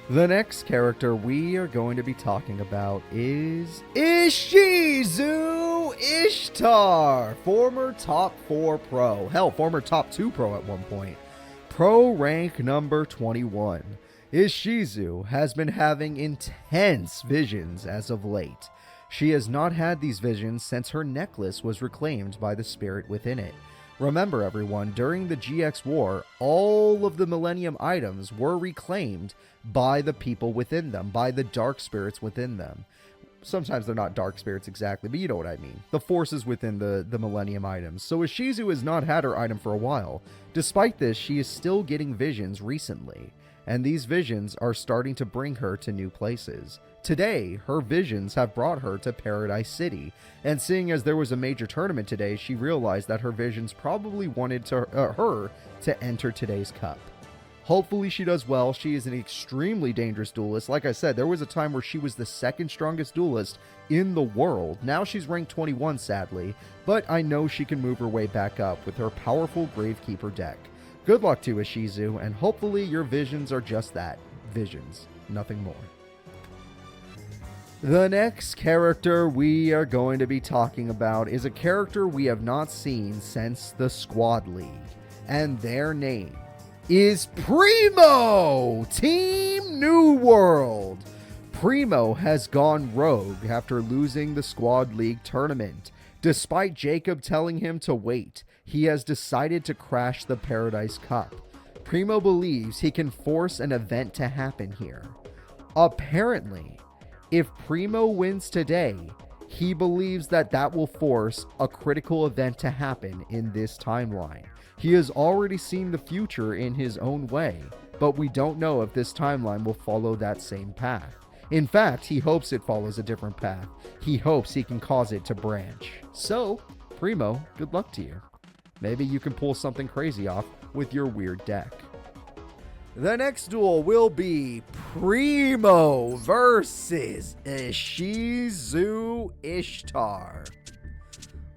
The next character we are going to be talking about is Ishizu Ishtar, former top 4 pro. Hell, former top 2 pro at one point. Pro rank number 21. Ishizu has been having intense visions as of late. She has not had these visions since her necklace was reclaimed by the spirit within it. Remember everyone, during the GX War, all of the Millennium items were reclaimed by the people within them, by the dark spirits within them. Sometimes they're not dark spirits exactly, but you know what I mean. The forces within the Millennium items. So Ishizu has not had her item for a while. Despite this, she is still getting visions recently, and these visions are starting to bring her to new places. Today, her visions have brought her to Paradise City, and seeing as there was a major tournament today, she realized that her visions probably wanted her to enter today's cup. Hopefully she does well. She is an extremely dangerous duelist. Like I said, there was a time where she was the second strongest duelist in the world. Now she's ranked 21, sadly, but I know she can move her way back up with her powerful Gravekeeper deck. Good luck to Ishizu, and hopefully your visions are just that, visions, nothing more. The next character we are going to be talking about is a character we have not seen since the Squad League, and their name is Primo! Team New World! Primo has gone rogue after losing the Squad League tournament. Despite Jacob telling him to wait, he has decided to crash the Paradise Cup. Primo believes he can force an event to happen here. Apparently, if Primo wins today, he believes that will force a critical event to happen in this timeline. He has already seen the future in his own way, but we don't know if this timeline will follow that same path. In fact, he hopes it follows a different path. He hopes he can cause it to branch. So, Primo, good luck to you. Maybe you can pull something crazy off with your weird deck. The next duel will be Primo versus Ishizu Ishtar.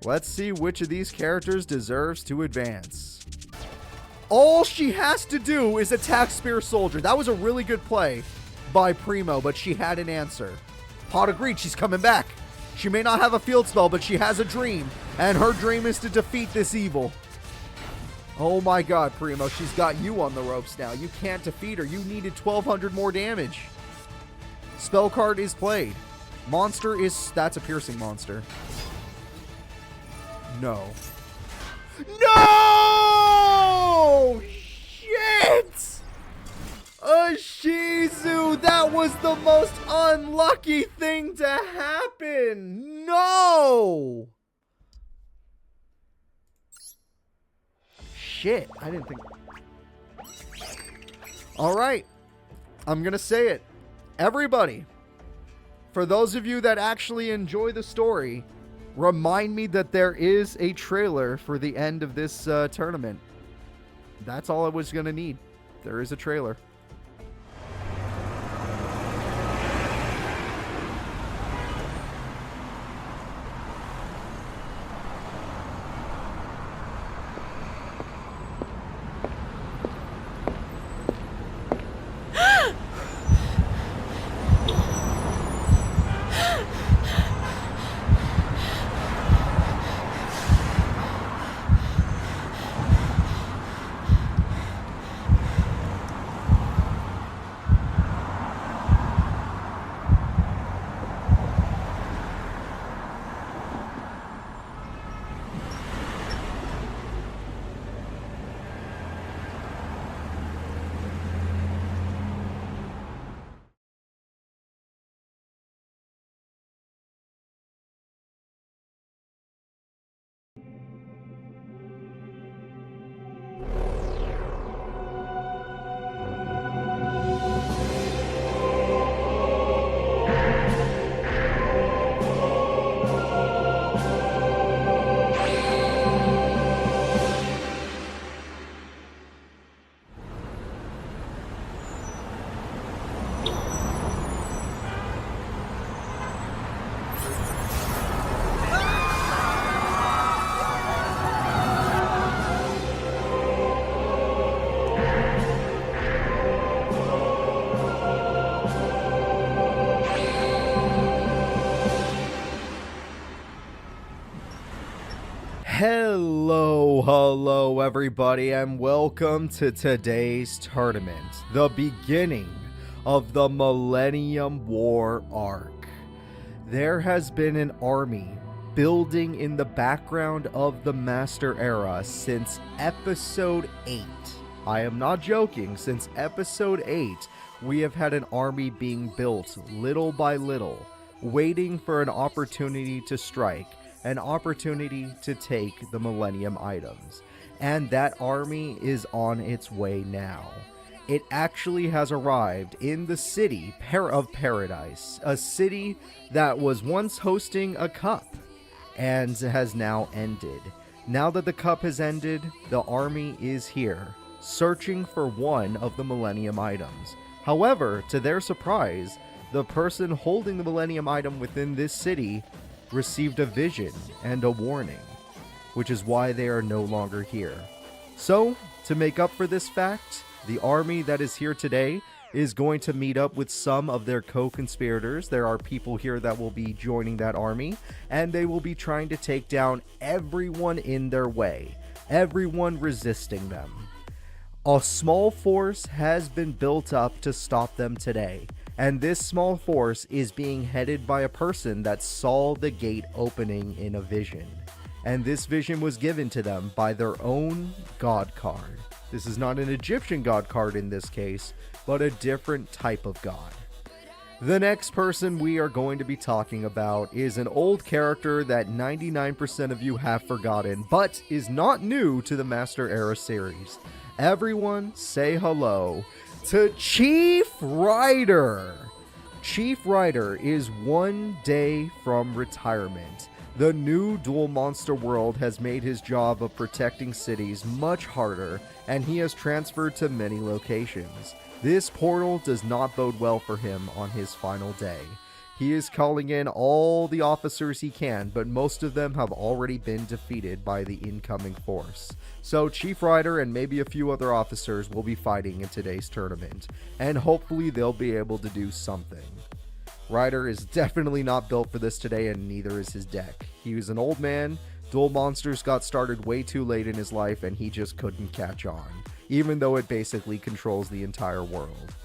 Let's see which of these characters deserves to advance. All she has to do is attack Spear Soldier. That was a really good play by Primo, but she had an answer. Pot agreed, she's coming back. She may not have a field spell, but she has a dream, and her dream is to defeat this evil. Oh my god, Primo, she's got you on the ropes now. You can't defeat her. You needed 1200 more damage. Spell card is played. Monster is... That's a piercing monster. No. No! Shit! Ishizu, that was the most unlucky thing to happen. No! Shit, I didn't think... Alright, I'm gonna say it. Everybody, for those of you that actually enjoy the story, remind me that there is a trailer for the end of this tournament. That's all I was gonna need. There is a trailer. Hello everybody, and welcome to today's tournament, the beginning of the Millennium War arc. There has been an army building in the background of the Master Era since episode 8. I am not joking, since episode 8 we have had an army being built little by little, waiting for an opportunity to strike, an opportunity to take the Millennium items. And that army is on its way now. It actually has arrived in the city of Paradise, a city that was once hosting a cup and has now ended. Now that the cup has ended, the army is here, searching for one of the Millennium items. However, to their surprise, the person holding the Millennium item within this city received a vision and a warning, which is why they are no longer here. So, to make up for this fact, the army that is here today is going to meet up with some of their co-conspirators. There are people here that will be joining that army, and they will be trying to take down everyone in their way, everyone resisting them. A small force has been built up to stop them today, and this small force is being headed by a person that saw the gate opening in a vision. And this vision was given to them by their own god card. This is not an Egyptian god card in this case, but a different type of god. The next person we are going to be talking about is an old character that 99% of you have forgotten, but is not new to the Master Era series. Everyone say hello to Chief Rider. Chief Rider is one day from retirement. The new Duel Monster world has made his job of protecting cities much harder, and he has transferred to many locations. This portal does not bode well for him on his final day. He is calling in all the officers he can, but most of them have already been defeated by the incoming force. So Chief Rider and maybe a few other officers will be fighting in today's tournament, and hopefully they'll be able to do something. Rider is definitely not built for this today, and neither is his deck. He was an old man. Duel Monsters got started way too late in his life, and he just couldn't catch on, even though it basically controls the entire world.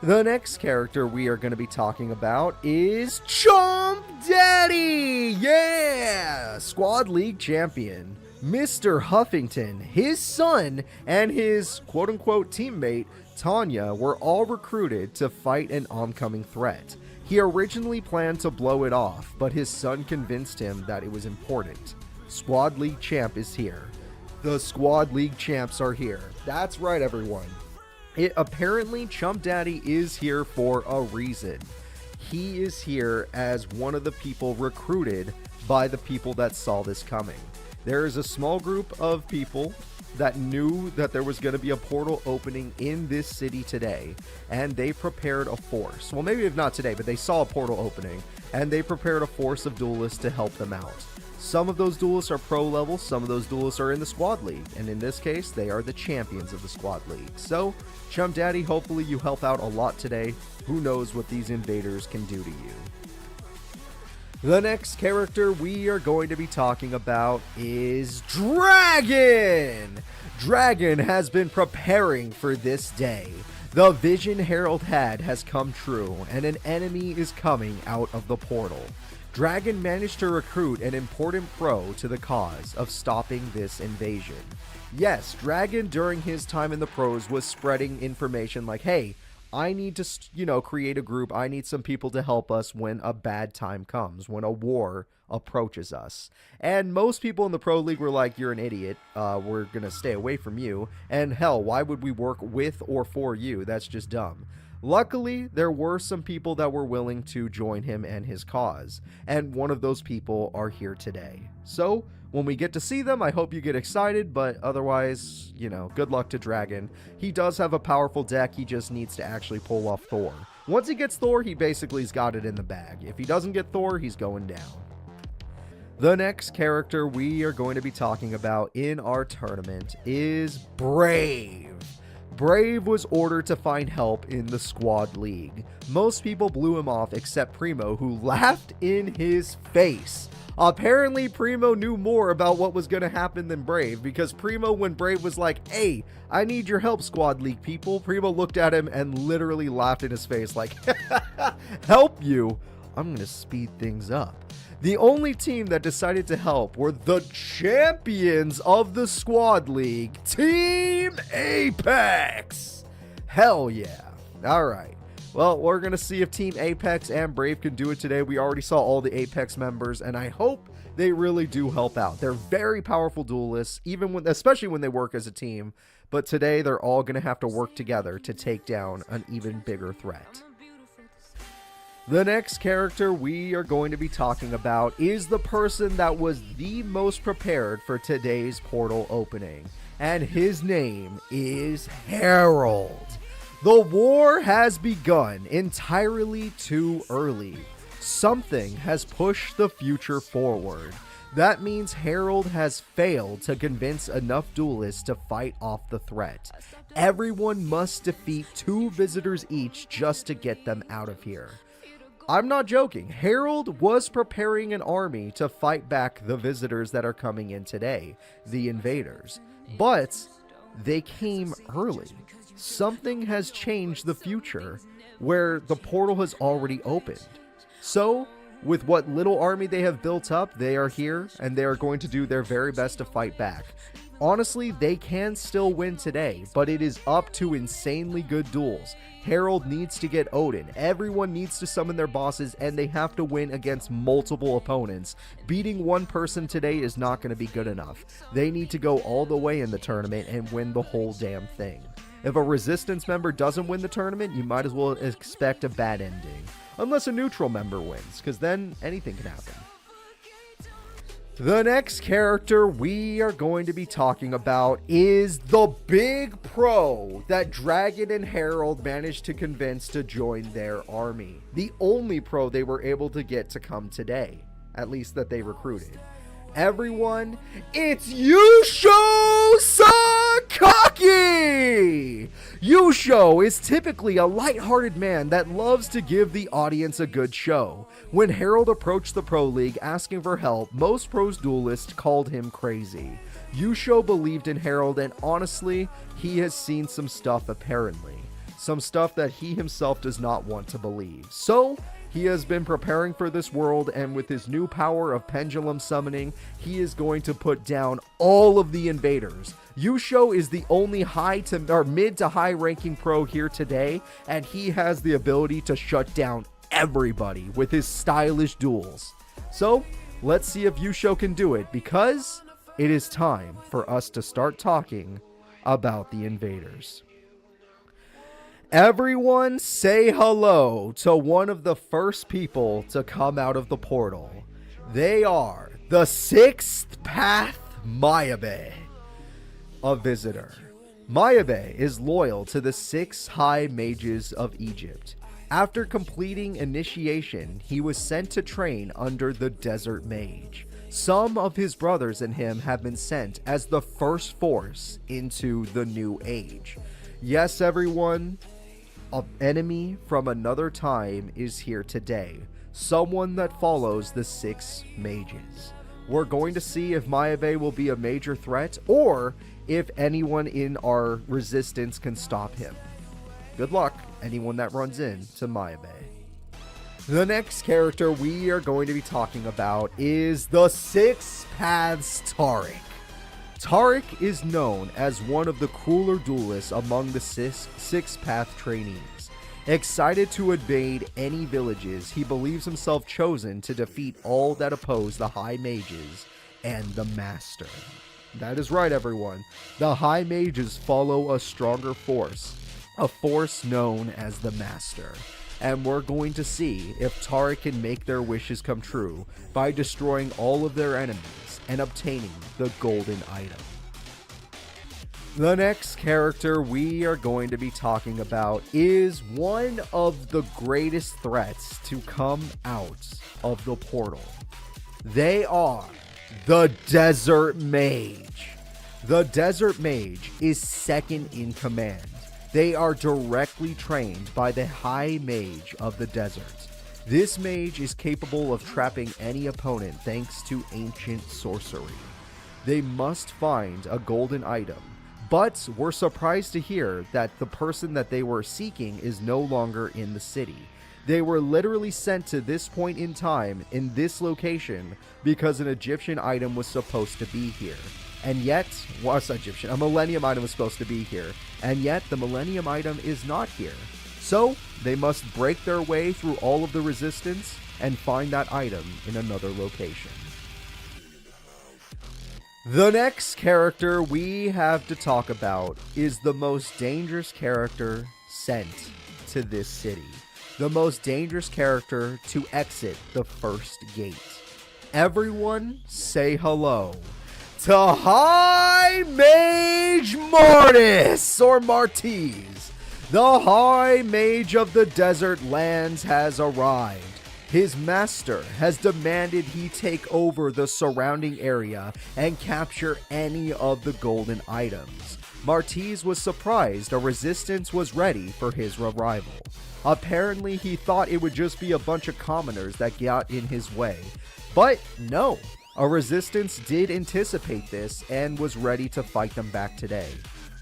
The next character we are going to be talking about is Chomp Daddy! Yeah! Squad League champion. Mr. Huffington, his son, and his quote-unquote teammate, Tanya, were all recruited to fight an oncoming threat. He originally planned to blow it off, but his son convinced him that it was important. Squad League champ is here. The Squad League champs are here. That's right, everyone. Apparently, Chump Daddy is here for a reason. He is here as one of the people recruited by the people that saw this coming. There is a small group of people that knew that there was going to be a portal opening in this city today, and they prepared a force. Well, maybe if not today, but they saw a portal opening, and they prepared a force of duelists to help them out. Some of those duelists are pro level, some of those duelists are in the Squad League, and in this case, they are the champions of the Squad League. So, Chump Daddy, hopefully you help out a lot today. Who knows what these invaders can do to you. The next character we are going to be talking about is Dragon! Dragon has been preparing for this day. The vision Harold had has come true, and an enemy is coming out of the portal. Dragon managed to recruit an important pro to the cause of stopping this invasion. Yes, Dragon during his time in the pros was spreading information like, hey, I need to, create a group. I need some people to help us when a bad time comes, when a war approaches us. And most people in the Pro League were like, you're an idiot. We're going to stay away from you. And hell, why would we work with or for you? That's just dumb. Luckily, there were some people that were willing to join him and his cause. And one of those people are here today. So, when we get to see them, I hope you get excited, but otherwise, good luck to Dragon. He does have a powerful deck, he just needs to actually pull off Thor. Once he gets Thor, he basically's got it in the bag. If he doesn't get Thor, he's going down. The next character we are going to be talking about in our tournament is Brave. Brave was ordered to find help in the Squad League. Most people blew him off except Primo, who laughed in his face. Apparently, Primo knew more about what was going to happen than Brave, because Primo, when Brave was like, "Hey, I need your help, Squad League people," Primo looked at him and literally laughed in his face like, "Help you? I'm going to speed things up." The only team that decided to help were the champions of the Squad League, Team Apex. Hell yeah. All right. Well, we're going to see if Team Apex and Brave can do it today. We already saw all the Apex members, and I hope they really do help out. They're very powerful duelists, especially when they work as a team. But today, they're all going to have to work together to take down an even bigger threat. The next character we are going to be talking about is the person that was the most prepared for today's portal opening, and his name is Harold. The war has begun entirely too early. Something has pushed the future forward. That means Harold has failed to convince enough duelists to fight off the threat. Everyone must defeat 2 visitors each just to get them out of here. I'm not joking. Harold was preparing an army to fight back the visitors that are coming in today, the invaders. But they came early. Something has changed the future where the portal has already opened. So, with what little army they have built up, they are here and they are going to do their very best to fight back. Honestly, they can still win today, but it is up to insanely good duels. Harold needs to get Odin. Everyone needs to summon their bosses, and they have to win against multiple opponents. Beating one person today is not going to be good enough. They need to go all the way in the tournament and win the whole damn thing. If a Resistance member doesn't win the tournament, you might as well expect a bad ending. Unless a neutral member wins, because then anything can happen. The next character we are going to be talking about is the big pro that Dragon and Harold managed to convince to join their army. The only pro they were able to get to come today, at least that they recruited. Everyone, it's Yugioh Sakaki! Yugioh is typically a lighthearted man that loves to give the audience a good show. When Harold approached the Pro League asking for help, most pros duelists called him crazy. Yugioh believed in Harold, and honestly, he has seen some stuff apparently. Some stuff that he himself does not want to believe. So, he has been preparing for this world, and with his new power of pendulum summoning, he is going to put down all of the invaders. Yugioh is the only mid to high ranking pro here today, and he has the ability to shut down everybody with his stylish duels. So, let's see if Yugioh can do it, because it is time for us to start talking about the invaders. Everyone say hello to one of the first people to come out of the portal. They are the 6th Path Mayabe, a visitor. Mayabe is loyal to the 6 High Mages of Egypt. After completing initiation, he was sent to train under the Desert Mage. Some of his brothers and him have been sent as the first force into the New Age. Yes, everyone, an enemy from another time is here today. Someone that follows the 6 mages. We're going to see if Mayabe will be a major threat, or if anyone in our resistance can stop him. Good luck, anyone that runs into Mayabe. The next character we are going to be talking about is the 6 Paths Tariq. Tariq is known as one of the crueler duelists among the 6 Path trainees. Excited to invade any villages, he believes himself chosen to defeat all that oppose the High Mages and the Master. That is right, everyone. The High Mages follow a stronger force, a force known as the Master. And we're going to see if Tariq can make their wishes come true by destroying all of their enemies and obtaining the golden item. The next character we are going to be talking about is one of the greatest threats to come out of the portal. They are the Desert Mage. The Desert Mage is second in command. They are directly trained by the High Mage of the Desert. This mage is capable of trapping any opponent thanks to ancient sorcery. They must find a golden item, but we're surprised to hear that the person that they were seeking is no longer in the city. They were literally sent to this point in time, in this location, because an Egyptian item was supposed to be here. And yet, a Millennium item was supposed to be here, and yet the Millennium item is not here. So, they must break their way through all of the resistance and find that item in another location. The next character we have to talk about is the most dangerous character sent to this city. The most dangerous character to exit the first gate. Everyone say hello to High Mage Mortis, or Martiz. The High Mage of the Desert Lands has arrived. His master has demanded he take over the surrounding area and capture any of the golden items. Martiz was surprised a resistance was ready for his arrival. Apparently he thought it would just be a bunch of commoners that got in his way. But no, a resistance did anticipate this and was ready to fight them back today.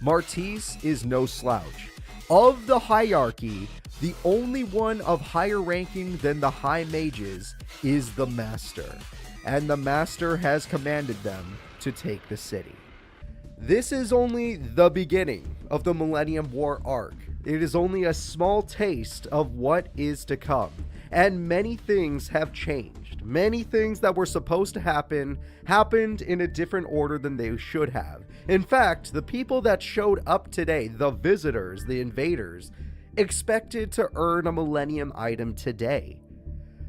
Martiz is no slouch. Of the hierarchy, the only one of higher ranking than the High Mages is the Master, and the Master has commanded them to take the city. This is only the beginning of the Millennium War arc. It is only a small taste of what is to come, and many things have changed. Many things that were supposed to happen happened in a different order than they should have. In fact, the people that showed up today, the visitors, the invaders, expected to earn a Millennium item today.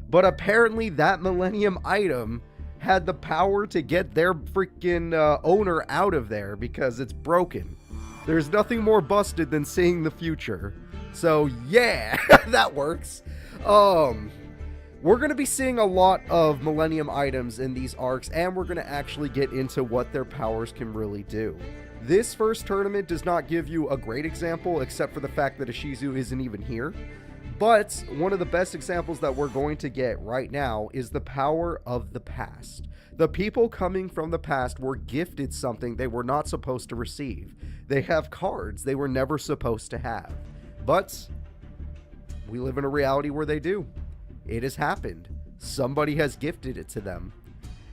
But apparently that Millennium item had the power to get their freaking owner out of there because it's broken. There's nothing more busted than seeing the future. So yeah, that works. We're going to be seeing a lot of Millennium items in these arcs, and we're going to actually get into what their powers can really do. This first tournament does not give you a great example, except for the fact that Ishizu isn't even here. But one of the best examples that we're going to get right now is the power of the past. The people coming from the past were gifted something they were not supposed to receive. They have cards they were never supposed to have. But we live in a reality where they do. It has happened. Somebody has gifted it to them.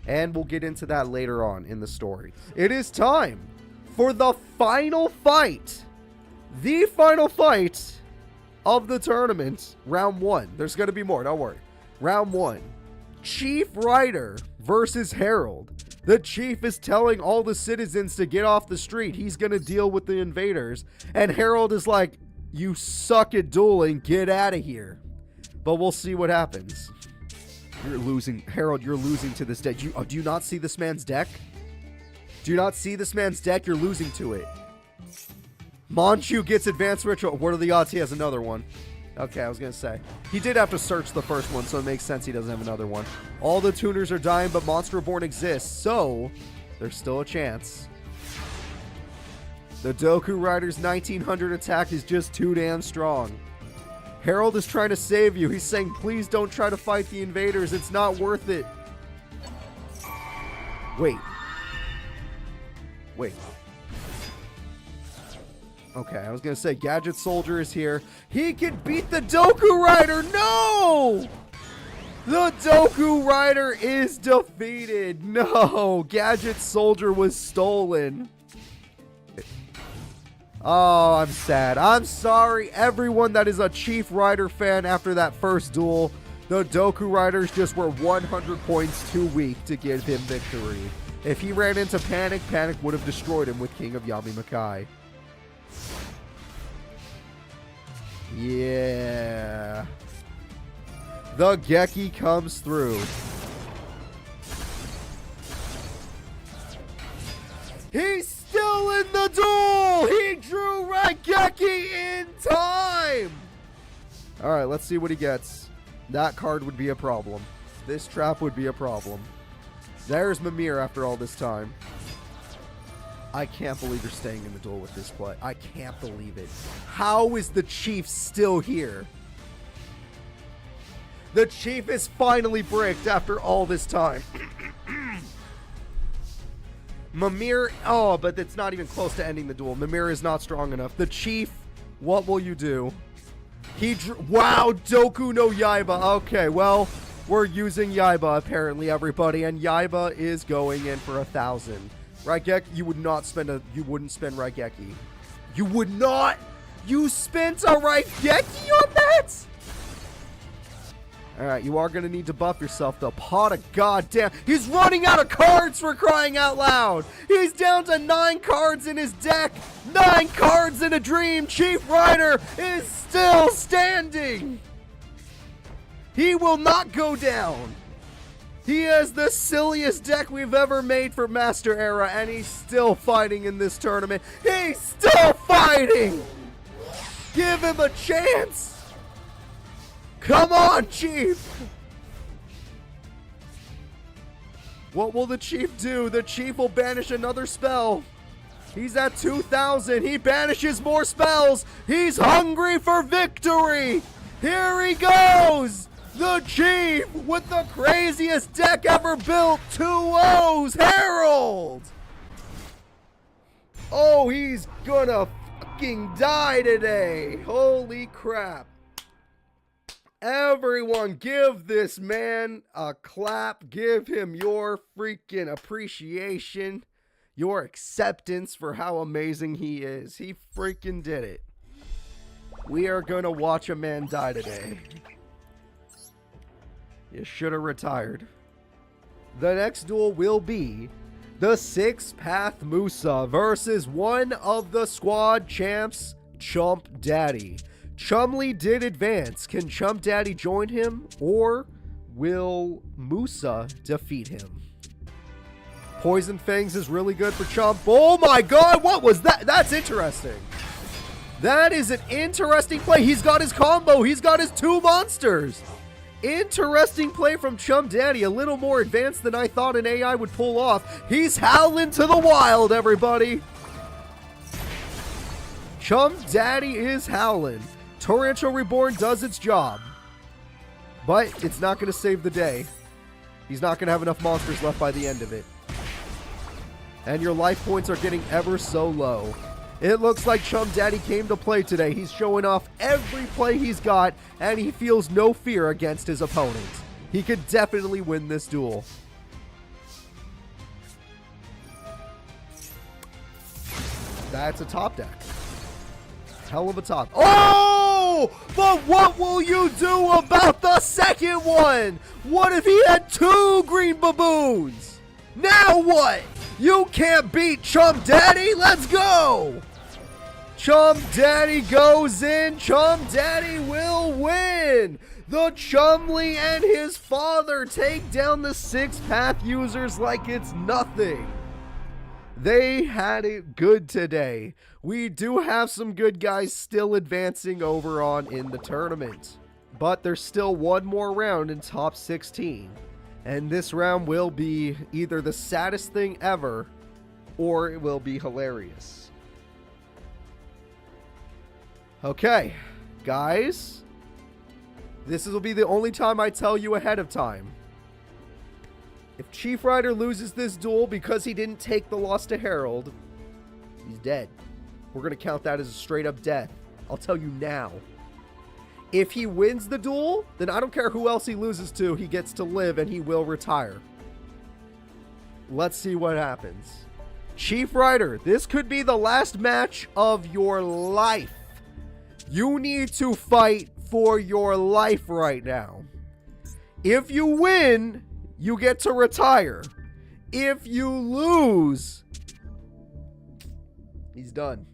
And we'll get into that later on in the story. It is time for the final fight. The final fight of the tournament. Round 1. There's going to be more, don't worry. Round 1. Chief Rider versus Herald. The chief is telling all the citizens to get off the street. He's going to deal with the invaders. And Herald is like, you suck at dueling. Get out of here. But we'll see what happens. You're losing. Herald, you're losing to this deck. Do you not see this man's deck? Do you not see this man's deck? You're losing to it. Manchu gets advanced ritual. What are the odds he has another one? Okay, I was going to say. He did have to search the first one, so it makes sense he doesn't have another one. All the tuners are dying, but Monster Reborn exists, so there's still a chance. The Doku Rider's 1900 attack is just too damn strong. Herald is trying to save you. He's saying, please don't try to fight the invaders. It's not worth it. Wait. Okay, I was going to say, Gadget Soldier is here. He can beat the Doku Rider. No! The Doku Rider is defeated. No, Gadget Soldier was stolen. Oh, I'm sad. I'm sorry, everyone that is a Chief Rider fan after that first duel. The Doku Riders just were 100 points too weak to give him victory. If he ran into Panic, Panic would have destroyed him with King of Yamimakai. Yeah. The Geki comes through. He's still in the duel! He drew Raigeki in time! Alright, let's see what he gets. That card would be a problem. This trap would be a problem. There's Mimir after all this time. I can't believe you're staying in the duel with this play. I can't believe it. How is the Chief still here? The Chief is finally bricked after all this time. Mimir, oh, but it's not even close to ending the duel. Mimir is not strong enough. The Chief, what will you do? Wow, Doku no Yaiba. Okay, well, we're using Yaiba apparently, everybody, and Yaiba is going in for 1,000. Raigeki, you wouldn't spend Raigeki. You would not? You spent a Raigeki on that? Alright, you are going to need to buff yourself, though. Pot of goddamn. He's running out of cards, for crying out loud. He's down to 9 cards in his deck. 9 cards in a dream. Chief Rider is still standing. He will not go down. He has the silliest deck we've ever made for Master Era, and he's still fighting in this tournament. He's still fighting. Give him a chance. Come on, Chief! What will the Chief do? The Chief will banish another spell. He's at 2,000. He banishes more spells. He's hungry for victory. Here he goes. The Chief with the craziest deck ever built. 2 O's. Herald. Oh, he's gonna fucking die today. Holy crap. Everyone give this man a clap. Give him your freaking appreciation, your acceptance for how amazing he is. He freaking did it. We are going to watch a man die today. You should have retired. The next duel will be the 6-Path Musa versus one of the squad champs, Chump Daddy. Chumley did advance. Can Chump Daddy join him, or will Musa defeat him? Poison Fangs is really good for Chump. Oh my god, what was that? That's interesting. That is an interesting play. He's got his combo. He's got his 2 monsters. Interesting play from Chump Daddy. A little more advanced than I thought an AI would pull off. He's howling to the wild, everybody. Chump Daddy is howling. Torrential Reborn does its job, but it's not going to save the day. He's not going to have enough monsters left by the end of it. And your life points are getting ever so low. It looks like Chump Daddy came to play today. He's showing off every play he's got, and he feels no fear against his opponent. He could definitely win this duel. That's a top deck. Hell of a top. Oh! But what will you do about the second one? What if he had 2 green baboons? Now what? You can't beat Chump Daddy? Let's go! Chump Daddy goes in. Chump Daddy will win. The Chumley and his father take down the 6-Path users like it's nothing. They had it good today. We do have some good guys still advancing over on in the tournament. But there's still one more round in top 16. And this round will be either the saddest thing ever, or it will be hilarious. Okay, guys. This will be the only time I tell you ahead of time. If Chief Rider loses this duel because he didn't take the loss to Herald, he's dead. We're going to count that as a straight up death. I'll tell you now. If he wins the duel, then I don't care who else he loses to, he gets to live and he will retire. Let's see what happens. Chief Rider, this could be the last match of your life. You need to fight for your life right now. If you win, you get to retire. If you lose, he's done.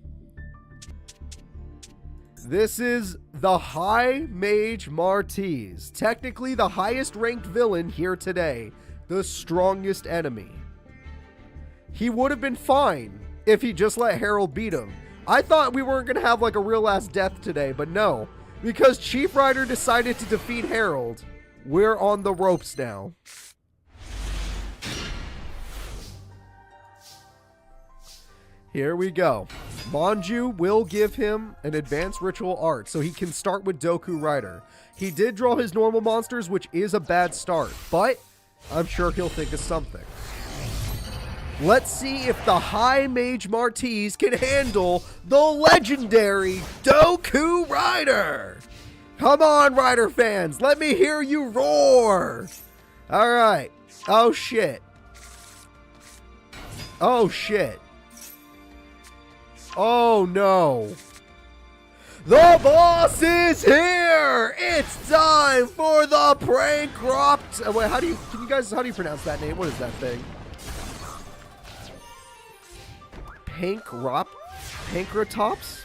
This is the High Mage Martiz, technically the highest ranked villain here today, the strongest enemy. He would have been fine if he just let Herald beat him. I thought we weren't going to have like a real last death today, but no. Because Chief Rider decided to defeat Herald, we're on the ropes now. Here we go. Manju will give him an advanced ritual art, so he can start with Doku Rider. He did draw his normal monsters, which is a bad start, but I'm sure he'll think of something. Let's see if the High Mage Martiz can handle the legendary Doku Rider. Come on, Rider fans, let me hear you roar. All right. Oh, shit. Oh, shit. Oh, no. The boss is here! It's time for the prank-ropped... Wait, how do you pronounce that name? What is that thing? Pankratops? Pankratops?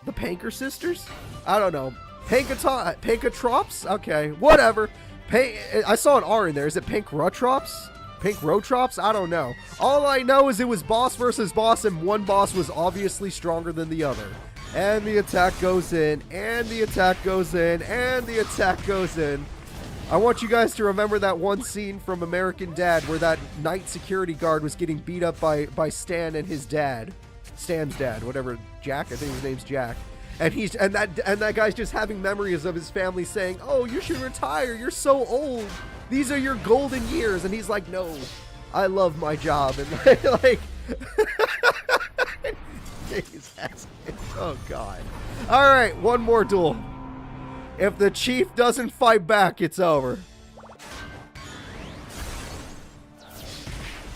The Panker Sisters? I don't know. Pankatrops? Okay, whatever. I saw an R in there. Is it Pankrotrops? Pankrotrops? I don't know. All I know is it was boss versus boss, and one boss was obviously stronger than the other. And the attack goes in, and the attack goes in, and the attack goes in. I want you guys to remember that one scene from American Dad where that night security guard was getting beat up by Stan and his dad. Stan's dad, whatever, Jack, I think his name's Jack. And that guy's just having memories of his family saying, "Oh, you should retire, you're so old. These are your golden years." And he's like, "No, I love my job." And like oh god. Alright, one more duel. If the chief doesn't fight back, it's over.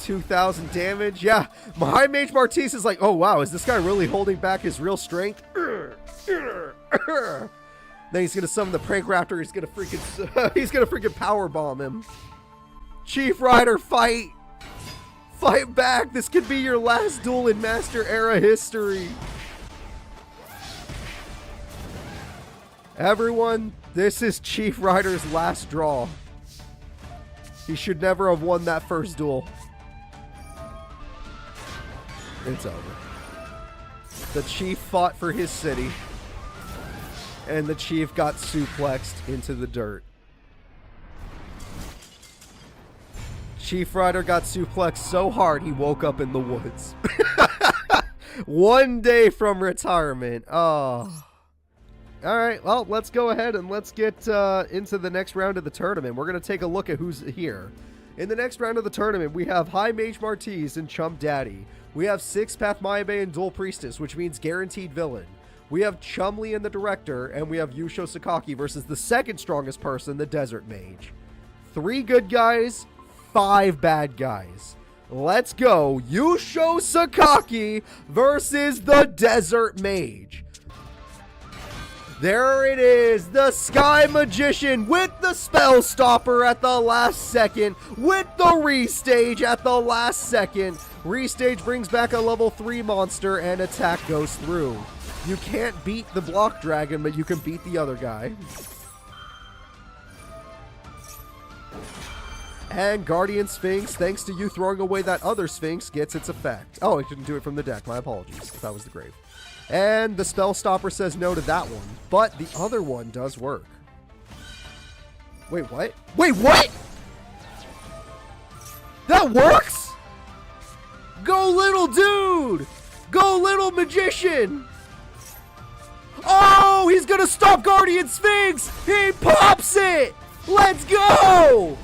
2,000 damage. Yeah, High Mage Martiz is like, oh wow, is this guy really holding back his real strength? Then he's gonna summon the Prank Raptor. He's gonna freaking power bomb him. Chief Rider, fight! Fight back! This could be your last duel in Master Era history. Everyone, this is Chief Rider's last draw. He should never have won that first duel. It's over. The chief fought for his city, and the chief got suplexed into the dirt. Chief Rider got suplexed so hard he woke up in the woods. One day from retirement. Oh. Alright, well, let's go ahead and let's get into the next round of the tournament. We're going to take a look at who's here. In the next round of the tournament, we have High Mage Martiz and Chump Daddy. We have Six Path Mayabei and Dual Priestess, which means guaranteed villain. We have Chumley and the Director, and we have Yugioh Sakaki versus the second strongest person, the Desert Mage. 3 good guys, 5 bad guys. Let's go. Yugioh Sakaki versus the Desert Mage. There it is, the Sky Magician with the Spell Stopper at the last second, with the Restage at the last second. Restage brings back a level 3 monster and attack goes through. You can't beat the Block Dragon, but you can beat the other guy. And Guardian Sphinx, thanks to you throwing away that other Sphinx, gets its effect. Oh, I didn't do it from the deck, my apologies. That was the grave. And the Spell Stopper says no to that one, but the other one does work. Wait, what? Wait, what? That works? Go little dude! Go little magician! Oh, he's gonna stop Guardian Sphinx! He pops it! Let's go!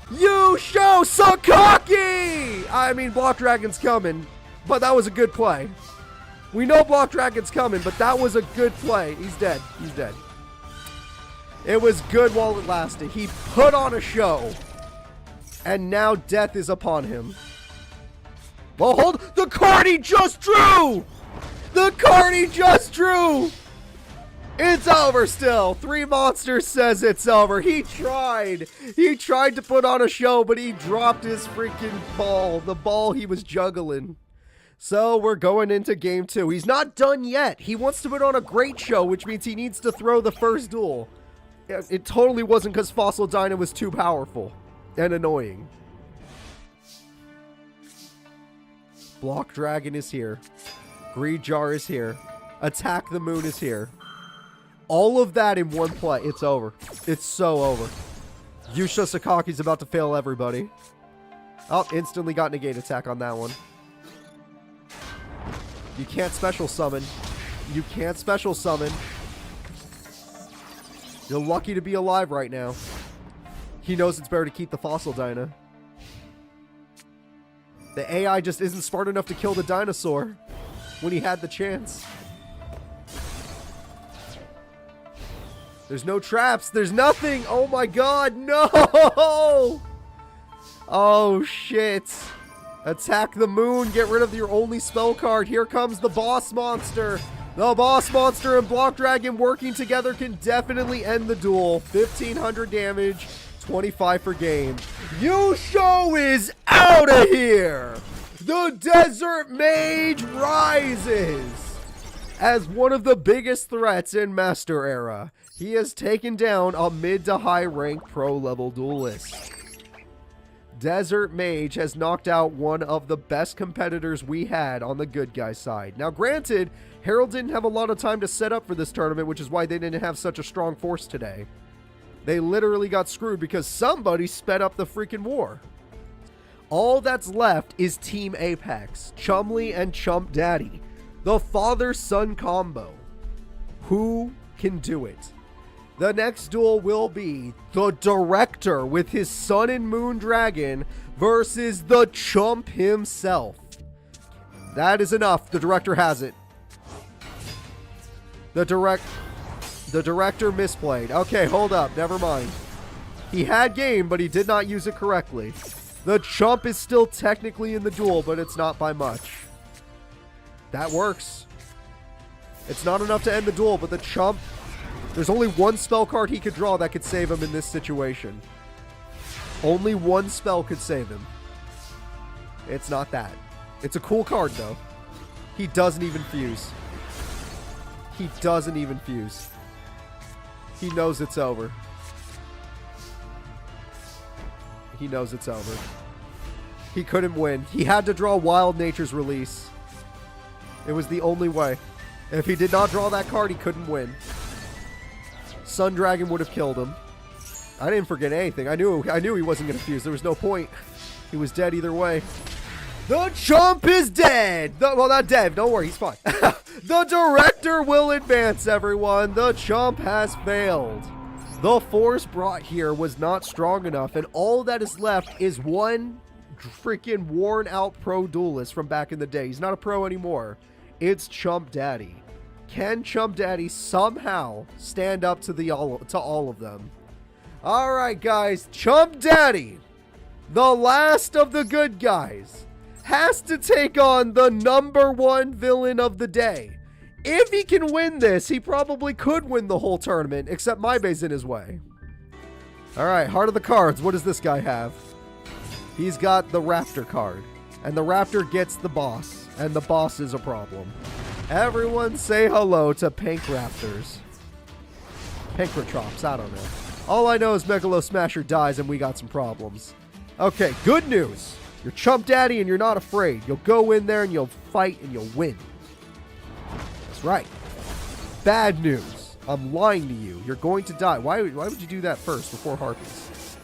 Yugioh Sakaki! I mean, Block Dragon's coming, but that was a good play. We know Block Dragon's coming, but that was a good play. He's dead. He's dead. It was good while it lasted. He put on a show. And now death is upon him. Well, hold. The card he just drew! The card he just drew! It's over still. 3 Monsters says it's over. He tried. He tried to put on a show, but he dropped his freaking ball. The ball he was juggling. So we're going into game 2. He's not done yet. He wants to put on a great show, which means he needs to throw the first duel. It totally wasn't because Fossil Dyna was too powerful and annoying. Block Dragon is here. Greed Jar is here. Attack the Moon is here. All of that in one play. It's over. It's so over. Yugioh Sakaki's about to fail everybody. Oh, instantly got negate attack on that one. You can't special summon. You can't special summon. You're lucky to be alive right now. He knows it's better to keep the fossil Dyna. The AI just isn't smart enough to kill the dinosaur when he had the chance. There's no traps. There's nothing. Oh my god, no! Oh shit. Attack the moon. Get rid of your only spell card. Here comes the boss monster. The boss monster and Block Dragon working together can definitely end the duel. 1500 damage. 25 for game. Yugioh is out of here! The Desert Mage rises! As one of the biggest threats in Master Era, he has taken down a mid to high rank pro level duelist. Desert Mage has knocked out one of the best competitors we had on the good guy side. Now granted, Herald didn't have a lot of time to set up for this tournament, which is why they didn't have such a strong force today. They literally got screwed because somebody sped up the freaking war. All that's left is Team Apex, Chumley and Chump Daddy. The father-son combo. Who can do it? The next duel will be the Director with his Sun and Moon Dragon versus the Chump himself. That is enough. The Director has it. The Director misplayed. Okay, hold up. Never mind. He had game, but he did not use it correctly. The Chump is still technically in the duel, but it's not by much. That works. It's not enough to end the duel, but the Chump... There's only one spell card he could draw that could save him in this situation. Only one spell could save him. It's not that. It's a cool card, though. He doesn't even fuse. He doesn't even fuse. He knows it's over. He knows it's over. He couldn't win. He had to draw Wild Nature's Release. It was the only way. If he did not draw that card, he couldn't win. Sun Dragon would have killed him. I didn't forget anything. I knew he wasn't going to fuse. There was no point. He was dead either way. The Chump is dead! Well, not dead. Don't worry, he's fine. The Director will advance, everyone. The Chump has failed. The force brought here was not strong enough, and all that is left is one freaking worn-out pro duelist from back in the day. He's not a pro anymore. It's Chump Daddy. Can Chump Daddy somehow stand up to all of them? All right, guys. Chump Daddy, the last of the good guys, has to take on the #1 villain of the day. If he can win this, he probably could win the whole tournament, except Maibe's in his way. All right, Heart of the Cards. What does this guy have? He's got the Raptor card, and the Raptor gets the boss, and the boss is a problem. Everyone say hello to Pink Raptors. Pinkratrops, I don't know. All I know is Megalo Smasher dies, and we got some problems. Okay, good news. You're Chump Daddy and you're not afraid. You'll go in there and you'll fight and you'll win. That's right. Bad news. I'm lying to you. You're going to die. Why would you do that first before Harpies?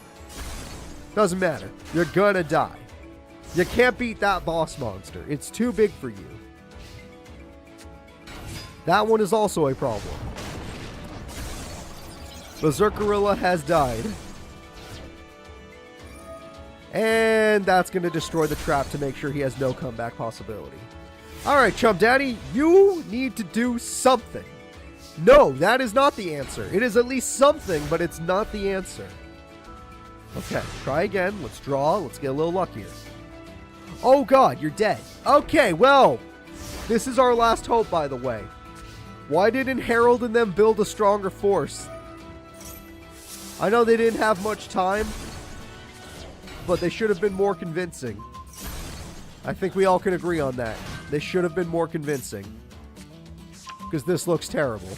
Doesn't matter. You're gonna die. You can't beat that boss monster. It's too big for you. That one is also a problem. Berserkerilla has died. And that's going to destroy the trap to make sure he has no comeback possibility. Alright, Chump Daddy, you need to do something. No, that is not the answer. It is at least something, but it's not the answer. Okay, try again. Let's draw. Let's get a little luckier. Oh god, you're dead. Okay, well, this is our last hope, by the way. Why didn't Herald and them build a stronger force? I know they didn't have much time, but they should have been more convincing. I think we all can agree on that. They should have been more convincing. Because this looks terrible.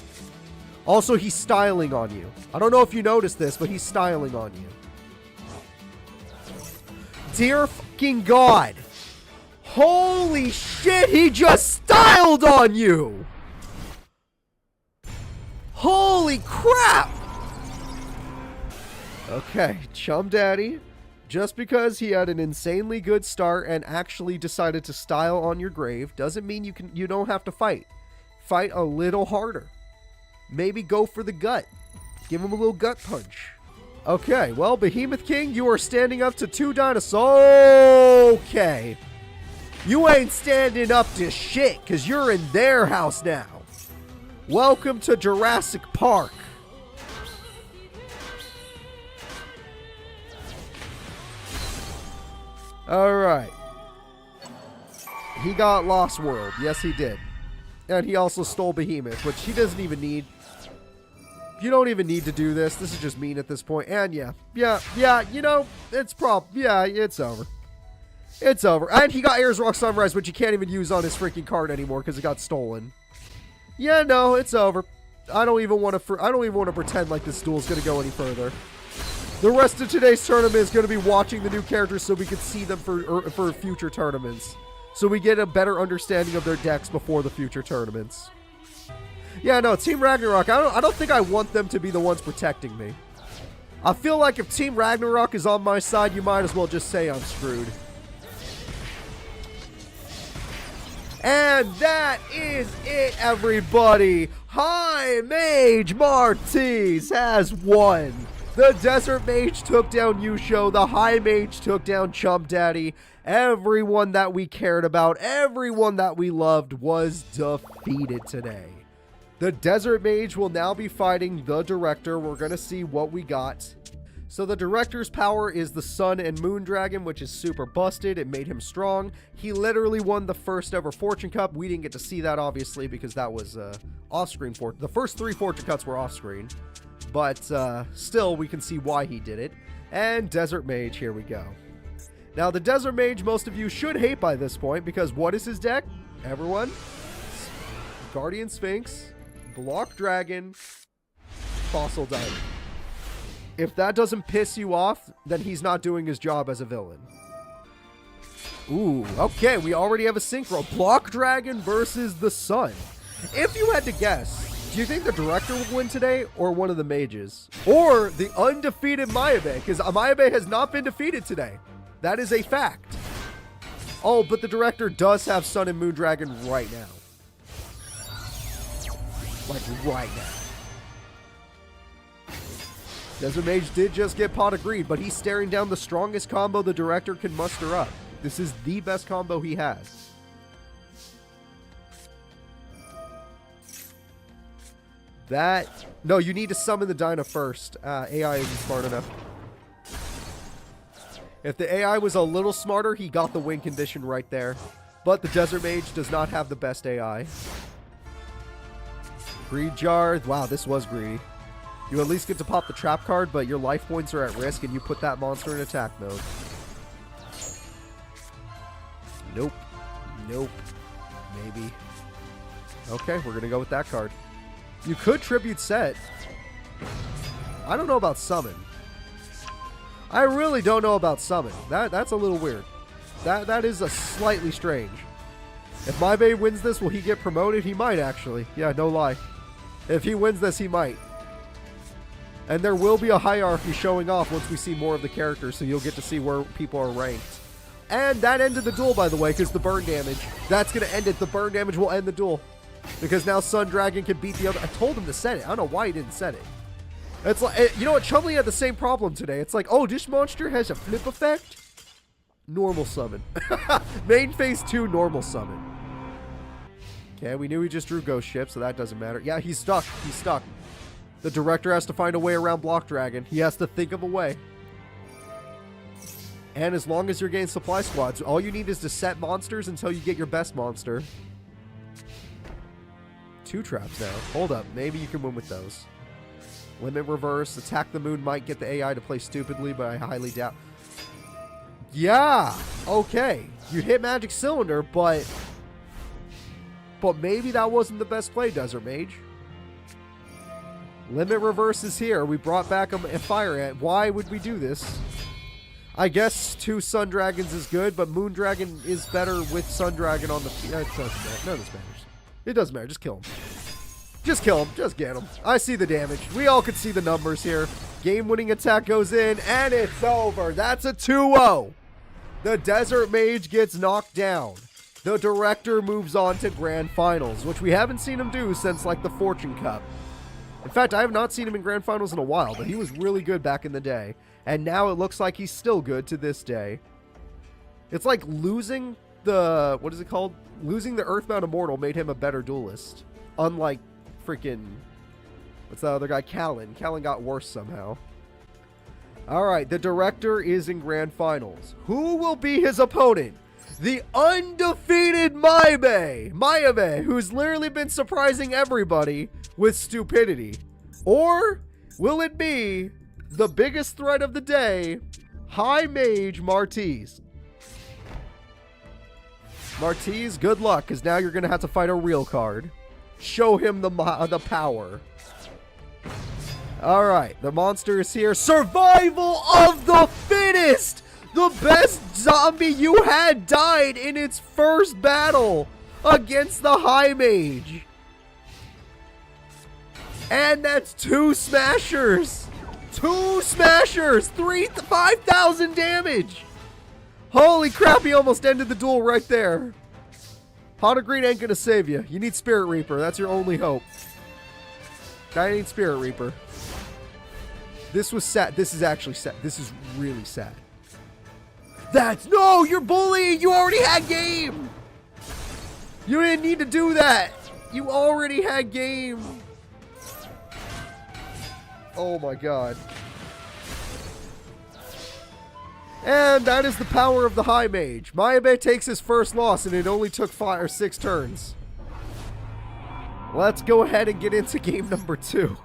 Also, he's styling on you. I don't know if you noticed this, but he's styling on you. Dear fucking God. Holy shit, he just styled on you! Holy crap! Okay, Chum Daddy Just because he had an insanely good start and actually decided to style on your grave doesn't mean you don't have to fight. Fight a little harder. Maybe go for the gut. Give him a little gut punch. Okay, well, Behemoth King, you are standing up to 2 dinosaurs. Okay. You ain't standing up to shit, because you're in their house now. Welcome to Jurassic Park. Alright. He got Lost World. Yes, he did. And he also stole Behemoth, which he doesn't even need. You don't even need to do this. This is just mean at this point. And yeah, you know, it's it's over. It's over. And he got Ayers Rock Sunrise, which he can't even use on his freaking card anymore because it got stolen. Yeah, no, it's over. I don't even want to pretend like this duel is going to go any further. The rest of today's tournament is going to be watching the new characters so we can see them for future tournaments. So we get a better understanding of their decks before the future tournaments. Yeah, no, Team Ragnarok, I don't think I want them to be the ones protecting me. I feel like if Team Ragnarok is on my side, you might as well just say I'm screwed. And that is it, everybody. High Mage Martiz has won. The Desert Mage took down Yugioh. The High Mage took down Chump Daddy. Everyone that we cared about, everyone that we loved was defeated today. The Desert Mage will now be fighting the Director. We're going to see what we got. So the Director's power is the Sun and Moon Dragon, which is super busted. It made him strong. He literally won the first ever Fortune Cup. We didn't get to see that, obviously, because that was off-screen. The first 3 Fortune Cups were off-screen. But still, we can see why he did it. And Desert Mage, here we go. Now, the Desert Mage, most of you should hate by this point, because what is his deck? Everyone? Guardian Sphinx, Block Dragon, Fossil Diamond. If that doesn't piss you off, then he's not doing his job as a villain. Ooh, okay, we already have a synchro. Block Dragon versus the Sun. If you had to guess, do you think the Director will win today, or one of the mages? Or the undefeated Mayabe, because Mayabe has not been defeated today. That is a fact. Oh, but the Director does have Sun and Moon Dragon right now. Like, right now. Desert Mage did just get Pot of Greed, but he's staring down the strongest combo the Director can muster up. This is the best combo he has. No, you need to summon the Dyna first. AI isn't smart enough. If the AI was a little smarter, he got the win condition right there. But the Desert Mage does not have the best AI. Greed Jar. Wow, this was greedy. You at least get to pop the trap card, but your life points are at risk, and you put that monster in attack mode. Nope. Nope. Maybe. Okay, we're going to go with that card. You could Tribute Set. I don't know about Summon. I really don't know about Summon. That's a little weird. That is a slightly strange. If Mayabe wins this, will he get promoted? He might, actually. Yeah, no lie. If he wins this, he might. And there will be a hierarchy showing off once we see more of the characters, so you'll get to see where people are ranked. And that ended the duel, by the way, because the burn damage. That's going to end it. The burn damage will end the duel. Because now Sun Dragon can beat the other. I told him to set it. I don't know why he didn't set it. It's like, you know what? Chumley had the same problem today. It's like, oh, this monster has a flip effect. Normal summon. Main phase 2, normal summon. Okay, we knew he just drew Ghost Ship, so that doesn't matter. Yeah, he's stuck. He's stuck. The Director has to find a way around Block Dragon. He has to think of a way. And as long as you're getting supply squads, all you need is to set monsters until you get your best monster. 2 traps now. Hold up. Maybe you can win with those. Limit Reverse. Attack the Moon might get the AI to play stupidly, but I highly doubt. Yeah. Okay. You hit Magic Cylinder, but maybe that wasn't the best play, Desert Mage. Limit Reverse is here. We brought back a Fire Ant. Why would we do this? I guess 2 Sun Dragons is good, but Moon Dragon is better with Sun Dragon on the field. It doesn't matter. None of this matters. It doesn't matter. Just kill him. Just kill him. Just get him. I see the damage. We all could see the numbers here. Game-winning attack goes in, and it's over. That's a 2-0. The Desert Mage gets knocked down. The director moves on to Grand Finals, which we haven't seen him do since, like, the Fortune Cup. In fact, I have not seen him in Grand Finals in a while, but he was really good back in the day. And now it looks like he's still good to this day. It's like losing the... what is it called? Losing the Earthbound Immortal made him a better duelist. Unlike freaking... what's that other guy? Callan. Callan got worse somehow. Alright, the director is in Grand Finals. Who will be his opponent? The undefeated Mayabe, who's literally been surprising everybody with stupidity. Or will it be the biggest threat of the day, High Mage Martiz? Martiz, good luck, because now you're going to have to fight a real card. Show him the power. Alright, the monster is here. Survival of the fittest! The best zombie you had died in its first battle against the High Mage. And that's 2 smashers. 2 smashers! 5,000 damage! Holy crap, he almost ended the duel right there. Hot or green ain't gonna save you. You need Spirit Reaper. That's your only hope. I need Spirit Reaper. This was sad. This is actually sad. This is really sad. No, you're bullying. You already had game. You didn't need to do that. You already had game. Oh my god. And that is the power of the High Mage. Mayabe takes his first loss, and it only took 5 or 6 turns. Let's go ahead and get into game number 2.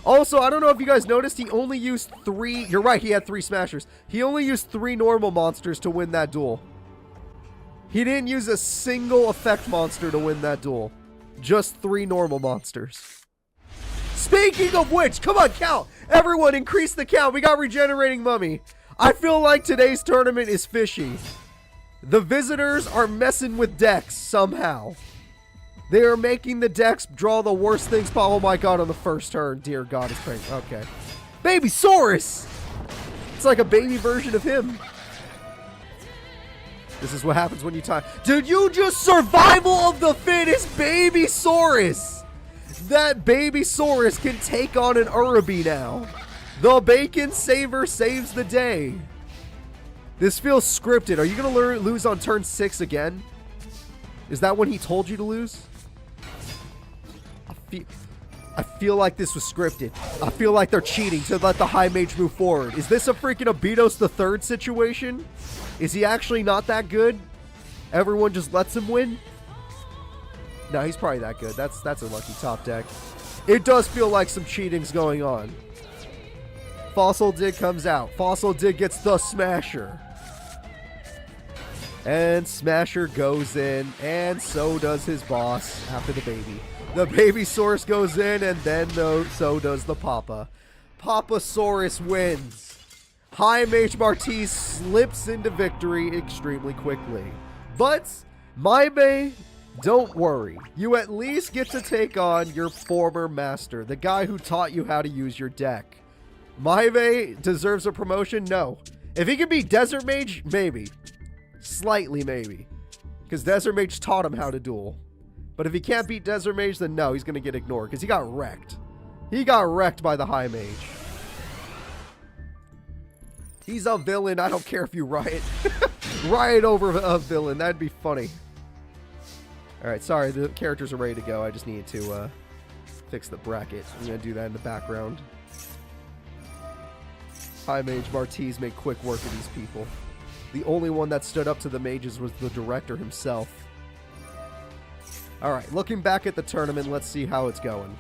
Also, I don't know if you guys noticed, he only used 3... You're right, he had 3 smashers. He only used 3 normal monsters to win that duel. He didn't use a single effect monster to win that duel. Just 3 normal monsters. Speaking of which, come on, count. Everyone, increase the count. We got Regenerating Mummy. I feel like today's tournament is fishy. The visitors are messing with decks somehow. They are making the decks draw the worst things possible. Oh my god, on the first turn. Dear god, it's crazy. Okay. Baby Saurus! It's like a baby version of him. This is what happens when you time. Dude, you just survival of the fittest Baby Saurus! That Baby Saurus can take on an Urubi now. The Bacon Saver saves the day. This feels scripted. Are you going to lose on turn 6 again? Is that when he told you to lose? I feel like this was scripted. I feel like they're cheating to let the High Mage move forward. Is this a freaking Abidos the Third situation? Is he actually not that good? Everyone just lets him win? No, he's probably that good. That's a lucky top deck. It does feel like some cheating's going on. Fossil Dig comes out. Fossil Dig gets the Smasher. And Smasher goes in, and so does his boss after the baby. The Baby Saurus goes in, and then so does the Papa. Papasaurus wins. High Mage Martiz slips into victory extremely quickly. But, Mayabe, don't worry. You at least get to take on your former master, the guy who taught you how to use your deck. Mayabe deserves a promotion? No. If he could be Desert Mage, maybe. Slightly, maybe. Because Desert Mage taught him how to duel. But if he can't beat Desert Mage, then no, he's going to get ignored. Because he got wrecked. He got wrecked by the High Mage. He's a villain. I don't care if you riot. Riot over a villain. That'd be funny. Alright, sorry. The characters are ready to go. I just needed to fix the bracket. I'm going to do that in the background. High Mage Martiz made quick work of these people. The only one that stood up to the mages was the director himself. Alright, looking back at the tournament, let's see how it's going.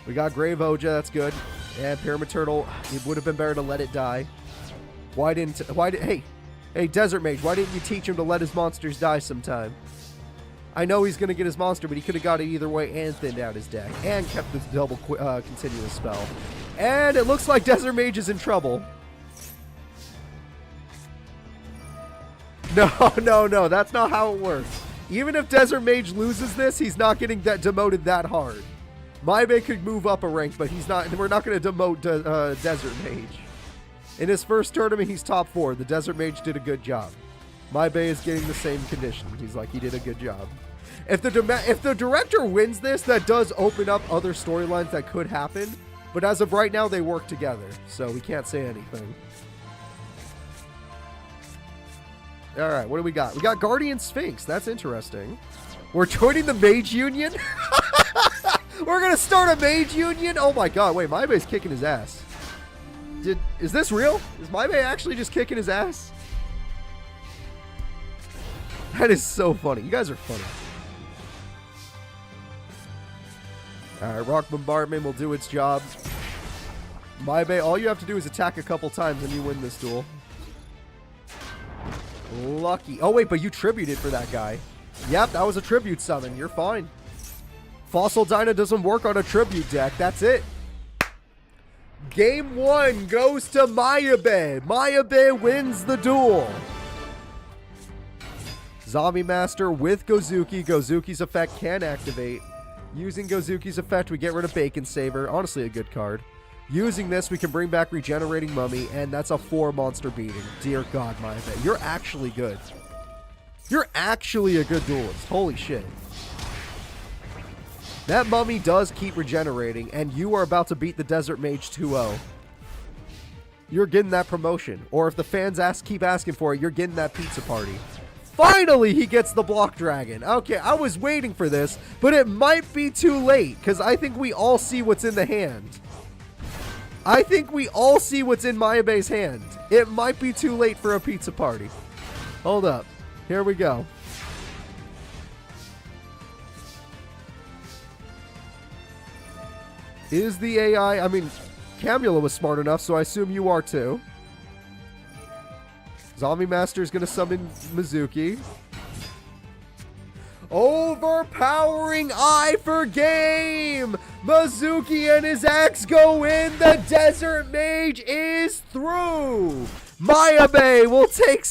We got Grave Oja, that's good. And Pyramid Turtle, it would have been better to let it die. Hey, Desert Mage, why didn't you teach him to let his monsters die sometime? I know he's going to get his monster, but he could have got it either way and thinned out his deck. And kept this double continuous spell. And it looks like Desert Mage is in trouble. No, that's not how it works. Even if Desert Mage loses this, he's not getting demoted that hard. Maebe could move up a rank, but he's not. We're not going to demote Desert Mage. In his first tournament, he's top 4. The Desert Mage did a good job. Maebe is getting the same condition. He's like, he did a good job. If the director wins this, that does open up other storylines that could happen. But as of right now, they work together, so we can't say anything. All right, what do we got? We got Guardian Sphinx. That's interesting. We're joining the Mage Union? We're going to start a Mage Union? Oh my god, wait, Maebe's kicking his ass. Is this real? Is Maebe actually just kicking his ass? That is so funny. You guys are funny. Alright, Rock Bombardment will do its job. Maebe, all you have to do is attack a couple times and you win this duel. Lucky. Oh wait, but you tributed for that guy. Yep, that was a tribute summon. You're fine. Fossil Dyna doesn't work on a tribute deck. That's it. Game 1 goes to Maebe. Maebe wins the duel. Zombie Master with Gozuki. Gozuki's effect can activate. Using Gozuki's effect, we get rid of Bacon Saver. Honestly, a good card. Using this, we can bring back Regenerating Mummy, and that's a 4 monster beating. Dear God, Maebe. You're actually good. You're actually a good duelist. Holy shit. That Mummy does keep regenerating, and you are about to beat the Desert Mage 2-0. You're getting that promotion. Or if the fans keep asking for it, you're getting that pizza party. Finally, he gets the Block Dragon. Okay, I was waiting for this, but it might be too late, because I think we all see what's in the hand. I think we all see what's in Maebe's hand. It might be too late for a pizza party. Hold up. Here we go. Is the AI... I mean, Camula was smart enough, so I assume you are too. Zombie Master is going to summon Mizuki. Overpowering Eye for game! Mizuki and his axe go in. The Desert Mage is through. Maebe will take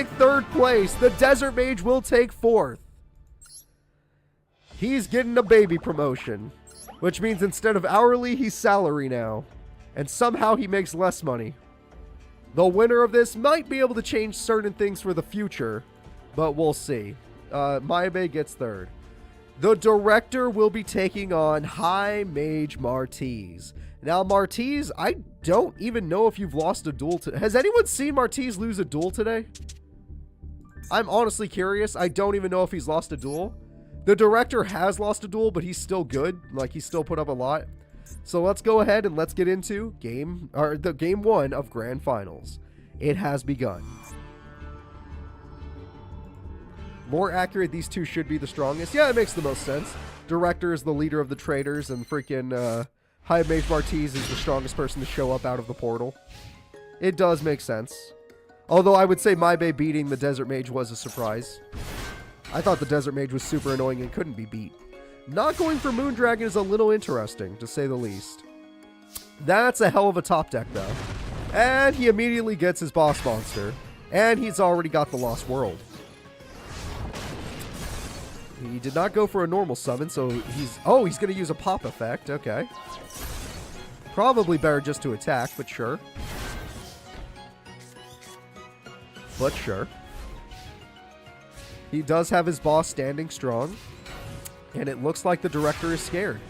third place. The Desert Mage will take 4th. He's getting a baby promotion, which means instead of hourly, he's salary now. And somehow he makes less money. The winner of this might be able to change certain things for the future, but we'll see. Maebe gets 3rd. The director will be taking on High Mage Martiz. Now, Martiz, I don't even know if you've lost a duel. Has anyone seen Martiz lose a duel today? I'm honestly curious. I don't even know if he's lost a duel. The director has lost a duel, but he's still good. Like, he's still put up a lot. So let's go ahead and let's get into game 1 of Grand Finals. It has begun. More accurate, these two should be the strongest. Yeah, it makes the most sense. Director is the leader of the traders, and freaking High Mage Martiz is the strongest person to show up out of the portal. It does make sense. Although I would say Maebe beating the Desert Mage was a surprise. I thought the Desert Mage was super annoying and couldn't be beat. Not going for Moondragon is a little interesting, to say the least. That's a hell of a top deck, though. And he immediately gets his boss monster. And he's already got the Lost World. He did not go for a normal summon, so he's... Oh, he's going to use a pop effect. Okay. Probably better just to attack, but sure. But sure. He does have his boss standing strong. And it looks like the director is scared.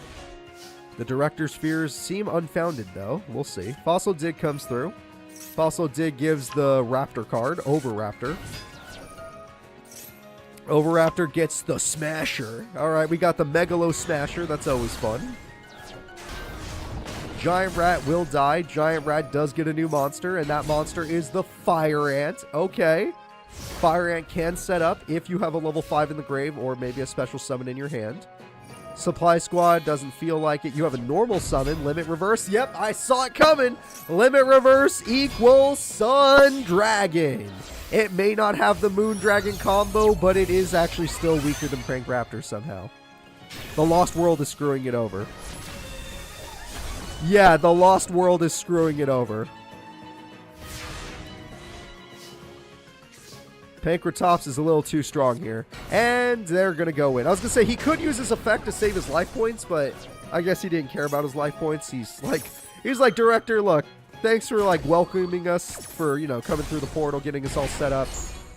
The director's fears seem unfounded, though. We'll see. Fossil Dig comes through. Fossil Dig gives the Raptor card, Overraptor. Overraptor gets the Smasher. Alright, we got the Megalo Smasher. That's always fun. Giant Rat will die. Giant Rat does get a new monster, and that monster is the Fire Ant. Okay. Fire Ant can set up if you have a level 5 in the grave or maybe a special summon in your hand. Supply Squad doesn't feel like it. You have a normal summon. Limit Reverse. Yep, I saw it coming. Limit Reverse equals Sun Dragon. It may not have the Moon Dragon combo, but it is actually still weaker than Prank Raptor somehow. The Lost World is screwing it over. Yeah, the Lost World is screwing it over. Pankratops is a little too strong here. And they're going to go in. I was going to say, he could use his effect to save his life points, but I guess he didn't care about his life points. He's like, director, look, thanks for, like, welcoming us for, you know, coming through the portal, getting us all set up.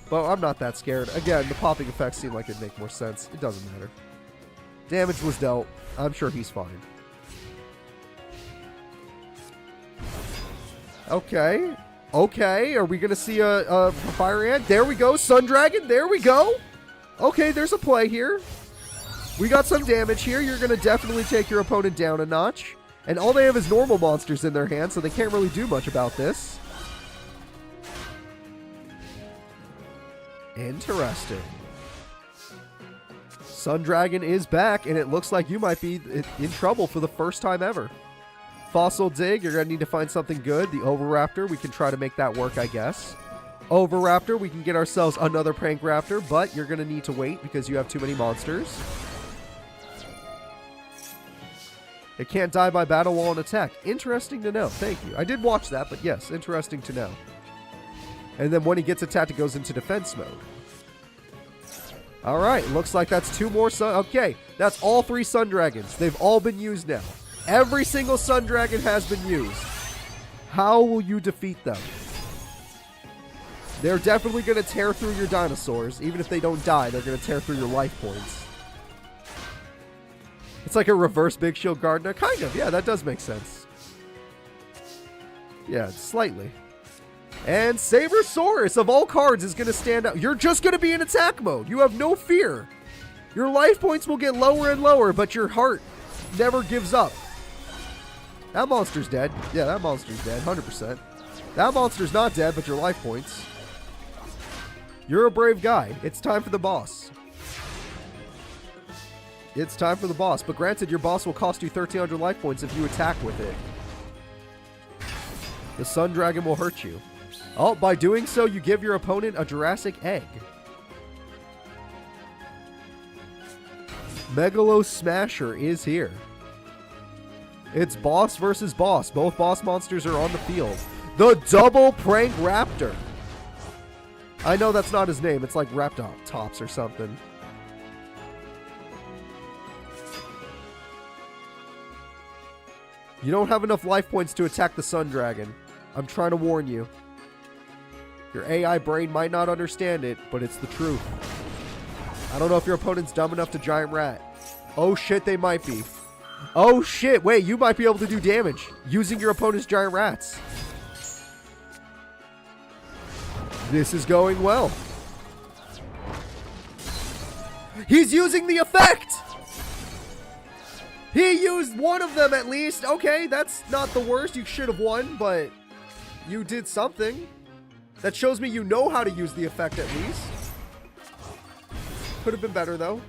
But I'm not that scared. Again, the popping effects seem like it'd make more sense. It doesn't matter. Damage was dealt. I'm sure he's fine. Okay. Okay, are we going to see a Fire Ant? There we go. Sun Dragon. There we go. Okay, there's a play here. We got some damage here. You're going to definitely take your opponent down a notch. And all they have is normal monsters in their hands, so they can't really do much about this. Interesting. Sun Dragon is back, and it looks like you might be in trouble for the first time ever. Fossil Dig, you're going to need to find something good. The Oviraptor, we can try to make that work, I guess. Oviraptor, we can get ourselves another Prank Raptor, but you're going to need to wait because you have too many monsters. It can't die by battle while in attack. Interesting to know. Thank you. I did watch that, but yes, interesting to know. And then when he gets attacked, it goes into defense mode. All right, looks like that's two more Sun... Okay, that's all three Sun Dragons. They've all been used now. Every single Sun Dragon has been used. How will you defeat them? They're definitely going to tear through your dinosaurs. Even if they don't die, they're going to tear through your life points. It's like a reverse Big Shield Gardener. Kind of, yeah, that does make sense. Yeah, slightly. And Sabersaurus, of all cards, is going to stand out. You're just going to be in attack mode. You have no fear. Your life points will get lower and lower, but your heart never gives up. That monster's dead. Yeah, that monster's dead, 100%. That monster's not dead, but your life points. You're a brave guy. It's time for the boss. It's time for the boss. But granted, your boss will cost you 1,300 life points if you attack with it. The Sun Dragon will hurt you. Oh, by doing so, you give your opponent a Jurassic egg. Megalo Smasher is here. It's boss versus boss. Both boss monsters are on the field. The Double Prank Raptor. I know that's not his name. It's like Raptops or something. You don't have enough life points to attack the Sun Dragon. I'm trying to warn you. Your AI brain might not understand it, but it's the truth. I don't know if your opponent's dumb enough to Giant Rat. Oh shit, they might be. Oh shit, wait, you might be able to do damage using your opponent's Giant Rats. This is going well. He's using the effect! He used one of them at least. Okay, that's not the worst. You should have won, but you did something. That shows me you know how to use the effect at least. Could have been better, though.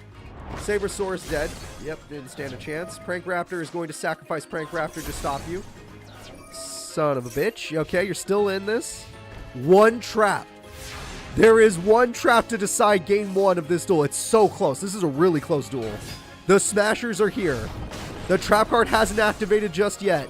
Sabersaurus dead. Yep, didn't stand a chance. Prank Raptor is going to sacrifice Prank Raptor to stop you. Son of a bitch. Okay, you're still in this. One trap. There is one trap to decide game one of this duel. It's so close. This is a really close duel. The Smashers are here. The trap card hasn't activated just yet.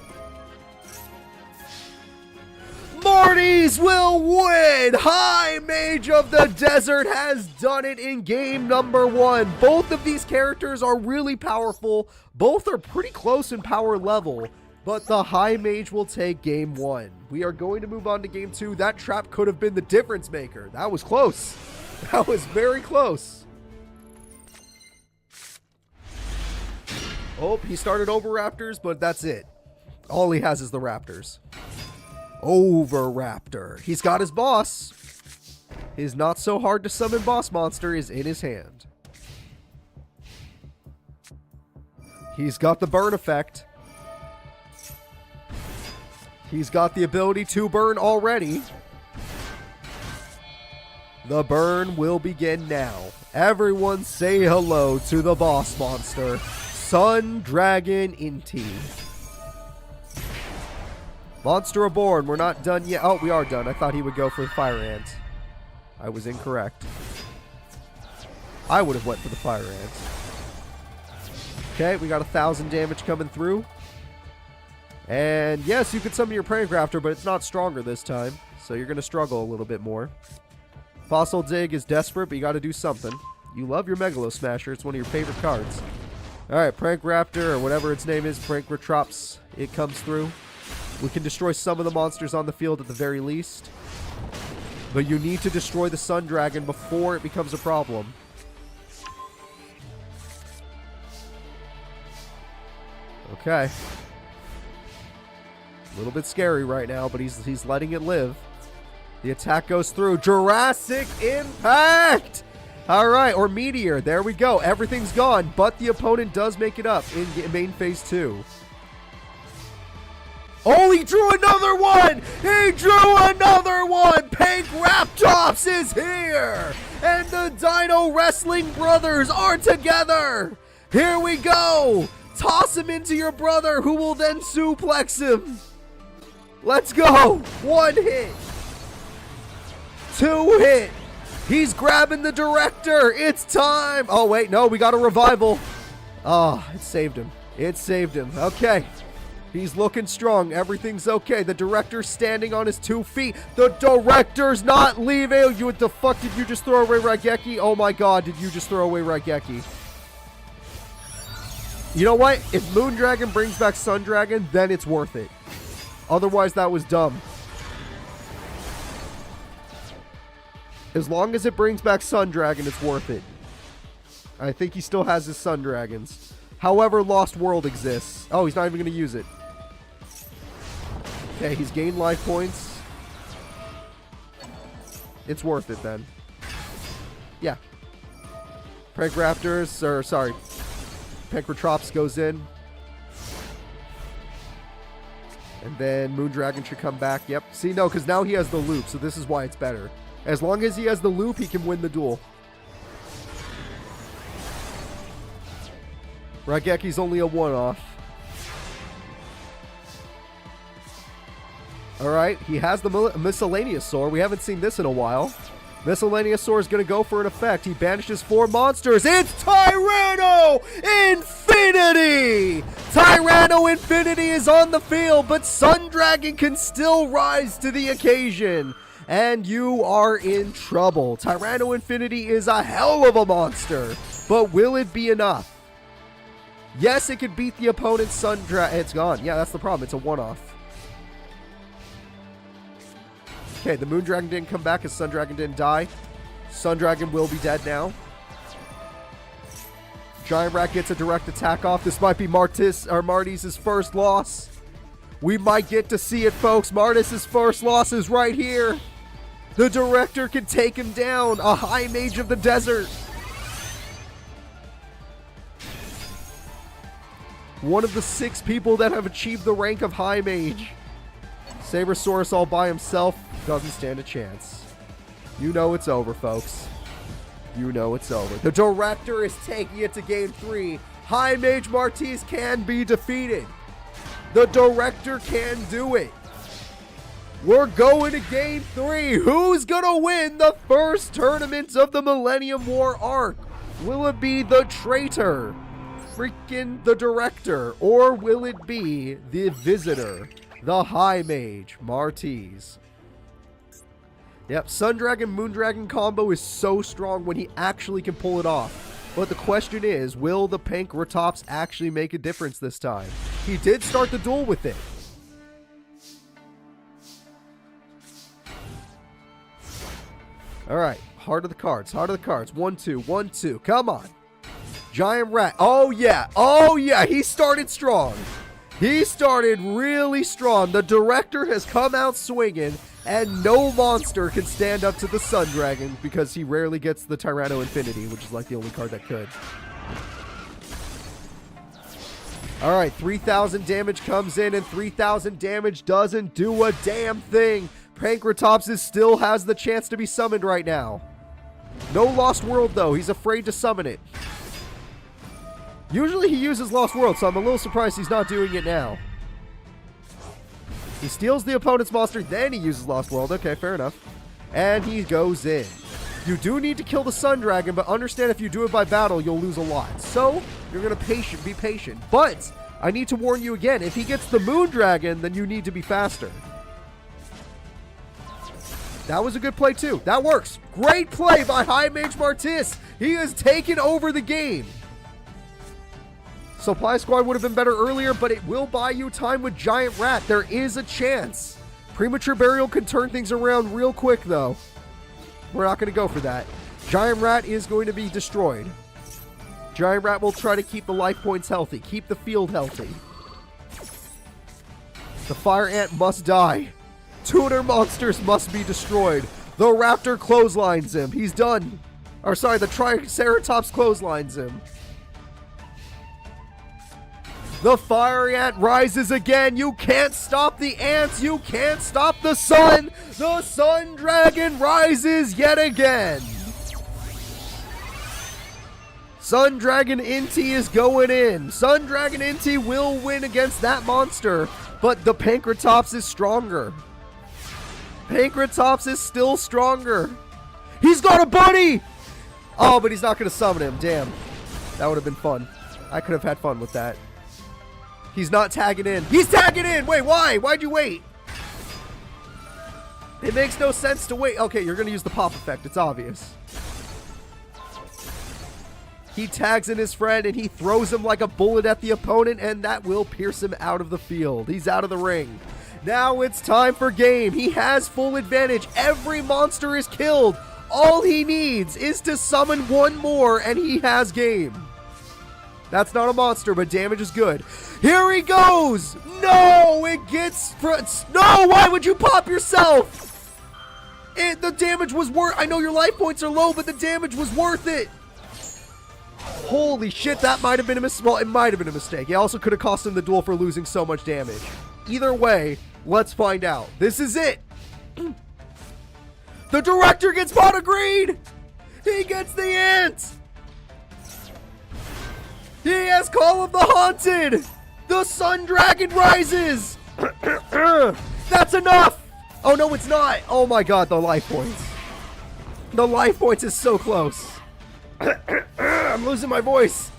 Mortys will win! High Mage of the Desert has done it in game number one. Both of these characters are really powerful. Both are pretty close in power level. But the High Mage will take game one. We are going to move on to game two. That trap could have been the difference maker. That was close. That was very close. Oh, he started over Raptors, but that's it. All he has is the Raptors. Oviraptor. He's got his boss. His not so hard to summon boss monster is in his hand. He's got the burn effect. He's got the ability to burn already. The burn will begin now. Everyone say hello to the boss monster, Sun Dragon Inti. Monster Reborn, we're not done yet. Oh, we are done. I thought he would go for the Fire Ant. I was incorrect. I would have went for the Fire Ant. Okay, we got 1,000 damage coming through. And yes, you could summon your Prank Raptor, but it's not stronger this time. So you're going to struggle a little bit more. Fossil Dig is desperate, but you got to do something. You love your Megalo Smasher. It's one of your favorite cards. Alright, Prank Raptor, or whatever its name is, Prank Retrops, it comes through. We can destroy some of the monsters on the field at the very least. But you need to destroy the Sun Dragon before it becomes a problem. Okay. A little bit scary right now, but he's letting it live. The attack goes through. Jurassic Impact! Alright, or Meteor. There we go. Everything's gone, but the opponent does make it up in main phase 2. Oh, he drew another one! He drew another one! Pink Raptops is here! And the Dino Wrestling Brothers are together! Here we go! Toss him into your brother, who will then suplex him! Let's go! 1 hit! 2 hit! He's grabbing the director! It's time! Oh, wait, no, we got a revival. Oh, it saved him. It saved him. Okay. He's looking strong. Everything's okay. The director's standing on his 2 feet. The director's not leaving. You, what the fuck did you just throw away, Raigeki? Oh my god, did you just throw away Raigeki? You know what? If Moon Dragon brings back Sun Dragon, then it's worth it. Otherwise, that was dumb. As long as it brings back Sun Dragon, it's worth it. I think he still has his Sun Dragons. However, Lost World exists. Oh, he's not even going to use it. Okay, he's gained life points. It's worth it then. Yeah. Prank Raptors, or sorry, Prank Retrops goes in. And then Moon Dragon should come back. Yep. See, no, because now he has the loop, so this is why it's better. As long as he has the loop, he can win the duel. Raigeki's only a one-off. Alright, he has the Miscellaneous Sword. We haven't seen this in a while. Miscellaneous Sword is going to go for an effect. He banishes 4 monsters. It's Tyranno Infinity! Tyranno Infinity is on the field, but Sun Dragon can still rise to the occasion. And you are in trouble. Tyranno Infinity is a hell of a monster, but will it be enough? Yes, it could beat the opponent's Sun Dragon. It's gone. Yeah, that's the problem. It's a one-off. Okay, the Moon Dragon didn't come back because Sun Dragon didn't die. Sun Dragon will be dead now. Giant Rat gets a direct attack off. This might be Marty's first loss. We might get to see it, folks. Marty's first loss is right here. The director can take him down. A high mage of the desert. One of the 6 people that have achieved the rank of high mage. Sabersaurus all by himself doesn't stand a chance. You know it's over, folks. You know it's over. The director is taking it to game 3. High mage Marty's can be defeated. The director can do it. We're going to game 3. Who's going to win the first tournament of the Millennium War arc? Will it be the traitor, freaking the director, or will it be the visitor, the high mage, Marty's? Yep, Sun Dragon, Moon Dragon combo is so strong when he actually can pull it off. But the question is, will the Pink Ratops actually make a difference this time? He did start the duel with it. Alright, heart of the cards, heart of the cards. 1, 2, 1, 2. Come on. Giant Rat. Oh, yeah. Oh, yeah. He started strong. He started really strong. The director has come out swinging, and no monster can stand up to the Sun Dragon because he rarely gets the Tyranno Infinity, which is like the only card that could. Alright, 3,000 damage comes in, and 3,000 damage doesn't do a damn thing. Pankratops still has the chance to be summoned right now. No Lost World, though. He's afraid to summon it. Usually he uses Lost World, so I'm a little surprised he's not doing it now. He steals the opponent's monster, then he uses Lost World. Okay, fair enough. And he goes in. You do need to kill the Sun Dragon, but understand if you do it by battle, you'll lose a lot. So, you're going to be patient. But, I need to warn you again, if he gets the Moon Dragon, then you need to be faster. That was a good play too. That works. Great play by High Mage Martis. He has taken over the game. Supply Squad would have been better earlier, but it will buy you time with Giant Rat. There is a chance. Premature Burial can turn things around real quick, though. We're not going to go for that. Giant Rat is going to be destroyed. Giant Rat will try to keep the life points healthy, keep the field healthy. The Fire Ant must die. Tuner monsters must be destroyed. The Raptor clotheslines him. He's done. Or sorry, the Triceratops clotheslines him. The Fire Ant rises again. You can't stop the ants. You can't stop the sun. The Sun Dragon rises yet again. Sun Dragon Inti is going in. Sun Dragon Inti will win against that monster, but the Pankratops is stronger. Pankratops is still stronger. He's got a bunny! Oh, but he's not going to summon him. Damn. That would have been fun. I could have had fun with that. He's not tagging in. He's tagging in! Wait, why? Why'd you wait? It makes no sense to wait. Okay, you're going to use the pop effect. It's obvious. He tags in his friend and he throws him like a bullet at the opponent, and that will pierce him out of the field. He's out of the ring. Now it's time for game. He has full advantage. Every monster is killed. All he needs is to summon one more and he has game. That's not a monster, but damage is good. Here he goes! No! It gets... No! Why would you pop yourself? The damage was worth... I know your life points are low, but the damage was worth it. Holy shit, that might have been a mistake. Well, it might have been a mistake. It also could have cost him the duel for losing so much damage. Either way, let's find out. This is it. The director gets pot agreed. He gets the ant. He has Call of the Haunted. The Sun Dragon rises. That's enough. Oh, no, it's not. Oh, my God, the life points. The life points is so close. I'm losing my voice.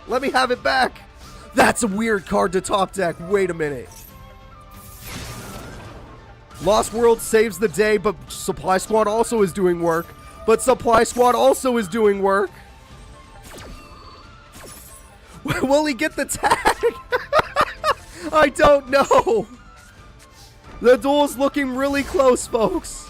Let me have it back. That's a weird card to top deck. Wait a minute. Lost World saves the day, but Supply Squad also is doing work. Will he get the tag? I don't know. The duel's looking really close, folks.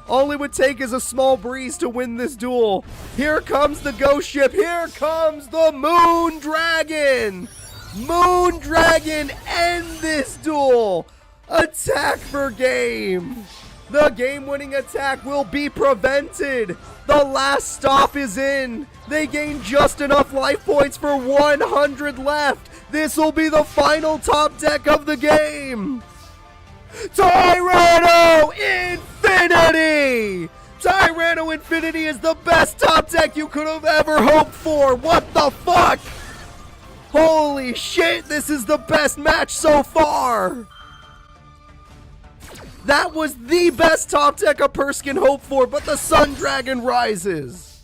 All it would take is a small breeze to win this duel. Here comes the ghost ship. Here comes the Moon Dragon. Moon Dragon, end this duel. Attack for game. The game-winning attack will be prevented. The last stop is in. They gain just enough life points for 100 left. This will be the final top deck of the game. Tyranno Infinity! Tyranno Infinity is the best top deck you could have ever hoped for. What the fuck? Holy shit, this is the best match so far. That was the best top deck a person can hope for, but the Sun Dragon rises.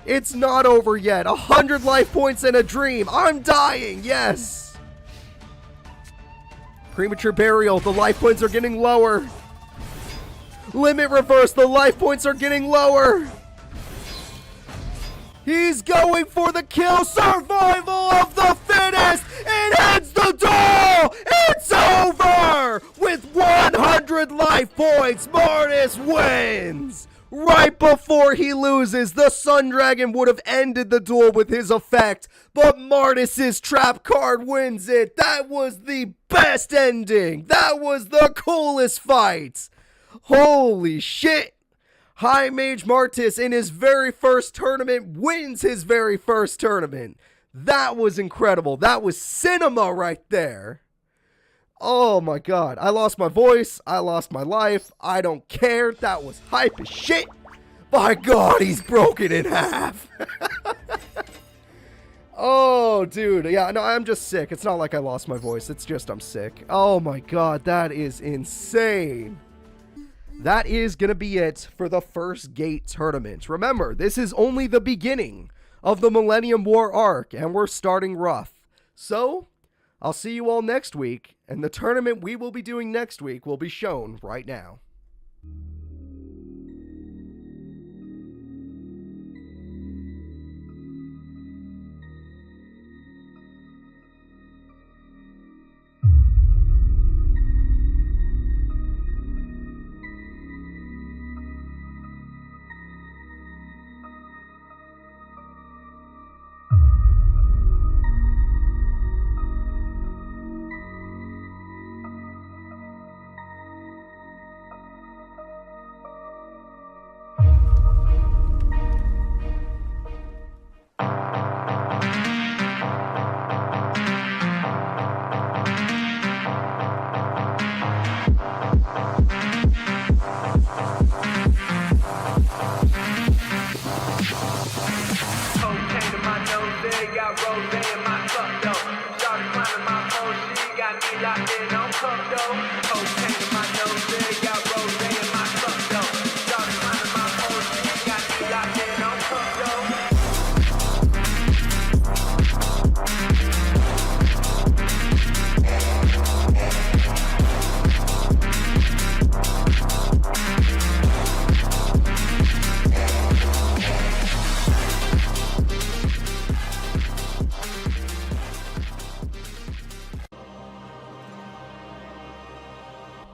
It's not over yet. 100 life points and a dream. I'm dying, yes. Premature Burial, the life points are getting lower. Limit Reverse, the life points are getting lower. He's going for the kill. Survival of the fittest. It ends the duel. It's over. With 100 life points, Martis wins. Right before he loses, the Sun Dragon would have ended the duel with his effect, but Martis's trap card wins it. That was the best ending. That was the coolest fight. Holy shit. High Mage Martis in his very first tournament wins his very first tournament. That was incredible. That was cinema right there. Oh my god. I lost my voice. I lost my life. I don't care. That was hype as shit. My god, he's broken in half. Oh, dude. Yeah, no, I'm just sick. It's not like I lost my voice. It's just I'm sick. Oh my god, that is insane. That is going to be it for the first gate tournament. Remember, this is only the beginning of the Millennium War arc, and we're starting rough. So, I'll see you all next week, and the tournament we will be doing next week will be shown right now.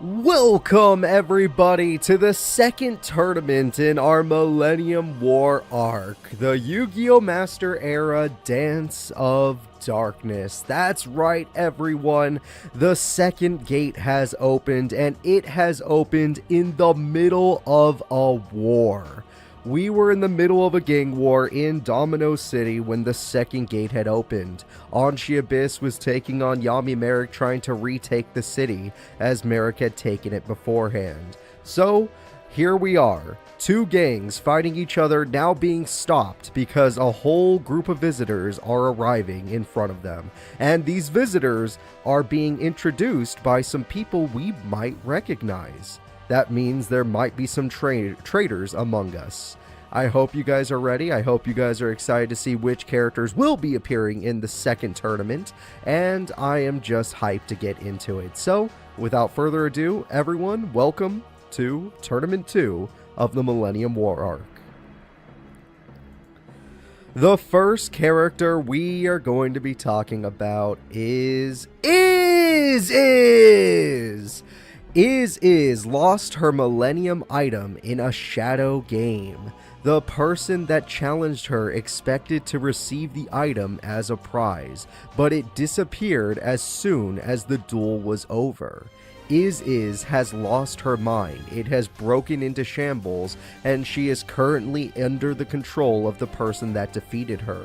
Welcome everybody to the second tournament in our Millennium War arc, the Yugioh Master Era Dance of Darkness. That's right everyone, the second gate has opened, and it has opened in the middle of a war. We were in the middle of a gang war in Domino City when the second gate had opened. Anshi Abyss was taking on Yami Merrick, trying to retake the city as Merrick had taken it beforehand. So here we are, two gangs fighting each other, now being stopped because a whole group of visitors are arriving in front of them. And these visitors are being introduced by some people we might recognize. That means there might be some traitors among us. I hope you guys are ready. I hope you guys are excited to see which characters will be appearing in the second tournament, and I am just hyped to get into it. So, without further ado, everyone, welcome to Tournament 2 of the Millennium War arc. The first character we are going to be talking about is lost her Millennium item in a shadow game. The person that challenged her expected to receive the item as a prize, but it disappeared as soon as the duel was over. Is has lost her mind. It has broken into shambles, and she is currently under the control of the person that defeated her.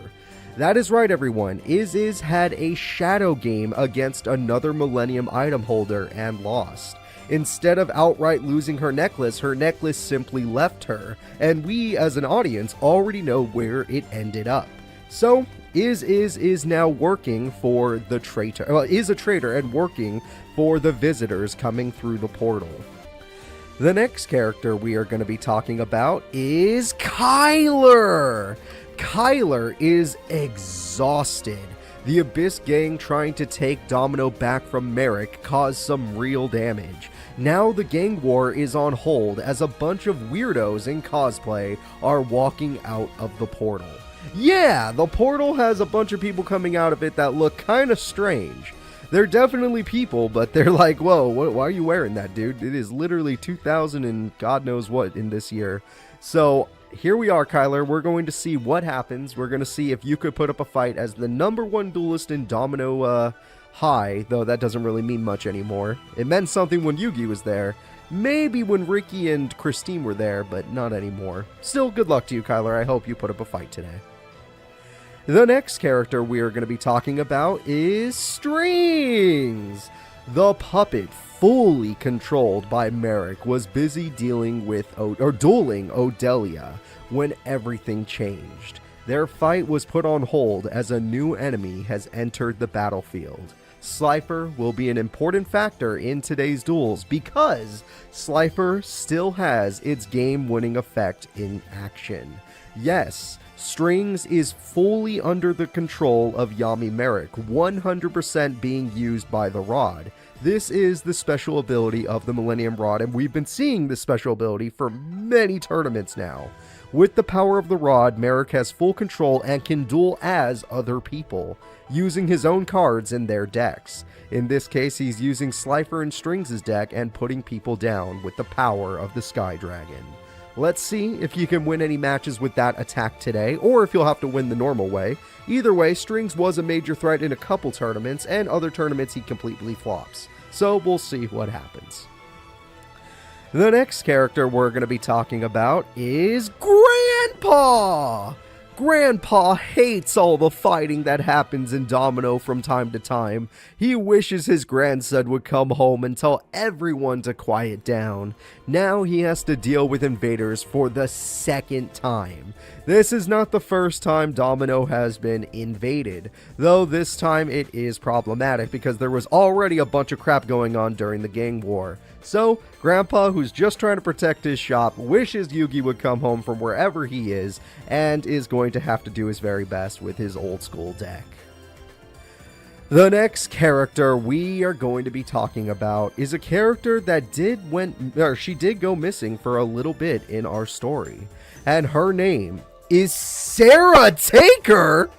That is right everyone, Is had a shadow game against another Millennium item holder and lost. Instead of outright losing her necklace simply left her, and we as an audience already know where it ended up. So, is now working for the traitor, is a traitor and working for the visitors coming through the portal. The next character we are going to be talking about is Kyler! Kyler is exhausted. The Abyss gang trying to take Domino back from Merrick caused some real damage. Now the gang war is on hold as a bunch of weirdos in cosplay are walking out of the portal. Yeah, the portal has a bunch of people coming out of it that look kind of strange. They're definitely people, but they're like, whoa, why are you wearing that, dude? It is literally 2000 and God knows what in this year. So here we are, Kyler. We're going to see what happens. We're going to see if you could put up a fight as the #1 duelist in Domino High, though that doesn't really mean much anymore. It meant something when Yugi was there. Maybe when Ricky and Christine were there, but not anymore. Still, good luck to you, Kyler. I hope you put up a fight today. The next character we are going to be talking about is Strings. The puppet, fully controlled by Merrick, was busy dueling Odelia when everything changed. Their fight was put on hold as a new enemy has entered the battlefield. Slifer will be an important factor in today's duels because Slifer still has its game-winning effect in action. Yes, Strings is fully under the control of Yami Merrick, 100% being used by the Rod. This is the special ability of the Millennium Rod, and we've been seeing this special ability for many tournaments now. With the power of the Rod, Merrick has full control and can duel as other people, using his own cards in their decks. In this case, he's using Slifer and Strings' deck and putting people down with the power of the Sky Dragon. Let's see if you can win any matches with that attack today, or if you'll have to win the normal way. Either way, Strings was a major threat in a couple tournaments, and other tournaments he completely flops. So we'll see what happens. The next character we're going to be talking about is Grandpa! Grandpa hates all the fighting that happens in Domino from time to time. He wishes his grandson would come home and tell everyone to quiet down. Now he has to deal with invaders for the second time. This is not the first time Domino has been invaded, though this time it is problematic because there was already a bunch of crap going on during the gang war. So, Grandpa, who's just trying to protect his shop, wishes Yugi would come home from wherever he is, and is going to have to do his very best with his old school deck. The next character we are going to be talking about is a character that she did go missing for a little bit in our story, and her name is Sarah Taker!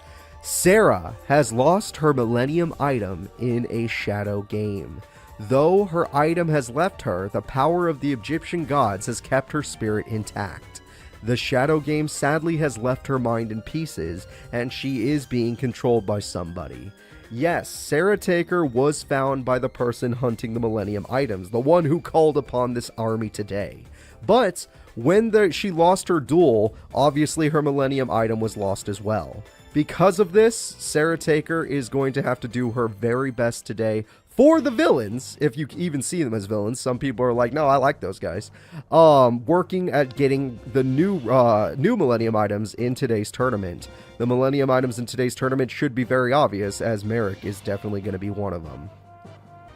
Sarah has lost her Millennium item in a shadow game. Though her item has left her, the power of the Egyptian gods has kept her spirit intact. The shadow game sadly has left her mind in pieces, and she is being controlled by somebody. Yes, Sarah Taker was found by the person hunting the Millennium items, the one who called upon this army today. But when she lost her duel, obviously her Millennium item was lost as well. Because of this, Sarah Taker is going to have to do her very best today for the villains, if you even see them as villains. Some people are like, no, I like those guys. Working at getting the new Millennium items in today's tournament. The Millennium items in today's tournament should be very obvious, as Merrick is definitely going to be one of them.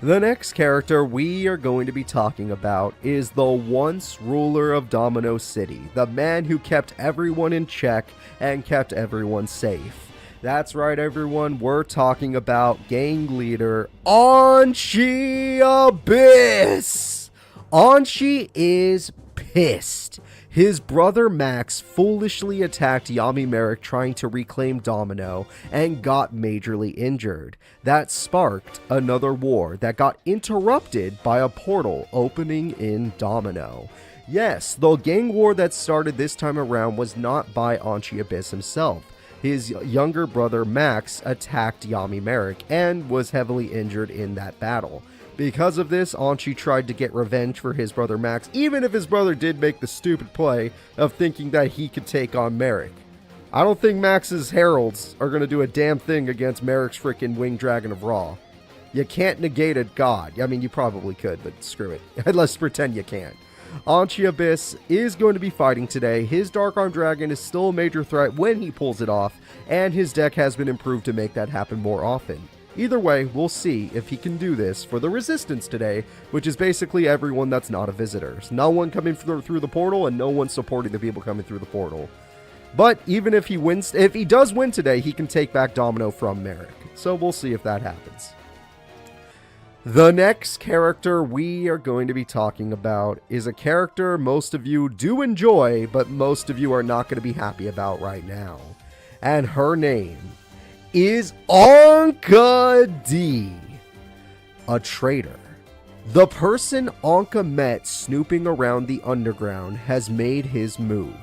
The next character we are going to be talking about is the once ruler of Domino City, the man who kept everyone in check and kept everyone safe. That's right, everyone, we're talking about gang leader Anshi Abyss! Anshi is pissed. His brother Max foolishly attacked Yami Merrick trying to reclaim Domino and got majorly injured. That sparked another war that got interrupted by a portal opening in Domino. Yes, the gang war that started this time around was not by Anshi Abyss himself. His younger brother Max attacked Yami Merrick and was heavily injured in that battle. Because of this, Anshi tried to get revenge for his brother Max, even if his brother did make the stupid play of thinking that he could take on Merrick. I don't think Max's heralds are going to do a damn thing against Merrick's freaking Winged Dragon of Ra. You can't negate a god. I mean, you probably could, but screw it. Let's pretend you can't. Anshi Abyss is going to be fighting today. His Dark Arm Dragon is still a major threat when he pulls it off, and his deck has been improved to make that happen more often. Either way, we'll see if he can do this for the Resistance today, which is basically everyone that's not a visitor. So no one coming through the portal, and no one supporting the people coming through the portal. But even if he wins, if he does win today, he can take back Domino from Merrick. So we'll see if that happens. The next character we are going to be talking about is a character most of you do enjoy, but most of you are not going to be happy about right now. And her name is Anka D, a traitor. The person Anka met snooping around the underground has made his move.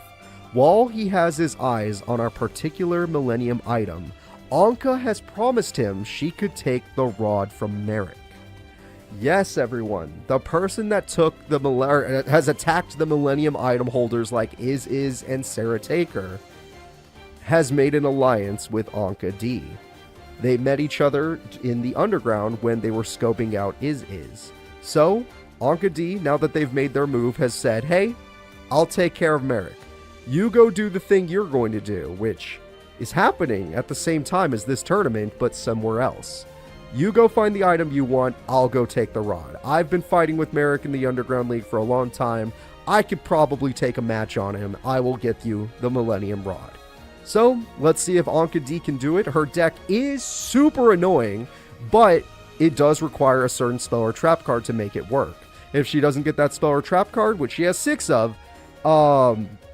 While he has his eyes on a particular Millennium item, Anka has promised him she could take the rod from Merrick. Yes, everyone, the person that has attacked the Millennium item holders like Is and Sarah Taker has made an alliance with Anka D. They met each other in the underground when they were scoping out Is. So, Anka D, now that they've made their move, has said, hey, I'll take care of Merrick. You go do the thing you're going to do, which is happening at the same time as this tournament, but somewhere else. You go find the item you want, I'll go take the rod. I've been fighting with Merrick in the Underground League for a long time. I could probably take a match on him. I will get you the Millennium Rod. So, let's see if Anka D can do it. Her deck is super annoying, but it does require a certain spell or trap card to make it work. If she doesn't get that spell or trap card, which she has 6 of,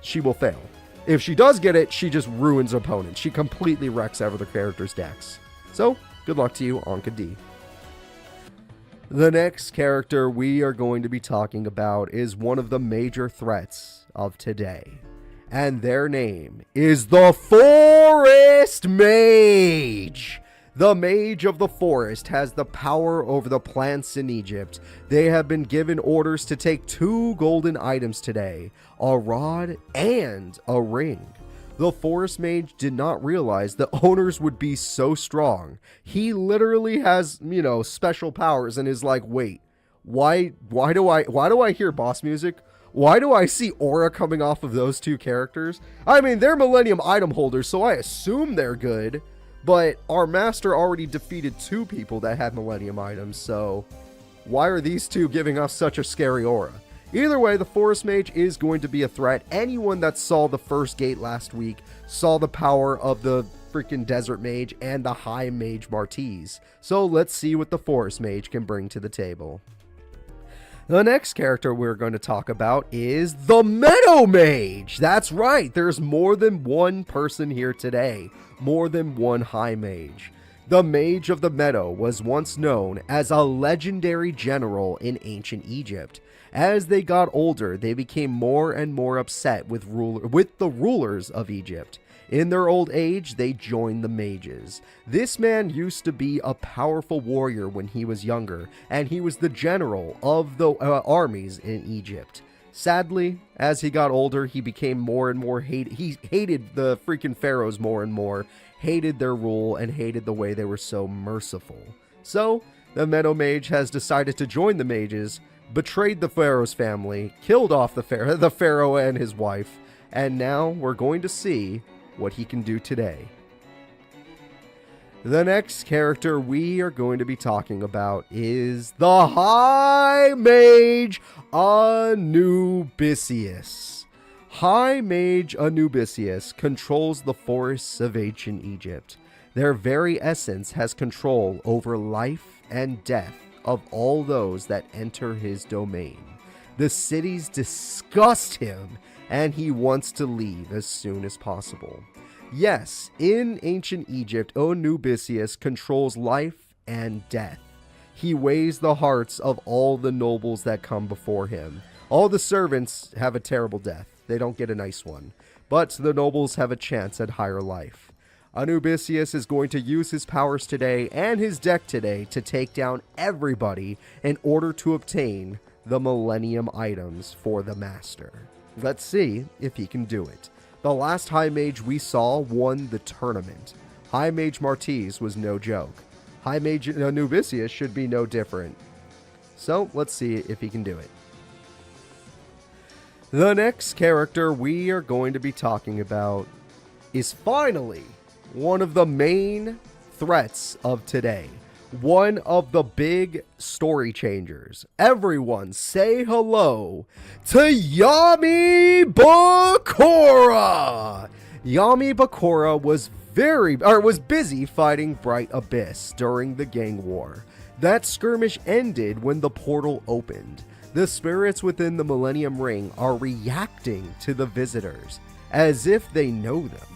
she will fail. If she does get it, she just ruins opponents. She completely wrecks other characters' decks. So, good luck to you, Anka D. The next character we are going to be talking about is one of the major threats of today. And their name is the Forest Mage. The Mage of the Forest has the power over the plants in Egypt. They have been given orders to take 2 golden items today, a rod and a ring. The forest mage did not realize the owners would be so strong. He literally has, special powers and is like, wait, why do I hear boss music? Why do I see aura coming off of those two characters? I mean, they're Millennium item holders, so I assume they're good, but our master already defeated two people that had Millennium items, so why are these two giving us such a scary aura? Either way, the Forest Mage is going to be a threat. Anyone that saw the first gate last week saw the power of the freaking Desert Mage and the High Mage Martiz. So let's see what the Forest Mage can bring to the table. The next character we're going to talk about is the Meadow Mage. That's right, there's more than one person here today. More than one High Mage. The Mage of the Meadow was once known as a legendary general in ancient Egypt. As they got older, they became more and more upset with the rulers of Egypt. In their old age, they joined the mages. This man used to be a powerful warrior when he was younger, and he was the general of the armies in Egypt. Sadly, as he got older, he became more and more he hated the freaking pharaohs more and more, hated their rule, and hated the way they were so merciful. So, the Meadow Mage has decided to join the mages, betrayed the pharaoh's family, killed off the pharaoh and his wife, and now we're going to see what he can do today. The next character we are going to be talking about is the High Mage Anubisius. High Mage Anubisius controls the forests of ancient Egypt. Their very essence has control over life and death of all those that enter his domain. The cities disgust him, and he wants to leave as soon as possible. Yes, in ancient Egypt, Anubisius controls life and death. He weighs the hearts of all the nobles that come before him. All the servants have a terrible death. They don't get a nice one. But the nobles have a chance at higher life. Anubisius is going to use his powers today and his deck today to take down everybody in order to obtain the Millennium items for the Master. Let's see if he can do it. The last High Mage we saw won the tournament. High Mage Martiz was no joke. High Mage Anubisius should be no different. So let's see if he can do it. The next character we are going to be talking about is finally one of the main threats of today. One of the big story changers. Everyone say hello to Yami Bakura! Yami Bakura was busy fighting Bright Abyss during the gang war. That skirmish ended when the portal opened. The spirits within the Millennium Ring are reacting to the visitors as if they know them.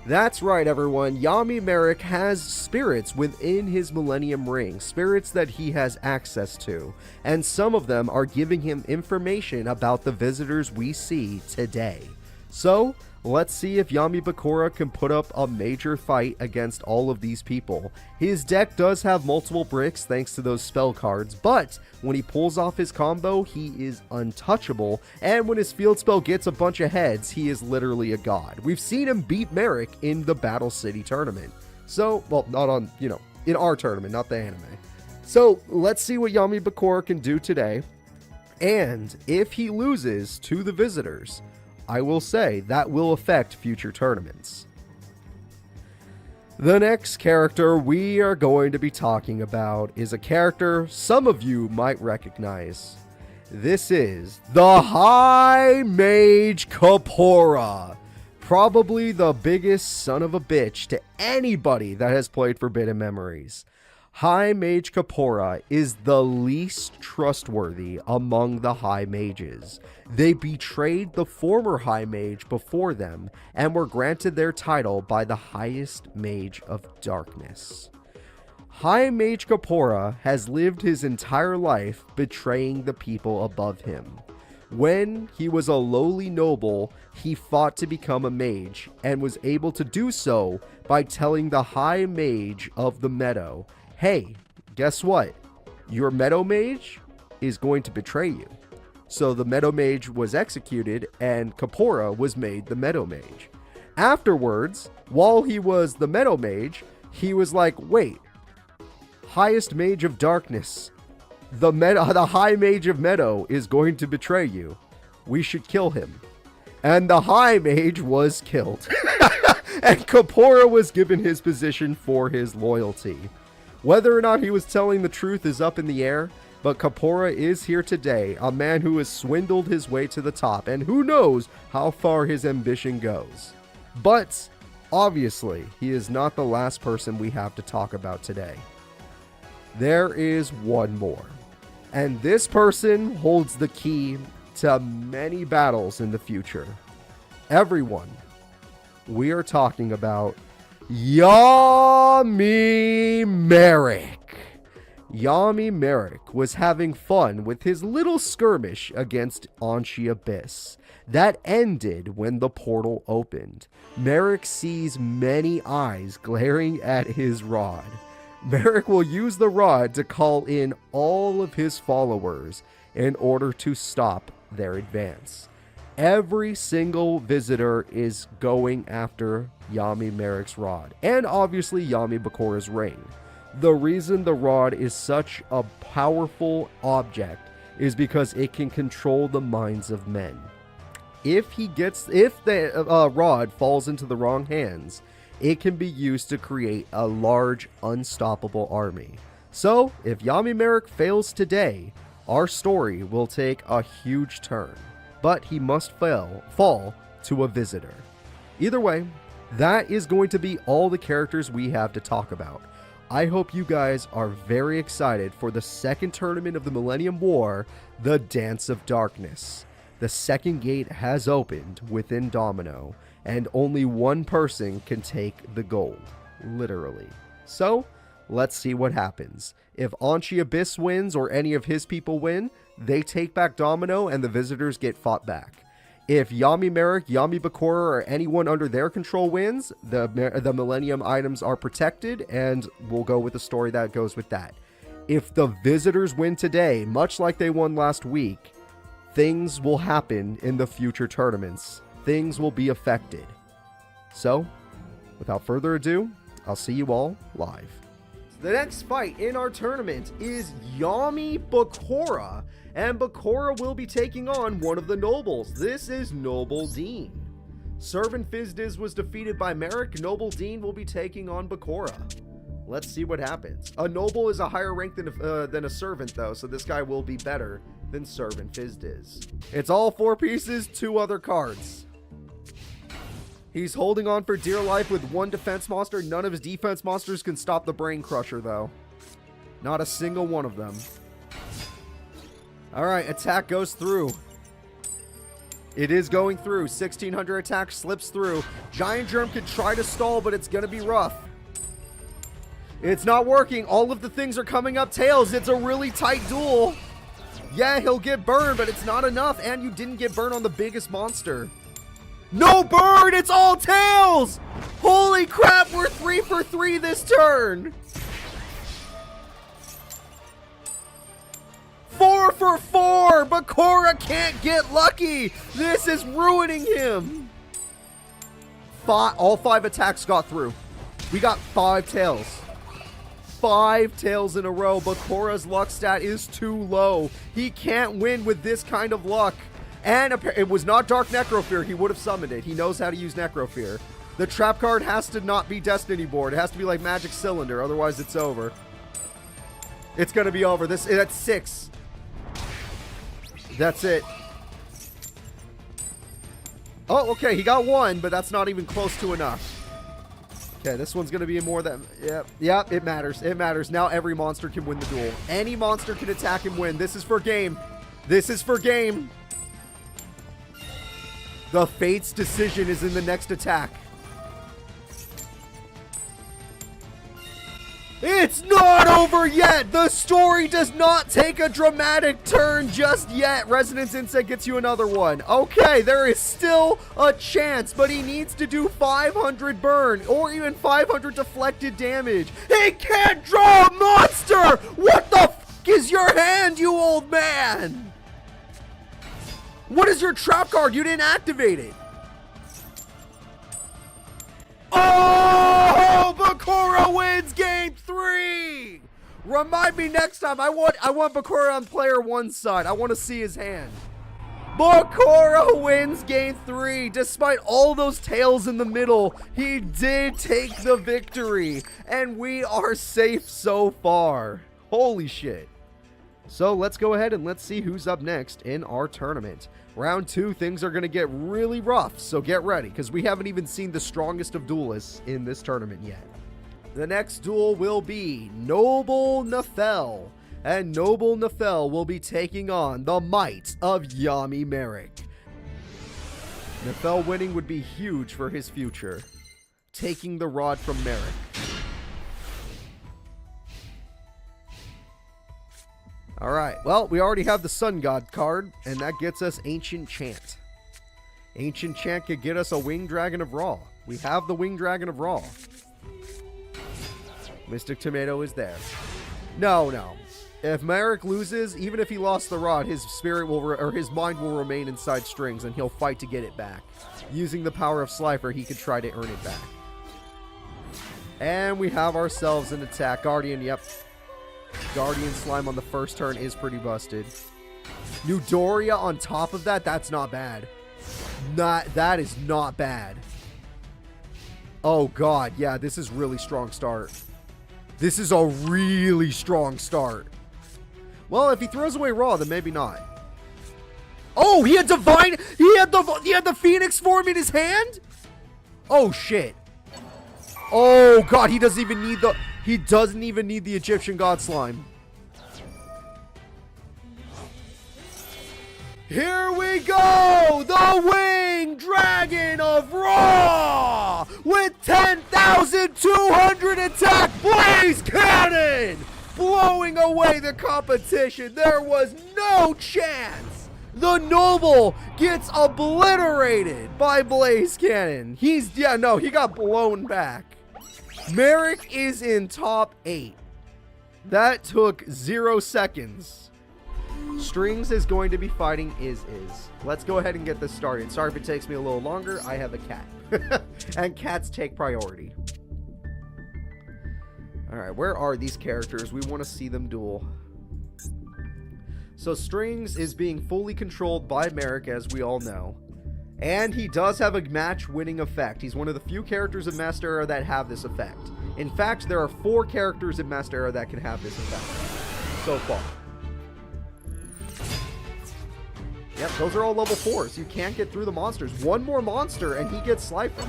That's right, everyone. Yami Merrick has spirits within his Millennium Ring, spirits that he has access to, and some of them are giving him information about the visitors we see today. So, let's see if Yami Bakura can put up a major fight against all of these people. His deck does have multiple bricks thanks to those spell cards, but when he pulls off his combo, he is untouchable, and when his field spell gets a bunch of heads, he is literally a god. We've seen him beat Merrick in the Battle City tournament. So, well, not on, in our tournament, not the anime. So, let's see what Yami Bakura can do today, and if he loses to the visitors, I will say that will affect future tournaments. The next character we are going to be talking about is a character some of you might recognize. This is the High Mage Kapora. Probably the biggest son of a bitch to anybody that has played Forbidden Memories. High Mage Kapora is the least trustworthy among the High Mages. They betrayed the former High Mage before them and were granted their title by the highest Mage of Darkness. High Mage Kapora has lived his entire life betraying the people above him. When he was a lowly noble, he fought to become a mage and was able to do so by telling the High Mage of the Meadow, hey, guess what? Your Meadow Mage is going to betray you. So the Meadow Mage was executed and Kapora was made the Meadow Mage. Afterwards, while he was the Meadow Mage, he was like, wait, highest mage of darkness, the High Mage of Meadow is going to betray you. We should kill him. And the High Mage was killed. And Kapora was given his position for his loyalty. Whether or not he was telling the truth is up in the air, but Kapora is here today, a man who has swindled his way to the top, and who knows how far his ambition goes. But, obviously, he is not the last person we have to talk about today. There is one more. And this person holds the key to many battles in the future. Everyone, we are talking about Yami Merrick. Yami Merrick was having fun with his little skirmish against Anshi Abyss. That ended when the portal opened. Merrick sees many eyes glaring at his rod. Merrick will use the rod to call in all of his followers in order to stop their advance. Every single visitor is going after Yami Merrick's rod, and obviously Yami Bakora's ring. The reason the rod is such a powerful object is because it can control the minds of men. If the rod falls into the wrong hands, it can be used to create a large, unstoppable army. So, if Yami Merrick fails today, our story will take a huge turn. But he must fall to a visitor. Either way, that is going to be all the characters we have to talk about. I hope you guys are very excited for the second tournament of the Millennium War, the Dance of Darkness. The second gate has opened within Domino, and only one person can take the gold, literally. So, let's see what happens. If Anshi Abyss wins or any of his people win, they take back Domino and the visitors get fought back. If Yami Merrick, Yami Bakora, or anyone under their control wins, the Millennium items are protected, and we'll go with the story that goes with that. If the visitors win today, much like they won last week, things will happen in the future tournaments. Things will be affected. So, without further ado, I'll see you all live. The next fight in our tournament is Yami Bakora, and Bakora will be taking on one of the nobles. This is Noble Dean. Servant Fizdiz was defeated by Merrick. Noble Dean will be taking on Bakora. Let's see what happens. A noble is a higher rank than a servant, though, so this guy will be better than Servant Fizdiz. It's all 4 pieces, 2 other cards. He's holding on for dear life with 1 defense monster. None of his defense monsters can stop the Brain Crusher, though. Not a single one of them. Alright, attack goes through. It is going through. 1600 attack slips through. Giant Germ could try to stall, but it's going to be rough. It's not working. All of the things are coming up tails. It's a really tight duel. Yeah, he'll get burned, but it's not enough. And you didn't get burned on the biggest monster. No burn! It's all tails! Holy crap, we're 3 for 3 this turn! 4 for 4! Bakora can't get lucky! This is ruining him! All 5 attacks got through. We got 5 tails. 5 tails in a row. Bakora's luck stat is too low. He can't win with this kind of luck. And it was not Dark Necrofear. He would have summoned it. He knows how to use Necrofear. The trap card has to not be Destiny Board. It has to be like Magic Cylinder. Otherwise, it's over. It's going to be over. That's 6. That's it. Oh, okay. He got 1, but that's not even close to enough. Okay, this one's going to be more than... Yep, it matters. It matters. Now every monster can win the duel. Any monster can attack and win. This is for game. This is for game. The Fate's decision is in the next attack. It's not over yet! The story does not take a dramatic turn just yet. Resonance Insect gets you another one. Okay, there is still a chance, but he needs to do 500 burn or even 500 deflected damage. He can't draw a monster! What the f is your hand, you old man? What is your trap card? You didn't activate it. Oh, Bakura wins game 3. Remind me next time. I want Bakura on player 1's side. I want to see his hand. Bakura wins game 3. Despite all those tails in the middle, he did take the victory. And we are safe so far. Holy shit. So let's go ahead and let's see who's up next in our tournament. Round 2, things are going to get really rough, so get ready, because we haven't even seen the strongest of duelists in this tournament yet. The next duel will be Noble Nefel, and Noble Nefel will be taking on the might of Yami Merrick. Nefel winning would be huge for his future, taking the rod from Merrick. Alright, well, we already have the Sun God card, and that gets us Ancient Chant. Ancient Chant could get us a Winged Dragon of Ra. We have the Winged Dragon of Ra. Mystic Tomato is there. No. If Merrick loses, even if he lost the rod, his spirit will, or his mind will remain inside Strings, and he'll fight to get it back. Using the power of Slifer, he could try to earn it back. And we have ourselves an attack. Guardian, yep. Guardian Slime on the first turn is pretty busted. Newdoria on top of that, that's not bad. That is not bad. Oh god, yeah, this is really strong start. This is a really strong start. Well, if he throws away Raw, then maybe not. Oh, he had Divine, he had the Phoenix form in his hand? Oh shit. Oh god, he doesn't even need the Egyptian God Slime. Here we go! The Winged Dragon of Ra! With 10,200 attack Blaze Cannon! Blowing away the competition. There was no chance. The Noble gets obliterated by Blaze Cannon. He got blown back. Merrick is in top 8. That took 0 seconds. Strings is going to be fighting Is. Let's go ahead and get this started. Sorry if it takes me a little longer. I have a cat. And cats take priority. Alright, where are these characters? We want to see them duel. So Strings is being fully controlled by Merrick, as we all know. And he does have a match-winning effect. He's one of the few characters in Master Era that have this effect. In fact, there are 4 characters in Master Era that can have this effect. So far. Yep, those are all level 4s. You can't get through the monsters. One more monster and he gets Slifer.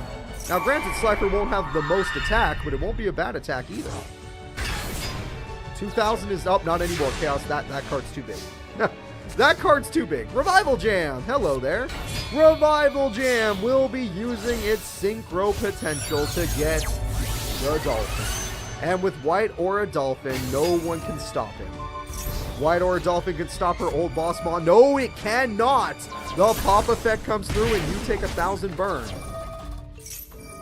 Now granted, Slifer won't have the most attack, but it won't be a bad attack either. 2,000 is up, not anymore. Chaos, that card's too big. That card's too big. Revival Jam, hello there. Revival Jam will be using its Synchro potential to get the Dolphin. And with White Aura Dolphin, no one can stop him. White Aura Dolphin can stop her old boss mon. No, it cannot. The pop effect comes through and you take 1,000 burn.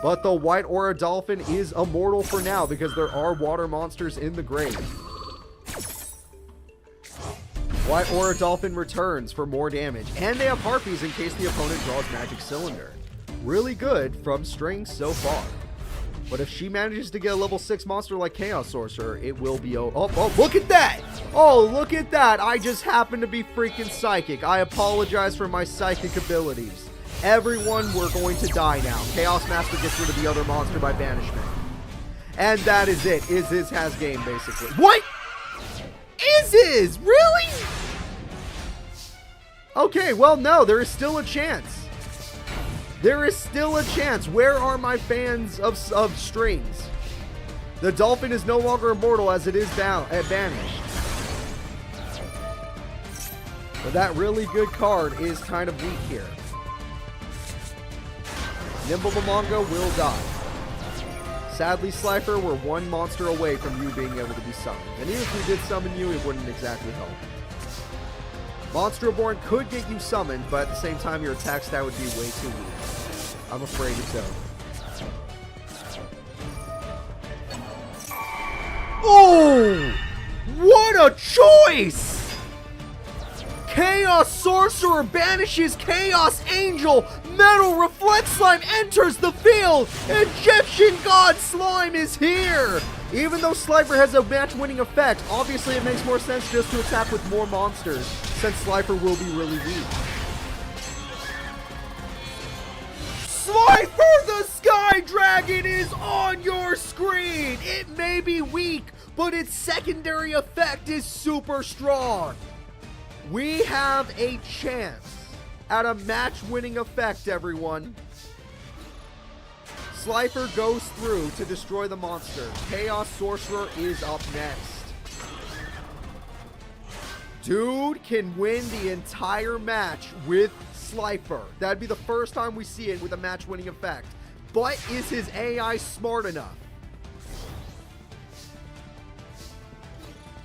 But the White Aura Dolphin is immortal for now because there are water monsters in the grave. White Aura Dolphin returns for more damage. And they have Harpies in case the opponent draws Magic Cylinder. Really good from Strings so far. But if she manages to get a level 6 monster like Chaos Sorcerer, it will be... Oh, look at that! Oh, look at that! I just happen to be freaking psychic. I apologize for my psychic abilities. Everyone, we're going to die now. Chaos Master gets rid of the other monster by banishment. And that is it. Is has game, basically. What? Is? Really? Okay, well, no. There is still a chance. There is still a chance. Where are my fans of Strings? The Dolphin is no longer immortal as it is banished. But that really good card is kind of weak here. Nimble the Manga will die. Sadly, Slifer, we're one monster away from you being able to be summoned. And even if we did summon you, it wouldn't exactly help. Monster Reborn could get you summoned, but at the same time, your attack stat would be way too weak. I'm afraid it's over. Oh! What a choice! Chaos Sorcerer banishes Chaos Angel. Metal Reflect Slime enters the field. Egyptian God Slime is here. Even though Slifer has a match-winning effect, obviously it makes more sense just to attack with more monsters, since Slifer will be really weak. Slifer the Sky Dragon is on your screen! It may be weak, but its secondary effect is super strong. We have a chance at a match-winning effect, everyone. Slifer goes through to destroy the monster. Chaos Sorcerer is up next. Dude can win the entire match with Slifer. That'd be the first time we see it with a match-winning effect. But is his AI smart enough?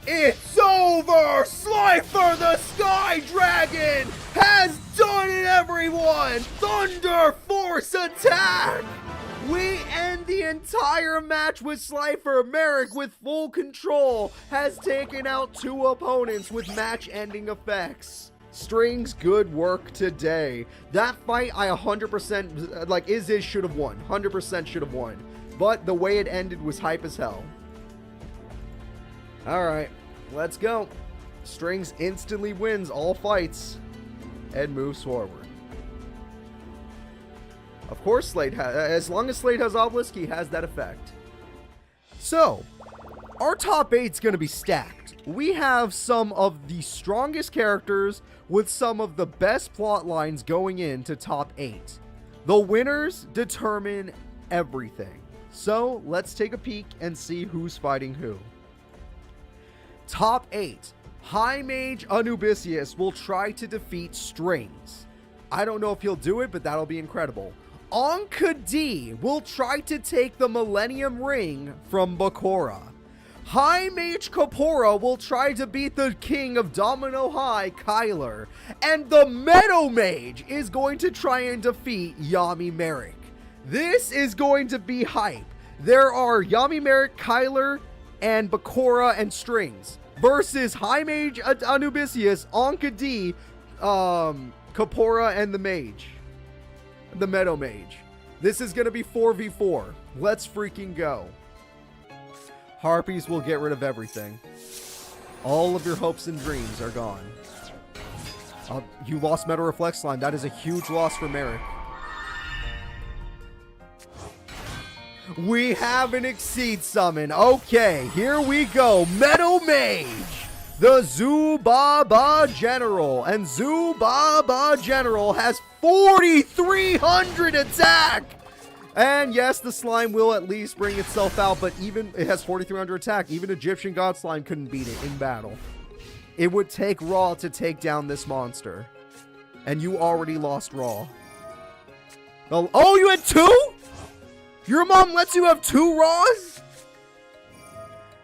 It's over! Slifer the Sky Dragon has done it, everyone! Thunder Force attack! We end the entire match with Slifer. Merrick, with full control, has taken out 2 opponents with match-ending effects. Strings, good work today. That fight, I 100%, like, Iz should have won. 100% should have won. But the way it ended was hype as hell. Alright, let's go. Strings instantly wins all fights and moves forward. Of course, Slade has, as long as Slade has Obelisk, he has that effect. So, our top 8's going to be stacked. We have some of the strongest characters with some of the best plot lines going into top 8. The winners determine everything. So, let's take a peek and see who's fighting who. Top 8. High Mage Anubisius will try to defeat Strings. I don't know if he'll do it, but that'll be incredible. Anka D will try to take the Millennium Ring from Bakura. High Mage Kapora will try to beat the king of Domino High, Kyler. And the Meadow Mage is going to try and defeat Yami Merrick. This is going to be hype. There are Yami Merrick, Kyler, and Bakura and Strings versus High Mage Anubisius, Anka D, Kapora, and the Mage. The Meadow Mage. This is going to be 4v4. Let's freaking go. Harpies will get rid of everything. All of your hopes and dreams are gone. You lost Metal Reflex Slime. That is a huge loss for Merrick. We have an Exceed Summon. Okay, here we go. Meadow Mage. The Zubaba General. And Zubaba General has 4,300 attack. And yes, the slime will at least bring itself out, but even it has 4,300 attack. Even Egyptian God Slime couldn't beat it in battle. It would take Raw to take down this monster. And you already lost Raw. Oh, you had 2? Your mom lets you have 2 Raws?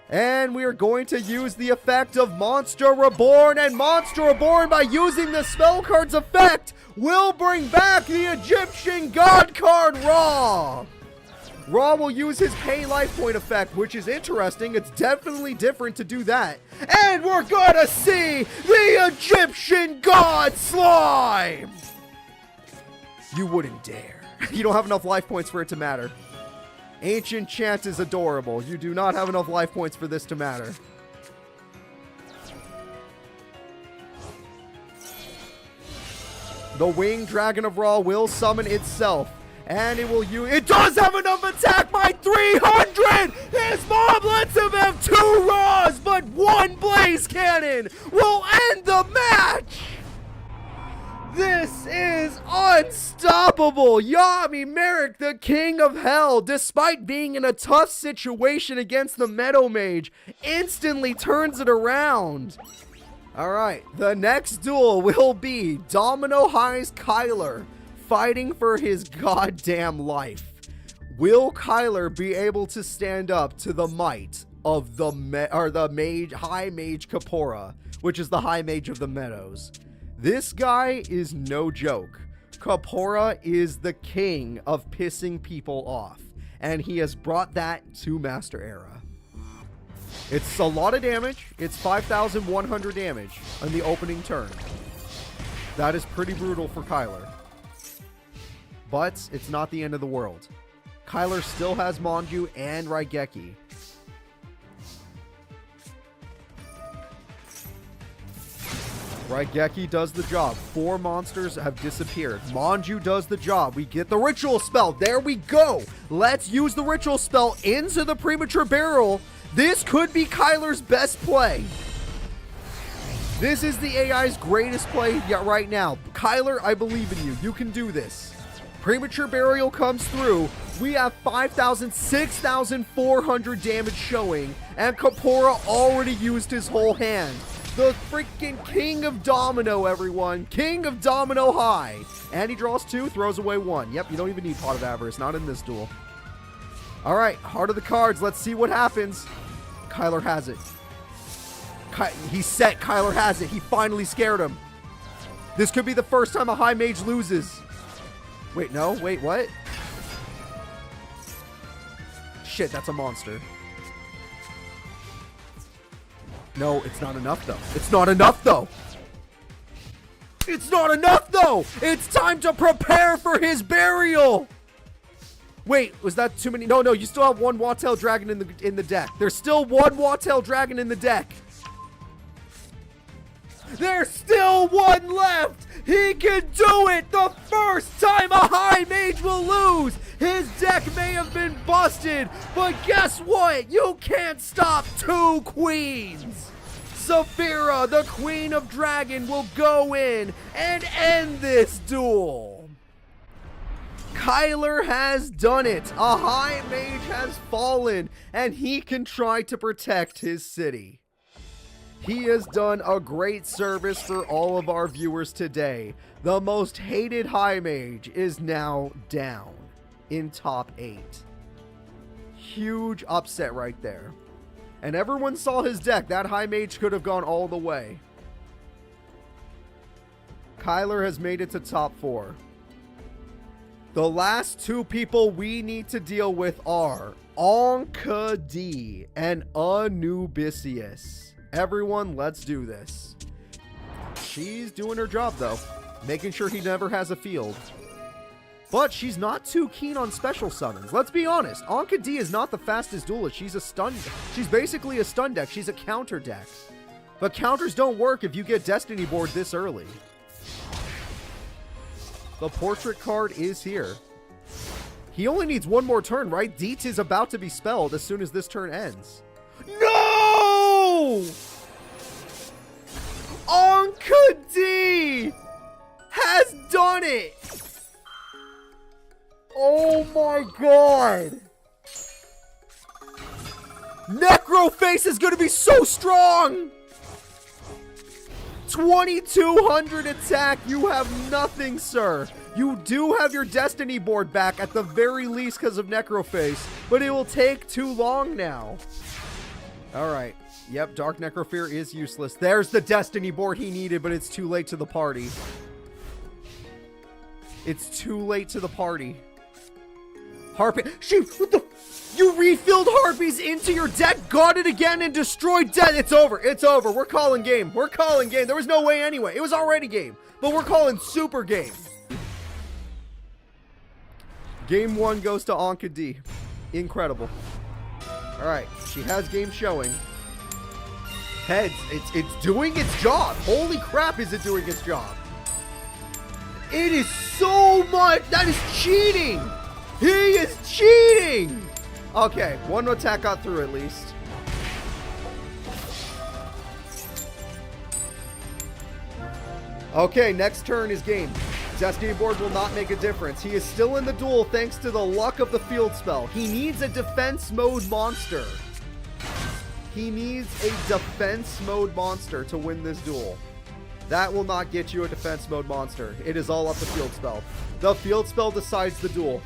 And we are going to use the effect of Monster Reborn. And Monster Reborn, by using the spell card's effect, will bring back the Egyptian God card Ra. Ra will use his pay life point effect, which is interesting. It's definitely different to do that. And we're gonna see the Egyptian God Slime. You wouldn't dare. You don't have enough life points for it to matter. Ancient Chant is adorable. You do not have enough life points for this to matter. The Winged Dragon of Ra will summon itself. And it will use... It does have enough attack by 300! His mom lets him have 2 Raws, but 1 Blaze Cannon will end the match! This is unstoppable! Yami Merrick, the king of hell, despite being in a tough situation against the Meadow Mage, instantly turns it around. Alright, the next duel will be Domino High's Kyler fighting for his goddamn life. Will Kyler be able to stand up to the might of the High Mage Kapora, which is the High Mage of the Meadows? This guy is no joke. Kapora is the king of pissing people off, and he has brought that to Master Era. It's a lot of damage. It's 5,100 damage on the opening turn. That is pretty brutal for Kyler. But it's not the end of the world. Kyler still has Monju and Raigeki. Raigeki does the job. 4 monsters have disappeared. Monju does the job. We get the ritual spell. There we go. Let's use the ritual spell into the premature burial. This could be Kyler's best play. This is the AI's greatest play yet right now. Kyler, I believe in you. You can do this. Premature burial comes through. We have 5,000, 6,400 damage showing. And Kapora already used his whole hand. The freaking King of Domino, everyone. King of Domino High. And he draws 2, throws away 1. Yep, you don't even need Pot of Avarice. Not in this duel. All right, heart of the cards. Let's see what happens. Kyler has it. He's set. Kyler has it. He finally scared him. This could be the first time a high mage loses. Wait, no. Wait, what? Shit, that's a monster. No, it's not enough, though. It's not enough, though. It's not enough, though. It's time to prepare for his burial. Wait, was that too many? No, you still have 1 Wattail Dragon in the deck. There's still 1 Wattail Dragon in the deck. There's still 1 left. He can do it. The first time a high mage will lose. His deck may have been busted, but guess what? You can't stop 2 queens. Saphira, the Queen of Dragon, will go in and end this duel. Kyler has done it. A high mage has fallen, and he can try to protect his city. He has done a great service for all of our viewers today. The most hated high mage is now down in top 8. Huge upset right there. And everyone saw his deck. That high mage could have gone all the way. Kyler has made it to top 4. The last 2 people we need to deal with are Enki and Anubisius. Everyone, let's do this. She's doing her job, though. Making sure he never has a field. But she's not too keen on special summons. Let's be honest. Enki is not the fastest duelist. She's basically a stun deck. She's a counter deck. But counters don't work if you get Destiny board this early. The portrait card is here. He only needs 1 more turn, right? Deet is about to be spelled as soon as this turn ends. No! Enki has done it! Oh my god! Necroface is gonna be so strong! 2,200 attack, you have nothing, sir. You do have your Destiny board back at the very least because of Necroface, but it will take too long now. Alright, yep, Dark Necrofear is useless. There's the Destiny board he needed, but it's too late to the party. It's too late to the party. Harpy, shoot, what the? You refilled Harpies into your deck, got it again, and destroyed dead. It's over, it's over. We're calling game. We're calling game. There was no way anyway. It was already game, but we're calling super game. Game 1 goes to Enki D. Incredible. Alright, she has game showing. Heads, it's doing its job. Holy crap, is it doing its job. It is so much. That is cheating. He is cheating. Okay, 1 attack got through at least. Okay, next turn is game. Destiny board will not make a difference. He is still in the duel thanks to the luck of the field spell. He needs a defense mode monster. He needs a defense mode monster to win this duel. That will not get you a defense mode monster. It is all up the field spell. The field spell decides the duel.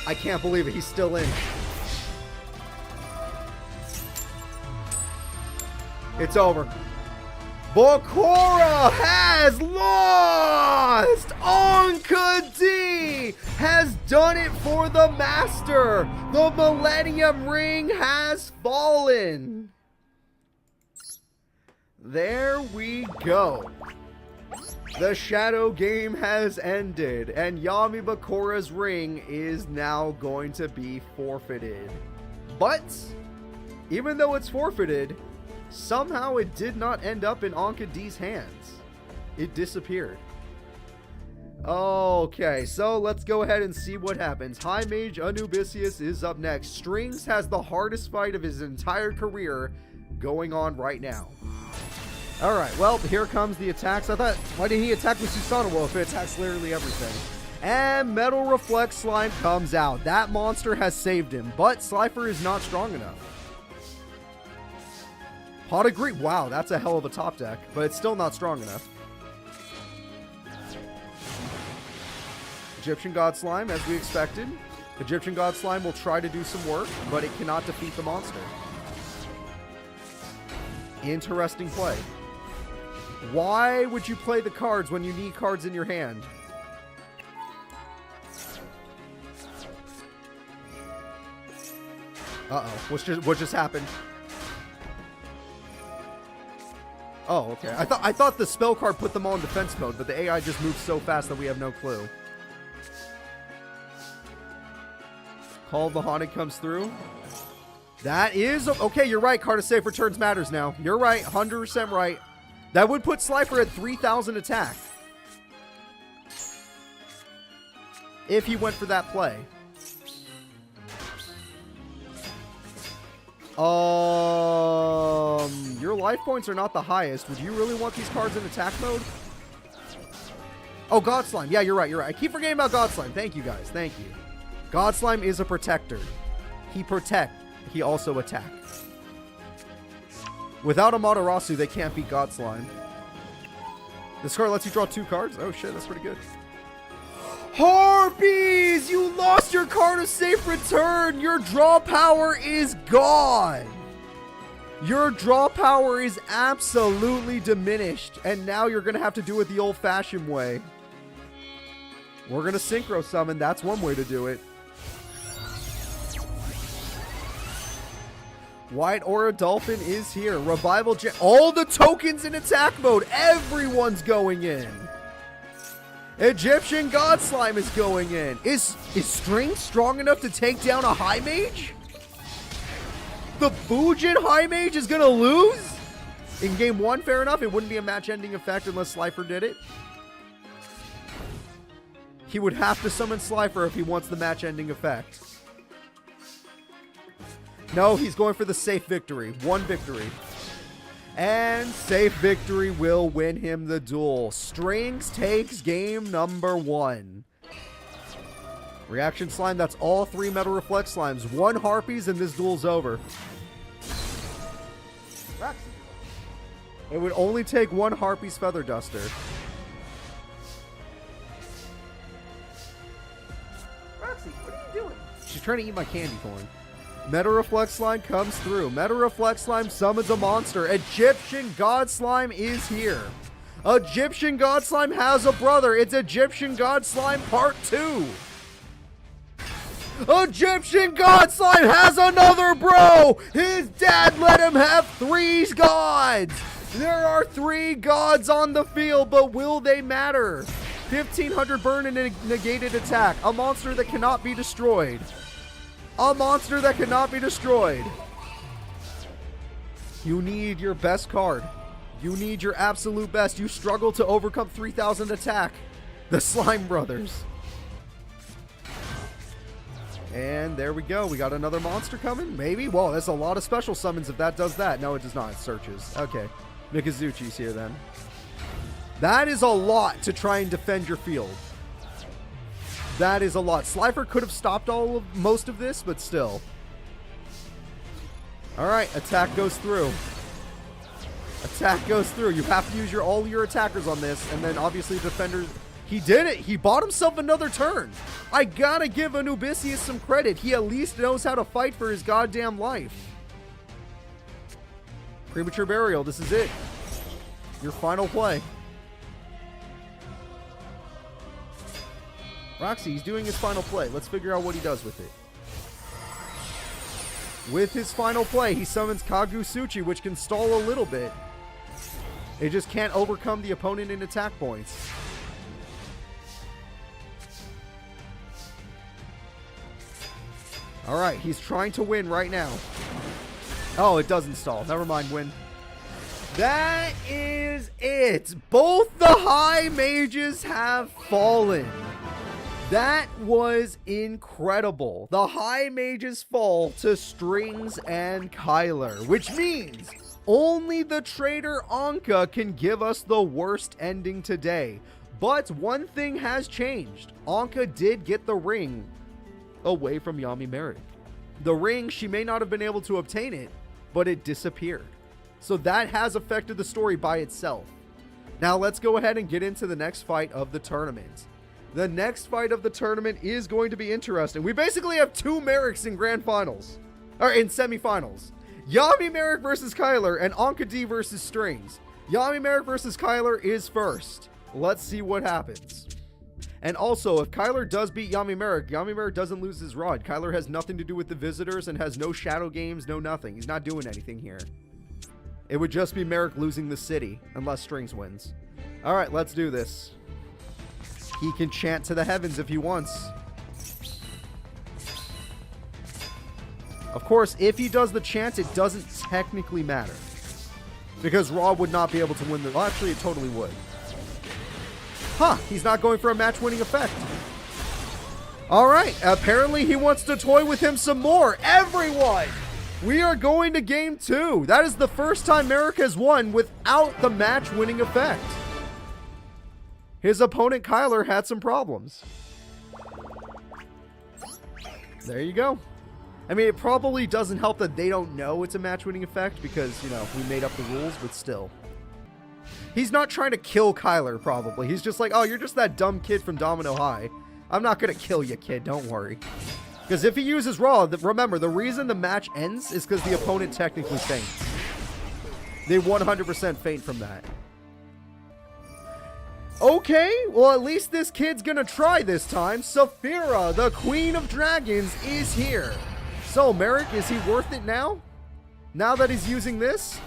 I can't believe it. He's still in. It's over. Bakura has lost! Anka D has done it for the Master! The Millennium Ring has fallen! There we go. The Shadow game has ended, and Yami Bakura's ring is now going to be forfeited. But, even though it's forfeited, somehow it did not end up in Anka D's hands. It disappeared. Okay, so let's go ahead and see what happens. High Mage Anubisius is up next. Strings has the hardest fight of his entire career going on right now. Alright, well, here comes the attacks. I thought, why didn't he attack with Susanoo? Well, if it attacks literally everything. And Metal Reflect Slime comes out. That monster has saved him, but Slifer is not strong enough. Pot of Greed. Wow, that's a hell of a top deck, but it's still not strong enough. Egyptian God Slime, as we expected. Egyptian God Slime will try to do some work, but it cannot defeat the monster. Interesting play. Why would you play the cards when you need cards in your hand? Uh-oh. What just happened? Oh, okay. I thought the spell card put them all in defense mode, but the AI just moved so fast that we have no clue. Call of the Haunted comes through. That is... Okay, you're right. Card of Safe Returns matters now. You're right. 100% right. That would put Slifer at 3,000 attack. If he went for that play. Your life points are not the highest. Would you really want these cards in attack mode? Oh, God Slime. Yeah, you're right. You're right. I keep forgetting about God Slime. Thank you, guys. Thank you. God Slime is a protector. He protect. He also attack. Without Amaterasu, they can't beat God Slime. This card lets you draw 2 cards. Oh, shit. That's pretty good. Harpies! You lost your card of safe return! Your draw power is gone! Your draw power is absolutely diminished, and now you're going to have to do it the old-fashioned way. We're going to synchro summon. That's one way to do it. White Aura Dolphin is here. Revival Gen. All the tokens in attack mode. Everyone's going in. Egyptian God Slime is going in. Is String strong enough to take down a High Mage? The Fujin High Mage is going to lose? In game 1, fair enough. It wouldn't be a match-ending effect unless Slifer did it. He would have to summon Slifer if he wants the match-ending effect. No, he's going for the safe victory. 1 victory. And safe victory will win him the duel. Strings takes game number 1. Reaction Slime, that's all 3 Metal Reflect Slimes. 1 Harpies, and this duel's over. It would only take 1 Harpy's Feather Duster. Roxy, what are you doing? She's trying to eat my candy corn. Meta Reflect Slime comes through. Meta Reflect Slime summons a monster. Egyptian God Slime is here. Egyptian God Slime has a brother. It's Egyptian God Slime Part 2. Egyptian God Slime has another bro. His dad let him have 3 gods. There are 3 gods on the field, but will they matter? 1500 burn and a negated attack. A monster that cannot be destroyed. A monster that cannot be destroyed. You need your best card. You need your absolute best. You struggle to overcome 3000 attack. The Slime Brothers. And there we go. We got another monster coming? Maybe? Whoa, that's a lot of special summons if that does that. No, it does not. It searches. Okay. Mikazuchi's here then. That is a lot to try and defend your field. That is a lot. Slifer could have stopped most of this, but still. Alright, attack goes through. Attack goes through. You have to use all your attackers on this, and then obviously defenders. He did it. He bought himself another turn. I gotta give Anubisius some credit. He at least knows how to fight for his goddamn life. Premature Burial. This is it. Your final play. Roxy, he's doing his final play. Let's figure out what he does with it. With his final play, he summons Kagusuchi, which can stall a little bit. It just can't overcome the opponent in attack points. Alright, he's trying to win right now. Oh, it doesn't stall. Never mind, win. That is it. Both the high mages have fallen. That was incredible. The high mages fall to Strings and Kyler, which means only the traitor Anka can give us the worst ending today. But one thing has changed. Anka did get the ring away from Yami Merrick. The ring, she may not have been able to obtain it, but it disappeared. So that has affected the story by itself. Now let's go ahead and get into the next fight of the tournament. The next fight of the tournament is going to be interesting. We basically have two Merricks in grand finals, or in semifinals. Yami Merrick versus Kyler and Anka D versus Strings. Yami Merrick versus Kyler is first. Let's see what happens. And also, if Kyler does beat Yami Merrick doesn't lose his rod. Kyler has nothing to do with the visitors and has no shadow games, no nothing. He's not doing anything here. It would just be Merrick losing the city, unless Strings wins. Alright, let's do this. He can chant to the heavens if he wants. Of course, if he does the chant, it doesn't technically matter. Because Raw would not be able to win the... Well, actually, it totally would. Huh, he's not going for a match-winning effect. Alright, apparently he wants to toy with him some more. Everyone! We are going to game 2. That is the first time Merrick has won without the match-winning effect. His opponent, Kyler, had some problems. There you go. I mean, it probably doesn't help that they don't know it's a match-winning effect because, you know, we made up the rules, but still. He's not trying to kill Kyler, probably. He's just like, oh, you're just that dumb kid from Domino High. I'm not going to kill you, kid. Don't worry. Because if he uses Raw, remember, the reason the match ends is because the opponent technically faints. They 100% faint from that. Okay, well, at least this kid's gonna try this time. Saphira, the Queen of Dragons, is here. So, Merrick, is he worth it now? Now that he's using this?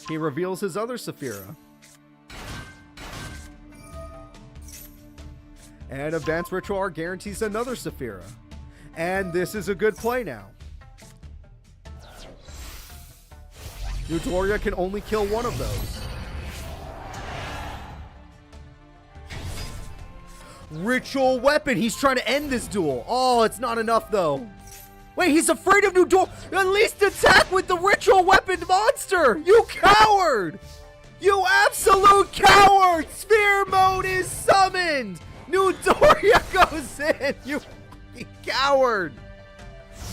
He reveals his other Saphira. And Advanced Ritual Art guarantees another Saphira. And this is a good play now. Eudoria can only kill one of those. Ritual weapon. He's trying to end this duel. Oh, it's not enough though. Wait, he's afraid of Eudoria. At least attack with the ritual weapon monster. You coward. You absolute coward. Sphere mode is summoned. Eudoria goes in. You coward.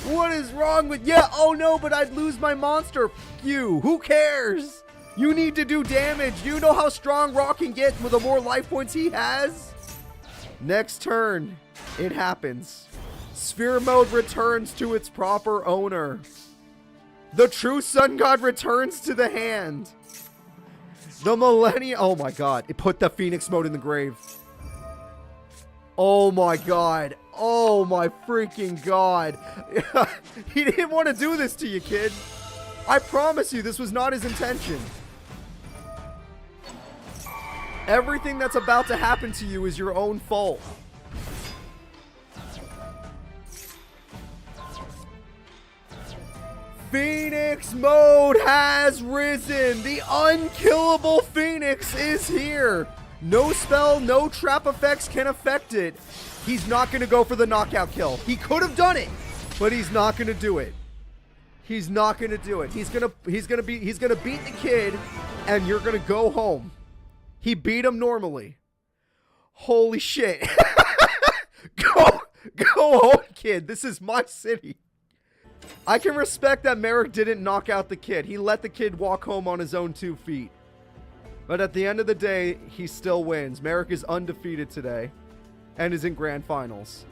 What is wrong with... Yeah, oh no, but I'd lose my monster. You. Who cares? You need to do damage. Do you know how strong Raw can get with the more life points he has? Next turn, it happens. Sphere mode returns to its proper owner. The true Sun God returns to the hand. The Millennium... Oh my god. It put the Phoenix mode in the grave. Oh my god. Oh my freaking god. He didn't want to do this to you, kid. I promise you, this was not his intention. Everything that's about to happen to you is your own fault. Phoenix mode has risen. The unkillable Phoenix is here. No spell, no trap effects can affect it. He's not going to go for the knockout kill. He could have done it, but he's not going to do it. He's not going to do it. He's going to beat the kid, and you're going to go home. He beat him normally. Holy shit. Go home, kid. This is my city. I can respect that Merrick didn't knock out the kid. He let the kid walk home on his own 2 feet. But at the end of the day, he still wins. Merrick is undefeated today and is in grand finals.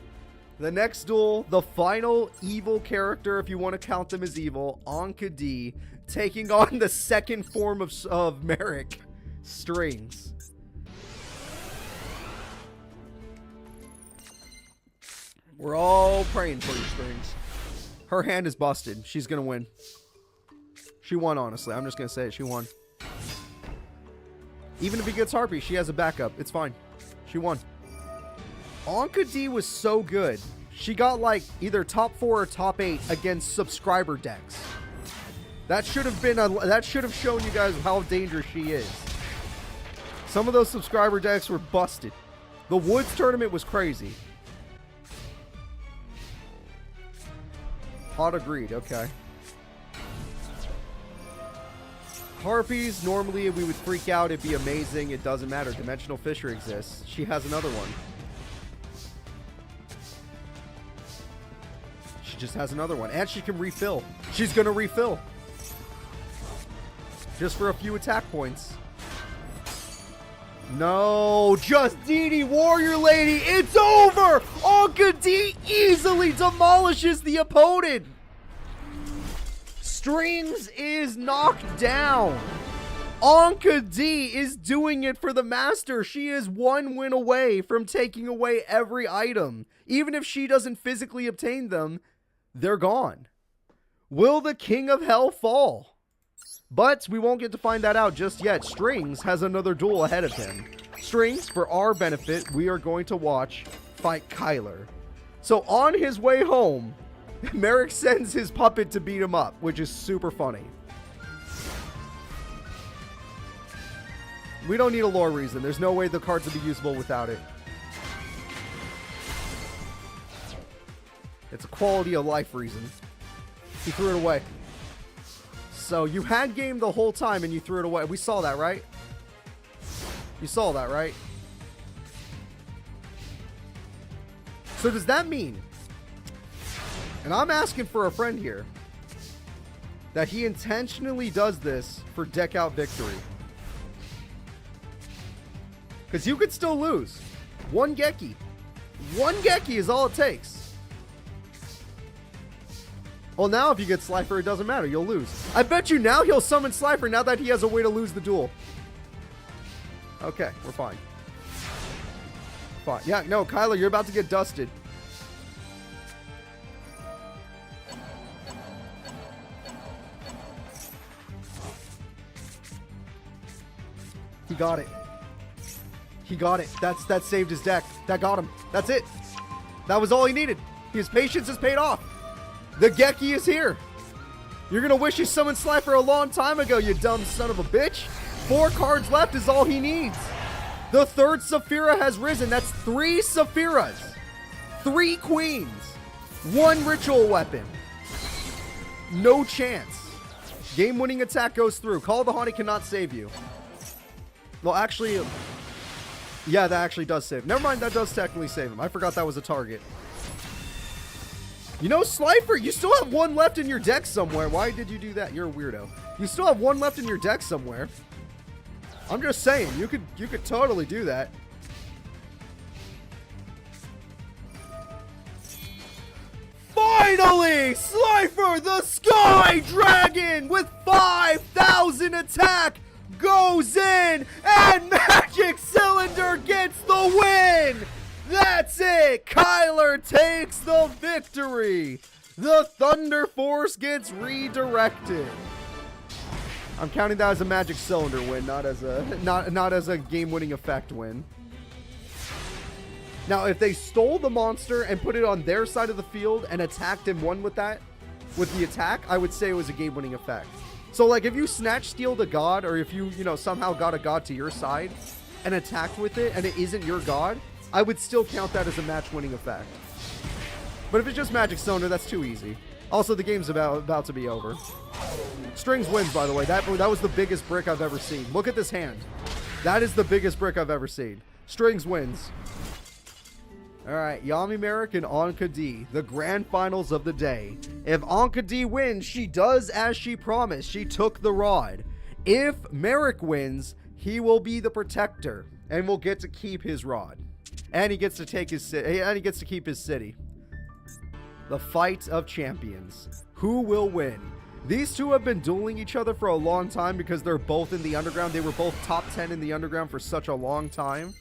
The next duel, the final evil character, if you want to count them as evil, Anka D, taking on the second form of Merrick, Strings. We're all praying for you, Strings. Her hand is busted. She's going to win. She won, honestly. I'm just going to say it. She won. Even if he gets Harpy, she has a backup. It's fine. She won. Anka D was so good. She got like either top 4 or top 8 against subscriber decks. That should have been that should have shown you guys how dangerous she is. Some of those subscriber decks were busted. The Woods tournament was crazy. Hot agreed, okay. Harpies, normally we would freak out, it'd be amazing, it doesn't matter. Dimensional Fisher exists. She has another one. She just has another one. And she can refill. She's gonna refill. Just for a few attack points. No, just DD Warrior Lady. It's over. Anka D easily demolishes the opponent. Strings is knocked down. Anka D is doing it for the master. She is one win away from taking away every item. Even if she doesn't physically obtain them, they're gone. Will the King of Hell fall? But we won't get to find that out just yet. Strings has another duel ahead of him. Strings, for our benefit, we are going to watch fight Kyler. So on his way home, Merrick sends his puppet to beat him up, which is super funny. We don't need a lore reason. There's no way the cards would be usable without it. It's a quality of life reason. He threw it away. So you had game the whole time and you threw it away. We saw that, right? You saw that, right? So does that mean, and I'm asking for a friend here, that he intentionally does this for deck out victory? Because you could still lose. One Geki. One Geki is all it takes. Well, now if you get Slifer, it doesn't matter. You'll lose. I bet you now he'll summon Slifer now that he has a way to lose the duel. Okay, we're fine. Fine. Yeah, no, Kyler, you're about to get dusted. He got it. He got it. That saved his deck. That got him. That's it. That was all he needed. His patience has paid off. The Geki is here. You're going to wish you summoned Slifer a long time ago, you dumb son of a bitch. 4 cards left is all he needs. The third Saphira has risen. That's 3 Saphiras. 3 queens. 1 ritual weapon. No chance. Game-winning attack goes through. Call of the Haunted cannot save you. Well, actually, yeah, that actually does save. Never mind, that does technically save him. I forgot that was a target. You know, Slifer, you still have 1 left in your deck somewhere. Why did you do that? You're a weirdo. You still have 1 left in your deck somewhere. I'm just saying, you could totally do that. Finally, Slifer, the Sky Dragon with 5,000 attack goes in, and Magic Cylinder gets the win. That's it. Kyler takes the victory. The Thunder Force gets redirected. I'm counting that as a Magic Cylinder win, not as a game-winning effect win. Now, if they stole the monster and put it on their side of the field and attacked and won with that, with the attack, I would say it was a game-winning effect. So, like, if you snatch-stealed a god, or if you somehow got a god to your side and attacked with it and it isn't your god, I would still count that as a match-winning effect. But if it's just Magic Cylinder, that's too easy. Also, the game's about to be over. Strings wins, by the way. That was the biggest brick I've ever seen. Look at this hand. That is the biggest brick I've ever seen. Strings wins. All right, Yami Merrick and Anka D, the grand finals of the day. If Anka D wins, she does as she promised. She took the rod. If Merrick wins, he will be the protector and will get to keep his rod. And he gets to take his city. And he gets to keep his city. The fight of champions. Who will win? These two have been dueling each other for a long time because they're both in the underground. They were both top 10 in the underground for such a long time.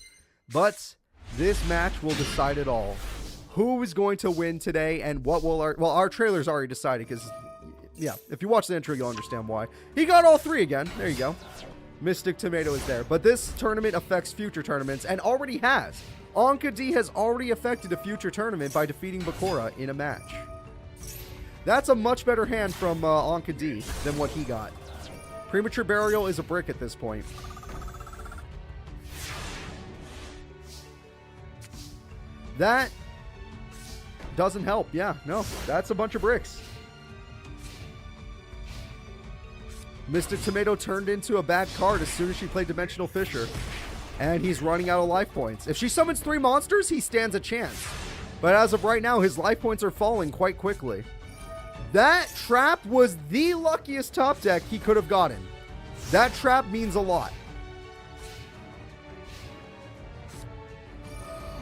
But this match will decide it all. Who is going to win today, and what will our trailer's already decided, because, yeah, if you watch the intro, you'll understand why. He got all three again. There you go. Mystic Tomato is there. But this tournament affects future tournaments, and already has. Anka D has already affected a future tournament by defeating Bakura in a match. That's a much better hand from Anka D than what he got. Premature Burial is a brick at this point. That doesn't help. Yeah, no, that's a bunch of bricks. Mystic Tomato turned into a bad card as soon as she played Dimensional Fissure. And he's running out of life points. If she summons 3 monsters, he stands a chance. But as of right now, his life points are falling quite quickly. That trap was the luckiest top deck he could have gotten. That trap means a lot.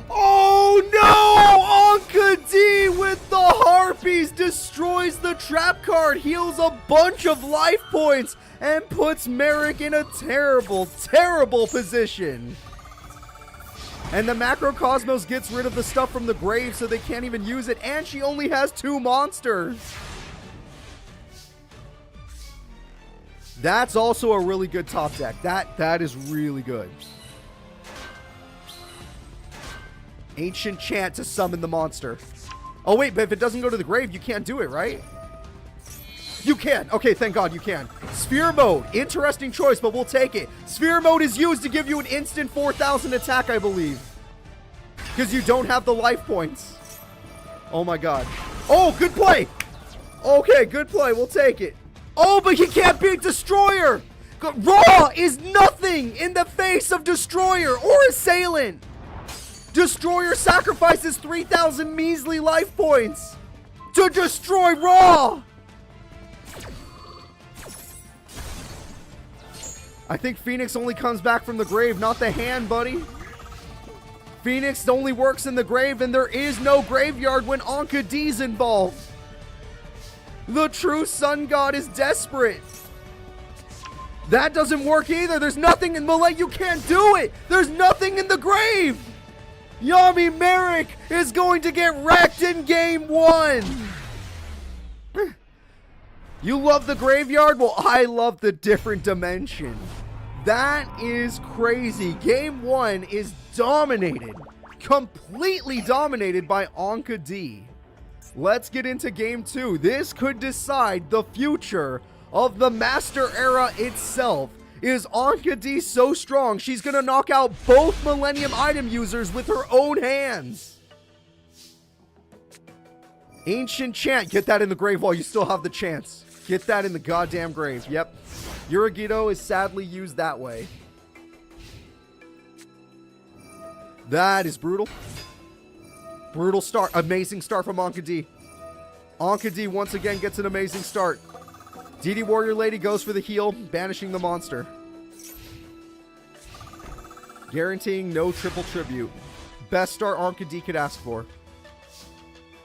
Oh no! Anka D with the Harpies destroys the trap card, heals a bunch of life points, and puts Merrick in a terrible, terrible position. And the Macrocosmos gets rid of the stuff from the grave so they can't even use it, and she only has 2 monsters. That's also a really good top deck. That is really good. Ancient Chant to summon the monster. Oh wait, but if it doesn't go to the grave, you can't do it, right? You can. Okay, thank God you can. Sphere Mode. Interesting choice, but we'll take it. Sphere Mode is used to give you an instant 4,000 attack, I believe. Because you don't have the life points. Oh my God. Oh, good play. Okay, good play. We'll take it. Oh, but he can't beat Destroyer. Raw is nothing in the face of Destroyer or Assailant. Destroyer sacrifices 3,000 measly life points to destroy Raw. I think Phoenix only comes back from the grave, not the hand, buddy. Phoenix only works in the grave, and there is no graveyard when Anka D's involved. The true Sun God is desperate. That doesn't work either. There's nothing in Malay. You can't do it. There's nothing in the grave. Yami Merrick is going to get wrecked in game 1. You love the graveyard? Well, I love the different dimension. That is crazy. Game 1 is dominated. Completely dominated by Anka D. Let's get into game 2. This could decide the future of the Master Era itself. Is Anka D so strong she's gonna knock out both Millennium item users with her own hands? Ancient Chant. Get that in the grave while you still have the chance. Get that in the goddamn grave. Yep. Yugioh is sadly used that way. That is brutal. Brutal start. Amazing start from Anka D. Anka D once again gets an amazing start. DD Warrior Lady goes for the heal, banishing the monster. Guaranteeing no triple tribute. Best start Anka D could ask for.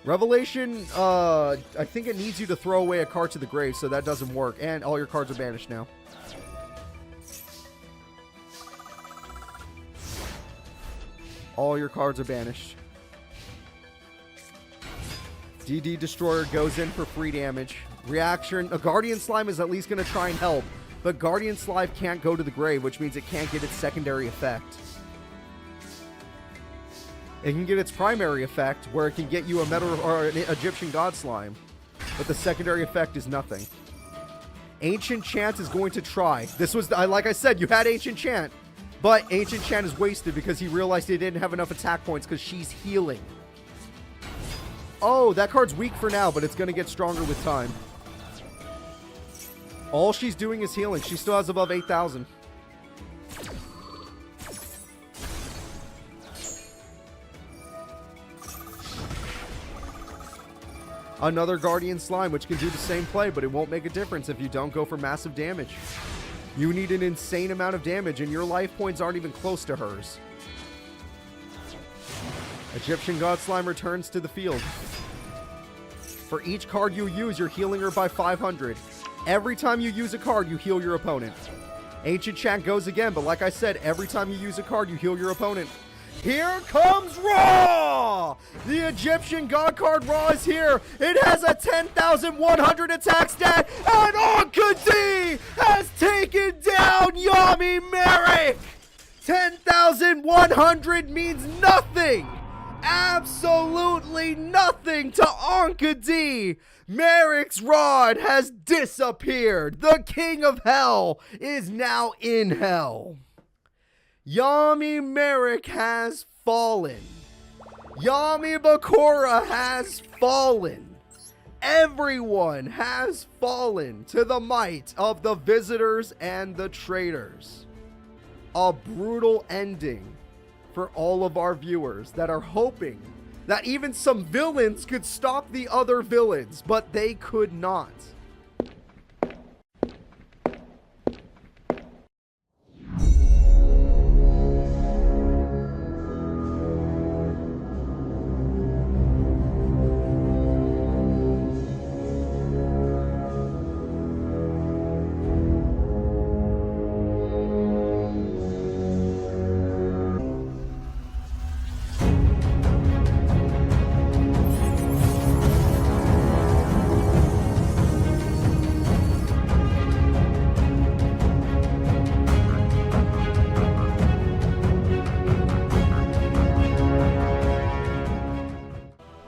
Revelation, I think it needs you to throw away a card to the grave, so that doesn't work. And all your cards are banished now. All your cards are banished. DD Destroyer goes in for free damage. Reaction, a Guardian Slime is at least going to try and help, but Guardian Slime can't go to the grave, which means it can't get its secondary effect. It can get its primary effect, where it can get you a Metal or an Egyptian God Slime, but the secondary effect is nothing. Ancient Chant is going to try. This was, like I said, you had Ancient Chant, but Ancient Chant is wasted because he realized he didn't have enough attack points because she's healing. Oh, that card's weak for now, but it's going to get stronger with time. All she's doing is healing. She still has above 8,000. Another Guardian Slime, which can do the same play, but it won't make a difference if you don't go for massive damage. You need an insane amount of damage, and your life points aren't even close to hers. Egyptian God Slime returns to the field. For each card you use, you're healing her by 500. Every time you use a card, you heal your opponent. Ancient Chant goes again, but like I said, every time you use a card, you heal your opponent. Here comes Ra! The Egyptian God card Ra is here. It has a 10,100 attack stat, and Ankh-Di has taken down Yami Merrick! 10,100 means nothing! Absolutely nothing to Ankh-Di! Merrick's rod has disappeared. The King of Hell is now in Hell. Yami Merrick has fallen. Yami Bakura has fallen. Everyone has fallen to the might of the visitors and the traitors. A brutal ending for all of our viewers that are hoping that even some villains could stop the other villains, but they could not.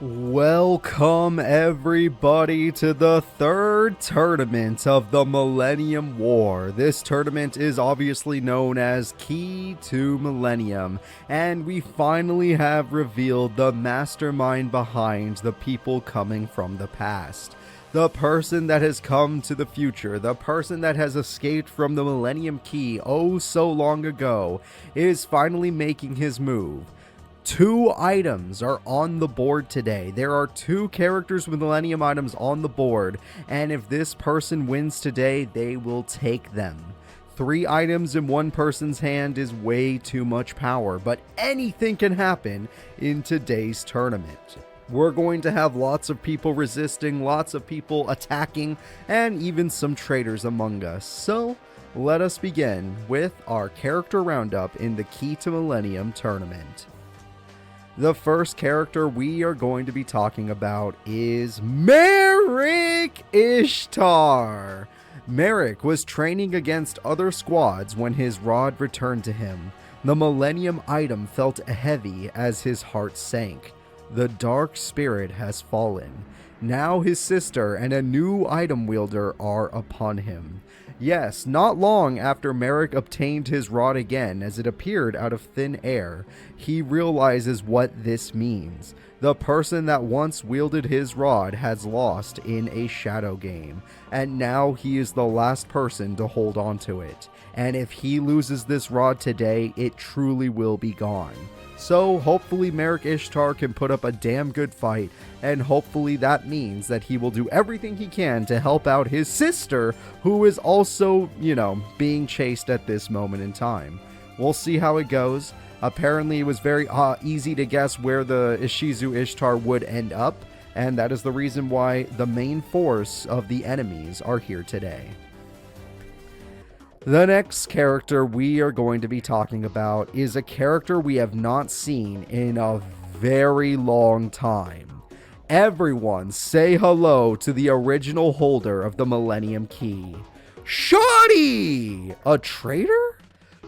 Welcome everybody to the third tournament of the Millennium War. This tournament is obviously known as Key to Millennium, and we finally have revealed the mastermind behind the people coming from the past. The person that has come to the future, the person that has escaped from the Millennium Key oh so long ago, is finally making his move. 2 items are on the board today. There are 2 characters with Millennium items on the board, and if this person wins today, they will take them. 3 items in one person's hand is way too much power, but anything can happen in today's tournament. We're going to have lots of people resisting, lots of people attacking, and even some traitors among us. So let us begin with our character roundup in the Key to Millennium tournament. The first character we are going to be talking about is Merrick Ishtar. Merrick was training against other squads when his rod returned to him. The Millennium item felt heavy as his heart sank. The dark spirit has fallen. Now his sister and a new item wielder are upon him. Yes, not long after Merrick obtained his rod again as it appeared out of thin air, he realizes what this means. The person that once wielded his rod has lost in a shadow game, and now he is the last person to hold on to it. And if he loses this rod today, it truly will be gone. So hopefully Merrick Ishtar can put up a damn good fight, and hopefully that means that he will do everything he can to help out his sister, who is also, being chased at this moment in time. We'll see how it goes. Apparently it was very easy to guess where the Ishizu Ishtar would end up, and that is the reason why the main force of the enemies are here today. The next character we are going to be talking about is a character we have not seen in a very long time. Everyone say hello to the original holder of the Millennium Key, Shoddy! A traitor?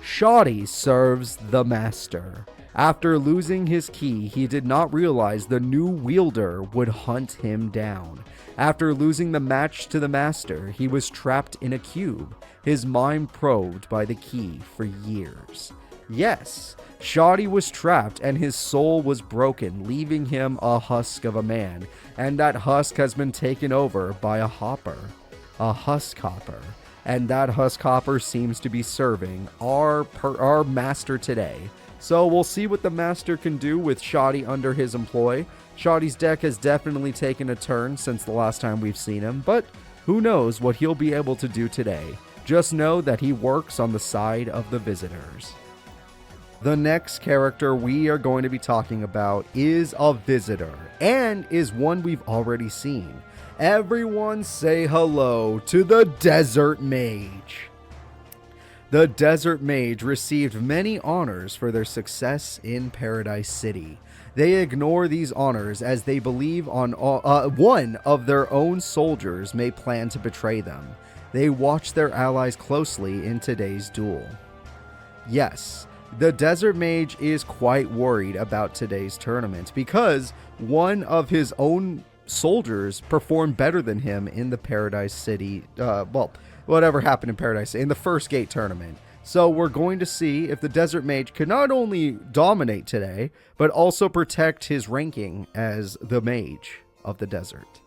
Shoddy serves the master. After losing his key, he did not realize the new wielder would hunt him down. After losing the match to the master, he was trapped in a cube, his mind probed by the key for years. Yes, Shoddy was trapped and his soul was broken, leaving him a husk of a man, and that husk has been taken over by a husk hopper. And that husk hopper seems to be serving our master today. So we'll see what the master can do with Shoddy under his employ. Shoddy's deck has definitely taken a turn since the last time we've seen him, but who knows what he'll be able to do today. Just know that he works on the side of the visitors. The next character we are going to be talking about is a visitor, and is one we've already seen. Everyone say hello to the Desert Mage. The Desert Mage received many honors for their success in Paradise City. They ignore these honors as they believe one of their own soldiers may plan to betray them. They watch their allies closely in today's duel. Yes, the Desert Mage is quite worried about today's tournament because one of his own soldiers performed better than him in the Paradise City, whatever happened in Paradise in the first gate tournament. So we're going to see if the Desert Mage can not only dominate today, but also protect his ranking as the Mage of the Desert.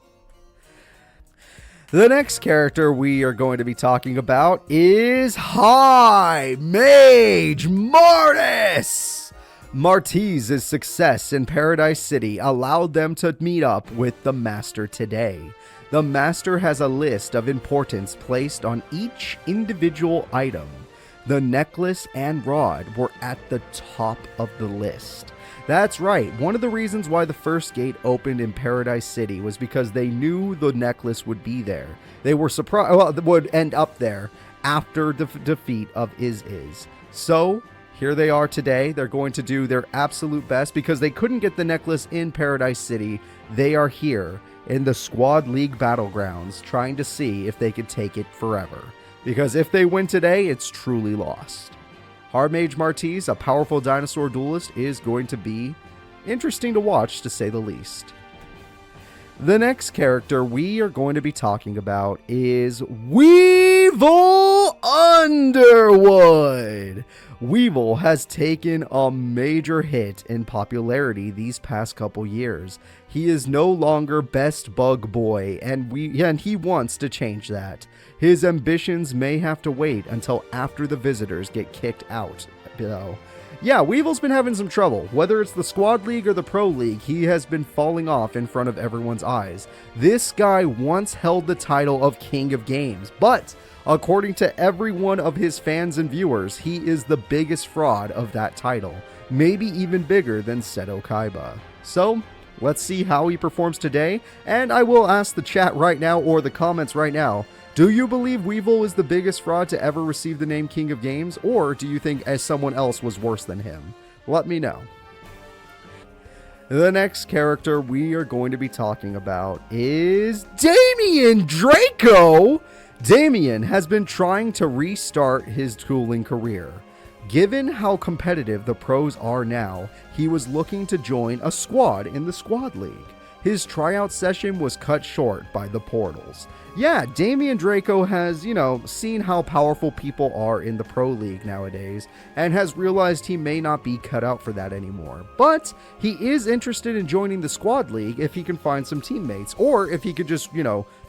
The next character we are going to be talking about is High Mage Martis! Martis' success in Paradise City allowed them to meet up with the Master today. The Master has a list of importance placed on each individual item. The necklace and rod were at the top of the list. That's right, one of the reasons why the first gate opened in Paradise City was because they knew the necklace would be there. They were surprised, would end up there after the defeat of Is. So, here they are today. They're going to do their absolute best because they couldn't get the necklace in Paradise City. They are here in the Squad League Battlegrounds trying to see if they could take it forever. Because if they win today, it's truly lost. High Mage Martis, a powerful dinosaur duelist, is going to be interesting to watch, to say the least. The next character we are going to be talking about is Weevil Underwood. Weevil has taken a major hit in popularity these past couple years. He is no longer best bug boy, and he wants to change that. His ambitions may have to wait until after the visitors get kicked out, though. Yeah, Weevil's been having some trouble. Whether it's the Squad League or the Pro League, he has been falling off in front of everyone's eyes. This guy once held the title of King of Games, but according to every one of his fans and viewers, he is the biggest fraud of that title, maybe even bigger than Seto Kaiba. So, let's see how he performs today, and I will ask the chat right now, or the comments right now, do you believe Weevil is the biggest fraud to ever receive the name King of Games, or do you think someone else was worse than him? Let me know. The next character we are going to be talking about is Damien Draco! Damien has been trying to restart his dueling career. Given how competitive the pros are now, he was looking to join a squad in the Squad League. His tryout session was cut short by the portals. Yeah, Damien Draco has, seen how powerful people are in the Pro League nowadays, and has realized he may not be cut out for that anymore. But he is interested in joining the Squad League if he can find some teammates, or if he could just,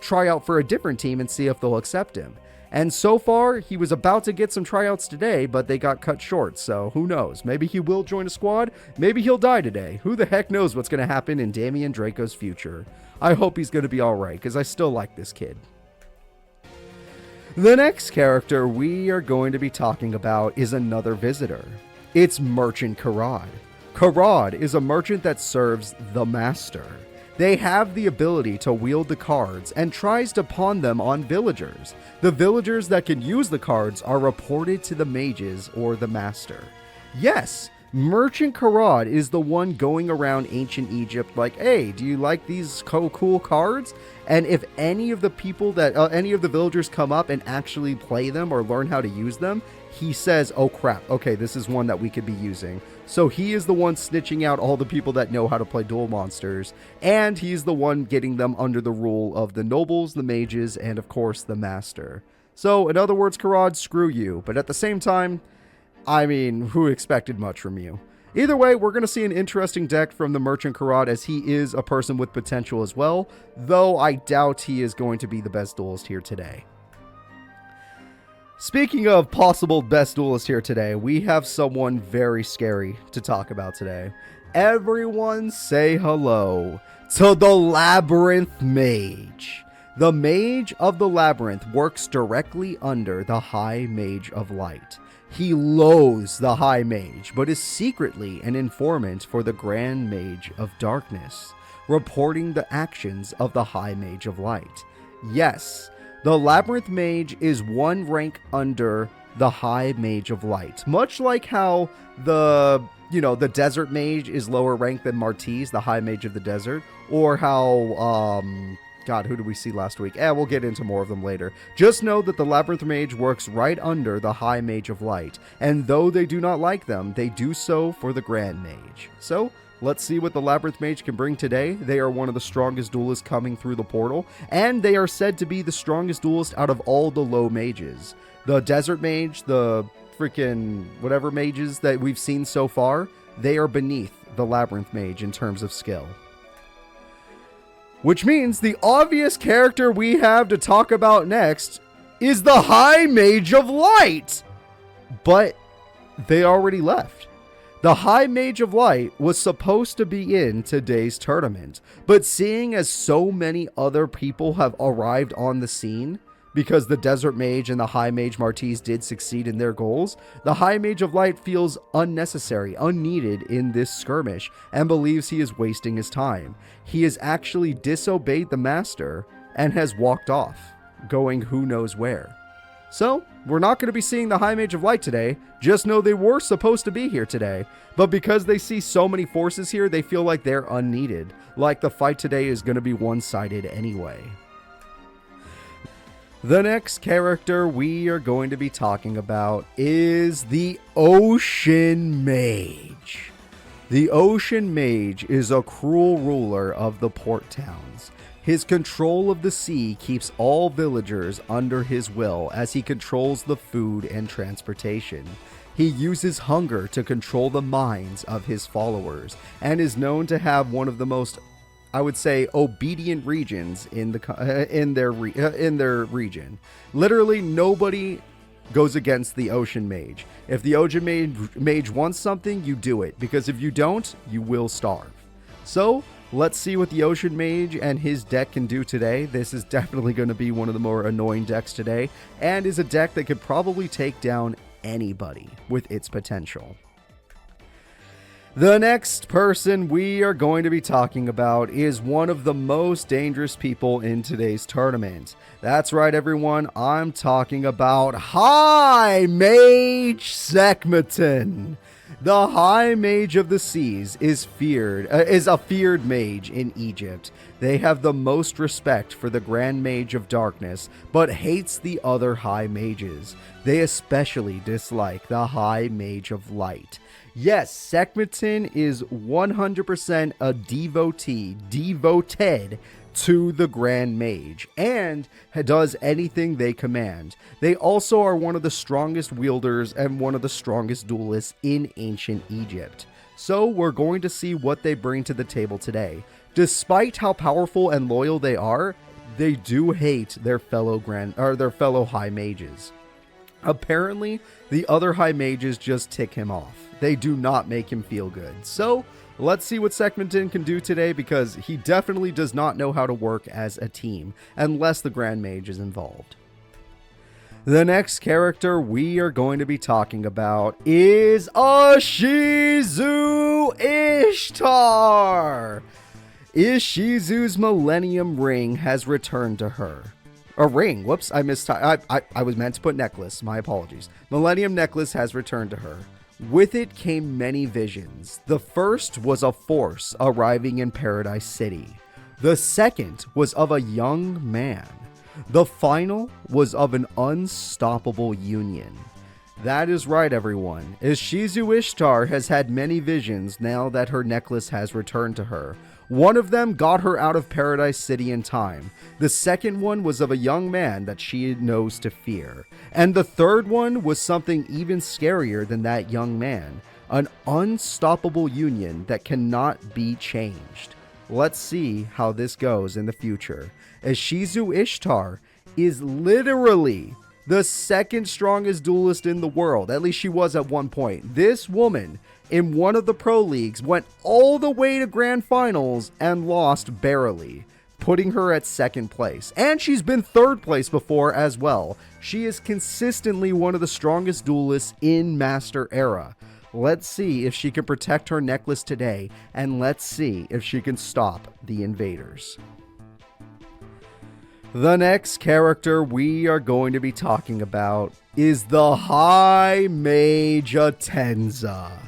try out for a different team and see if they'll accept him. And so far, he was about to get some tryouts today, but they got cut short, so who knows? Maybe he will join a squad, maybe he'll die today. Who the heck knows what's going to happen in Damien Draco's future? I hope he's going to be alright, because I still like this kid. The next character we are going to be talking about is another visitor. It's Merchant Karad. Karad is a merchant that serves the Master. They have the ability to wield the cards and tries to pawn them on villagers. The villagers that can use the cards are reported to the mages or the Master. Yes, Merchant Karad is the one going around ancient Egypt like, hey, do you like these cool cards? And if any of the people any of the villagers come up and actually play them or learn how to use them, he says, oh crap, okay, this is one that we could be using. So he is the one snitching out all the people that know how to play duel monsters, and he's the one getting them under the rule of the nobles, the mages, and of course the Master. So in other words, Karad, screw you. But at the same time, I mean, who expected much from you? Either way, we're going to see an interesting deck from the Merchant Karad, as he is a person with potential as well, though I doubt he is going to be the best duelist here today. Speaking of possible best duelist here today, we have someone very scary to talk about today. Everyone say hello to the Labyrinth Mage. The Mage of the Labyrinth works directly under the High Mage of Light. He loathes the High Mage, but is secretly an informant for the Grand Mage of Darkness, reporting the actions of the High Mage of Light. Yes, the Labyrinth Mage is one rank under the High Mage of Light, much like how the Desert Mage is lower ranked than Martiz, the High Mage of the Desert, or how, God, who did we see last week? We'll get into more of them later. Just know that the Labyrinth Mage works right under the High Mage of Light, and though they do not like them, they do so for the Grand Mage. So, let's see what the Labyrinth Mage can bring today. They are one of the strongest duelists coming through the portal, and they are said to be the strongest duelist out of all the low mages. The Desert Mage, the freaking whatever mages that we've seen so far, they are beneath the Labyrinth Mage in terms of skill. Which means the obvious character we have to talk about next is the High Mage of Light! But they already left. The High Mage of Light was supposed to be in today's tournament, but seeing as so many other people have arrived on the scene, because the Desert Mage and the High Mage Martiz did succeed in their goals, the High Mage of Light feels unnecessary, unneeded in this skirmish, and believes he is wasting his time. He has actually disobeyed the Master and has walked off, going who knows where. So, we're not going to be seeing the High Mage of Light today, just know they were supposed to be here today, but because they see so many forces here, they feel like they're unneeded, like the fight today is going to be one-sided anyway. The next character we are going to be talking about is the Ocean Mage. The Ocean Mage is a cruel ruler of the port towns. His control of the sea keeps all villagers under his will as he controls the food and transportation. He uses hunger to control the minds of his followers and is known to have one of the most, I would say, obedient regions in their region. Literally nobody goes against the Ocean Mage. If the Ocean Mage wants something, you do it, because if you don't, you will starve. So, let's see what the Ocean Mage and his deck can do today. This is definitely going to be one of the more annoying decks today, and is a deck that could probably take down anybody with its potential. The next person we are going to be talking about is one of the most dangerous people in today's tournament. That's right, everyone. I'm talking about High Mage Sekhmeton. The High Mage of the Seas is a feared mage in Egypt. They have the most respect for the Grand Mage of Darkness, but hates the other High Mages. They especially dislike the High Mage of Light. Yes, Sekhmeton is 100% a devoted to the Grand Mage, and does anything they command. They also are one of the strongest wielders and one of the strongest duelists in ancient Egypt. So we're going to see what they bring to the table today. Despite how powerful and loyal they are, they do hate their fellow High Mages. Apparently, the other High Mages just tick him off. They do not make him feel good. So, let's see what Sekhmeton can do today, because he definitely does not know how to work as a team, unless the Grand Mage is involved. The next character we are going to be talking about is Ishizu Ishtar! Ishizu's Millennium Ring has returned to her. A ring. Whoops, I was meant to put necklace. My apologies. Millennium Necklace has returned to her. With it came many visions. The first was a force arriving in Paradise City. The second was of a young man. The final was of an unstoppable union. That is right, everyone. Ishizu Ishtar has had many visions now that her necklace has returned to her. One of them got her out of Paradise City in time. The second one was of a young man that she knows to fear. And the third one was something even scarier than that young man. An unstoppable union that cannot be changed. Let's see how this goes in the future. Ishizu Ishtar is literally the second strongest duelist in the world. At least she was at one point. This woman, in one of the pro leagues, went all the way to grand finals and lost barely. putting her at second place. And she's been third place before as well. She is consistently one of the strongest duelists in Master Era. Let's see if she can protect her necklace today, and let's see if she can stop the invaders. The next character we are going to be talking about is the High Mage Atenza.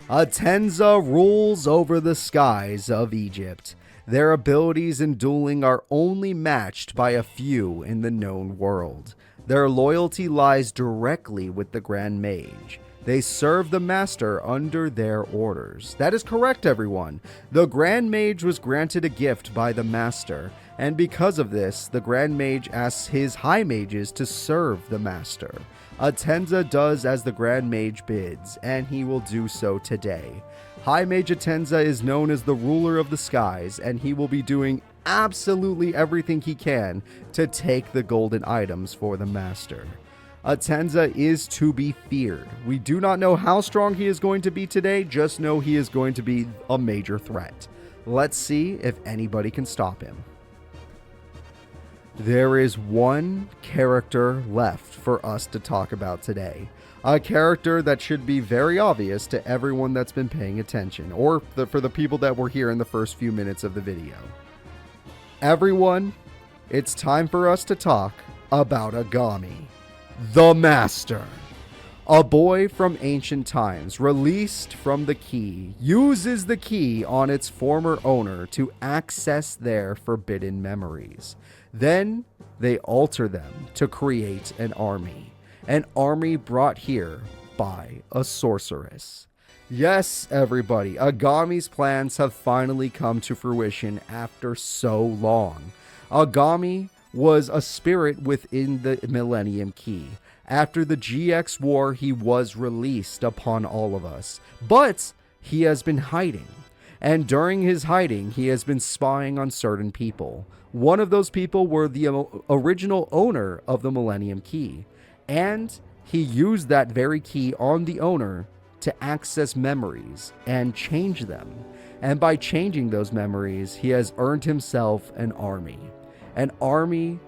Atenza rules over the skies of Egypt. Their abilities in dueling are only matched by a few in the known world. Their loyalty lies directly with the Grand Mage. They serve the Master under their orders. That is correct, everyone. The Grand Mage was granted a gift by the Master, and because of this, the Grand Mage asks his High Mages to serve the Master. Atenza does as the Grand Mage bids, and he will do so today. High Mage Atenza is known as the ruler of the skies, and he will be doing absolutely everything he can to take the golden items for the Master. Atenza is to be feared. We do not know how strong he is going to be today, just know he is going to be a major threat. Let's see if anybody can stop him. There is one character left for us to talk about today. A character that should be very obvious to everyone that's been paying attention, or for the people that were here in the first few minutes of the video. Everyone, it's time for us to talk about Agami, the Master. A boy from ancient times, released from the key, uses the key on its former owner to access their forbidden memories. Then they alter them to create an army brought here by a sorceress. Yes, everybody, Agami's plans have finally come to fruition after so long. Agami was a spirit within the Millennium Key. After the GX War, he was released upon all of us, but he has been hiding. And during his hiding, he has been spying on certain people. One of those people were the original owner of the Millennium Key, and he used that very key on the owner to access memories and change them. And by changing those memories, he has earned himself an army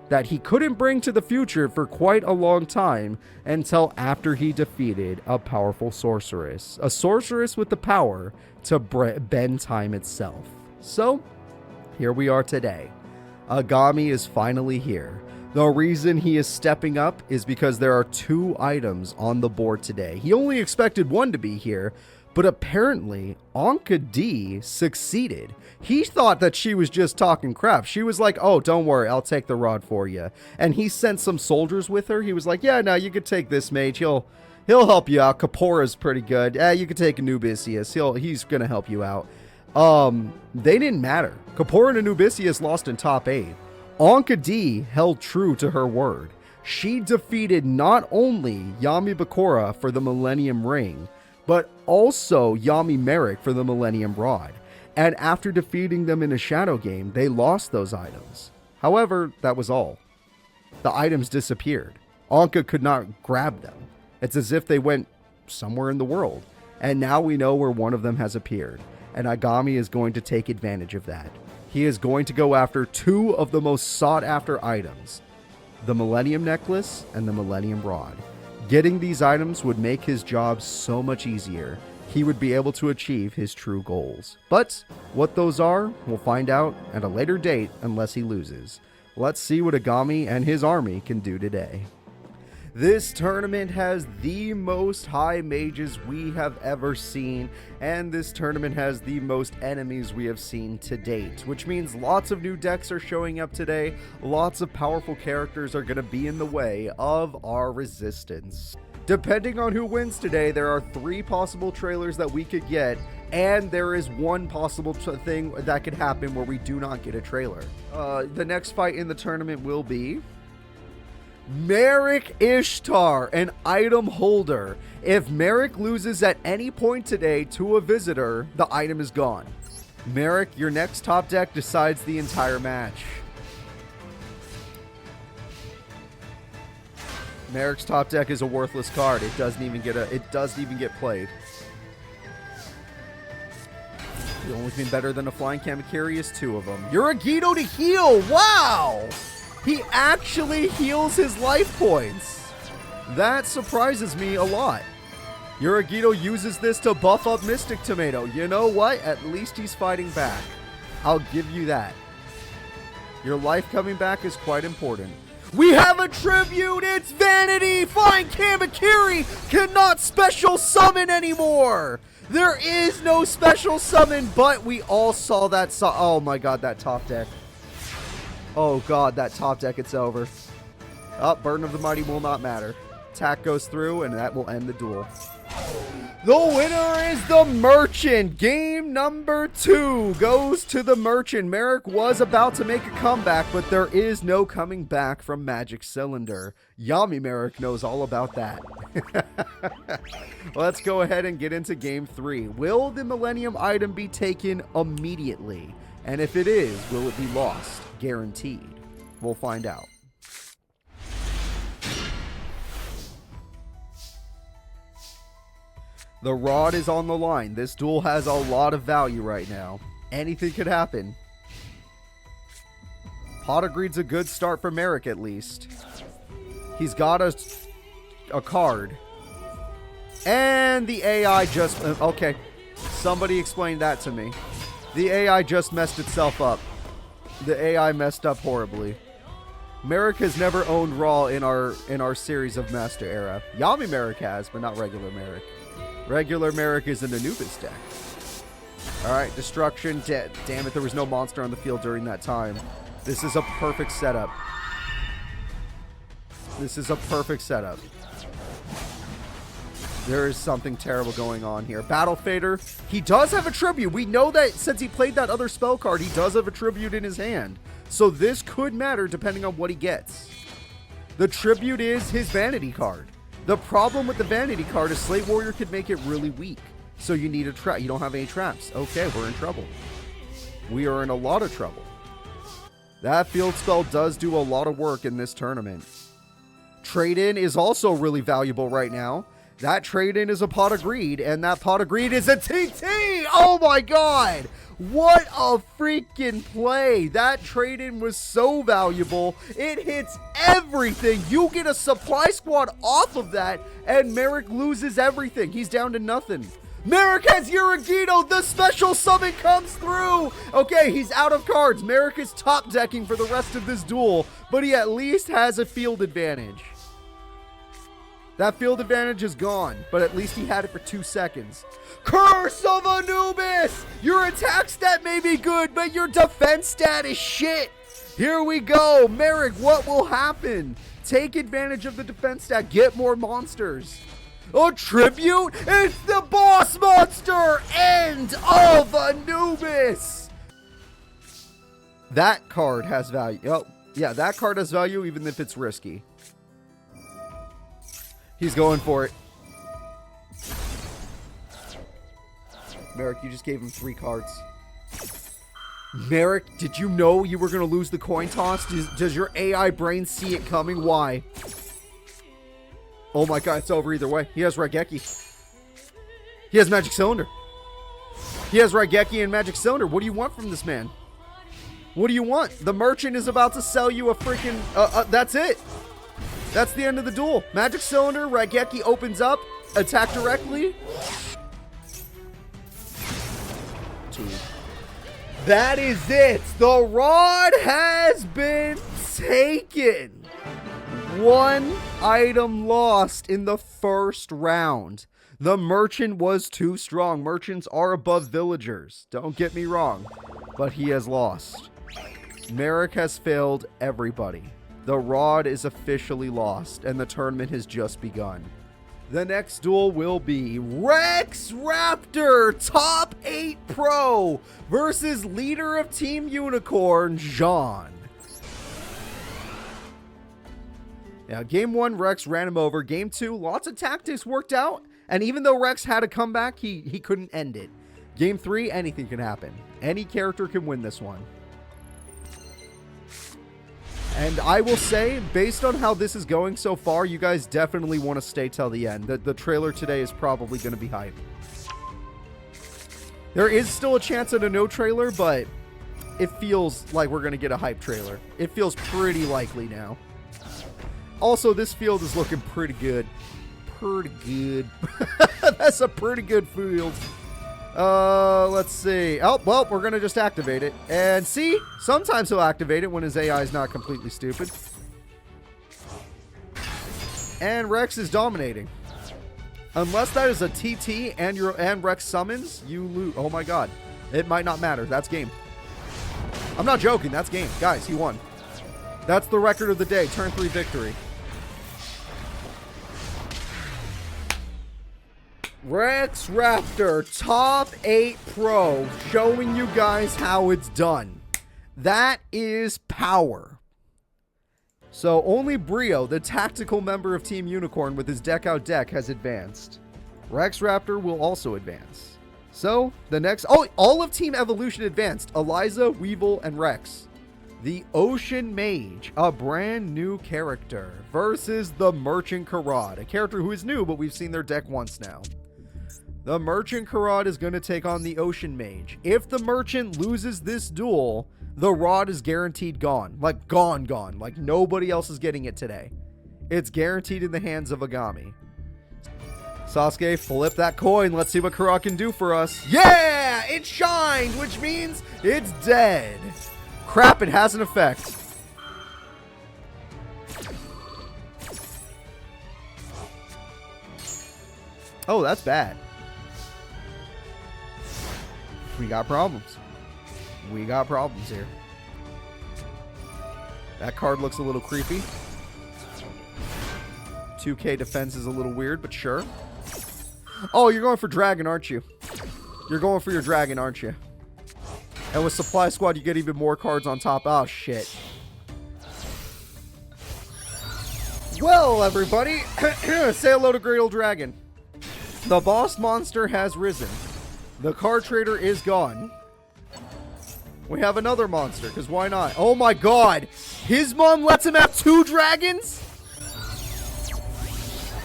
that he couldn't bring to the future for quite a long time until after he defeated a powerful sorceress. A sorceress with the power to bend time itself. So, here we are today. Agami is finally here. The reason he is stepping up is because there are 2 items on the board today. He only expected 1 to be here, but apparently Anka D succeeded. He thought that she was just talking crap. She was like, oh, don't worry, I'll take the rod for you. And he sent some soldiers with her. He was like, yeah, no, you could take this mage. He'll help you out. Kapora's pretty good. You could take Anubisius. He's going to help you out. They didn't matter. Kapora and Anubisius lost in top 8. Anka D held true to her word. She defeated not only Yami Bakura for the Millennium Ring, but also Yami Merrick for the Millennium Rod. And after defeating them in a shadow game, they lost those items. However, that was all. The items disappeared. Anka could not grab them. It's as if they went somewhere in the world. And now we know where one of them has appeared. And Agami is going to take advantage of that. He is going to go after 2 of the most sought after items. The Millennium Necklace and the Millennium Rod. Getting these items would make his job so much easier. He would be able to achieve his true goals. But what those are, we'll find out at a later date unless he loses. Let's see what Agami and his army can do today. This tournament has the most high mages we have ever seen, and this tournament has the most enemies we have seen to date, which means lots of new decks are showing up today. Lots of powerful characters are going to be in the way of our resistance. Depending on who wins today, there are 3 possible trailers that we could get, and there is 1 possible thing that could happen where we do not get a trailer. The next fight in the tournament will be Merrick Ishtar, an item holder. If Merrick loses at any point today to a visitor, the item is gone. Merrick, your next top deck decides the entire match. Merrick's top deck is a worthless card. It doesn't even get played. The only thing better than a flying Kamakiri is 2 of them. Yugioh to heal! Wow! He actually heals his life points. That surprises me a lot. Yugioh uses this to buff up Mystic Tomato. You know what? At least he's fighting back. I'll give you that. Your life coming back is quite important. We have a tribute! It's Vanity! Flying Kamakiri cannot special summon anymore! There is no special summon, but we all saw that. Oh my god, that top deck. Oh god, that top deck, it's over. Oh, Burden of the Mighty will not matter. Attack goes through, and that will end the duel. The winner is the Merchant. Game number 2 goes to the Merchant. Merrick was about to make a comeback, but there is no coming back from Magic Cylinder. Yami Merrick knows all about that. Let's go ahead and get into Game 3. Will the Millennium item be taken immediately? And if it is, will it be lost? Guaranteed. We'll find out. The Rod is on the line. This duel has a lot of value right now. Anything could happen. Pot of Greed's a good start for Merrick, at least. He's got a card. And the AI just... okay. Somebody explain that to me. The AI just messed itself up. The AI messed up horribly. Merrick has never owned Raw in our series of Master Era. Yami Merrick has, but not regular Merrick. Regular Merrick is an Anubis deck. Alright, Destruction. Damn it, there was no monster on the field during that time. This is a perfect setup. This is a perfect setup. There is something terrible going on here. Battle Fader. He does have a tribute. We know that since he played that other spell card, he does have a tribute in his hand. So this could matter depending on what he gets. The tribute is his Vanity card. The problem with the Vanity card is Slate Warrior could make it really weak. So you need a trap. You don't have any traps. Okay, we're in trouble. We are in a lot of trouble. That field spell does do a lot of work in this tournament. Trade-in is also really valuable right now. That trade-in is a Pot of Greed, and that Pot of Greed is a TT! Oh my god! What a freaking play! That trade-in was so valuable. It hits everything. You get a supply squad off of that, and Merrick loses everything. He's down to nothing. Merrick has Yugioh. The special summon comes through. Okay, he's out of cards. Merrick is top decking for the rest of this duel, but he at least has a field advantage. That field advantage is gone, but at least he had it for 2 seconds. Curse of Anubis! Your attack stat may be good, but your defense stat is shit. Here we go. Merrick, what will happen? Take advantage of the defense stat. Get more monsters. A tribute? It's the boss monster! End of Anubis! That card has value. Oh, yeah, that card has value even if it's risky. He's going for it. Merrick, you just gave him 3 cards. Merrick, did you know you were going to lose the coin toss? Does your AI brain see it coming? Why? Oh my god, it's over either way. He has Raigeki. He has Magic Cylinder. He has Raigeki and Magic Cylinder. What do you want from this man? What do you want? The Merchant is about to sell you a freaking... that's it. That's the end of the duel. Magic Cylinder, Raigeki opens up, attack directly. 2. That is it. The Rod has been taken. 1 item lost in the first round. The Merchant was too strong. Merchants are above villagers. Don't get me wrong. But he has lost. Merrick has failed everybody. The Rod is officially lost, and the tournament has just begun. The next duel will be Rex Raptor Top 8 Pro versus leader of Team Unicorn, Jean. Now, Game 1, Rex ran him over. Game 2, lots of tactics worked out, and even though Rex had a comeback, he couldn't end it. Game 3, anything can happen. Any character can win this one. And I will say, based on how this is going so far, you guys definitely want to stay till the end. The trailer today is probably going to be hype. There is still a chance at a no trailer, but it feels like we're going to get a hype trailer. It feels pretty likely now. Also, this field is looking pretty good. Pretty good. That's a pretty good field. Let's see. Oh, well, we're going to just activate it. And see, sometimes he'll activate it when his AI is not completely stupid. And Rex is dominating. Unless that is a TT and Rex summons, you lose. Oh my god. It might not matter. That's game. I'm not joking. That's game. Guys, he won. That's the record of the day. Turn 3 victory. Rex Raptor Top 8 Pro, showing you guys how it's done. That is power. So only Brio, the tactical member of Team Unicorn with his deck out deck, has advanced. Rex Raptor will also advance. So the next... Oh, all of Team Evolution advanced. Eliza, Weevil, and Rex. The Ocean Mage, a brand new character, versus the Merchant Karad, a character who is new, but we've seen their deck once now. The Merchant Karad is going to take on the Ocean Mage. If the Merchant loses this duel, the Rod is guaranteed gone. Like, gone. Like, nobody else is getting it today. It's guaranteed in the hands of Agami. Sasuke, flip that coin. Let's see what Karad can do for us. Yeah! It shined, which means it's dead. Crap, it has an effect. Oh, that's bad. We got problems. We got problems here. That card looks a little creepy. 2K defense is a little weird, but sure. Oh, you're going for dragon, aren't you? You're going for your dragon, aren't you? And with Supply Squad, you get even more cards on top. Oh, shit. Well, everybody, say hello to Great Old Dragon. The boss monster has risen. The card trader is gone. We have another monster, because why not? Oh my god! His mom lets him have 2 dragons?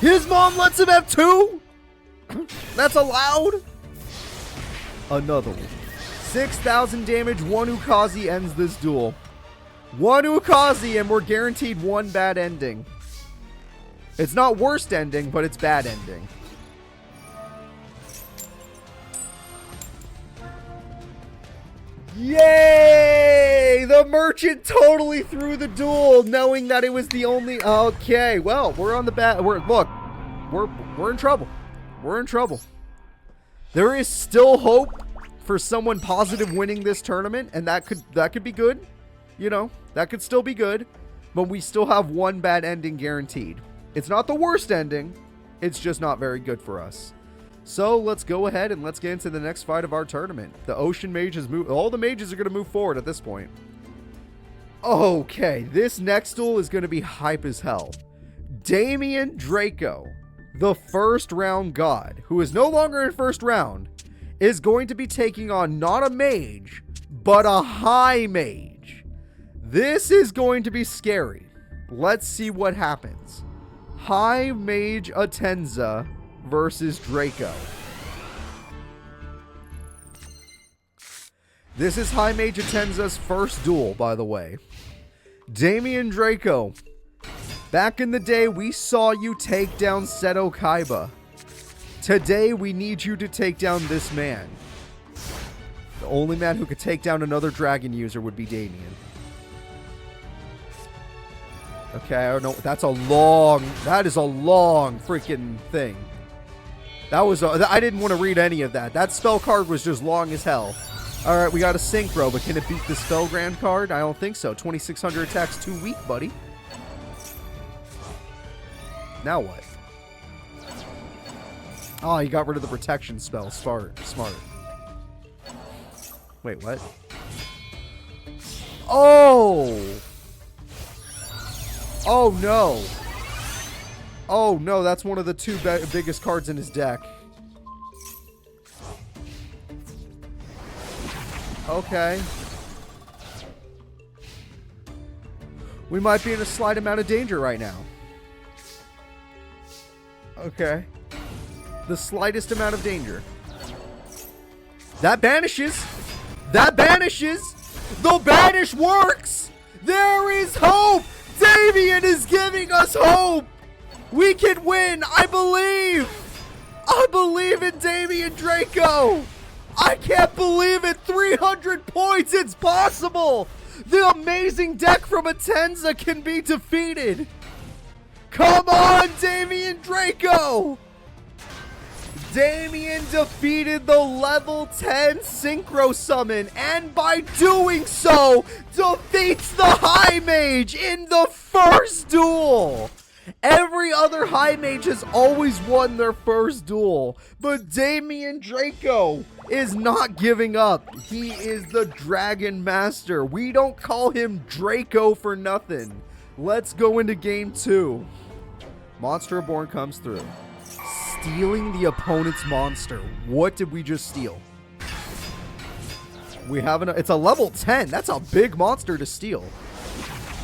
His mom lets him have 2? That's allowed? Another one. 6,000 damage, 1 Ukazi ends this duel. 1 Ukazi and we're guaranteed 1 bad ending. It's not worst ending, but it's bad ending. Yay! The Merchant totally threw the duel, knowing that it was the only... Okay, well, we're on the bad... Look, we're in trouble. We're in trouble. There is still hope for someone positive winning this tournament, and that could be good. You know, that could still be good, but we still have 1 bad ending guaranteed. It's not the worst ending. It's just not very good for us. So let's go ahead and let's get into the next fight of our tournament. The Ocean Mage has moved. All the mages are going to move forward at this point. Okay, this next duel is going to be hype as hell. Damian Draco, the first round god, who is no longer in first round, is going to be taking on not a mage, but a high mage. This is going to be scary. Let's see what happens. High Mage Atenza versus Draco. This is High Mage Atenza's first duel, by the way. Damian Draco, back in the day, we saw you take down Seto Kaiba. Today, we need you to take down this man. The only man who could take down another dragon user would be Damian. Okay, I don't know. That is a long freaking thing. I didn't want to read any of that. That spell card was just long as hell. Alright, we got a Synchro, but can it beat the Spellgrand card? I don't think so. 2,600 attacks, too weak, buddy. Now what? Oh, you got rid of the protection spell. Smart. Wait, what? Oh! Oh, no. Oh, no, that's one of the 2 biggest cards in his deck. Okay. We might be in a slight amount of danger right now. Okay. The slightest amount of danger. That banishes. That banishes. The banish works. There is hope. Damien is giving us hope. We can win. I believe. I believe in Damien Draco. I can't believe it. 300 points. It's possible. The amazing deck from Atenza can be defeated. Come on, Damien Draco. Damien defeated the level 10 Synchro Summon, and by doing so, defeats the High Mage in the first duel. Every other High Mage has always won their first duel, but Damien Draco is not giving up. He is the Dragon Master. We don't call him Draco for nothing. Let's go into game 2. Monster Reborn comes through. Stealing the opponent's monster. What did we just steal? We have it's a level 10. That's a big monster to steal.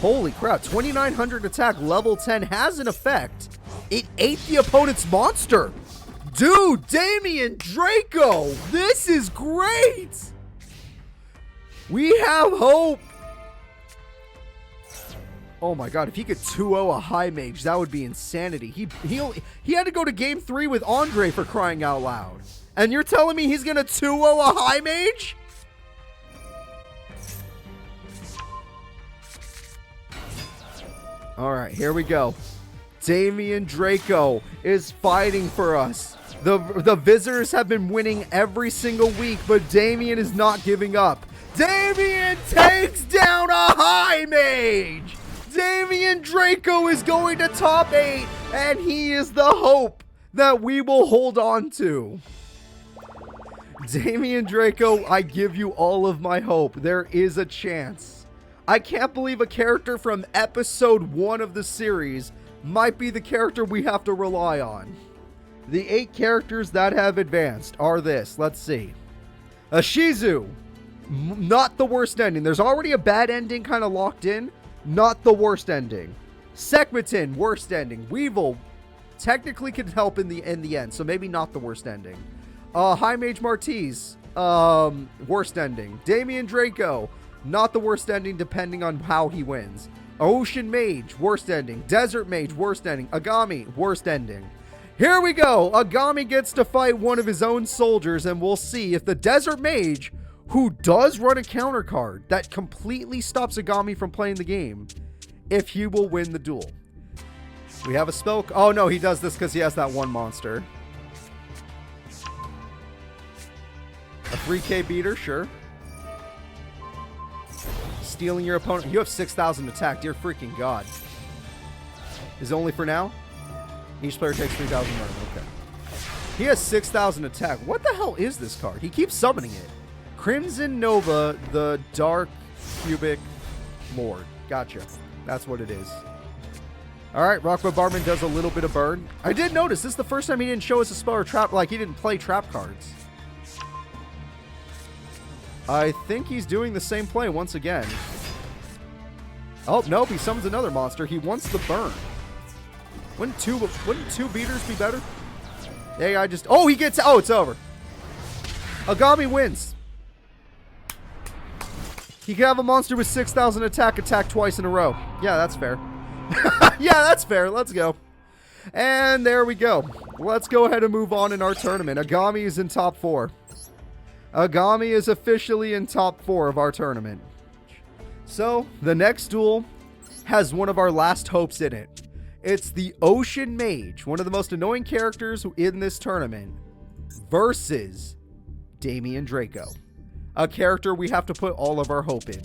Holy crap. 2900 attack, level 10 has an effect. It ate the opponent's monster. Dude, Damien Draco. This is great. We have hope. Oh my god, if he could 2-0 a High Mage, that would be insanity. He had to go to game 3 with Andre, for crying out loud. And you're telling me he's gonna 2-0 a High Mage? Alright, here we go. Damien Draco is fighting for us. The visitors have been winning every single week, but Damien is not giving up. Damien takes down a High Mage! Damien Draco is going to top 8, and he is the hope that we will hold on to. Damien Draco, I give you all of my hope. There is a chance. I can't believe a character from episode 1 of the series might be the character we have to rely on. The 8 characters that have advanced are this. Let's see. Shizu, not the worst ending. There's already a bad ending kind of locked in. Not the worst ending. Sekmetin, worst ending. Weevil technically could help in the end, so maybe not the worst ending. High Mage Martiz, worst ending. Damien Draco, not the worst ending depending on how he wins. Ocean Mage, worst ending. Desert Mage, worst ending. Agami, worst ending. Here we go. Agami gets to fight one of his own soldiers, and we'll see if the Desert Mage, who does run a counter card that completely stops Agami from playing the game, if he will win the duel. We have a spell. Oh no, he does this because he has that one monster. A 3k beater, sure. Stealing your opponent. You have 6,000 attack, dear freaking god. Is it only for now? Each player takes 3,000 burn. Okay. He has 6,000 attack. What the hell is this card? He keeps summoning it. Crimson Nova, the Dark Cubic Lord. Gotcha. That's what it is. Alright, Rock Bombardment does a little bit of burn. I did notice, this is the first time he didn't show us a spell or trap, like he didn't play trap cards. I think he's doing the same play once again. Oh, nope, he summons another monster. He wants the burn. Wouldn't two beaters be better? Yeah, oh, he gets, oh, it's over. Agami wins. He can have a monster with 6,000 attack twice in a row. Yeah, that's fair. Yeah, that's fair. Let's go. And there we go. Let's go ahead and move on in our tournament. Agami is in top 4. Agami is officially in top 4 of our tournament. So, the next duel has one of our last hopes in it. It's the Ocean Mage, one of the most annoying characters in this tournament, versus Damien Draco. A character we have to put all of our hope in.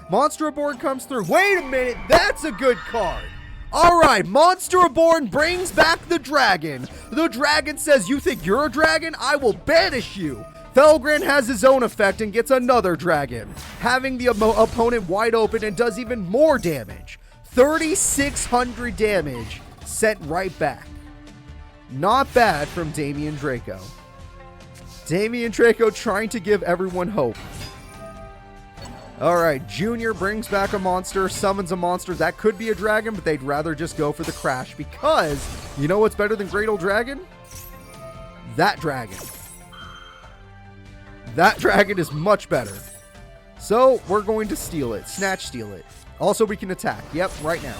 Monster Reborn comes through. Wait a minute, that's a good card. Alright, Monster Reborn brings back the dragon. The dragon says, you think you're a dragon? I will banish you. Felgren has his own effect and gets another dragon, having the opponent wide open and does even more damage. 3,600 damage sent right back. Not bad from Damien Draco. Damien Draco trying to give everyone hope. Alright, Junior brings back a monster, summons a monster. That could be a dragon, but they'd rather just go for the crash because, you know what's better than Great Old Dragon? That dragon. That dragon is much better. So we're going to steal it. Snatch steal it. Also, we can attack. Yep, right now.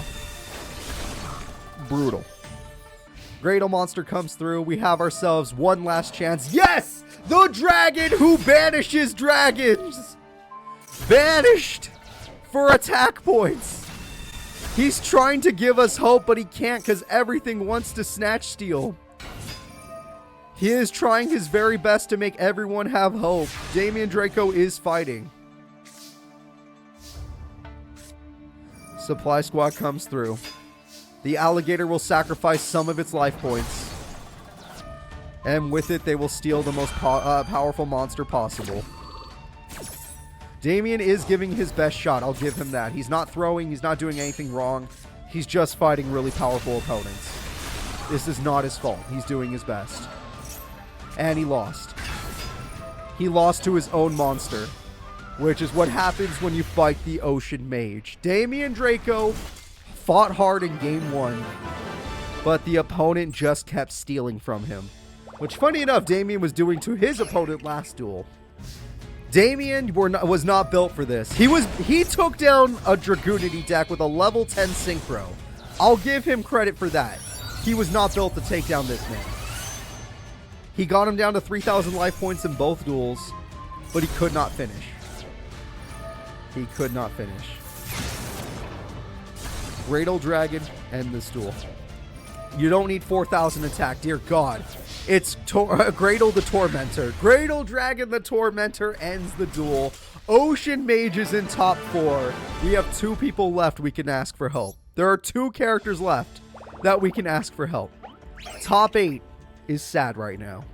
Brutal. Gradle monster comes through. We have ourselves one last chance. Yes! The dragon who banishes dragons! Banished for attack points. He's trying to give us hope, but he can't because everything wants to snatch steal. He is trying his very best to make everyone have hope. Damian Draco is fighting. Supply squad comes through. The alligator will sacrifice some of its life points. And with it, they will steal the most powerful monster possible. Damian is giving his best shot. I'll give him that. He's not throwing. He's not doing anything wrong. He's just fighting really powerful opponents. This is not his fault. He's doing his best. And he lost. He lost to his own monster, which is what happens when you fight the Ocean Mage. Damian Draco fought hard in game 1, but the opponent just kept stealing from him. Which, funny enough, Damian was doing to his opponent last duel. Damian was not built for this. He took down a Dragoonity deck with a level 10 Synchro. I'll give him credit for that. He was not built to take down this man. He got him down to 3,000 life points in both duels, but he could not finish. He could not finish. Great old dragon, end this duel. You don't need 4,000 attack, dear God. It's Gradle the Tormentor. Gradle Dragon the Tormentor ends the duel. Ocean Mage is in top 4. We have 2 people left we can ask for help. There are 2 characters left that we can ask for help. Top 8 is sad right now.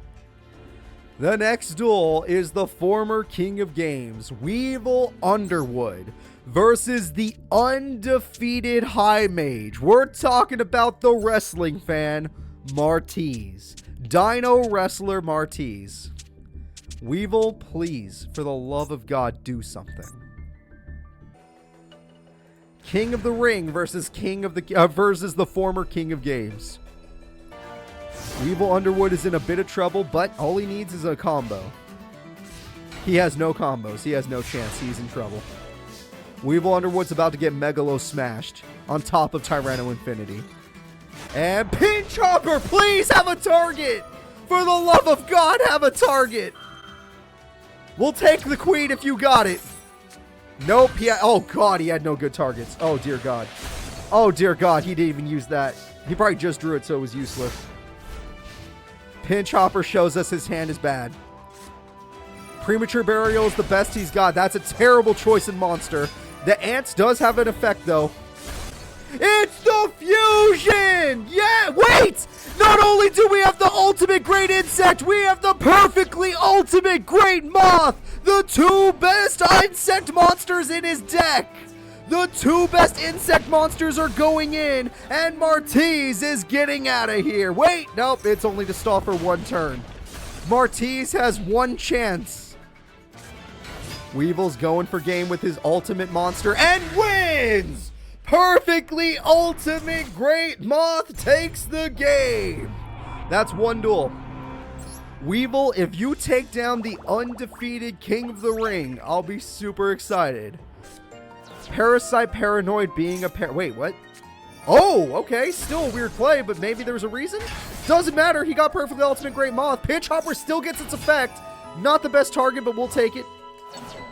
The next duel is the former King of Games, Weevil Underwood, versus the undefeated High Mage. We're talking about the wrestling fan, Martiz. Dino Wrestler Martiz. Weevil, please, for the love of God, do something. King of the Ring versus versus the former King of Games. Weevil Underwood is in a bit of trouble, but all he needs is a combo. He has no combos. He has no chance. He's in trouble. Weevil Underwood's about to get Megalo smashed on top of Tyranno Infinity. And Pinch Hopper, please have a target! For the love of God, have a target! We'll take the queen if you got it. Nope. Oh, God, he had no good targets. Oh, dear God. Oh, dear God, he didn't even use that. He probably just drew it, so it was useless. Pinch Hopper shows us his hand is bad. Premature Burial is the best he's got. That's a terrible choice in Monster. The Ants does have an effect, though. It's the fusion! Yeah, wait! Not only do we have the ultimate great insect, we have the perfectly ultimate great moth! The 2 best insect monsters in his deck! The 2 best insect monsters are going in, and Martiz is getting out of here. Wait, nope, it's only to stall for 1 turn. Martiz has 1 chance. Weevil's going for game with his ultimate monster and wins! Perfectly ultimate great moth takes the game. That's 1 duel. Weevil, if you take down the undefeated King of the Ring, I'll be super excited. Parasite Paranoid being a wait, what? Oh, okay. Still a weird play, but maybe there's a reason? Doesn't matter. He got perfectly ultimate great moth. Pinch Hopper still gets its effect. Not the best target, but we'll take it.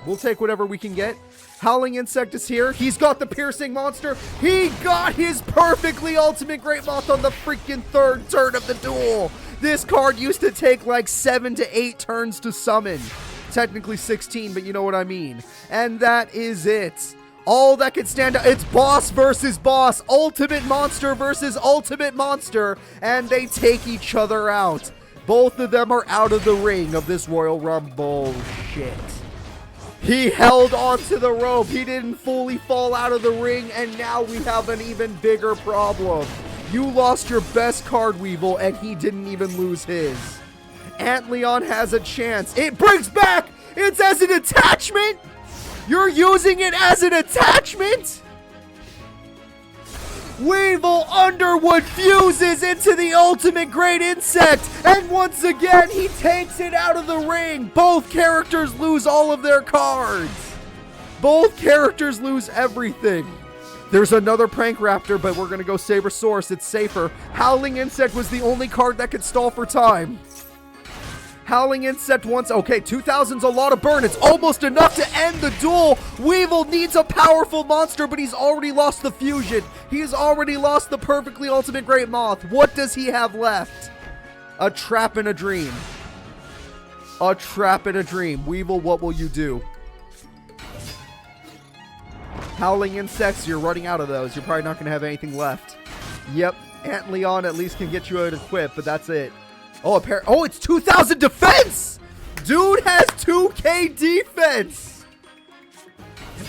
We'll take whatever we can get. Howling Insect is here. He's got the Piercing Monster. He got his perfectly ultimate great moth on the freaking 3rd turn of the duel. This card used to take like 7 to 8 turns to summon. Technically 16, but you know what I mean. And that is it. All that could stand out. It's boss versus boss. Ultimate monster versus ultimate monster. And they take each other out. Both of them are out of the ring of this Royal Rumble shit. He held onto the rope. He didn't fully fall out of the ring. And now we have an even bigger problem. You lost your best card, Weevil, and he didn't even lose his. Antleon has a chance. It brings back. It's as an attachment. You're using it as an attachment? Weevil Underwood fuses into the ultimate great insect, and once again he takes it out of the ring. Both characters lose all of their cards. Both characters lose everything. There's another Prank Raptor, but we're going to go Sabersaurus. It's safer. Howling Insect was the only card that could stall for time. Howling Insect once. Okay, 2000's a lot of burn. It's almost enough to end the duel. Weevil needs a powerful monster, but he's already lost the fusion. He's already lost the perfectly ultimate great moth. What does he have left? A trap and a dream. A trap and a dream. Weevil, what will you do? Howling Insects, you're running out of those. You're probably not going to have anything left. Yep, Aunt Leon at least can get you out of equip, but that's it. Oh, it's 2000 defense! Dude has 2k defense!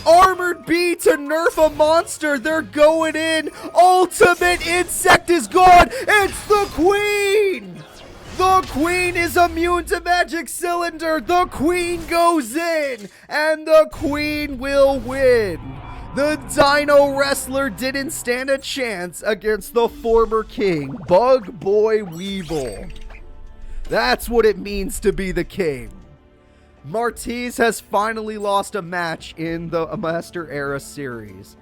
Armored Bee to nerf a monster. They're going in. Ultimate Insect is gone. It's the Queen! The Queen is immune to Magic Cylinder. The Queen goes in, and the Queen will win. The Dino Wrestler didn't stand a chance against the former king, Bug Boy Weevil. That's what it means to be the king. Martiz has finally lost a match in the Master Era series.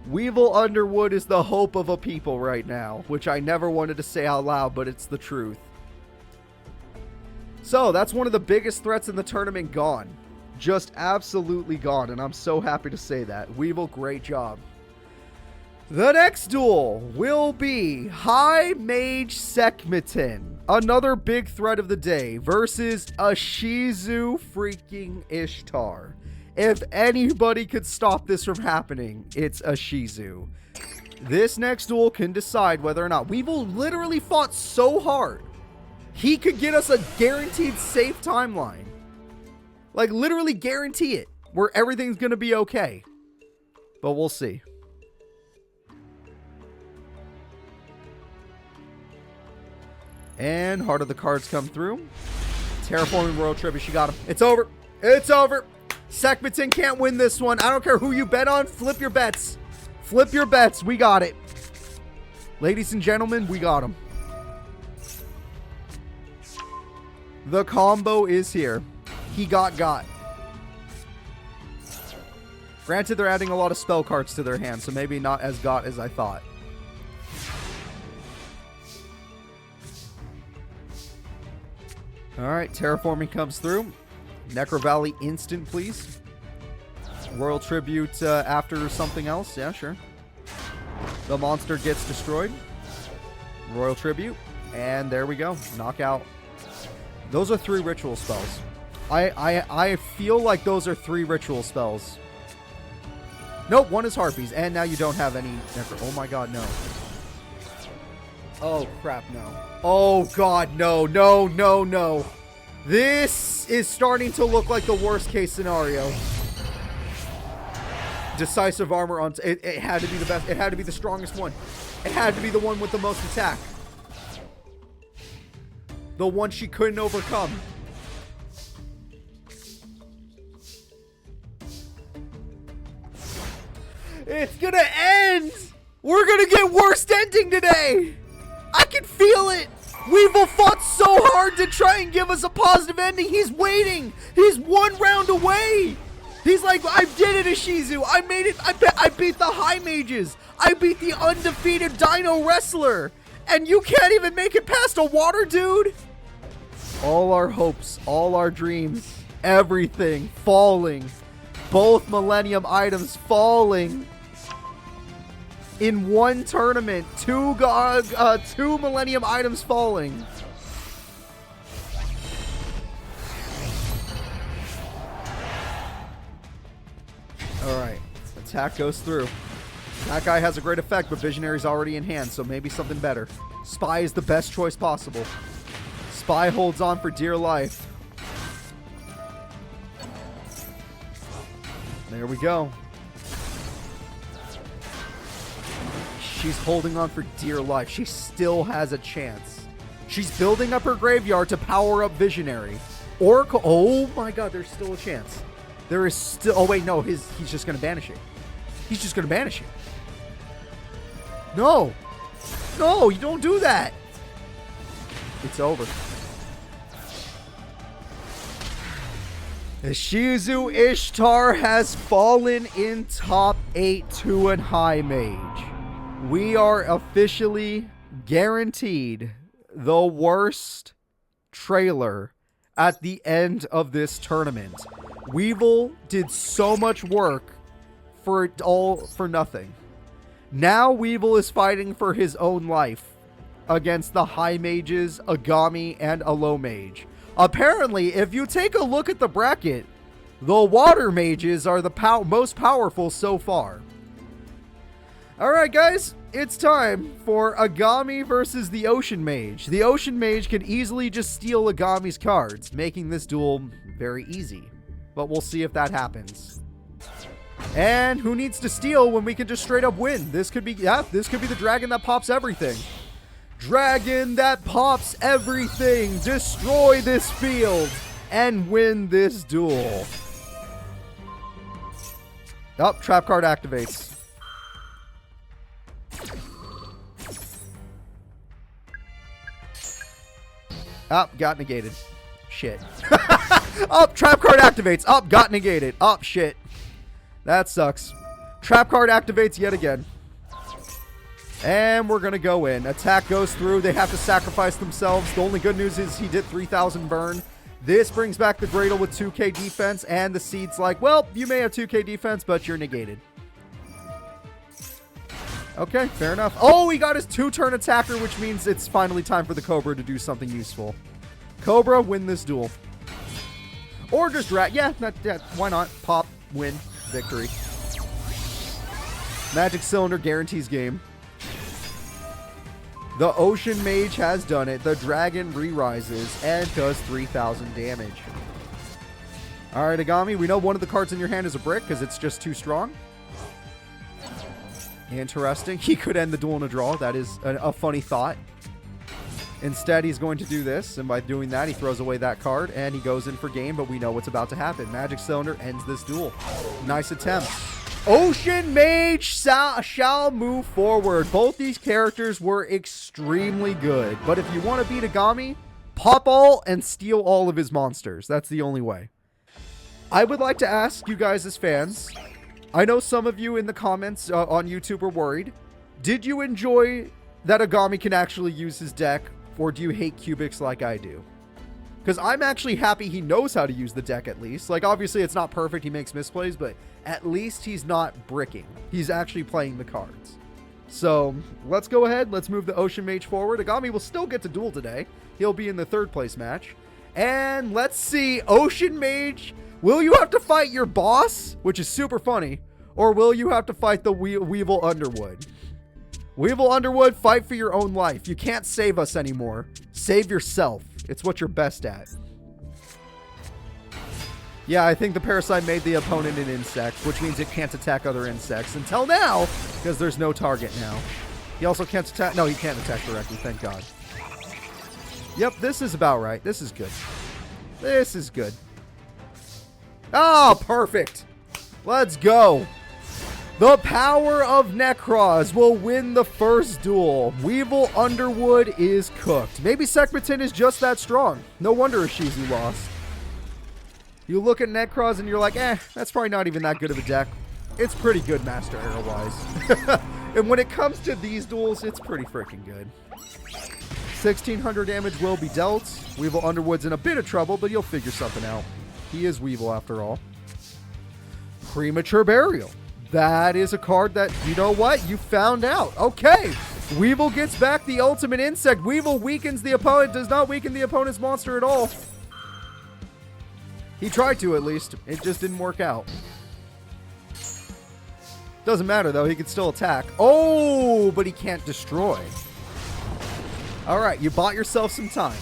Weevil Underwood is the hope of a people right now, which I never wanted to say out loud, but it's the truth. So, that's one of the biggest threats in the tournament gone. Just absolutely gone, and I'm so happy to say that. Weevil, great job. The next duel will be High Mage Sekhmetin, another big threat of the day, versus Ashizu freaking Ishtar. If anybody could stop this from happening, it's Ashizu. This next duel can decide whether or not Weevil literally fought so hard. He could get us a guaranteed safe timeline. Like, literally guarantee it, where everything's going to be okay. But we'll see. And Heart of the Cards come through. Terraforming Royal Tribute, she got him. It's over. It's over. Sekhmetin can't win this one. I don't care who you bet on. Flip your bets. Flip your bets. We got it. Ladies and gentlemen, we got him. The combo is here. He got. Granted, they're adding a lot of spell cards to their hand, so maybe not as got as I thought. Alright, Terraforming comes through. Necro Valley instant, please. Royal Tribute after something else. Yeah, sure. The monster gets destroyed. Royal Tribute. And there we go. Knockout. Those are 3 ritual spells. I feel like those are 3 ritual spells. Nope, 1 is Harpies. And now you don't have any Necro. Oh my god, no. Oh crap, no. Oh god, no, no, no, no. This is starting to look like the worst case scenario. Decisive armor on... It had to be the best. It had to be the strongest one. It had to be the one with the most attack. The one she couldn't overcome. It's gonna end! We're gonna get worst ending today! I can feel it! Weevil fought so hard to try and give us a positive ending. He's waiting. He's 1 round away. He's like, I did it, Ashizu. I made it. I beat the High Mages. I beat the undefeated Dino Wrestler. And you can't even make it past a water dude? All our hopes, all our dreams, everything falling. Both Millennium items falling. In 1 tournament, 2 Millennium items falling. Alright, attack goes through. That guy has a great effect, but Visionary's already in hand, so maybe something better. Spy is the best choice possible. Spy holds on for dear life. There we go. She's holding on for dear life. She still has a chance. She's building up her graveyard to power up Visionary. Oracle. Oh my god, there's still a chance. There is still... Oh wait, no. He's just going to banish it. He's just going to banish it. No! No, you don't do that! It's over. Shizu Ishtar has fallen in top 8 to an high mage. We are officially guaranteed the worst trailer at the end of this tournament. Weevil did so much work for it all for nothing. Now Weevil is fighting for his own life against the high mages, Agami, and a low mage. Apparently, if you take a look at the bracket, the water mages are the most powerful so far. Alright guys, it's time for Agami versus the Ocean Mage. The Ocean Mage can easily just steal Agami's cards, making this duel very easy. But we'll see if that happens. And who needs to steal when we can just straight up win? This could be the dragon that pops everything. Dragon that pops everything. Destroy this field and win this duel. Oh, trap card activates. Oh, got negated. Shit. Oh, trap card activates. Oh, got negated. Oh, shit. That sucks. Trap card activates yet again. And we're going to go in. Attack goes through. They have to sacrifice themselves. The only good news is he did 3,000 burn. This brings back the Gradle with 2k defense. And the Seed's like, well, you may have 2k defense, but you're negated. Okay, fair enough. Oh, he got his 2-turn attacker, which means it's finally time for the Cobra to do something useful. Cobra, win this duel. Or just drag. Yeah, why not? Pop, win, victory. Magic Cylinder guarantees game. The Ocean Mage has done it. The Dragon re-rises and does 3,000 damage. Alright, Agami, we know one of the cards in your hand is a brick because it's just too strong. Interesting. He could end the duel in a draw. That is a funny thought. Instead, he's going to do this, and by doing that, he throws away that card, and he goes in for game, but we know what's about to happen. Magic Cylinder ends this duel. Nice attempt. Ocean Mage shall move forward. Both these characters were extremely good, but if you want to beat Agami, pop all and steal all of his monsters. That's the only way. I would like to ask you guys as fans, I know some of you in the comments on YouTube are worried. Did you enjoy that Agami can actually use his deck, or do you hate Cubics like I do? Because I'm actually happy he knows how to use the deck at least. Like, obviously it's not perfect, he makes misplays, but at least he's not bricking. He's actually playing the cards. So, let's go ahead, let's move the Ocean Mage forward. Agami will still get to duel today. He'll be in the 3rd place match. And let's see, Ocean Mage, will you have to fight your boss, which is super funny, or will you have to fight the Weevil Underwood? Weevil Underwood, fight for your own life. You can't save us anymore. Save yourself. It's what you're best at. Yeah, I think the Parasite made the opponent an insect, which means it can't attack other insects. Until now, because there's no target now. He also can't attack... No, he can't attack directly, thank God. Yep, this is about right. This is good. This is good. Oh, perfect. Let's go. The power of Necroz will win the first duel. Weevil Underwood is cooked.Maybe Sekmetin is just that strong. No wonder Ishizu lost. You look at Necroz and you're like, that's probably not even that good of a deck. It's pretty good Master Era-wise. And when it comes to these duels, it's pretty freaking good. 1,600 damage will be dealt. Weevil Underwood's in a bit of trouble, but he'll figure something out. He is Weevil after all. Premature Burial. That is a card that, you know what? You found out. Okay. Weevil gets back the ultimate insect. Weevil weakens the opponent. Does not weaken the opponent's monster at all. He tried to, at least. It just didn't work out. Doesn't matter, though. He can still attack. Oh, but he can't destroy. All right. You bought yourself some time.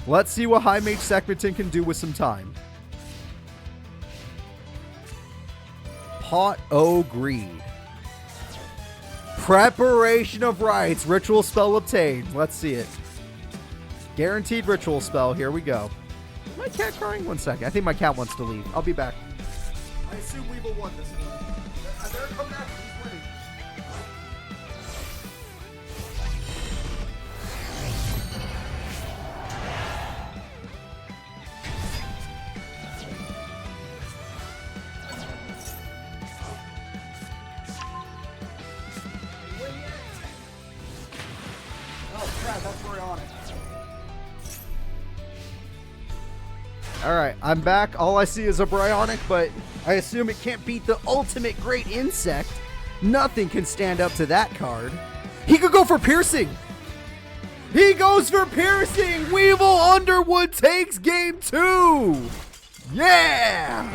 Let's see what High Mage Sekmetin can do with some time. Pot O Greed. Preparation of Rites. Ritual spell obtained. Let's see it. Guaranteed ritual spell. Here we go. Is my cat crying? 1 second. I think my cat wants to leave. I'll be back. I assume Weevil won this one. They're coming after. He's winning. Alright, I'm back. All I see is a Bryonic, but I assume it can't beat the ultimate great insect. Nothing can stand up to that card. He could go for piercing. He goes for piercing. Weevil Underwood takes game 2. Yeah!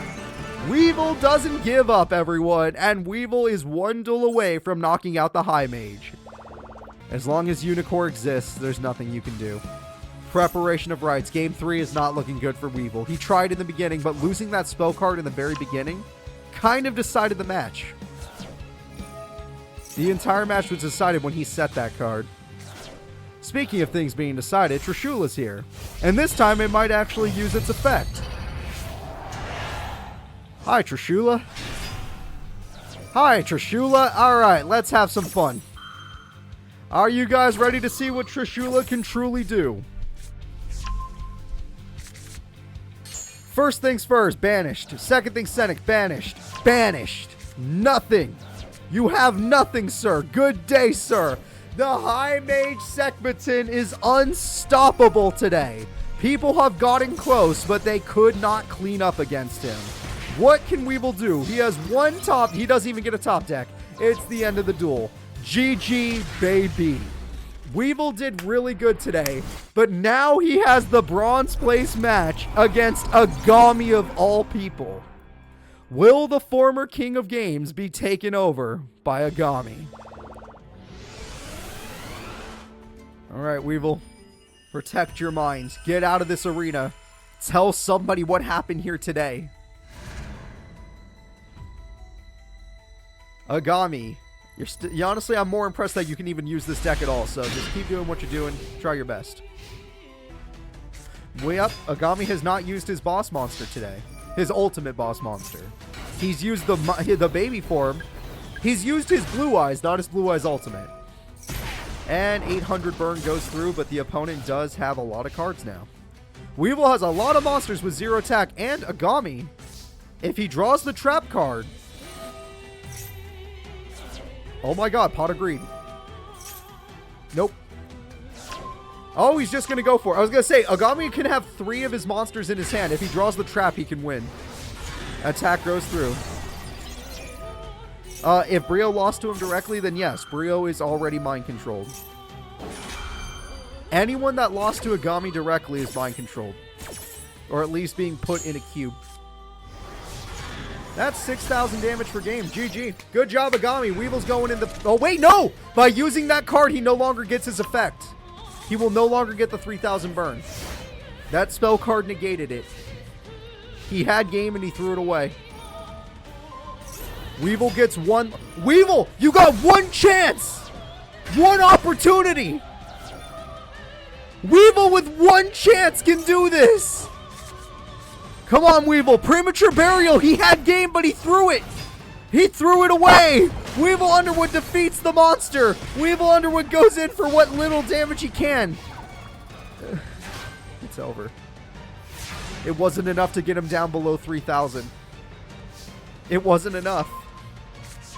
Weevil doesn't give up, everyone, and Weevil is one duel away from knocking out the High Mage. As long as Unicorn exists, there's nothing you can do. Preparation of rights. Game 3 is not looking good for Weevil. He tried in the beginning, but losing that spell card in the very beginning kind of decided the match. The entire match was decided when he set that card. Speaking of things being decided, Trishula's here. And this time it might actually use its effect. Hi, Trishula. Hi, Trishula. Alright, let's have some fun. Are you guys ready to see what Trishula can truly do? First things first, banished. Second thing, Senek, banished. Banished. Nothing. You have nothing, sir. Good day, sir. The High Mage Sekmeton is unstoppable today. People have gotten close, but they could not clean up against him. What can Weevil do? He has one top. He doesn't even get a top deck. It's the end of the duel. GG, baby. Weevil did really good today, but now he has the bronze place match against Agami of all people. Will the former king of games be taken over by Agami? Alright, Weevil. Protect your mind. Get out of this arena. Tell somebody what happened here today. Agami. Honestly, I'm more impressed that you can even use this deck at all, so just keep doing what you're doing. Try your best. Way up, Agami has not used his boss monster today. His ultimate boss monster. He's used the baby form. He's used his Blue Eyes, not his Blue Eyes ultimate. And 800 burn goes through, but the opponent does have a lot of cards now. Weevil has a lot of monsters with 0 attack, and Agami, if he draws the trap card... Oh my god, Pot of Greed. Nope. Oh, he's just going to go for it. I was going to say, Agami can have 3 of his monsters in his hand. If he draws the trap, he can win. Attack goes through. If Brio lost to him directly, then yes, Brio is already mind-controlled. Anyone that lost to Agami directly is mind-controlled. Or at least being put in a cube. That's 6,000 damage per game. GG. Good job, Agami. Weevil's going in the... Oh, wait, no! By using that card, he no longer gets his effect. He will no longer get the 3,000 burn. That spell card negated it. He had game and he threw it away. Weevil gets one... Weevil, you got one chance! One opportunity! Weevil with one chance can do this! Come on, Weevil. Premature Burial. He had game, but he threw it. He threw it away. Weevil Underwood defeats the monster. Weevil Underwood goes in for what little damage he can. It's over. It wasn't enough to get him down below 3,000. It wasn't enough.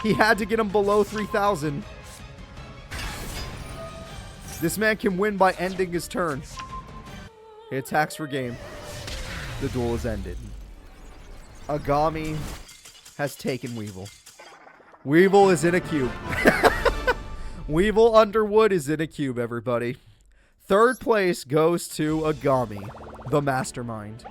He had to get him below 3,000. This man can win by ending his turn. He attacks for game. The duel is ended. Agami has taken Weevil. Weevil is in a cube. Weevil Underwood is in a cube, everybody. Third place goes to Agami, the mastermind.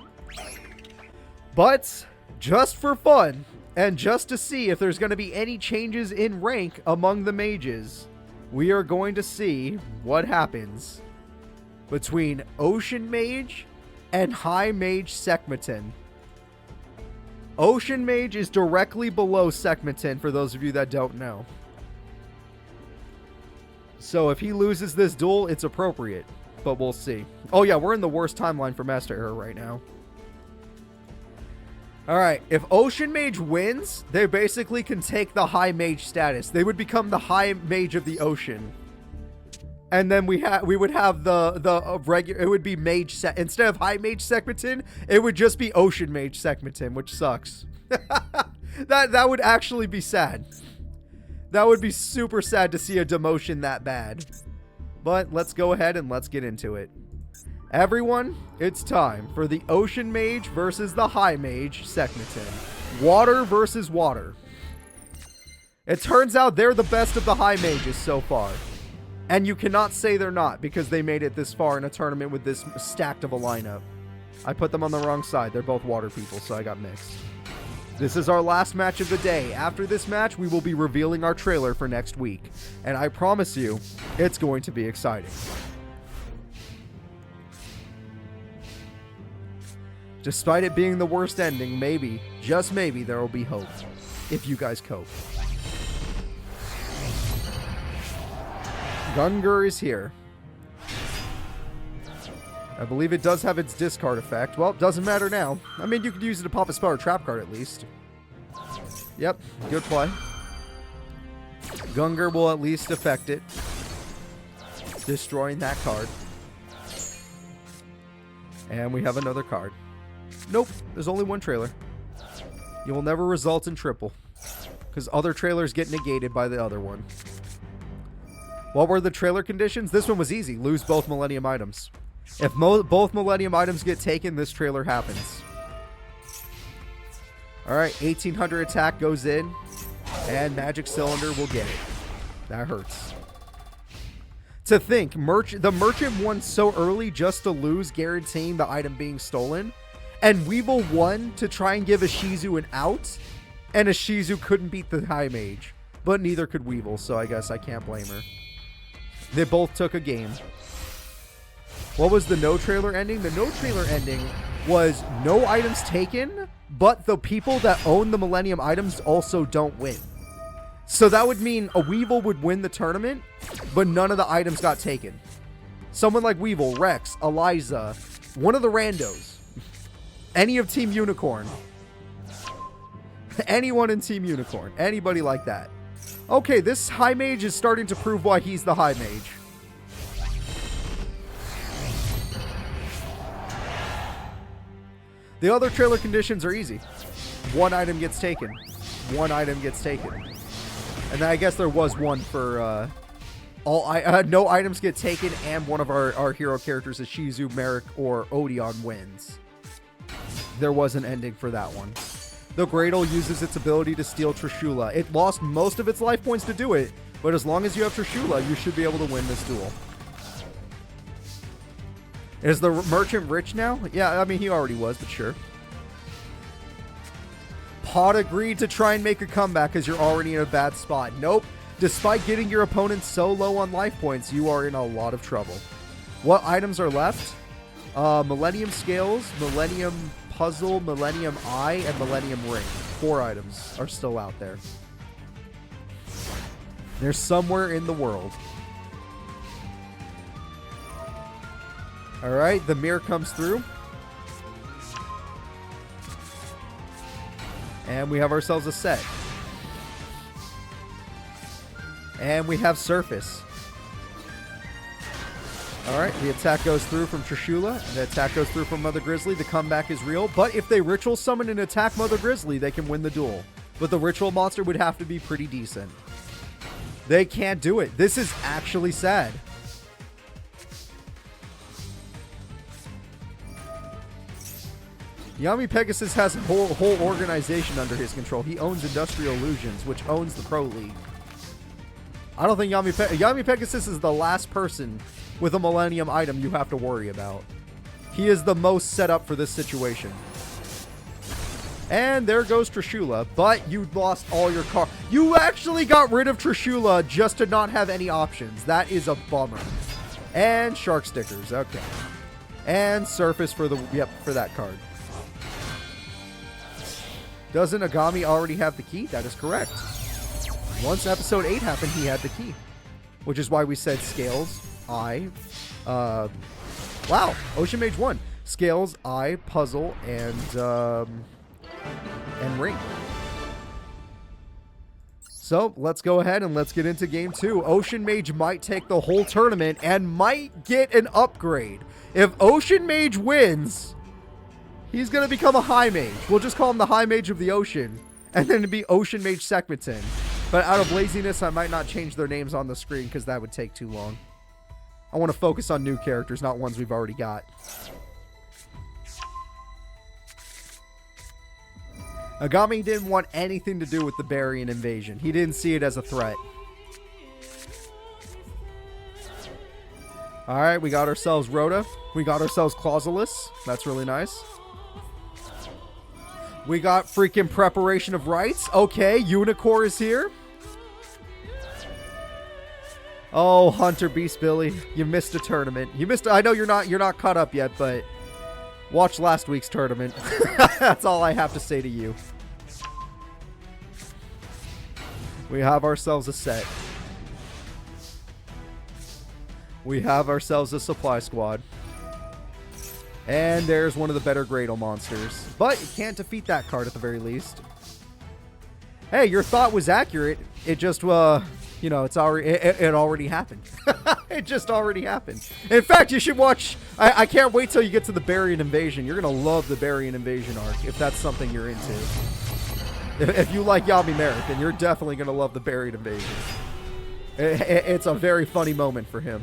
But, just for fun, and just to see if there's going to be any changes in rank among the mages, we are going to see what happens between Ocean Mage and High Mage Sekmeton. Ocean Mage is directly below Sekmeton, for those of you that don't know. So if he loses this duel, it's appropriate. But we'll see. Oh yeah, we're in the worst timeline for Master Era right now. Alright, if Ocean Mage wins, they basically can take the High Mage status. They would become the High Mage of the Ocean. And then we would have the regular... It would be Mage... Instead of High Mage Sekmeton, it would just be Ocean Mage Sekmeton, which sucks. That would actually be sad. That would be super sad to see a demotion that bad. But let's go ahead and let's get into it. Everyone, it's time for the Ocean Mage versus the High Mage, Sekhmetin. Water versus water. It turns out they're the best of the High Mages so far. And you cannot say they're not, because they made it this far in a tournament with this stacked of a lineup. I put them on the wrong side. They're both water people, so I got mixed. This is our last match of the day. After this match, we will be revealing our trailer for next week. And I promise you, it's going to be exciting. Despite it being the worst ending, maybe, just maybe, there will be hope. If you guys cope. Gungur is here. I believe it does have its discard effect. Well, it doesn't matter now. I mean, you could use it to pop a spell or trap card at least. Yep, good play. Gungur will at least affect it. Destroying that card. And we have another card. Nope, there's only one trailer. You will never result in triple, because other trailers get negated by the other one. What were the trailer conditions? This one was easy. Lose both Millennium items. If both Millennium items get taken, this trailer happens. Alright, 1800 attack goes in, and Magic Cylinder will get it. That hurts. To think, the Merchant won so early just to lose, guaranteeing the item being stolen. And Weevil won to try and give a Shizu an out, and a Shizu couldn't beat the High Mage. But neither could Weevil, so I guess I can't blame her. They both took a game. What was the no trailer ending? The no trailer ending was no items taken, but the people that own the Millennium items also don't win. So that would mean a Weevil would win the tournament, but none of the items got taken. Someone like Weevil, Rex, Eliza, one of the randos. Any of Team Unicorn. Anyone in Team Unicorn. Anybody like that. Okay, this High Mage is starting to prove why he's the High Mage. The other trailer conditions are easy. One item gets taken. One item gets taken. And then I guess there was one for no items get taken, and one of our hero characters is Shizu, Merrick, or Odeon wins. There was an ending for that one. The Gradle uses its ability to steal Trishula. It lost most of its life points to do it, but as long as you have Trishula, you should be able to win this duel. Is the Merchant rich now? Yeah, I mean, he already was, but sure. Pod agreed to try and make a comeback because you're already in a bad spot. Nope. Despite getting your opponent so low on life points, you are in a lot of trouble. What items are left? Millennium Scales, Millennium Puzzle, Millennium Eye, and Millennium Ring. 4 items are still out there. They're somewhere in the world. Alright, the mirror comes through. And we have ourselves a set. And we have Surface. Alright, the attack goes through from Trishula. The attack goes through from Mother Grizzly. The comeback is real. But if they Ritual Summon and attack Mother Grizzly, they can win the duel. But the Ritual monster would have to be pretty decent. They can't do it. This is actually sad. Yami Pegasus has a whole organization under his control. He owns Industrial Illusions, which owns the Pro League. I don't think Yami Pegasus is the last person with a Millennium item you have to worry about. He is the most set up for this situation. And there goes Trishula, but you lost all your car. You actually got rid of Trishula just to not have any options. That is a bummer. And Shark Stickers, okay. And Surface for for that card. Doesn't Agami already have the key? That is correct. Once episode 8 happened, he had the key. Which is why we said Scales, Eye, wow, Ocean Mage won. Scales, Eye, Puzzle, and Ring. So, let's go ahead and let's get into game 2. Ocean Mage might take the whole tournament and might get an upgrade. If Ocean Mage wins, he's going to become a High Mage. We'll just call him the High Mage of the Ocean. And then it'd be Ocean Mage Sekhmetin. But out of laziness, I might not change their names on the screen because that would take too long. I want to focus on new characters, not ones we've already got. Agami didn't want anything to do with the Barian invasion. He didn't see it as a threat. Alright, we got ourselves Rhoda. We got ourselves Clausulus. That's really nice. We got freaking Preparation of Rites. Okay, Unicorn is here. Oh, Hunter Beast Billy. You missed a tournament. You missed. I know you're not caught up yet, but watch last week's tournament. That's all I have to say to you. We have ourselves a set. We have ourselves a supply squad. And there's one of the better Gradle monsters. But you can't defeat that card at the very least. Hey, your thought was accurate. It just, you know, it already happened. It just already happened. In fact, you should watch... I can't wait till you get to the Barian Invasion. You're going to love the Barian Invasion arc, if that's something you're into. If you like Yami Merrick, then you're definitely going to love the Barian Invasion. It's a very funny moment for him.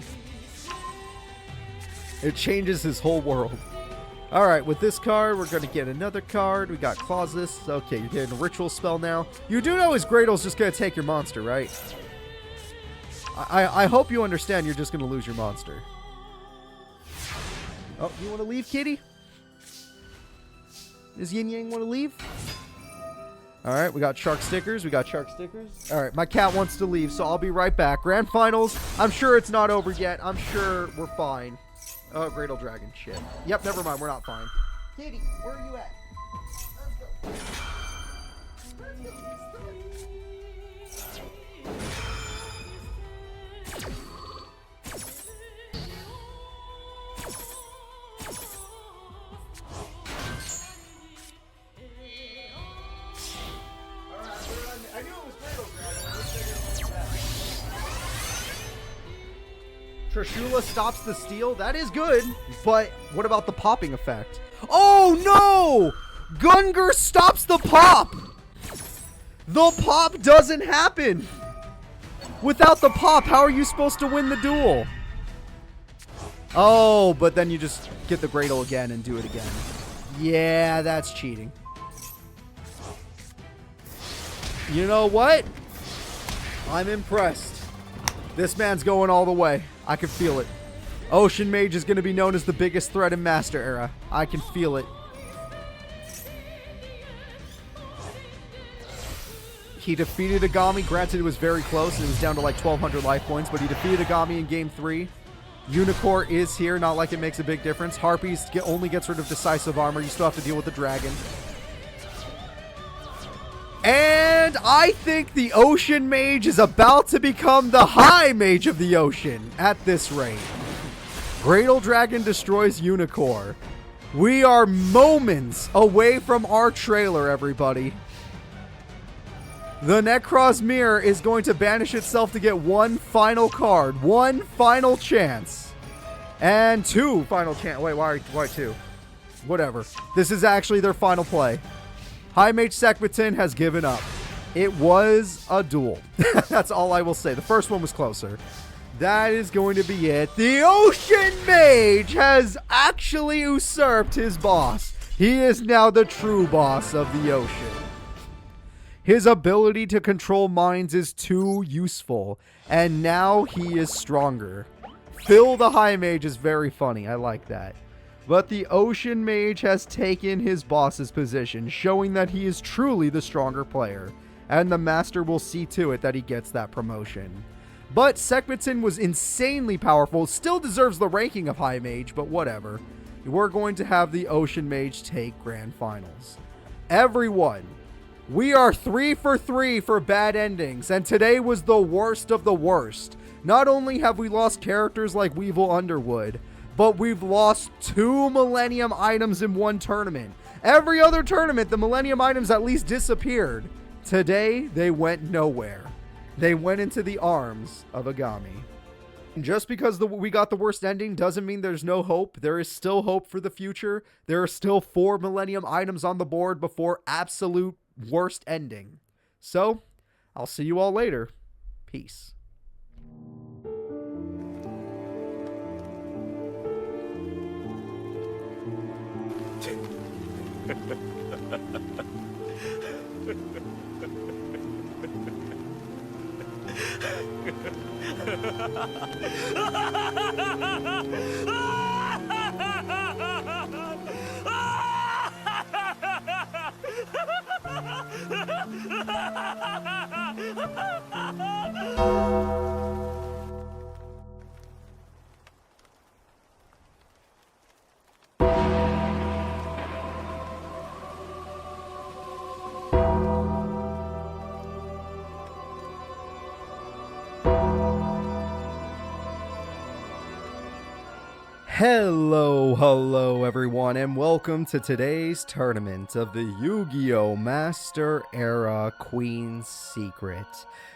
It changes his whole world. Alright, with this card, we're going to get another card. We got Clausus. Okay, you're getting a ritual spell now. You do know his Gradle's just going to take your monster, right? I hope you understand you're just going to lose your monster. Oh, you want to leave, kitty? Does Yin Yang want to leave? Alright, we got shark stickers. Alright, my cat wants to leave, so I'll be right back. Grand Finals, I'm sure it's not over yet. I'm sure we're fine. Oh, Gradle Dragon. Shit. Yep, never mind. We're not fine. Kitty, where are you at? Let's go. Trishula stops the steal. That is good. But what about the popping effect? Oh, no! Gungar stops the pop! The pop doesn't happen! Without the pop, how are you supposed to win the duel? Oh, but then you just get the Gradle again and do it again. Yeah, that's cheating. You know what? I'm impressed. This man's going all the way. I can feel it. Ocean Mage is going to be known as the biggest threat in Master Era. I can feel it. He defeated Agami. Granted, it was very close. It was down to like 1,200 life points, but he defeated Agami in Game 3. Unicorn is here. Not like it makes a big difference. Harpies only gets rid of decisive armor. You still have to deal with the dragon. And I think the Ocean Mage is about to become the High Mage of the Ocean at this rate. Gradle Dragon destroys Unicorn. We are moments away from our trailer, everybody. The Necros Mirror is going to banish itself to get one final card. One final chance. And two final chance. Wait, why two? Whatever. This is actually their final play. High Mage Sekbatin has given up. It was a duel. That's all I will say. The first one was closer. That is going to be it. The Ocean Mage has actually usurped his boss. He is now the true boss of the ocean. His ability to control minds is too useful, and now he is stronger. Phil the High Mage is very funny. I like that. But the Ocean Mage has taken his boss's position, showing that he is truly the stronger player. And the Master will see to it that he gets that promotion. But Sekbatin was insanely powerful, still deserves the ranking of High Mage, but whatever. We're going to have the Ocean Mage take Grand Finals. Everyone, we are 3 for 3 for bad endings, and today was the worst of the worst. Not only have we lost characters like Weevil Underwood, but we've lost 2 Millennium items in one tournament. Every other tournament, the Millennium items at least disappeared. Today, they went nowhere. They went into the arms of Agami. Just because we got the worst ending doesn't mean there's no hope. There is still hope for the future. There are still 4 Millennium items on the board before absolute worst ending. So, I'll see you all later. Peace. Hello everyone, and welcome to today's tournament of the Yugioh Master Era Queen's Secret.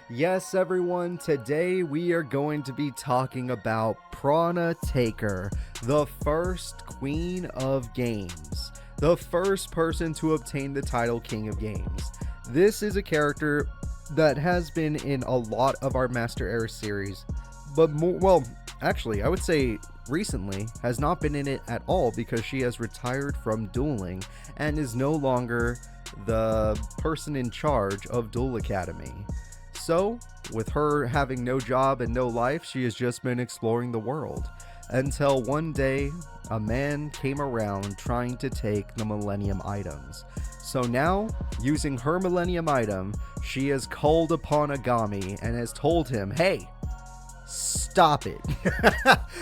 Yes everyone, today we are going to be talking about Prana Taker, the first Queen of Games, the first person to obtain the title King of Games. This is a character that has been in a lot of our Master Era series, but actually I would say recently has not been in it at all because she has retired from dueling and is no longer the person in charge of Duel Academy. So, with her having no job and no life, she has just been exploring the world. Until one day, a man came around trying to take the Millennium items. So now, using her Millennium item, she has called upon Agami and has told him, hey, stop it.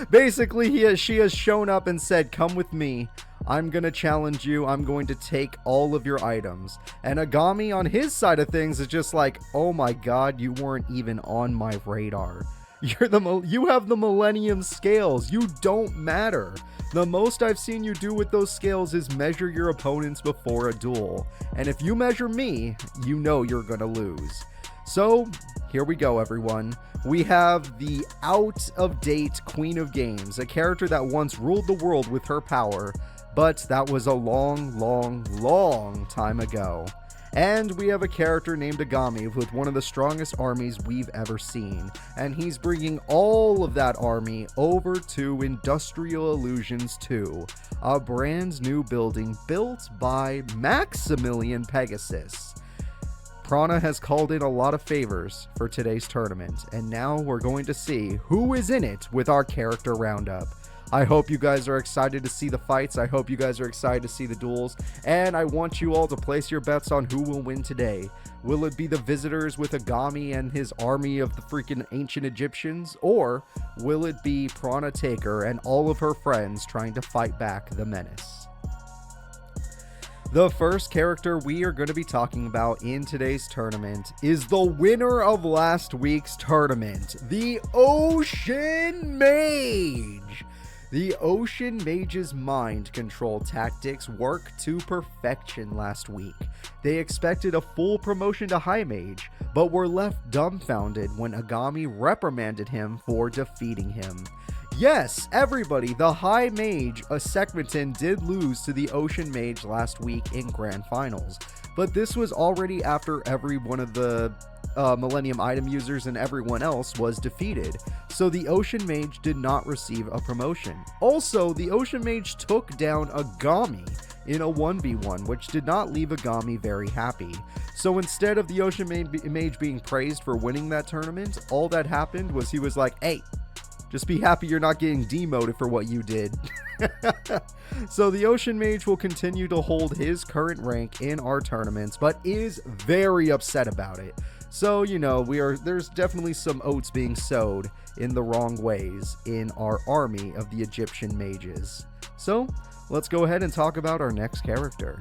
Basically, she has shown up and said, come with me. I'm going to challenge you. I'm going to take all of your items. And Agami on his side of things is just like, oh my god, you weren't even on my radar. You have the Millennium Scales. You don't matter. The most I've seen you do with those scales is measure your opponents before a duel. And if you measure me, you know you're going to lose. So, here we go, everyone. We have the out-of-date Queen of Games, a character that once ruled the world with her power, but that was a long time ago. And we have a character named Agami with one of the strongest armies we've ever seen, and he's bringing all of that army over to Industrial Illusions 2, a brand new building built by Maximilian Pegasus. Prana has called in a lot of favors for today's tournament, and now we're going to see who is in it with our character roundup. I hope you guys are excited to see the fights, I hope you guys are excited to see the duels, and I want you all to place your bets on who will win today. Will it be the visitors with Agami and his army of the freaking ancient Egyptians, or will it be Prana Taker and all of her friends trying to fight back the menace? The first character we are going to be talking about in today's tournament is the winner of last week's tournament, the Ocean Mage. The Ocean Mage's mind control tactics worked to perfection last week. They expected a full promotion to High Mage, but were left dumbfounded when Agami reprimanded him for defeating him. Yes, everybody, the High Mage, Sekmeton, did lose to the Ocean Mage last week in Grand Finals, but this was already after every one of the Millennium item users and everyone else was defeated, so the Ocean Mage did not receive a promotion. Also, the Ocean Mage took down Agami in a 1v1, which did not leave Agami very happy. So instead of the Ocean Mage being praised for winning that tournament, all that happened was he was like, hey, just be happy you're not getting demoted for what you did. So the Ocean Mage will continue to hold his current rank in our tournaments, but is very upset about it. So, you know, there's definitely some oats being sowed in the wrong ways in our army of the Egyptian mages. So, let's go ahead and talk about our next character.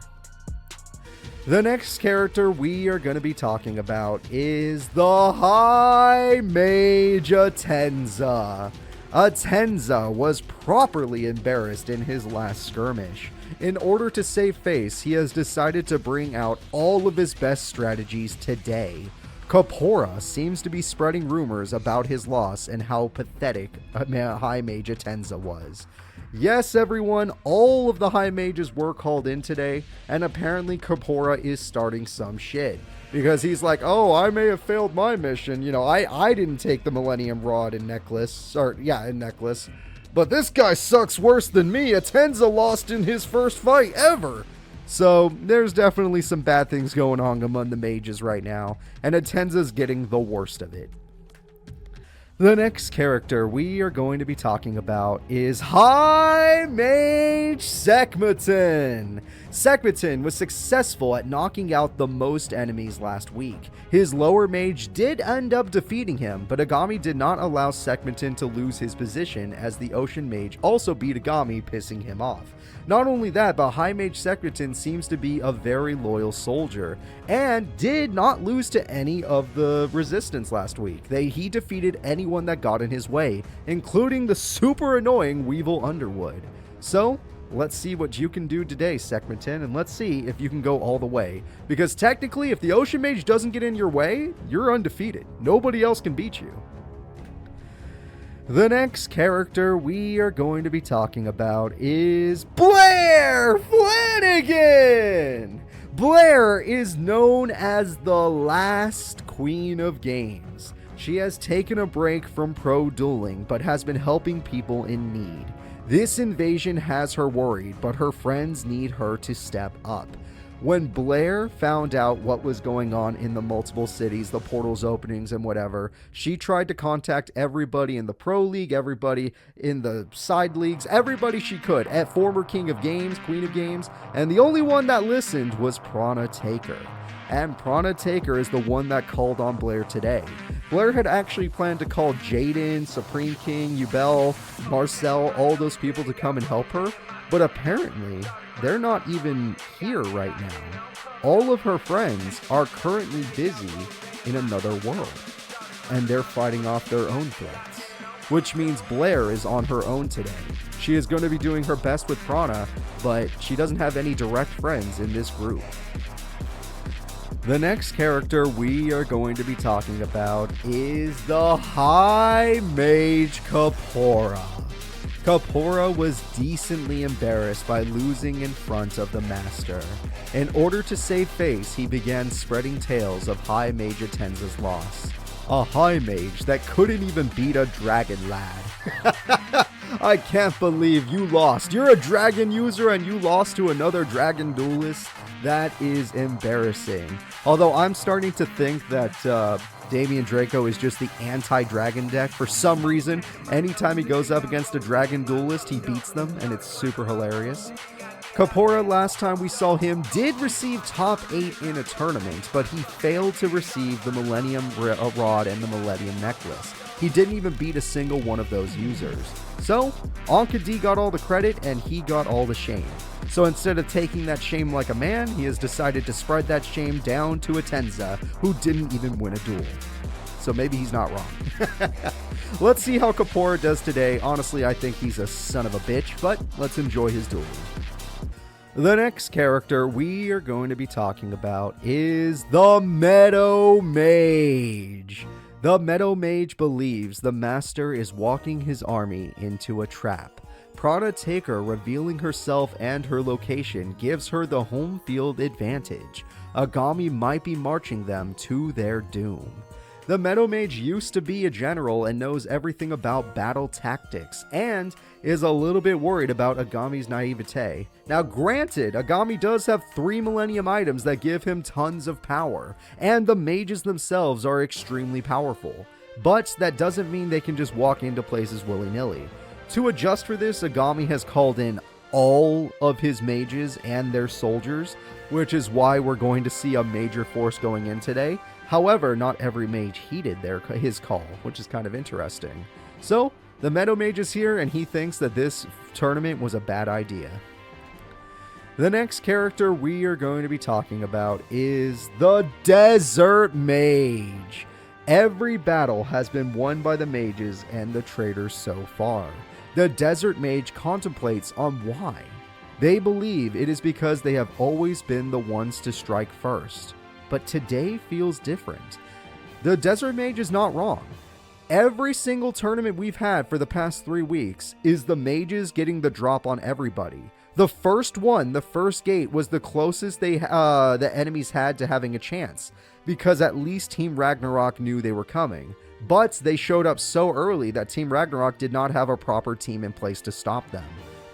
The next character we are going to be talking about is the High Mage Atenza. Atenza was properly embarrassed in his last skirmish. In order to save face, he has decided to bring out all of his best strategies today. Kapora seems to be spreading rumors about his loss and how pathetic High Mage Atenza was. Yes, everyone, all of the High Mages were called in today, and apparently Kapora is starting some shit. Because he's like, oh, I may have failed my mission, you know, I didn't take the Millennium Rod and necklace, but this guy sucks worse than me. Atenza lost in his first fight ever. So there's definitely some bad things going on among the mages right now, and Atenza's getting the worst of it. The next character we are going to be talking about is High Mage Sekhmeton. Sekhmeton was successful at knocking out the most enemies last week. His lower mage did end up defeating him, but Agami did not allow Sekhmeton to lose his position as the Ocean Mage also beat Agami, pissing him off. Not only that, but High Mage Sekhmeton seems to be a very loyal soldier and did not lose to any of the resistance last week. He defeated anyone that got in his way, including the super annoying Weevil Underwood. So, let's see what you can do today, Sekhmeton, and let's see if you can go all the way. Because technically, if the Ocean Mage doesn't get in your way, you're undefeated. Nobody else can beat you. The next character we are going to be talking about is Blair Flanagan! Blair is known as the last queen of games. She has taken a break from pro dueling, but has been helping people in need. This invasion has her worried, but her friends need her to step up. When Blair found out what was going on in the multiple cities, the portals openings and whatever, she tried to contact everybody in the pro league, everybody in the side leagues, everybody she could, at former king of games, queen of games, and the only one that listened was Prana Taker. And Prana Taker is the one that called on Blair today. Blair had actually planned to call Jaden, Supreme King, Ubel, Marcel, all those people to come and help her, but apparently they're not even here right now. All of her friends are currently busy in another world, and they're fighting off their own threats, which means Blair is on her own today. She is going to be doing her best with Prana, but she doesn't have any direct friends in this group. The next character we are going to be talking about is the High Mage Kapora. Kapora was decently embarrassed by losing in front of the Master. In order to save face, he began spreading tales of High Mage Atenza's loss. A High Mage that couldn't even beat a Dragon Lad. I can't believe you lost. You're a dragon user and you lost to another dragon duelist? That is embarrassing. Although I'm starting to think that Damian Draco is just the anti-dragon deck. For some reason, anytime he goes up against a dragon duelist, he beats them, and it's super hilarious. Kapora, last time we saw him, did receive top 8 in a tournament, but he failed to receive the Millennium Rod and the Millennium Necklace. He didn't even beat a single one of those users. So, Anka D got all the credit, and he got all the shame. So instead of taking that shame like a man, he has decided to spread that shame down to Atenza, who didn't even win a duel. So maybe he's not wrong. Let's see how Kapora does today. Honestly, I think he's a son of a bitch, but let's enjoy his duel. The next character we are going to be talking about is the Meadow Mage. The Meadow Mage believes the Master is walking his army into a trap. Prana Taker, revealing herself and her location, gives her the home field advantage. Agami might be marching them to their doom. The Meadow Mage used to be a general and knows everything about battle tactics, and is a little bit worried about Agami's naivete. Now granted, Agami does have 3 Millennium items that give him tons of power, and the mages themselves are extremely powerful, but that doesn't mean they can just walk into places willy-nilly. To adjust for this, Agami has called in all of his mages and their soldiers, which is why we're going to see a major force going in today. However, not every mage heeded his call, which is kind of interesting. So, the Meadow Mage is here, and he thinks that this tournament was a bad idea. The next character we are going to be talking about is the Desert Mage. Every battle has been won by the mages and the traders so far. The Desert Mage contemplates on why. They believe it is because they have always been the ones to strike first. But today feels different. The Desert Mage is not wrong. Every single tournament we've had for the past 3 weeks is the mages getting the drop on everybody. The first one, the first gate, was the closest the enemies had to having a chance, because at least Team Ragnarok knew they were coming. But they showed up so early that Team Ragnarok did not have a proper team in place to stop them.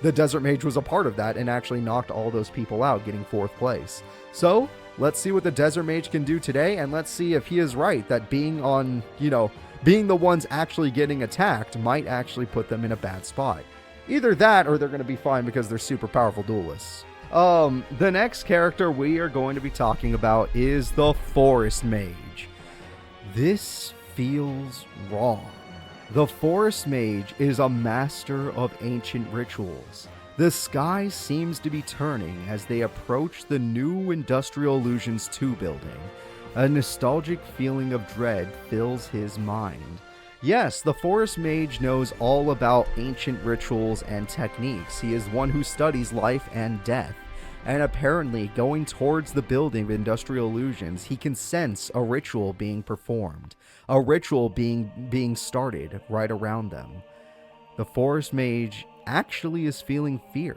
the Desert Mage was a part of that and actually knocked all those people out, getting 4th place. So let's see what the Desert Mage can do today, and let's see if he is right that being the ones actually getting attacked might actually put them in a bad spot. Either that or they're going to be fine because they're super powerful duelists. The next character we are going to be talking about is the Forest Mage. This feels wrong. The Forest Mage is a master of ancient rituals. The sky seems to be turning as they approach the new Industrial Illusions 2 building. A nostalgic feeling of dread fills his mind. Yes, the Forest Mage knows all about ancient rituals and techniques. He is one who studies life and death. And apparently, going towards the building of Industrial Illusions, he can sense a ritual being performed. A ritual being started right around them. The Forest Mage actually is feeling fear.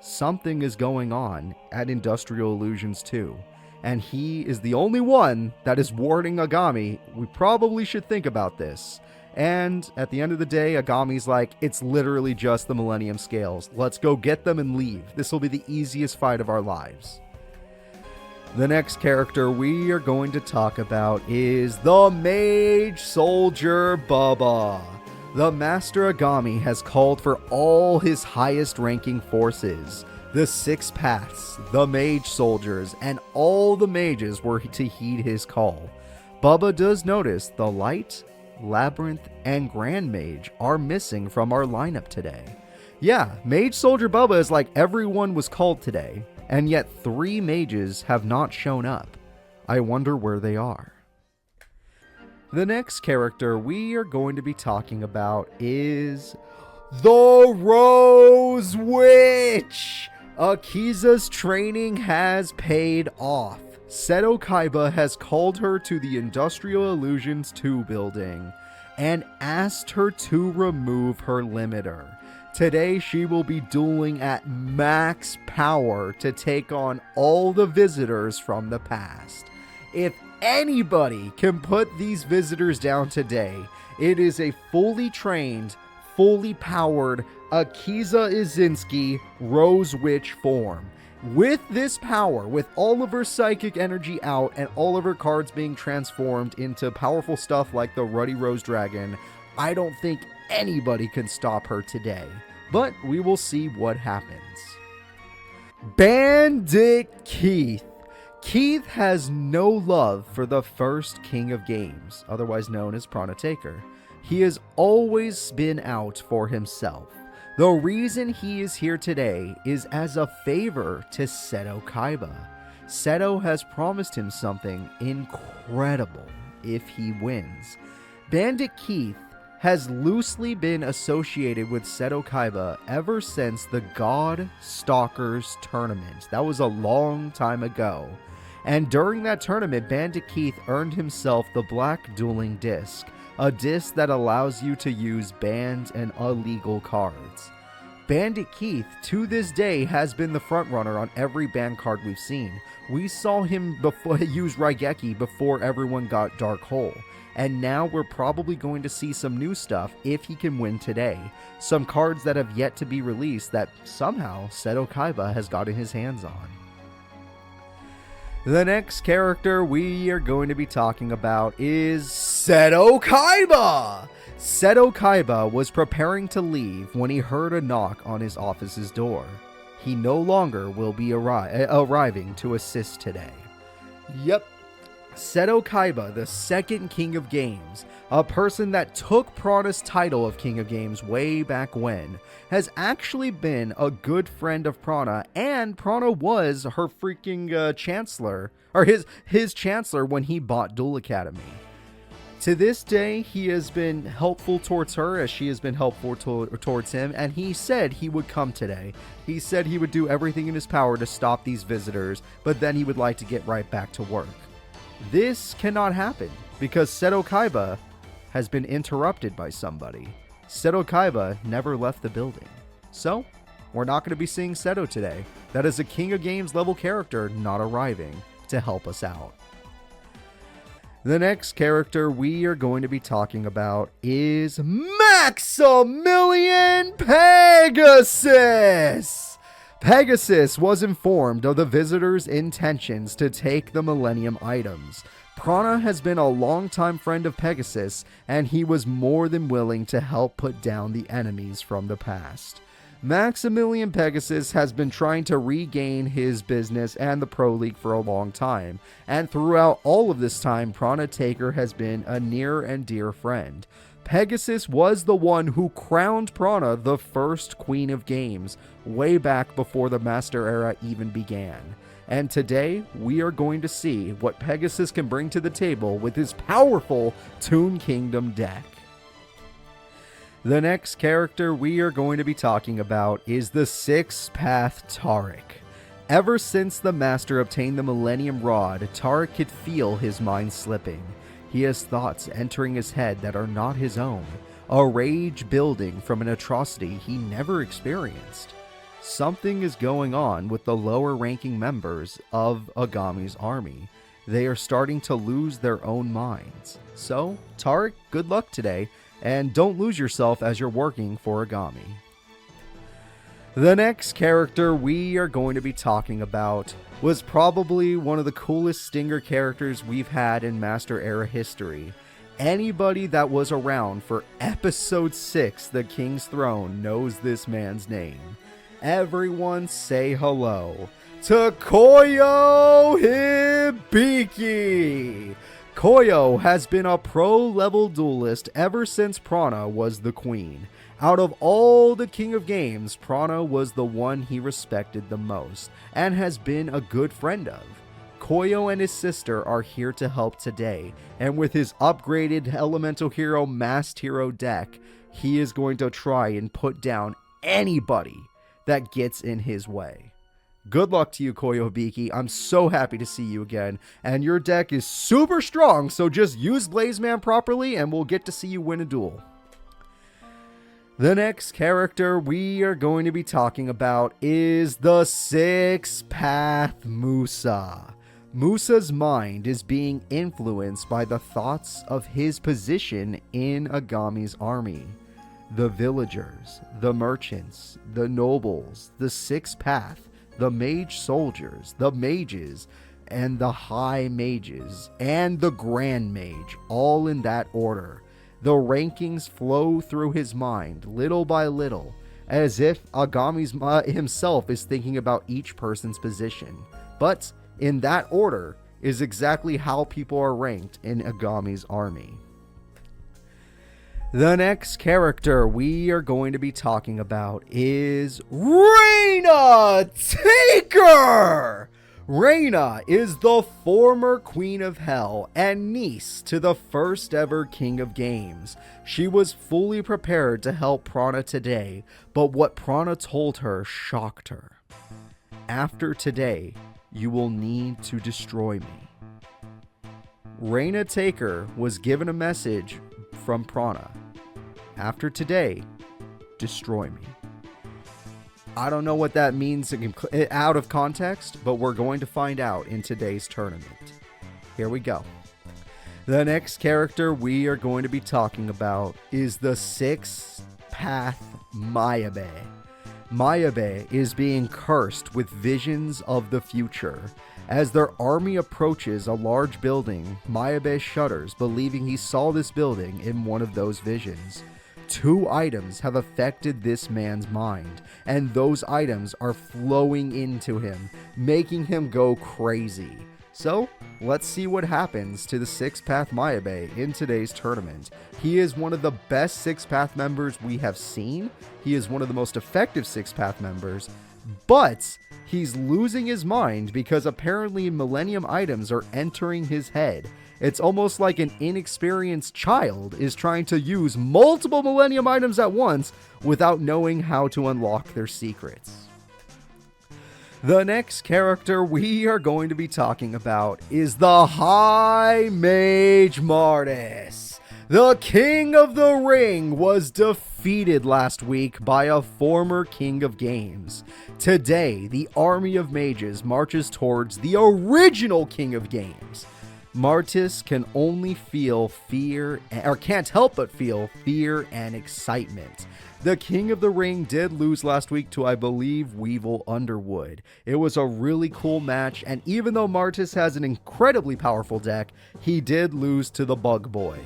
Something is going on at Industrial Illusions 2. And he is the only one that is warning Agami, we probably should think about this. And at the end of the day, Agami's like, it's literally just the Millennium Scales. Let's go get them and leave. This will be the easiest fight of our lives. The next character we are going to talk about is the Mage Soldier Bubba. The Master Agami has called for all his highest ranking forces. The 6 paths, the Mage Soldiers, and all the mages were to heed his call. Bubba does notice the Light, Labyrinth, and Grand Mage are missing from our lineup today. Yeah, Mage Soldier Bubba is like everyone was called today, and yet 3 mages have not shown up. I wonder where they are. The next character we are going to be talking about is the Rose Witch! Akiza's training has paid off. Seto Kaiba has called her to the Industrial Illusions 2 building and asked her to remove her limiter. Today she will be dueling at max power to take on all the visitors from the past. If anybody can put these visitors down today, it is a fully trained, fully powered Akiza Izinski Rose Witch form. With this power, with all of her psychic energy out and all of her cards being transformed into powerful stuff like the Ruddy Rose Dragon, I don't think anybody can stop her today. But we will see what happens. Bandit Keith. Keith has no love for the first king of games, otherwise known as Prana Taker. He has always been out for himself. The reason he is here today is as a favor to Seto Kaiba. Seto has promised him something incredible if he wins. Bandit Keith has loosely been associated with Seto Kaiba ever since the God Stalkers tournament. That was a long time ago. And during that tournament, Bandit Keith earned himself the Black Dueling Disc, a disc that allows you to use banned and illegal cards. Bandit Keith, to this day, has been the frontrunner on every banned card we've seen. We saw him use Raigeki before everyone got Dark Hole. And now we're probably going to see some new stuff if he can win today. Some cards that have yet to be released that somehow Seto Kaiba has gotten his hands on. The next character we are going to be talking about is Seto Kaiba! Seto Kaiba was preparing to leave when he heard a knock on his office's door. He no longer will be arriving to assist today. Yep. Seto Kaiba, the second King of Games, a person that took Prana's title of King of Games way back when, has actually been a good friend of Prana, and Prana was her freaking chancellor, or his chancellor when he bought Duel Academy. To this day, he has been helpful towards her as she has been helpful towards him, and he said he would come today. He said he would do everything in his power to stop these visitors, but then he would like to get right back to work. This cannot happen because Seto Kaiba has been interrupted by somebody. Seto Kaiba never left the building. So, we're not going to be seeing Seto today. That is a King of Games level character not arriving to help us out. The next character we are going to be talking about is Maximilian Pegasus! Pegasus was informed of the visitor's intentions to take the Millennium items. Prana has been a longtime friend of Pegasus, and he was more than willing to help put down the enemies from the past. Maximilian Pegasus has been trying to regain his business and the Pro League for a long time, and throughout all of this time, Prana Taker has been a near and dear friend. Pegasus was the one who crowned Prana the first Queen of Games, way back before the Master Era even began. And today, we are going to see what Pegasus can bring to the table with his powerful Toon Kingdom deck. The next character we are going to be talking about is the Sixth Path Taric. Ever since the Master obtained the Millennium Rod, Taric could feel his mind slipping. He has thoughts entering his head that are not his own, a rage building from an atrocity he never experienced. Something is going on with the lower ranking members of Agami's army. They are starting to lose their own minds. So, Taric, good luck today, and don't lose yourself as you're working for Agami. The next character we are going to be talking about was probably one of the coolest Stinger characters we've had in Master Era history. Anybody that was around for Episode 6, The King's Throne, knows this man's name. Everyone say hello to Koyo Hibiki! Koyo has been a pro-level duelist ever since Prana was the queen. Out of all the King of Games, Prana was the one he respected the most, and has been a good friend of. Koyo and his sister are here to help today, and with his upgraded Elemental Hero Masked Hero deck, he is going to try and put down anybody that gets in his way. Good luck to you, Koyo Hibiki. I'm so happy to see you again, and your deck is super strong, so just use Blazeman properly and we'll get to see you win a duel. The next character we are going to be talking about is the Sixth Path Musa. Musa's mind is being influenced by the thoughts of his position in Agami's army. The villagers, the merchants, the nobles, the Sixth Path, the mage soldiers, the mages, and the high mages, and the grand mage, all in that order. The rankings flow through his mind, little by little, as if Agami's himself is thinking about each person's position. But in that order is exactly how people are ranked in Agami's army. The next character we are going to be talking about is Reina Taker! Reina is the former Queen of Hell and niece to the first ever King of Games. She was fully prepared to help Prana today, but what Prana told her shocked her. After today, you will need to destroy me. Reina Taker was given a message from Prana. After today, destroy me. I don't know what that means out of context, but we're going to find out in today's tournament. Here we go. The next character we are going to be talking about is the Sixth Path Mayabe. Mayabe is being cursed with visions of the future. As their army approaches a large building, Mayabe shudders, believing he saw this building in one of those visions. 2 items have affected this man's mind, and those items are flowing into him, making him go crazy. So, let's see what happens to the Sixth Path Mayabe in today's tournament. He is one of the best Sixth Path members we have seen. He is one of the most effective Sixth Path members, but he's losing his mind because apparently Millennium items are entering his head. It's almost like an inexperienced child is trying to use multiple Millennium items at once without knowing how to unlock their secrets. The next character we are going to be talking about is the High Mage Martis. The King of the Ring was defeated last week by a former King of Games. Today, the army of mages marches towards the original King of Games. Martis can only feel fear, or can't help but feel fear and excitement. The King of the Ring did lose last week to, I believe, Weevil Underwood. It was a really cool match, and even though Martis has an incredibly powerful deck, he did lose to the Bug Boy.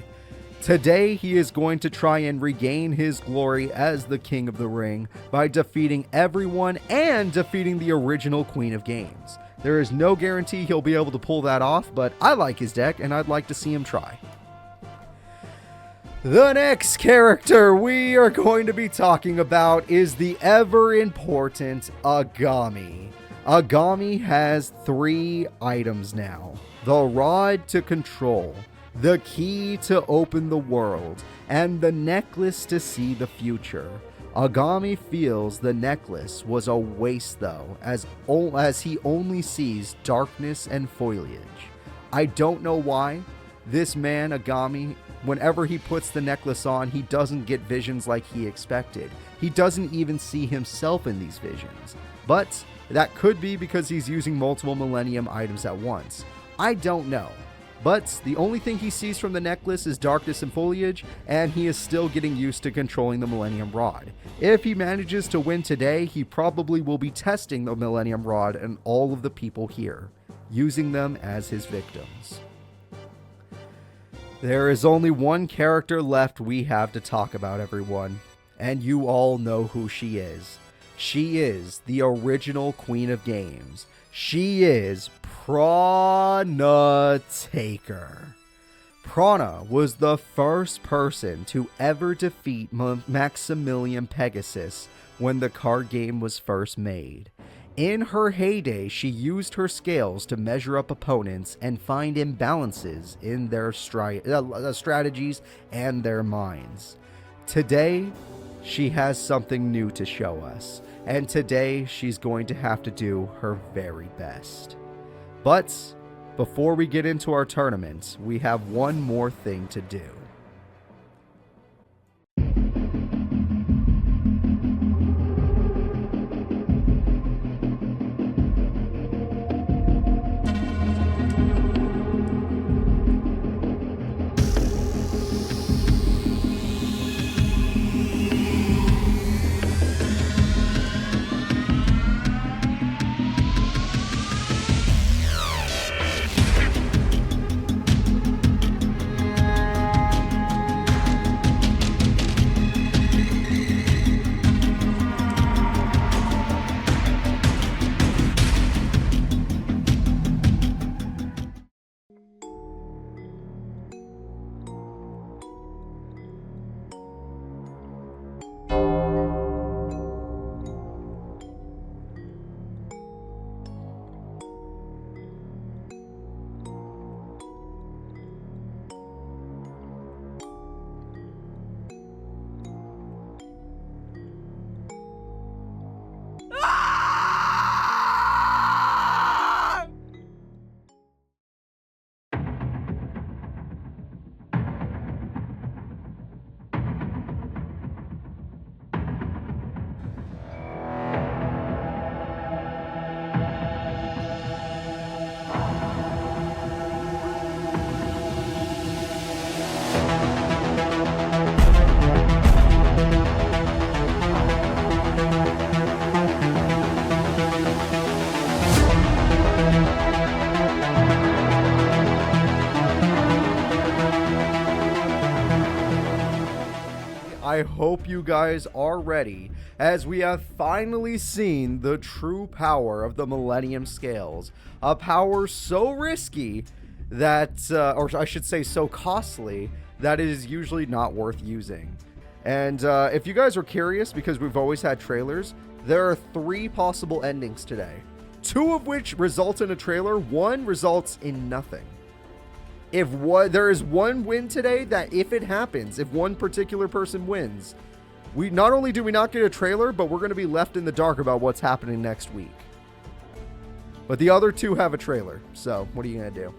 Today, he is going to try and regain his glory as the King of the Ring by defeating everyone and defeating the original Queen of Games. There is no guarantee he'll be able to pull that off, but I like his deck and I'd like to see him try. The next character we are going to be talking about is the ever-important Agami. Agami has 3 items now: the Rod to Control, the Key to Open the World, and the Necklace to See the Future. Agami feels the necklace was a waste though, as he only sees darkness and foliage. I don't know why. This man, Agami, whenever he puts the necklace on, he doesn't get visions like he expected. He doesn't even see himself in these visions. But that could be because he's using multiple Millennium items at once. I don't know. But the only thing he sees from the necklace is darkness and foliage, and he is still getting used to controlling the Millennium Rod. If he manages to win today, he probably will be testing the Millennium Rod and all of the people here, using them as his victims. There is only one character left we have to talk about, everyone, and you all know who she is. She is the original Queen of Games. She is Prana Taker. Prana was the first person to ever defeat Maximilian Pegasus when the card game was first made. In her heyday, she used her scales to measure up opponents and find imbalances in their strategies and their minds. Today, she has something new to show us, and today she's going to have to do her very best. But before we get into our tournament, we have one more thing to do. I hope you guys are ready, as we have finally seen the true power of the Millennium Scales. A power so risky that, or I should say so costly, that it is usually not worth using. And if you guys are curious, because we've always had trailers, there are 3 possible endings today. 2 of which result in a trailer, 1 results in nothing. There is 1 win today that if it happens, if 1 particular person wins, we not only do we not get a trailer, but we're going to be left in the dark about what's happening next week. But the other 2 have a trailer, so what are you going to do?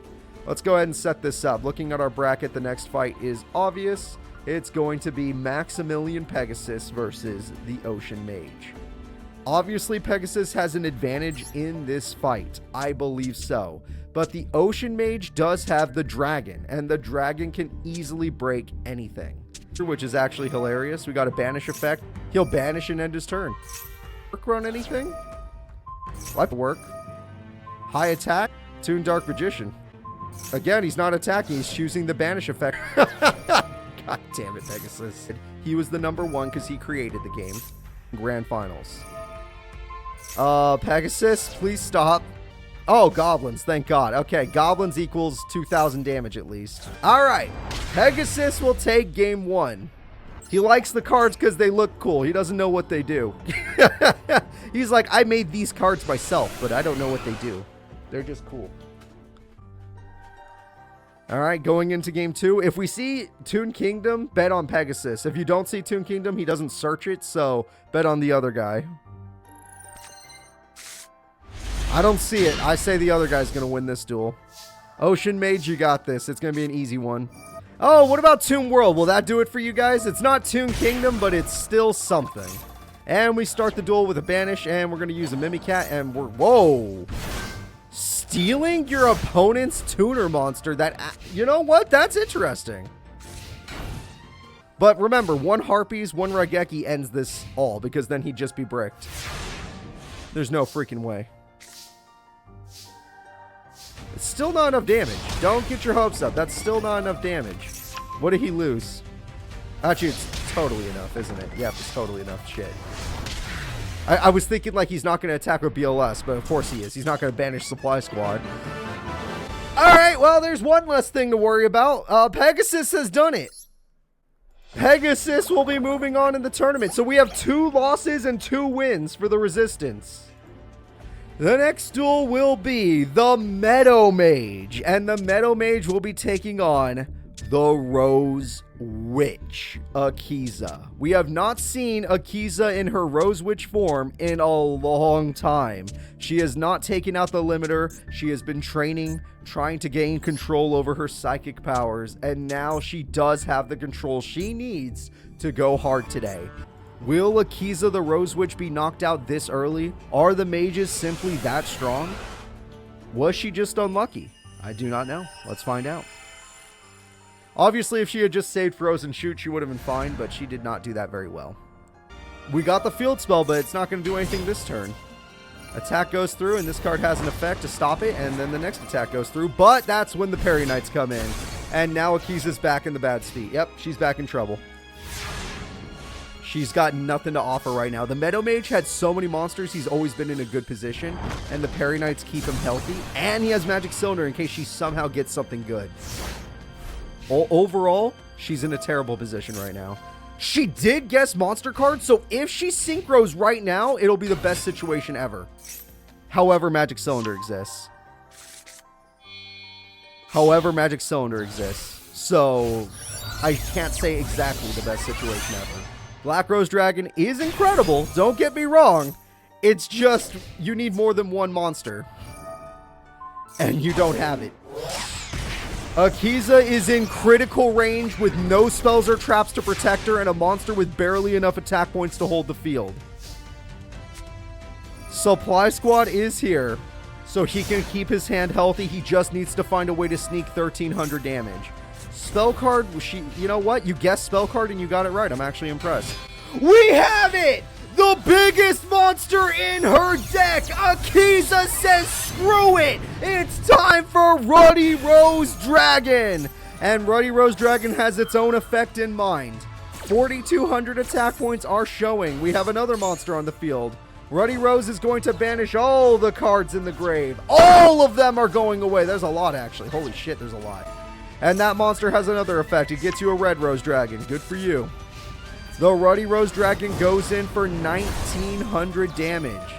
Let's go ahead and set this up. Looking at our bracket, the next fight is obvious. It's going to be Maximilian Pegasus versus the Ocean Mage. Obviously, Pegasus has an advantage in this fight. I believe so. But the Ocean Mage does have the dragon, and the dragon can easily break anything, which is actually hilarious. We got a banish effect. He'll banish and end his turn. Work on anything? Life work. High attack. Toon Dark Magician. Again, he's not attacking. He's choosing the banish effect. God damn it, Pegasus. He was the number one because he created the game. Grand Finals. Pegasus, please stop. Oh, goblins. Thank God. Okay, goblins equals 2,000 damage at least. All right. Pegasus will take game one. He likes the cards because they look cool. He doesn't know what they do. He's like, I made these cards myself, but I don't know what they do. They're just cool. All right, going into game two. If we see Toon Kingdom, bet on Pegasus. If you don't see Toon Kingdom, he doesn't search it, so bet on the other guy. I don't see it. I say the other guy's going to win this duel. Ocean Mage, you got this. It's going to be an easy one. Oh, what about Toon World? Will that do it for you guys? It's not Toon Kingdom, but it's still something. And we start the duel with a banish, and we're going to use a Mimicat, and we're... Whoa! Stealing your opponent's tuner monster. That... You know what? That's interesting. But remember, one Harpies, one Raigeki ends this all, because then he'd just be bricked. There's no freaking way. It's still not enough damage. Don't get your hopes up. That's still not enough damage. What did he lose? Actually, it's totally enough, isn't it? Yeah, it's totally enough. Shit. I was thinking like he's not going to attack with BLS, but of course he is. He's not going to banish Supply Squad. Alright, well, there's one less thing to worry about. Pegasus has done it. Pegasus will be moving on in the tournament. So we have 2 losses and 2 wins for the Resistance. The next duel will be the Meadow Mage, and the Meadow Mage will be taking on the Rose Witch, Akiza. We have not seen Akiza in her Rose Witch form in a long time. She has not taken out the limiter. She has been training, trying to gain control over her psychic powers, and now she does have the control she needs to go hard today. Will Akiza the Rose Witch be knocked out this early? Are the mages simply that strong? Was she just unlucky? I do not know. Let's find out. Obviously, if she had just saved Frozen Shoot, she would have been fine, but she did not do that very well. We got the field spell, but it's not going to do anything this turn. Attack goes through, and this card has an effect to stop it, and then the next attack goes through, but that's when the Parry Knights come in. And now Akiza's back in the bad seat. Yep, she's back in trouble. She's got nothing to offer right now. The Meadow Mage had so many monsters, he's always been in a good position. And the Parry Knights keep him healthy. And he has Magic Cylinder in case she somehow gets something good. Overall, she's in a terrible position right now. She did guess monster cards, so if she synchros right now, it'll be the best situation ever. However, Magic Cylinder exists. So, I can't say exactly the best situation ever. Black Rose Dragon is incredible, don't get me wrong. It's just, you need more than one monster. And you don't have it. Akiza is in critical range with no spells or traps to protect her and a monster with barely enough attack points to hold the field. Supply Squad is here, so he can keep his hand healthy. He just needs to find a way to sneak 1,300 damage. Spell card, you know what? You guessed spell card and you got it right. I'm actually impressed. We have it! The biggest monster in her deck! Akiza says screw it! It's time for Ruddy Rose Dragon! And Ruddy Rose Dragon has its own effect in mind. 4,200 attack points are showing. We have another monster on the field. Ruddy Rose is going to banish all the cards in the grave. All of them are going away. There's a lot, actually. Holy shit, there's a lot. And that monster has another effect. It gets you a Red Rose Dragon. Good for you. The Ruddy Rose Dragon goes in for 1,900 damage.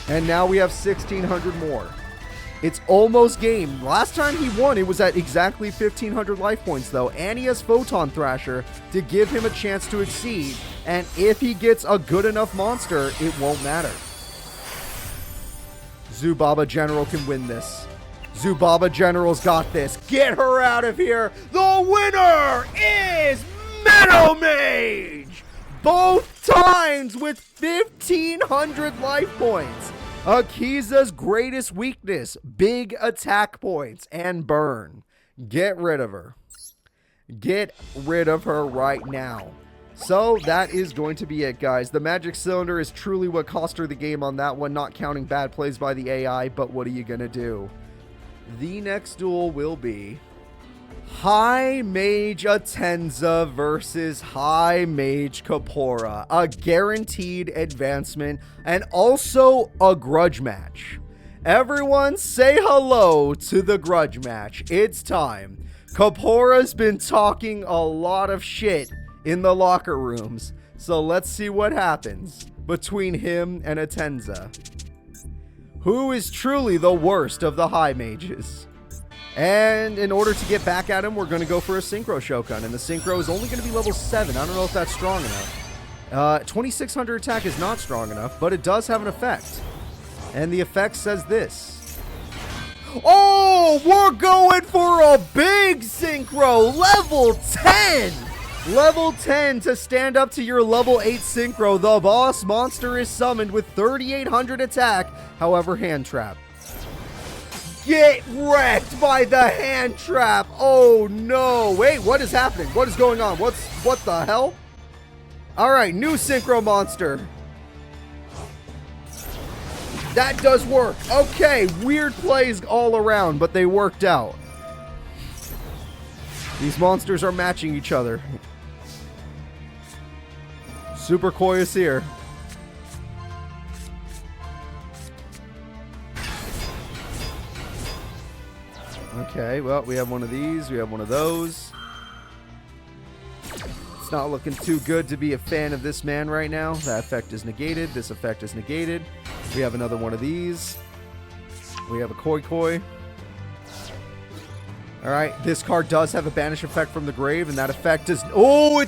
And now we have 1,600 more. It's almost game. Last time he won, it was at exactly 1,500 life points, though. And he has Photon Thrasher to give him a chance to exceed. And if he gets a good enough monster, it won't matter. Zubaba General can win this. Zubaba General's got this. Get her out of here. The winner is Meadow Mage. Both times summons with 1,500 life points. Akiza's greatest weakness, big attack points and burn. Get rid of her. Get rid of her right now. So that is going to be it, guys. The magic cylinder is truly what cost her the game on that one, not counting bad plays by the AI, but what are you going to do? The next duel will be High Mage Atenza versus High Mage Kaepora. A guaranteed advancement and also a grudge match. Everyone say hello to the grudge match. It's time. Kaepora's been talking a lot of shit in the locker rooms. So let's see what happens between him and Atenza. Who is truly the worst of the high mages? And in order to get back at him, we're going to go for a Synchro Shogun. And the Synchro is only going to be level 7. I don't know if that's strong enough. 2600 attack is not strong enough, but it does have an effect. And the effect says this. Oh, we're going for a big Synchro! Level 10! Level 10 to stand up to your level 8 Synchro. The boss monster is summoned with 3800 attack, however, hand trap. Get wrecked by the hand trap. Oh no. Wait, what is happening? What is going on? What the hell? Alright, new Synchro monster. That does work. Okay, weird plays all around, but they worked out. These monsters are matching each other. Super Koi is here. Okay, well, we have one of these, we have one of those. It's not looking too good to be a fan of this man right now. That effect is negated, this effect is negated. We have another one of these. We have a Koi Koi. Alright, this card does have a banish effect from the grave, and that effect is... Oh,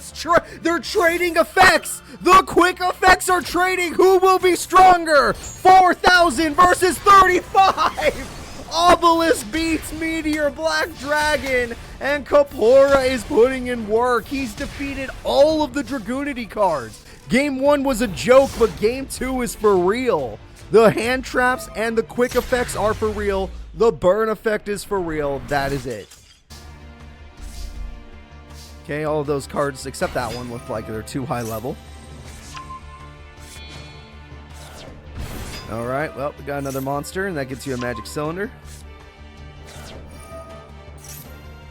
they're trading effects! The quick effects are trading! Who will be stronger? 4,000 versus 35! Obelisk beats Meteor Black Dragon, and Kaepora is putting in work. He's defeated all of the Dragoonity cards. Game 1 was a joke, but Game 2 is for real. The hand traps and the quick effects are for real. The burn effect is for real. That is it. Okay, all of those cards, except that one, look like they're too high level. Alright, well, we got another monster, and that gets you a magic cylinder.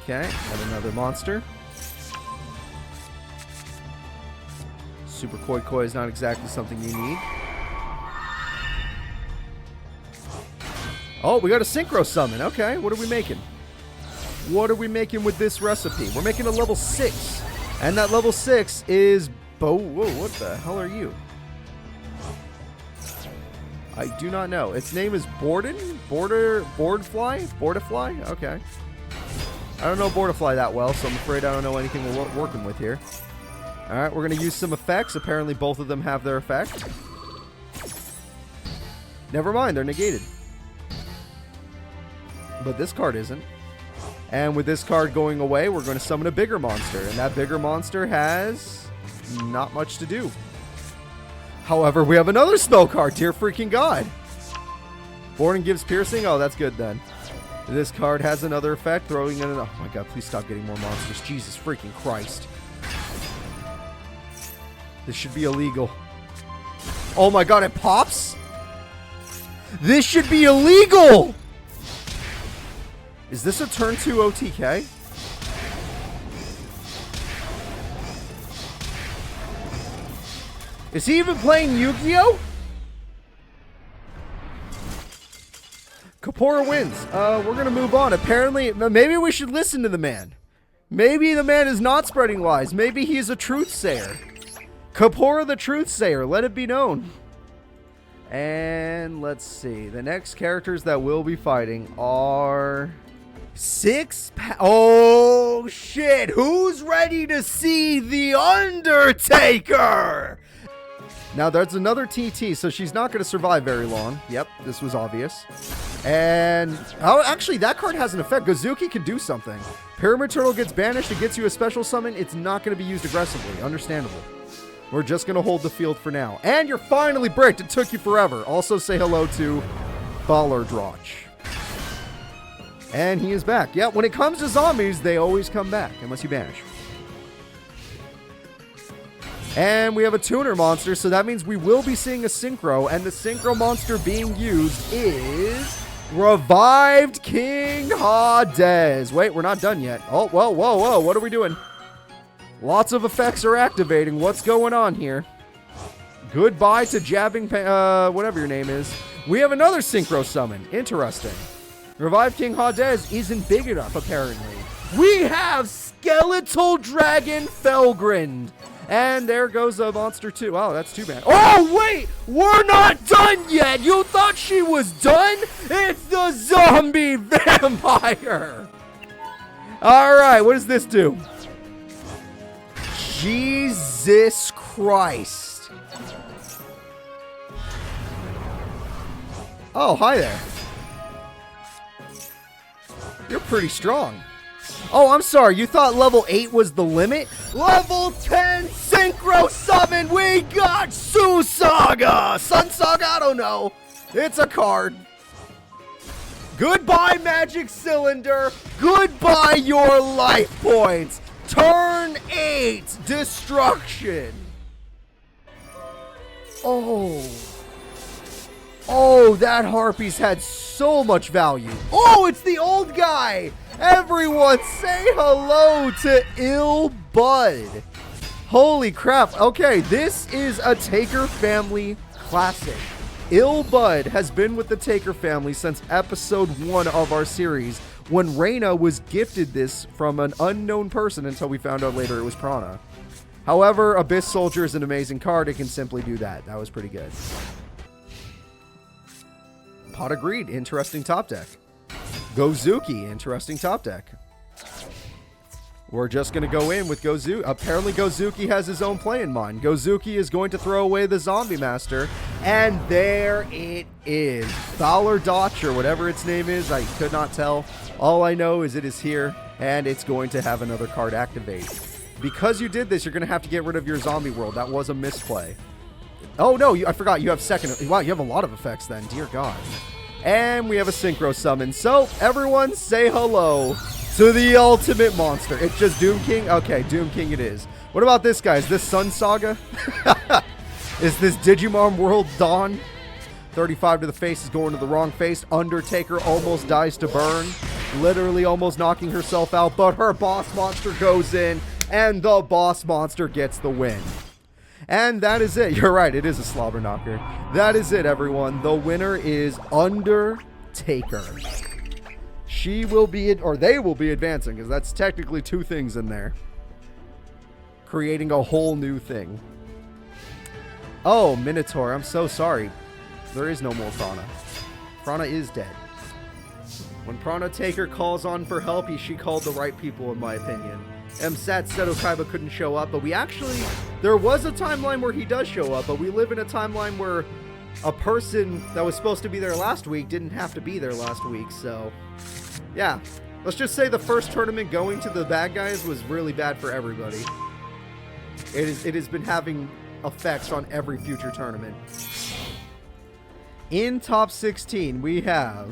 Okay, got another monster. Super Koi Koi is not exactly something you need. Oh, we got a Synchro Summon. Okay, what are we making? What are we making with this recipe? We're making a level 6. And that level 6 is... Whoa, what the hell are you? I do not know. Its name is Boardfly? Boardfly? Okay. I don't know Boardfly that well, so I'm afraid I don't know anything we're working with here. Alright, we're going to use some effects. Apparently both of them have their effect. Never mind, they're negated. But this card isn't. And with this card going away, we're going to summon a bigger monster. And that bigger monster has not much to do. However, we have another spell card, dear freaking god. Born and gives piercing? Oh, that's good then. This card has another effect, throwing in an... Oh my god, please stop getting more monsters. Jesus freaking Christ. This should be illegal. Oh my god, it pops? This should be illegal! Is this a turn 2 OTK? Is he even playing Yugioh? Kaepora wins. We're gonna move on. Apparently, maybe we should listen to the man. Maybe the man is not spreading lies. Maybe he's a truth-sayer. Kaepora the truth-sayer. Let it be known. And let's see. The next characters that we'll be fighting are... Oh, shit. Who's ready to see The Undertaker? Now, there's another TT, so she's not going to survive very long. Yep, this was obvious. And, oh, actually, that card has an effect. Gozuki can do something. Pyramid Turtle gets banished. It gets you a special summon. It's not going to be used aggressively. Understandable. We're just going to hold the field for now. And you're finally bricked. It took you forever. Also say hello to Ballardroch. And he is back. Yeah, when it comes to zombies, they always come back, unless you banish. And we have a tuner monster, so that means we will be seeing a synchro, and the synchro monster being used is Revived King Hades. Wait, we're not done yet. Oh, whoa, whoa, whoa, what are we doing? Lots of effects are activating. What's going on here? Goodbye to jabbing, whatever your name is. We have another synchro summon. Interesting. Revived King Hades isn't big enough, apparently. We have Skeletal Dragon Felgrind. And there goes a monster too. Wow, that's too bad. Oh, wait! We're not done yet! You thought she was done? It's the zombie vampire! Alright, what does this do? Jesus Christ. Oh, hi there. You're pretty strong. Oh, I'm sorry. You thought level 8 was the limit? Level 10 Synchro Summon! We got Susaga! Sun Saga? I don't know. It's a card. Goodbye, Magic Cylinder. Goodbye, your life points. Turn 8. Destruction. Oh. Oh, that Harpies had so much value. Oh, it's the old guy. Everyone say hello to Ill Bud. Holy crap. Okay, this is a Taker family classic. Ill Bud has been with the Taker family since episode 1 of our series, when Reyna was gifted this from an unknown person until we found out later it was Prana. However, Abyss Soldier is an amazing card. It can simply do that. That was pretty good. Pot of Greed, interesting top deck. Gozuki, interesting top deck. We're just going to go in with Gozuki. Apparently Gozuki has his own play in mind. Gozuki is going to throw away the Zombie Master. And there it is. Ballardroch, or whatever its name is. I could not tell. All I know is it is here. And it's going to have another card activate. Because you did this, you're going to have to get rid of your Zombie World. That was a misplay. Oh, no, I forgot. You have second. Wow, you have a lot of effects then. Dear God. And we have a Synchro Summon. So, everyone say hello to the ultimate monster. It's just Doom King? Okay, Doom King it is. What about this guy? Is this Sun Saga? Is this Digimon World Dawn? 35 to the face is going to the wrong face. Undertaker almost dies to burn. Literally almost knocking herself out. But her boss monster goes in. And the boss monster gets the win. And that is it. You're right. It is a slobber knocker. That is it, everyone. The winner is Undertaker. She will be, or they will be advancing, because that's technically two things in there. Creating a whole new thing. Oh, Minotaur, I'm so sorry. There is no more Prana. Prana is dead. When Prana Taker calls on for help, she called the right people, in my opinion. Sad Seto Kaiba couldn't show up, but we actually, there was a timeline where he does show up, but we live in a timeline where a person that was supposed to be there last week didn't have to be there last week, so yeah. Let's just say the first tournament going to the bad guys was really bad for everybody. It has been having effects on every future tournament. In top 16, we have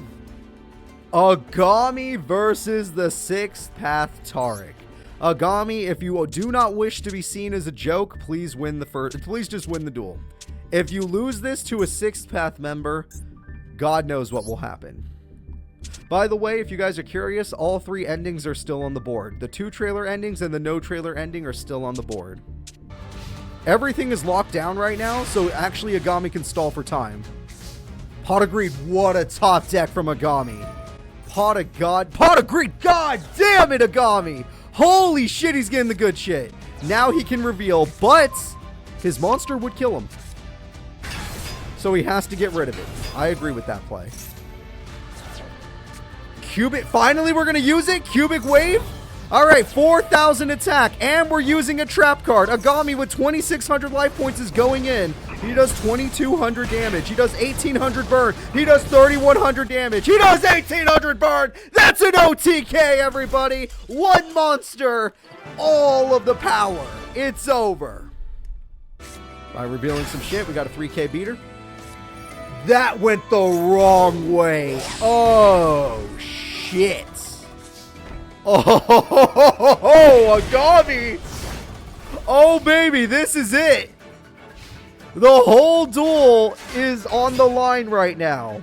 Agami versus the Sixth Path Taric. Agami, if you do not wish to be seen as a joke, please win the first. Please just win the duel. If you lose this to a Sixth Path member, God knows what will happen. By the way, if you guys are curious, all three endings are still on the board. The 2 trailer endings and the no trailer ending are still on the board. Everything is locked down right now, so actually Agami can stall for time. Pot of Greed, what a top deck from Agami. Pot of Greed, God damn it, Agami! Holy shit, he's getting the good shit. Now he can reveal, but his monster would kill him. So he has to get rid of it. I agree with that play. Cubic, finally we're going to use it? Cubic Wave? Alright, 4,000 attack, and we're using a trap card. Agami with 2,600 life points is going in. He does 2,200 damage. He does 1,800 burn. He does 3,100 damage. He does 1,800 burn. That's an OTK, everybody. One monster, all of the power. It's over. By revealing some shit, we got a 3K beater. That went the wrong way. Oh, shit. Oh, Agami. Oh, baby, this is it. The whole duel is on the line right now.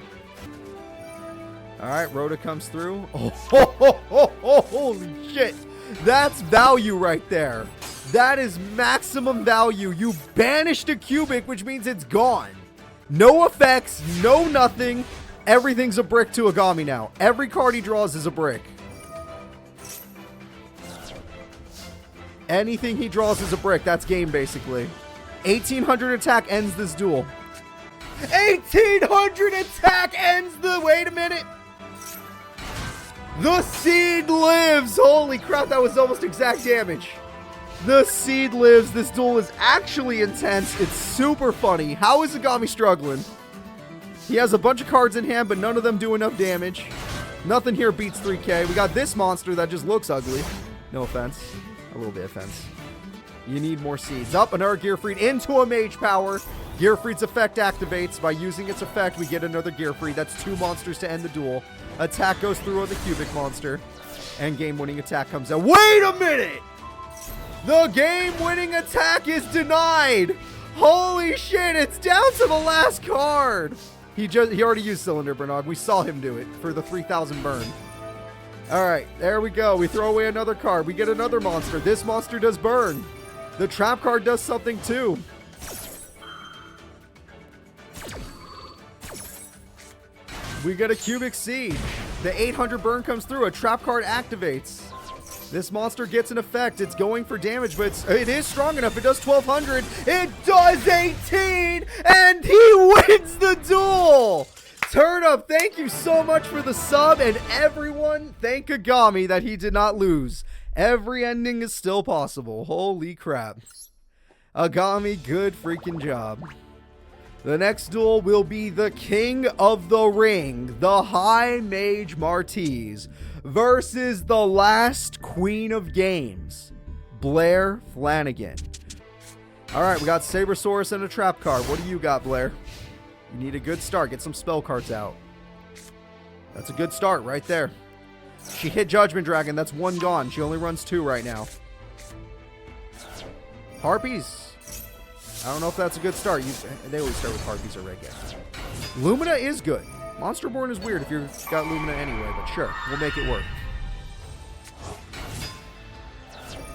All right, Rhoda comes through. Oh, holy shit. That's value right there. That is maximum value. You banished a cubic, which means it's gone. No effects, no nothing. Everything's a brick to Agami now. Every card he draws is a brick. Anything he draws is a brick. That's game, basically. 1800 attack ends this duel. 1800 attack ends the... Wait a minute. The seed lives. Holy crap, that was almost exact damage. The seed lives. This duel is actually intense. It's super funny. How is Agami struggling? He has a bunch of cards in hand, but none of them do enough damage. Nothing here beats 3K. We got this monster that just looks ugly. No offense. A little bit of offense. You need more seeds. Up, another Gearfried into a mage power. Gearfried's effect activates. By using its effect, we get another Gearfried. That's 2 monsters to end the duel. Attack goes through on the cubic monster. And game-winning attack comes out. Wait a minute! The game-winning attack is denied! Holy shit, it's down to the last card! He already used Cylinder Bernog. We saw him do it for the 3,000 burn. Alright, there we go. We throw away another card. We get another monster. This monster does burn. The trap card does something too. We get a cubic seed. The 800 burn comes through. A trap card activates. This monster gets an effect. It's going for damage, but it is strong enough. It does 1200. It does 18, and he wins the duel. Turn Up, thank you so much for the sub, and everyone, thank Agami that he did not lose. Every ending is still possible. Holy crap. Agami, good freaking job. The next duel will be the King of the Ring, the High Mage Martiz, versus the last Queen of Games, Blair Flanagan. Alright, we got Sabersaurus and a trap card. What do you got, Blair? You need a good start. Get some spell cards out. That's a good start right there. She hit Judgment Dragon. That's 1 gone. She only runs 2 right now. Harpies. I don't know if that's a good start. They always start with Harpies or Red Gex. Lumina is good. Monsterborn is weird if you've got Lumina anyway, but sure. We'll make it work.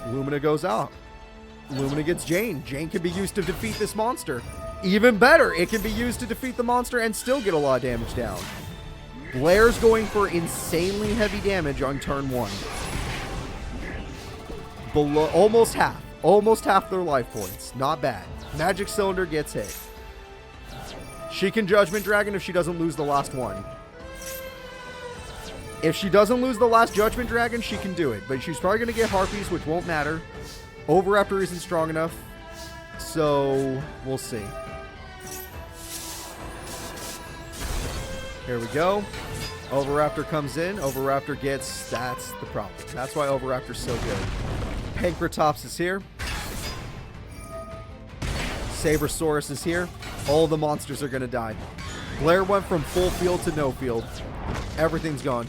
Lumina goes out. Lumina gets Jane. Jane can be used to defeat this monster. Even better, it can be used to defeat the monster and still get a lot of damage down. Blair's going for insanely heavy damage on turn 1. Below, almost half their life points. Not bad. Magic Cylinder gets hit. She can Judgment Dragon if she doesn't lose the last one. If she doesn't lose the last Judgment Dragon, she can do it. But she's probably going to get Harpies, which won't matter. Overraptor isn't strong enough. So, we'll see. Here we go. Overraptor comes in. Overraptor gets... That's the problem. That's why Overraptor's so good. Pankratops is here. Sabersaurus is here. All the monsters are going to die. Blair went from full field to no field. Everything's gone.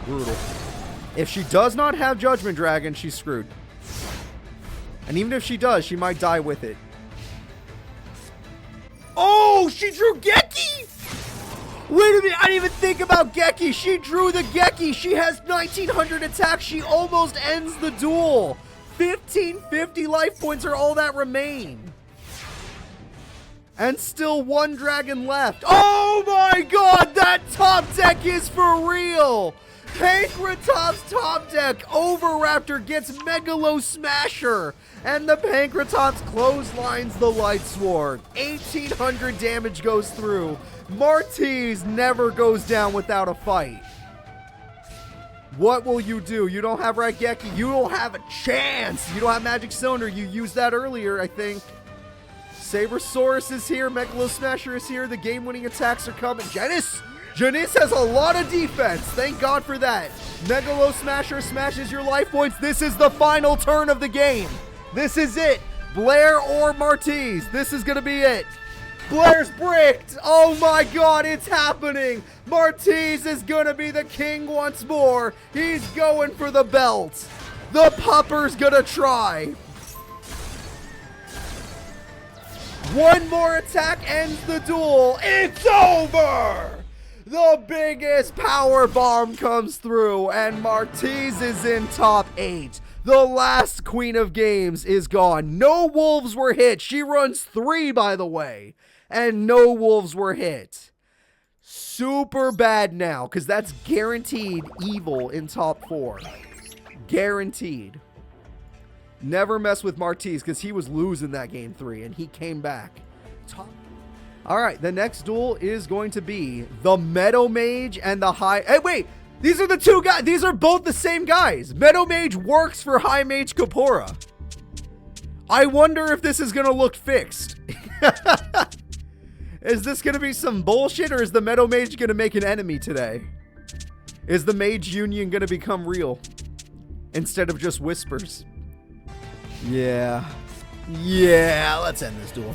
Brutal. If she does not have Judgment Dragon, she's screwed. And even if she does, she might die with it. Oh, she drew Geki! Wait a minute, I didn't even think about Geki. She drew the Geki. She has 1900 attack. She almost ends the duel. 1550 life points are all that remain. And still 1 dragon left. Oh my god, that top deck is for real. Pankratops top deck. Overraptor gets Megalo Smasher. And the Pankratops clotheslines the Light Sword. 1800 damage goes through. Martiz never goes down without a fight. What will you do? You don't have Raigeki. You don't have a chance. You don't have Magic Cylinder. You used that earlier, I think. Sabersaurus is here. Megalo Smasher is here. The game-winning attacks are coming. Janice has a lot of defense. Thank God for that. Megalo Smasher smashes your life points. This is the final turn of the game. This is it. Blair or Martiz. This is going to be it. Blair's bricked. Oh my god, it's happening. Martiz is going to be the king once more. He's going for the belt. The pupper's going to try. One more attack ends the duel. It's over. The biggest power bomb comes through, and Martiz is in top 8. The last queen of games is gone. No wolves were hit. She runs 3, by the way, and no wolves were hit. Super bad now, because that's guaranteed evil in top 4. Guaranteed. Never mess with Martiz, because he was losing that game 3, and he came back. All right, the next duel is going to be the Meadow Mage and the High... Hey, wait! These are the two guys. These are both the same guys. Meadow Mage works for High Mage Kapora. I wonder if this is going to look fixed. Is this going to be some bullshit, or is the Meadow Mage going to make an enemy today? Is the Mage Union going to become real instead of just whispers? Yeah. Yeah, let's end this duel.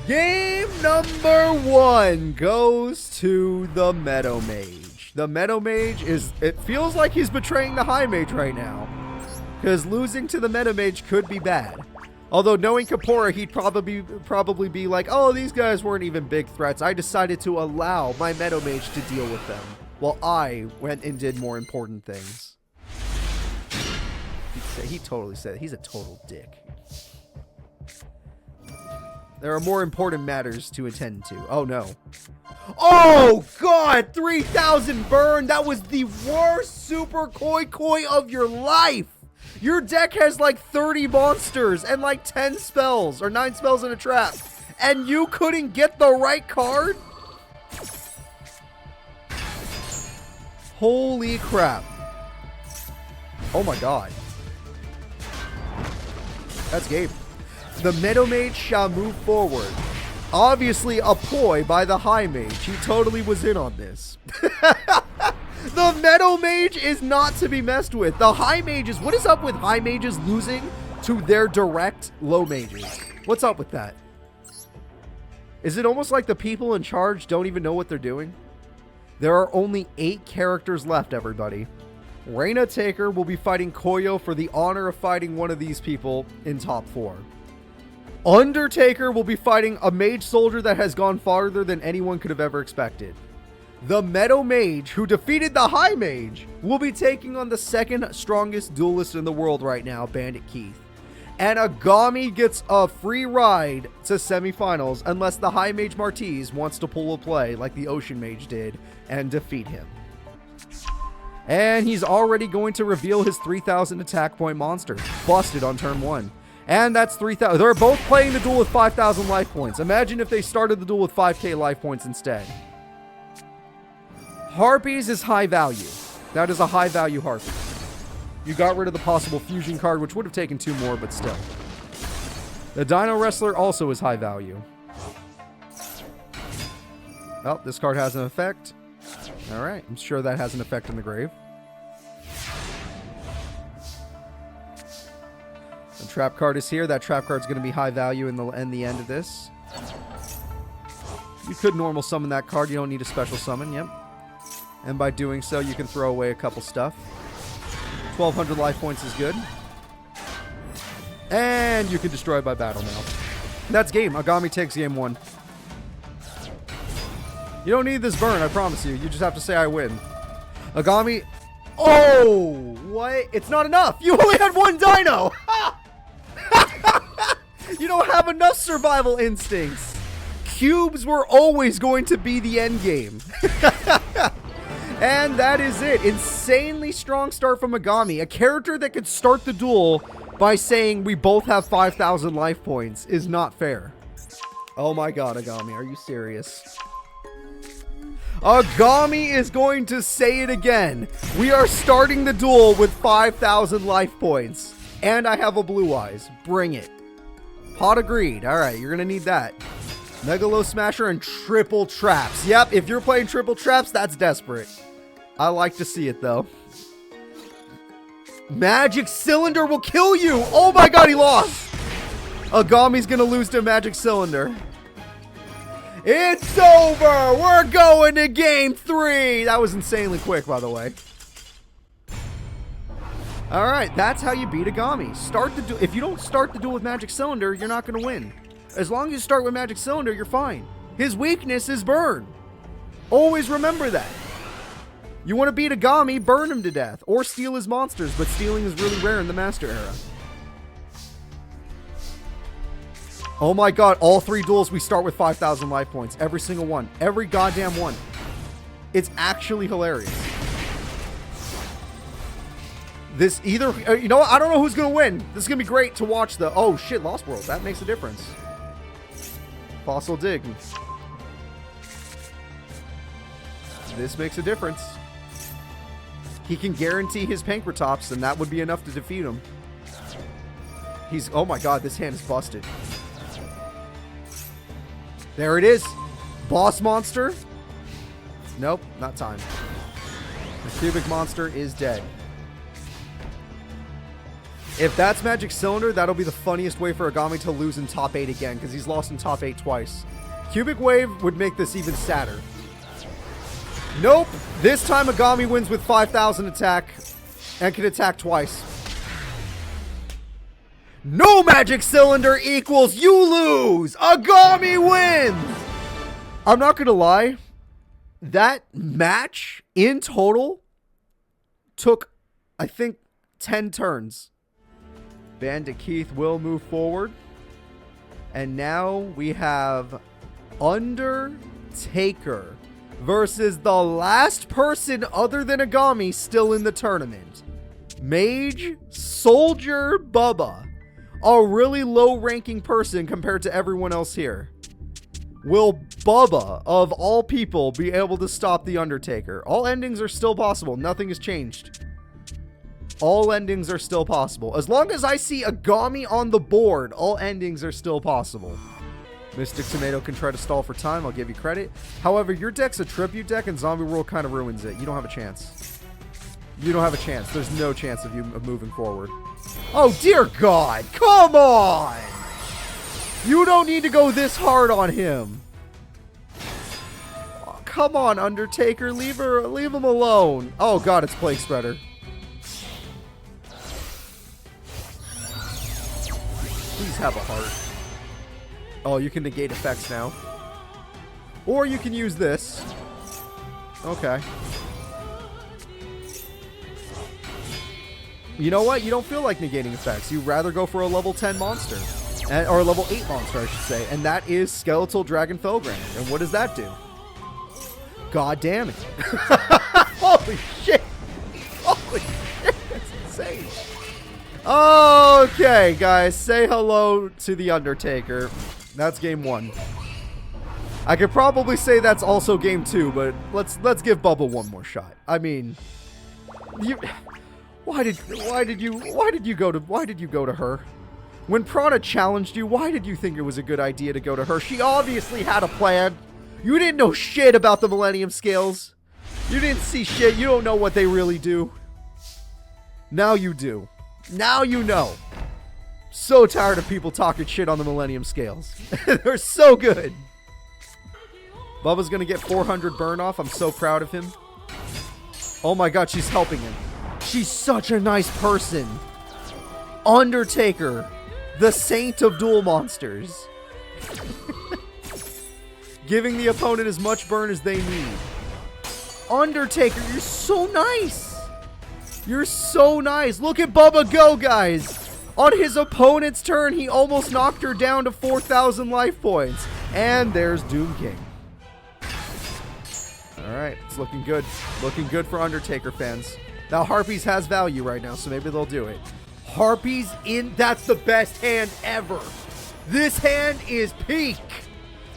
Game number 1 goes to the Meadow Mage. The Meadow Mage it feels like he's betraying the High Mage right now, because losing to the Meadow Mage could be bad. Although knowing Kapora, he'd probably be like, oh, these guys weren't even big threats. I decided to allow my Meadow Mage to deal with them, while I went and did more important things. He totally said he's a total dick. There are more important matters to attend to. Oh, no. Oh, God! 3,000 burn! That was the worst super koi of your life! Your deck has like 30 monsters and like 10 spells, or 9 spells in a trap. And you couldn't get the right card? Holy crap. Oh, my God. That's game. The Meadow Mage shall move forward. Obviously a ploy by the High Mage. He totally was in on this. The Meadow Mage is not to be messed with. The High Mages, what is up with High Mages losing to their direct low mages? What's up with that? Is it almost like the people in charge don't even know what they're doing? There are only 8 characters left, everybody. Reina Taker will be fighting Koyo for the honor of fighting one of these people in top 4. Undertaker will be fighting a mage soldier that has gone farther than anyone could have ever expected. The Meadow Mage, who defeated the High Mage, will be taking on the second strongest duelist in the world right now, Bandit Keith. And Agami gets a free ride to semifinals unless the High Mage Martiz wants to pull a play like the Ocean Mage did and defeat him. And he's already going to reveal his 3,000 attack point monster. Busted on turn 1. And that's 3,000. They're both playing the duel with 5,000 life points. Imagine if they started the duel with 5k life points instead. Harpies is high value. That is a high value Harpy. You got rid of the possible fusion card, which would have taken 2 more, but still. The Dino Wrestler also is high value. Oh, this card has an effect. Alright, I'm sure that has an effect in the grave. The trap card is here. That trap card is going to be high value in the end of this. You could normal summon that card. You don't need a special summon. Yep. And by doing so, you can throw away a couple stuff. 1,200 life points is good. And you can destroy by battle now. That's game. Agami takes game 1. You don't need this burn, I promise you. You just have to say I win. Agami... Oh! What? It's not enough! You only had 1 dino! You don't have enough survival instincts! Cubes were always going to be the end game. And that is it. Insanely strong start from Agami. A character that could start the duel by saying we both have 5,000 life points is not fair. Oh my god, Agami, are you serious? Agami is going to say it again. We are starting the duel with 5,000 life points. And I have a blue eyes. Bring it. Pot of Greed. Alright, you're going to need that. Megalo Smasher and triple traps. Yep, if you're playing triple traps, that's desperate. I like to see it, though. Magic Cylinder will kill you! Oh my god, he lost! Agami's gonna lose to Magic Cylinder. It's over! We're going to game 3! That was insanely quick, by the way. Alright, that's how you beat Agami. If you don't start the duel with Magic Cylinder, you're not going to win. As long as you start with Magic Cylinder, you're fine. His weakness is burn. Always remember that. You want to beat Agami, burn him to death. Or steal his monsters, but stealing is really rare in the Master Era. Oh my god, all 3 duels we start with 5,000 life points. Every single one. Every goddamn one. It's actually hilarious. This either... you know what? I don't know who's going to win. This is going to be great to watch the... Oh shit, Lost World. That makes a difference. Fossil Dig. This makes a difference. He can guarantee his Pankratops, and that would be enough to defeat him. He's... Oh my god, this hand is busted. There it is. Boss monster. Nope, not time. The cubic monster is dead. If that's Magic Cylinder, that'll be the funniest way for Agami to lose in top 8 again, because he's lost in top 8 twice. Cubic Wave would make this even sadder. Nope. This time Agami wins with 5,000 attack and can attack twice. No Magic Cylinder equals you lose! Agami wins! I'm not gonna lie. That match, in total, took, I think, 10 turns. Bandit Keith will move forward. And now we have Undertaker versus the last person other than Agami still in the tournament. Mage Soldier Bubba. A really low-ranking person compared to everyone else here. Will Bubba, of all people, be able to stop the Undertaker? All endings are still possible. Nothing has changed. All endings are still possible. As long as I see Agami on the board, all endings are still possible. Mystic Tomato can try to stall for time. I'll give you credit. However, your deck's a tribute deck, and Zombie World kind of ruins it. You don't have a chance. You don't have a chance. There's no chance of you moving forward. Oh, dear God. Come on. You don't need to go this hard on him. Oh, come on, Undertaker. Leave him alone. Oh, God, it's Plague Spreader. Please have a heart. Oh, you can negate effects now. Or you can use this. Okay. You know what? You don't feel like negating effects. You'd rather go for a level 10 monster. Or a level 8 monster, I should say. And that is Skeletal Dragon Felgrand. And what does that do? God damn it. Holy shit. Holy shit. That's insane. Okay, guys. Say hello to the Undertaker. That's game 1. I could probably say that's also game 2, but let's give Bubba one more shot. I mean, why did you go to her? When Prana challenged you, why did you think it was a good idea to go to her? She obviously had a plan. You didn't know shit about the Millennium Scales. You didn't see shit. You don't know what they really do. Now you do. Now you know. So tired of people talking shit on the Millennium Scales. They're so good. Bubba's gonna get 400 burn off. I'm so proud of him. Oh my god, she's helping him. She's such a nice person. Undertaker, the saint of duel monsters. Giving the opponent as much burn as they need. Undertaker, you're so nice. You're so nice. Look at Bubba go, guys. On his opponent's turn, he almost knocked her down to 4,000 life points. And there's Doom King. Alright, it's looking good. Looking good for Undertaker fans. Now, Harpies has value right now, so maybe they'll do it. Harpies in... That's the best hand ever. This hand is peak.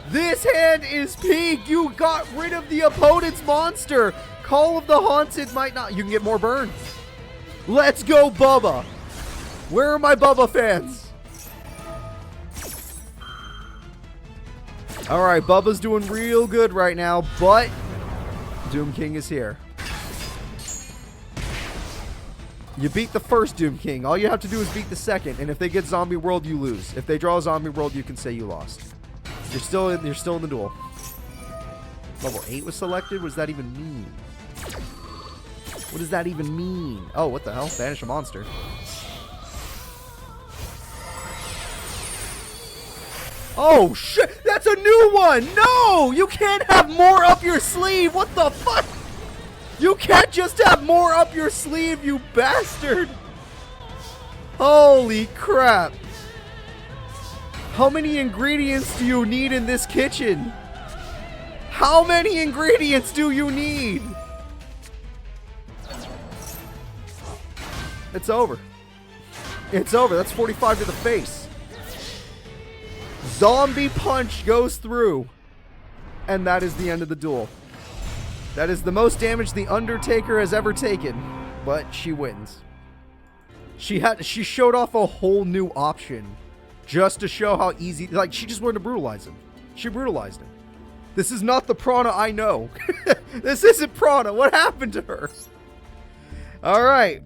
This hand is peak. You got rid of the opponent's monster. Call of the Haunted might not... You can get more burn. Let's go, Bubba. Where are my Bubba fans? Alright, Bubba's doing real good right now, but Doom King is here. You beat the first Doom King. All you have to do is beat the second. And if they get Zombie World, you lose. If they draw a Zombie World, you can say you lost. You're still in the duel. Level 8 was selected? What does that even mean? What does that even mean? Oh, what the hell? Banish a monster. Oh, shit! That's a new one! No! You can't have more up your sleeve! What the fuck? You can't just have more up your sleeve, you bastard! Holy crap! How many ingredients do you need in this kitchen? How many ingredients do you need? It's over. It's over. That's 45 to the face. Zombie punch goes through. And that is the end of the duel. That is the most damage the Undertaker has ever taken. But she wins. She showed off a whole new option. Just to show how easy... Like, she just wanted to brutalize him. She brutalized him. This is not the Prana I know. This isn't Prana. What happened to her? Alright.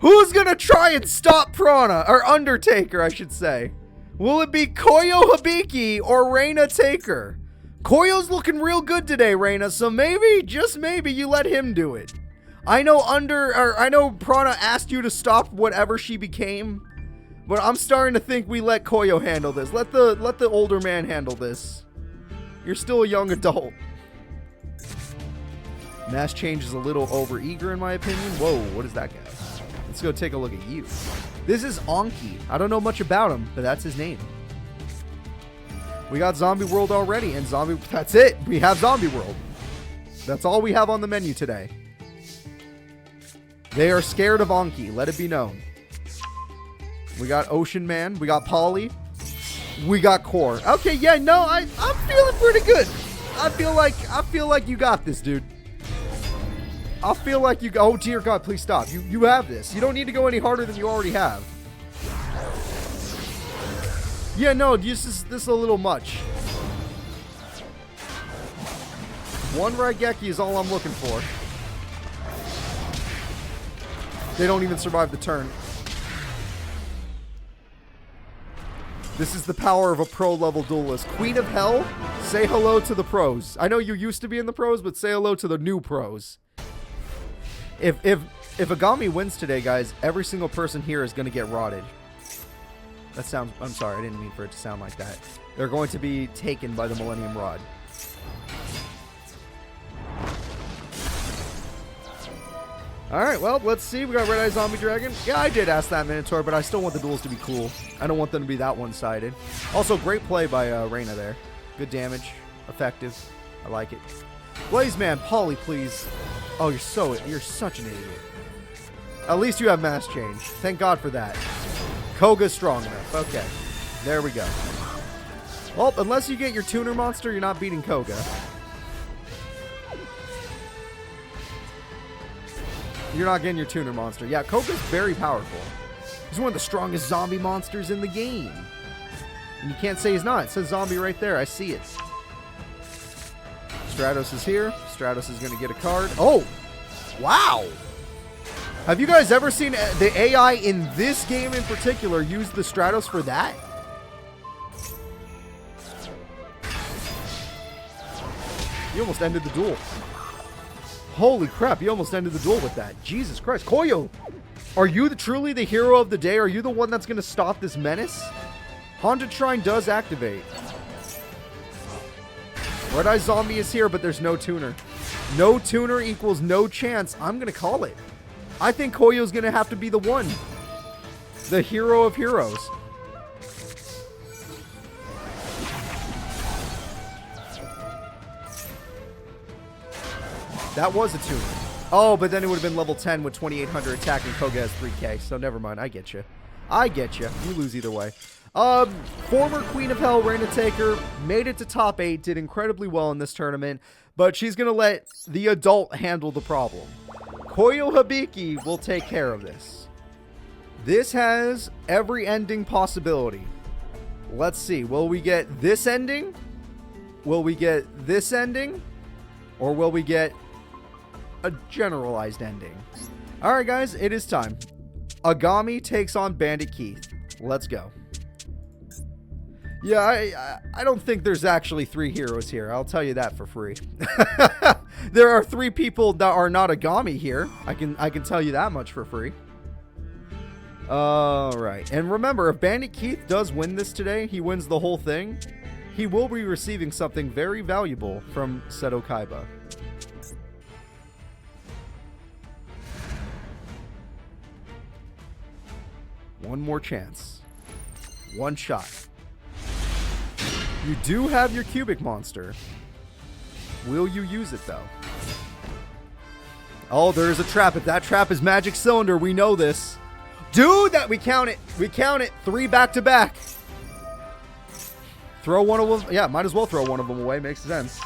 Who's gonna try and stop Prana? Or Undertaker, I should say. Will it be Koyo Hibiki or Reina Taker? Koyo's looking real good today, Reina, so maybe, just maybe, you let him do it. I know Prana asked you to stop whatever she became, but I'm starting to think we let Koyo handle this. Let the older man handle this. You're still a young adult. Mass Change is a little overeager in my opinion. Whoa, what is that guy? Let's go take a look at you. This is Anki. I don't know much about him, but that's his name. We got Zombie World already, and that's it. We have Zombie World. That's all we have on the menu today. They are scared of Anki, let it be known. We got Ocean Man, we got Polly, we got Core. Okay, yeah, no, I'm feeling pretty good. I feel like you got this, dude. I feel like you... Oh, dear God, please stop. You have this. You don't need to go any harder than you already have. Yeah, no, this is a little much. One Raigeki is all I'm looking for. They don't even survive the turn. This is the power of a pro-level duelist. Queen of Hell, say hello to the pros. I know you used to be in the pros, but say hello to the new pros. If Agami wins today, guys, every single person here is going to get rotted. That sounds... I'm sorry, I didn't mean for it to sound like that. They're going to be taken by the Millennium Rod. Alright, well, let's see. We got Red Eye Zombie Dragon. Yeah, I did ask that Minotaur, but I still want the duels to be cool. I don't want them to be that one-sided. Also, great play by Reina there. Good damage. Effective. I like it. Blaze Man, Polly, please. Oh, you're such an idiot. At least you have Mass Change. Thank God for that. Koga's strong enough. Okay. There we go. Well, unless you get your tuner monster, you're not beating Koga. You're not getting your tuner monster. Yeah, Koga's very powerful. He's one of the strongest zombie monsters in the game. And you can't say he's not. It says zombie right there. I see it. Stratos is here. Stratos is going to get a card. Oh! Wow! Have you guys ever seen the AI in this game in particular use the Stratos for that? You almost ended the duel. Holy crap, you almost ended the duel with that. Jesus Christ. Koyo, are you truly the hero of the day? Are you the one that's going to stop this menace? Haunted Shrine does activate. Red Eye Zombie is here, but there's no tuner. No tuner equals no chance. I'm going to call it. I think Koyo's going to have to be the one. The hero of heroes. That was a tuner. Oh, but then it would have been level 10 with 2800 attack and Koga has 3k. So never mind. I get you. I get you. You lose either way. Former Queen of Hell, Reina Taker, made it to top 8, did incredibly well in this tournament, but she's going to let the adult handle the problem. Koyo Hibiki will take care of this. This has every ending possibility. Let's see. Will we get this ending? Will we get this ending? Or will we get a generalized ending? Alright guys, it is time. Agami takes on Bandit Keith. Let's go. Yeah, I don't think there's actually 3 heroes here. I'll tell you that for free. There are 3 people that are not Agami here. I can tell you that much for free. Alright. And remember, if Bandit Keith does win this today, he wins the whole thing, he will be receiving something very valuable from Seto Kaiba. One more chance. One shot. You do have your cubic monster. Will you use it, though? Oh, there's a trap. If that trap is Magic Cylinder, we know this. Dude, we count it. We count it. 3 back-to-back. Throw one of them. Yeah, might as well throw one of them away. Makes sense.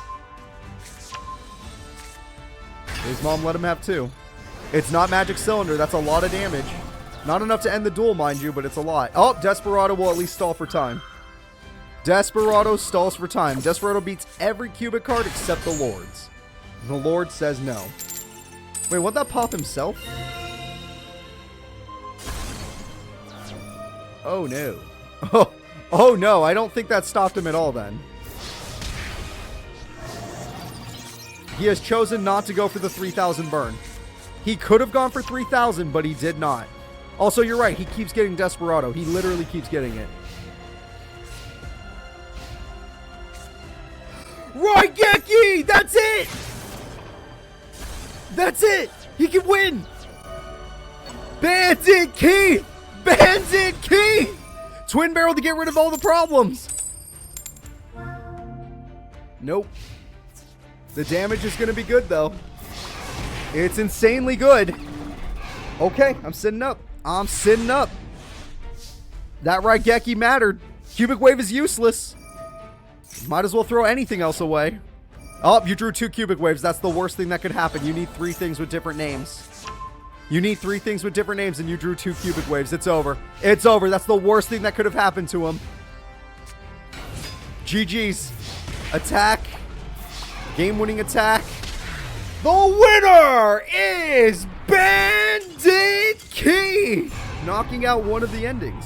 His mom let him have 2. It's not Magic Cylinder. That's a lot of damage. Not enough to end the duel, mind you, but it's a lot. Oh, Desperado will at least stall for time. Desperado stalls for time. Desperado beats every cubic card except the Lord's. The Lord says no. Wait, won't that pop himself? Oh, no. Oh, no. I don't think that stopped him at all, then. He has chosen not to go for the 3,000 burn. He could have gone for 3,000, but he did not. Also, you're right. He keeps getting Desperado. He literally keeps getting it. Raigeki! That's it! That's it! He can win! Bandit Keith! Bandit Keith! Twin barrel to get rid of all the problems. Nope. The damage is going to be good, though. It's insanely good. Okay, I'm sitting up. I'm sitting up. That Raigeki mattered. Cubic Wave is useless. Might as well throw anything else away. Oh, you drew 2 Cubic Waves. That's the worst thing that could happen. You need 3 things with different names. You need 3 things with different names, and you drew 2 Cubic Waves. It's over. It's over. That's the worst thing that could have happened to him. GG's. Attack. Game-winning attack. The winner is Bandit Keith, knocking out one of the endings.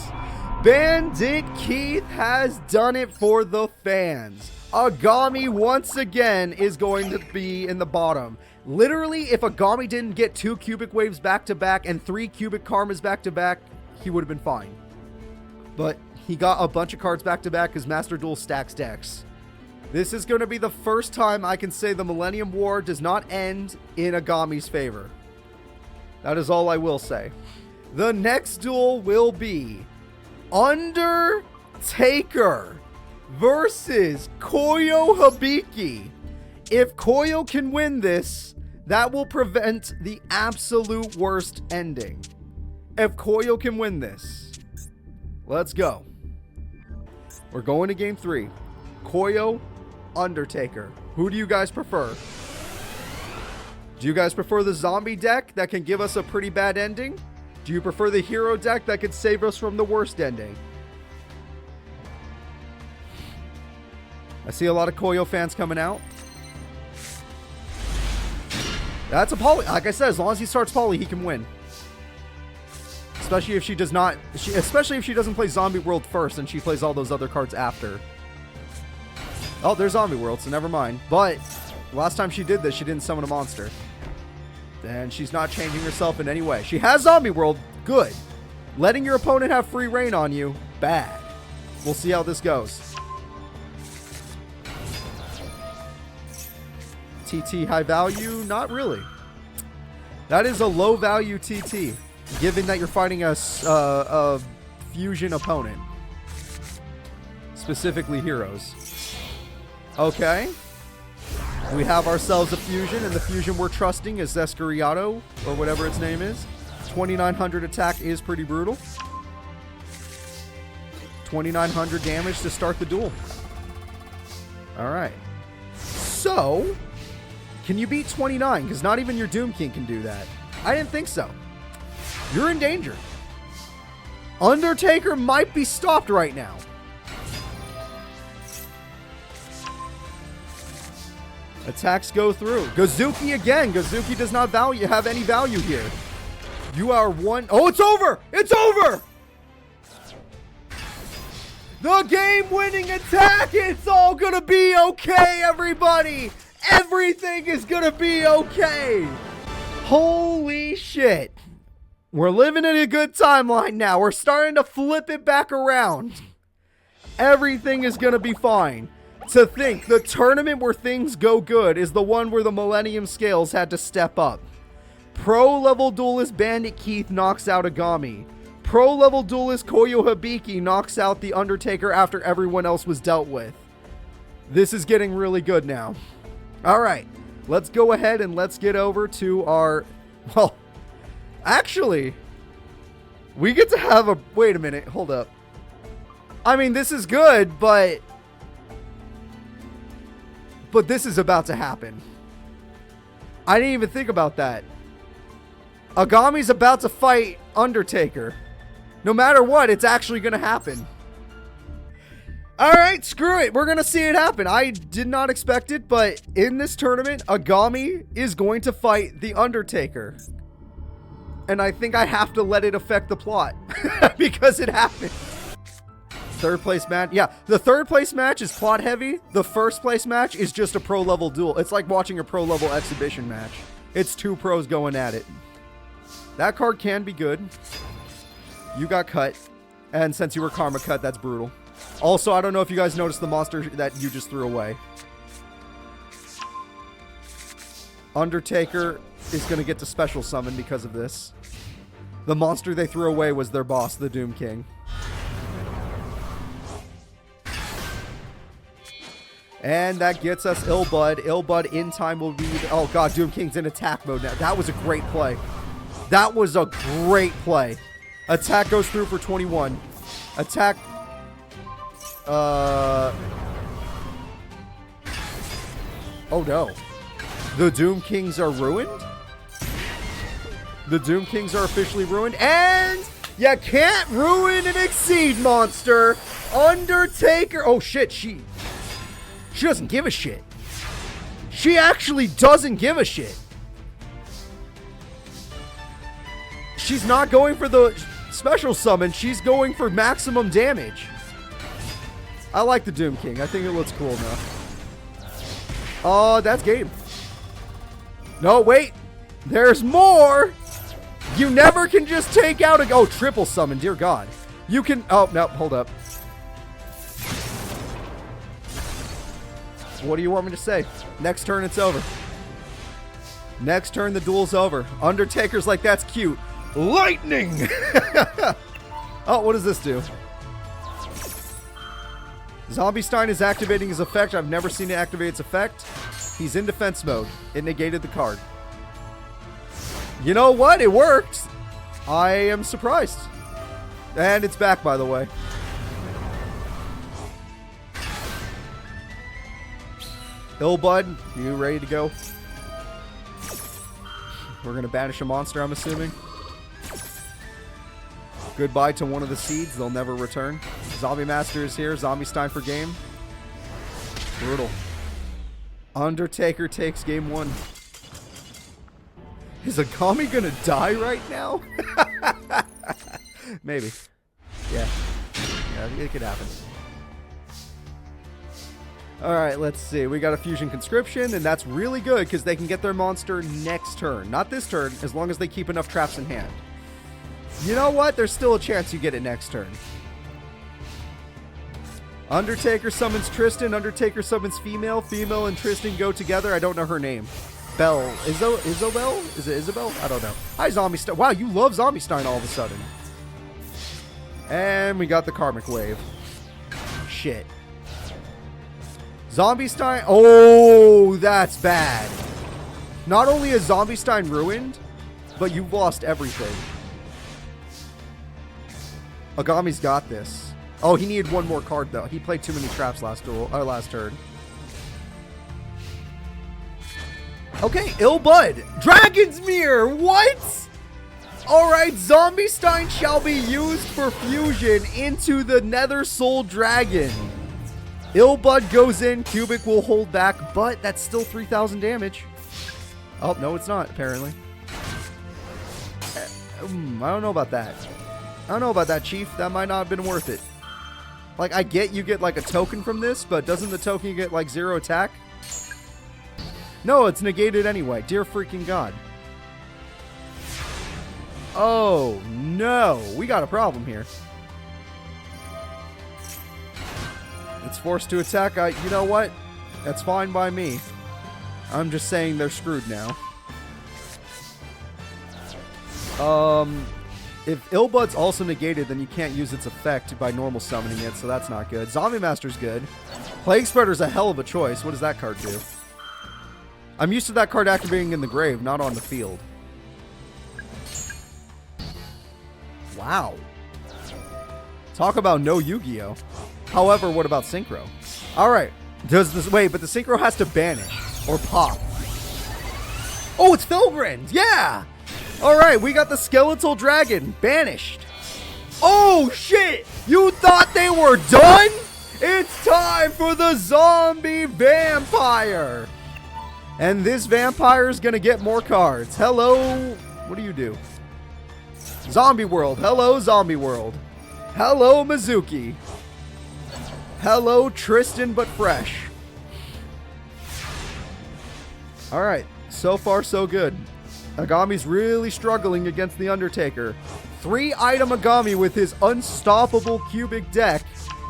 Bandit Keith has done it for the fans. Agami once again is going to be in the bottom. Literally, if Agami didn't get 2 Cubic Waves back-to-back and 3 Cubic Karmas back-to-back, he would have been fine. But he got a bunch of cards back-to-back because Master Duel stacks decks. This is going to be the first time I can say the Millennium War does not end in Agami's favor. That is all I will say. The next duel will be Undertaker versus Koyo Hibiki. If Koyo can win this, that will prevent the absolute worst ending. If Koyo can win this. Let's go. We're going to game 3. Koyo, Undertaker. Who do you guys prefer? Do you guys prefer the zombie deck that can give us a pretty bad ending? Do you prefer the hero deck that could save us from the worst ending? I see a lot of Koyo fans coming out. That's a poly. Like I said, as long as he starts poly, he can win. Especially if she does not. Especially if she doesn't play Zombie World first and she plays all those other cards after. Oh, there's Zombie World, so never mind. But last time she did this, she didn't summon a monster. Then she's not changing herself in any way. She has Zombie World. Good. Letting your opponent have free reign on you. Bad. We'll see how this goes. TT high value? Not really. That is a low value TT, given that you're fighting a fusion opponent. Specifically heroes. Okay. We have ourselves a fusion, and the fusion we're trusting is Escariato, or whatever its name is. 2,900 attack is pretty brutal. 2,900 damage to start the duel. Alright. So, can you beat 29? Because not even your Doom King can do that. I didn't think so. You're in danger. Undertaker might be stopped right now. Attacks go through. Gozuki again. Gozuki does not have any value here. You are one. Oh, it's over. It's over. The game-winning attack. It's all going to be okay, everybody. Everything is going to be okay. Holy shit. We're living in a good timeline now. We're starting to flip it back around. Everything is going to be fine. To think the tournament where things go good is the one where the Millennium Scales had to step up. Pro-level duelist Bandit Keith knocks out Agami. Pro-level duelist Koyo Hibiki knocks out the Undertaker after everyone else was dealt with. This is getting really good now. Alright, let's go ahead and let's get over to our... Well, actually, we get to have a... Wait a minute, hold up. I mean, this is good, but this is about to happen. I didn't even think about that. Agami's about to fight Undertaker. No matter what, it's actually going to happen. Alright, screw it. We're going to see it happen. I did not expect it, but in this tournament, Agami is going to fight The Undertaker. And I think I have to let it affect the plot. Because it happened. Third place match. Yeah, the third place match is plot heavy. The first place match is just a pro level duel. It's like watching a pro level exhibition match. It's two pros going at it. That card can be good. You got cut. And since you were karma cut, that's brutal. Also, I don't know if you guys noticed the monster that you just threw away. Undertaker is going to get to special summon because of this. The monster they threw away was their boss, the Doom King. And that gets us Illbud. Illbud in time will be... Oh, God, Doom King's in attack mode now. That was a great play. That was a great play. Attack goes through for 21. Attack... Oh, no. The Doom Kings are ruined? The Doom Kings are officially ruined. And you can't ruin an Exceed monster. Undertaker. Oh, shit. She doesn't give a shit. She actually doesn't give a shit. She's not going for the special summon. She's going for maximum damage. I like the Doom King. I think it looks cool now. Oh, that's game. No, wait. There's more. You never can just take out a... Oh, triple summon. Dear God. You can... Oh, no. Hold up. What do you want me to say? Next turn, it's over. Next turn, the duel's over. Undertaker's like, that's cute. Lightning! Oh, what does this do? Zombie Stein is activating his effect. I've never seen it activate its effect. He's in defense mode. It negated the card. You know what? It worked. I am surprised. And it's back, by the way. Illbud, you ready to go? We're going to banish a monster, I'm assuming. Goodbye to one of the seeds. They'll never return. Zombie Master is here. Zombie Stein for game. Brutal. Undertaker takes game one. Is Agami going to die right now? Maybe. Yeah. Yeah, it could happen. Alright, let's see. We got a Fusion Conscription, and that's really good because they can get their monster next turn. Not this turn, as long as they keep enough traps in hand. You know what? There's still a chance you get it next turn. Undertaker summons Tristan. Undertaker summons Female. Female and Tristan go together. I don't know her name. Belle. Isobel? Is it Isabel? I don't know. Hi, Zombie Stein. Wow, you love Zombie Stein all of a sudden. And we got the Karmic Wave. Shit. Zombie Stein. Oh, that's bad. Not only is Zombie Stein ruined, but you've lost everything. Agami's got this. Oh, he needed one more card, though. He played too many traps last turn. Okay, Illbud. Dragon's Mirror. What? Alright, Zombie Stein shall be used for fusion into the Nether Soul Dragon. Illbud goes in. Cubic will hold back, but that's still 3,000 damage. Oh, no, it's not, apparently. I don't know about that. I don't know about that, Chief. That might not have been worth it. Like, I get you get, like, a token from this, but doesn't the token get, like, 0 attack? No, it's negated anyway. Dear freaking God. Oh, no. We got a problem here. It's forced to attack. You know what? That's fine by me. I'm just saying they're screwed now. If Illbud's also negated, then you can't use its effect by normal summoning it, so that's not good. Zombie Master's good. Plague Spreader's a hell of a choice. What does that card do? I'm used to that card activating in the grave, not on the field. Wow. Talk about no Yu-Gi-Oh! However, what about Synchro? Alright. Does this... Wait, but the Synchro has to banish. Or pop. Oh, it's Filgrind! Yeah! Alright, we got the Skeletal Dragon. Banished. Oh, shit! You thought they were done? It's time for the Zombie Vampire! And this vampire is gonna get more cards. Hello... What do you do? Zombie World. Hello, Zombie World. Hello, Mizuki. Hello, Tristan, but fresh. Alright, so far so good. Agami's really struggling against the Undertaker. 3-item Agami with his unstoppable cubic deck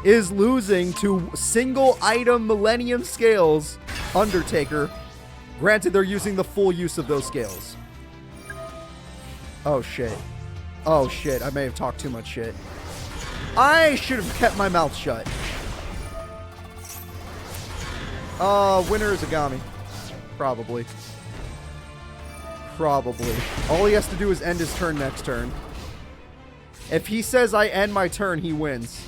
is losing to single-item Millennium Scales Undertaker. Granted, they're using the full use of those scales. Oh, shit. Oh, shit. I may have talked too much shit. I should have kept my mouth shut. Winner is Agami. Probably. Probably. All he has to do is end his turn next turn. If he says I end my turn, he wins.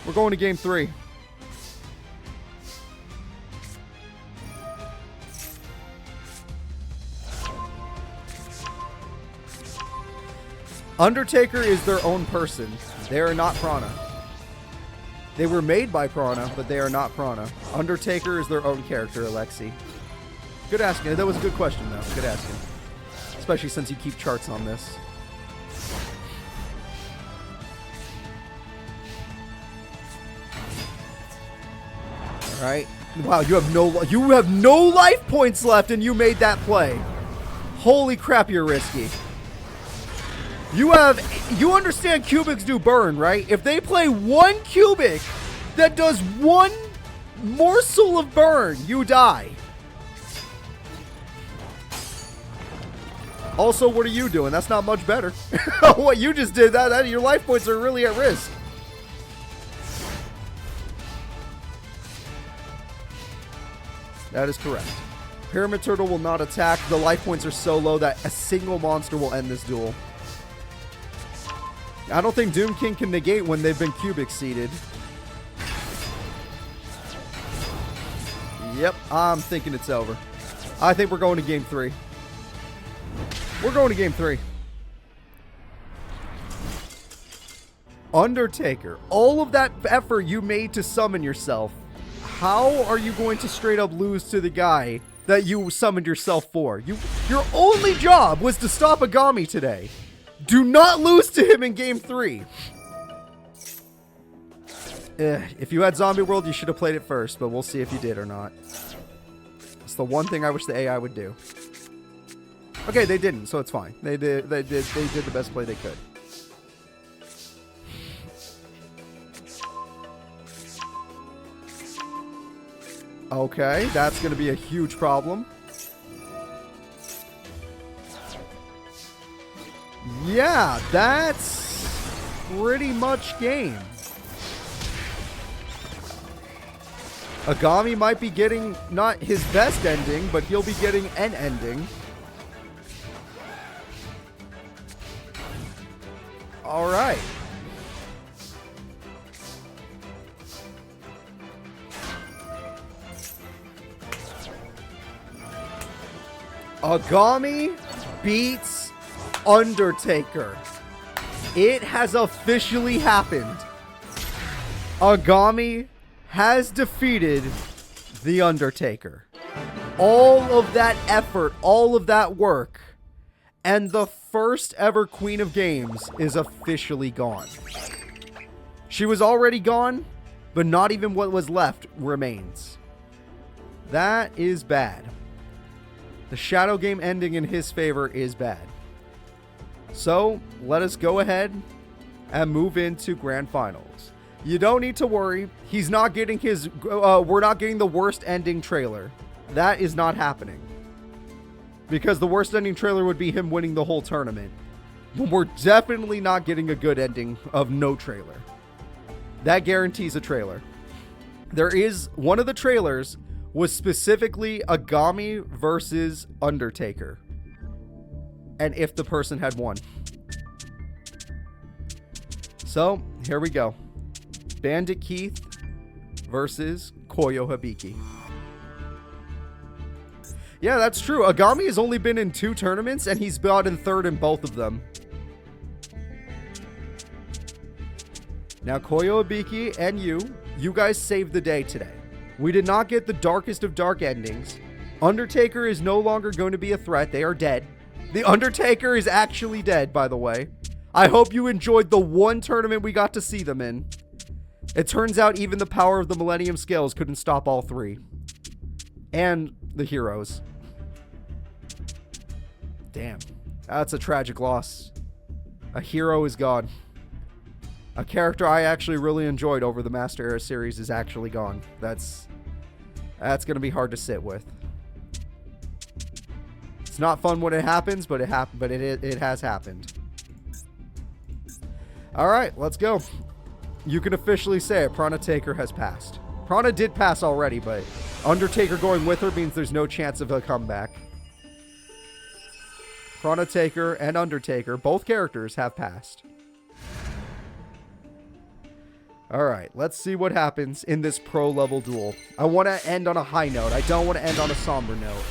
We're going to game 3. Undertaker is their own person. They are not Prana. They were made by Prana, but they are not Prana. Undertaker is their own character, Alexi. Good asking. That was a good question, though. Good asking. Especially since you keep charts on this. Alright. Wow, you have no life points left, and you made that play. Holy crap, you're risky. You understand cubics do burn, right? If they play one cubic that does one morsel of burn, you die. Also, what are you doing? That's not much better. What you just did, that your life points are really at risk. That is correct. Pyramid Turtle will not attack. The life points are so low that a single monster will end this duel. I don't think Doom King can negate when they've been cubic seeded. Yep, I'm thinking it's over. I think we're going to game 3. We're going to game 3. Undertaker, all of that effort you made to summon yourself, how are you going to straight up lose to the guy that you summoned yourself for? Your only job was to stop Agami today. Do not lose to him in game 3. If you had Zombie World, you should have played it first, but we'll see if you did or not. It's the one thing I wish the AI would do. Okay, they didn't, so it's fine. They did the best play they could. Okay, that's going to be a huge problem. Yeah, that's pretty much game. Agami might be getting not his best ending, but he'll be getting an ending. All right. Agami beats Undertaker. It has officially happened. Agami has defeated The Undertaker. All of that effort, all of that work, And the first ever Queen of Games is officially gone. She was already gone, but not even what was left remains. That is bad. The Shadow Game ending in his favor is bad. So, let us go ahead and move into Grand Finals. You don't need to worry. He's not getting his... we're not getting the worst ending trailer. That is not happening. Because the worst ending trailer would be him winning the whole tournament. But we're definitely not getting a good ending of no trailer. That guarantees a trailer. There is... One of the trailers was specifically Agami versus Undertaker. And if the person had won. So, here we go. Bandit Keith versus Koyo Hibiki. Yeah, that's true. Agami has only been in 2 tournaments, and he's got in 3rd in both of them. Now, Koyo Hibiki and you guys saved the day today. We did not get the darkest of dark endings. Undertaker is no longer going to be a threat. They are dead. The Undertaker is actually dead, by the way. I hope you enjoyed the one tournament we got to see them in. It turns out even the power of the Millennium Scales couldn't stop all 3. And the heroes. Damn. That's a tragic loss. A hero is gone. A character I actually really enjoyed over the Master Era series is actually gone. That's going to be hard to sit with. It's not fun when it happens, but it has happened. All right, let's go. You can officially say it. Prana Taker has passed. Prana did pass already, but Undertaker going with her means there's no chance of a comeback. Prana Taker and Undertaker, both characters, have passed. All right, let's see what happens in this pro level duel. I want to end on a high note. I don't want to end on a somber note.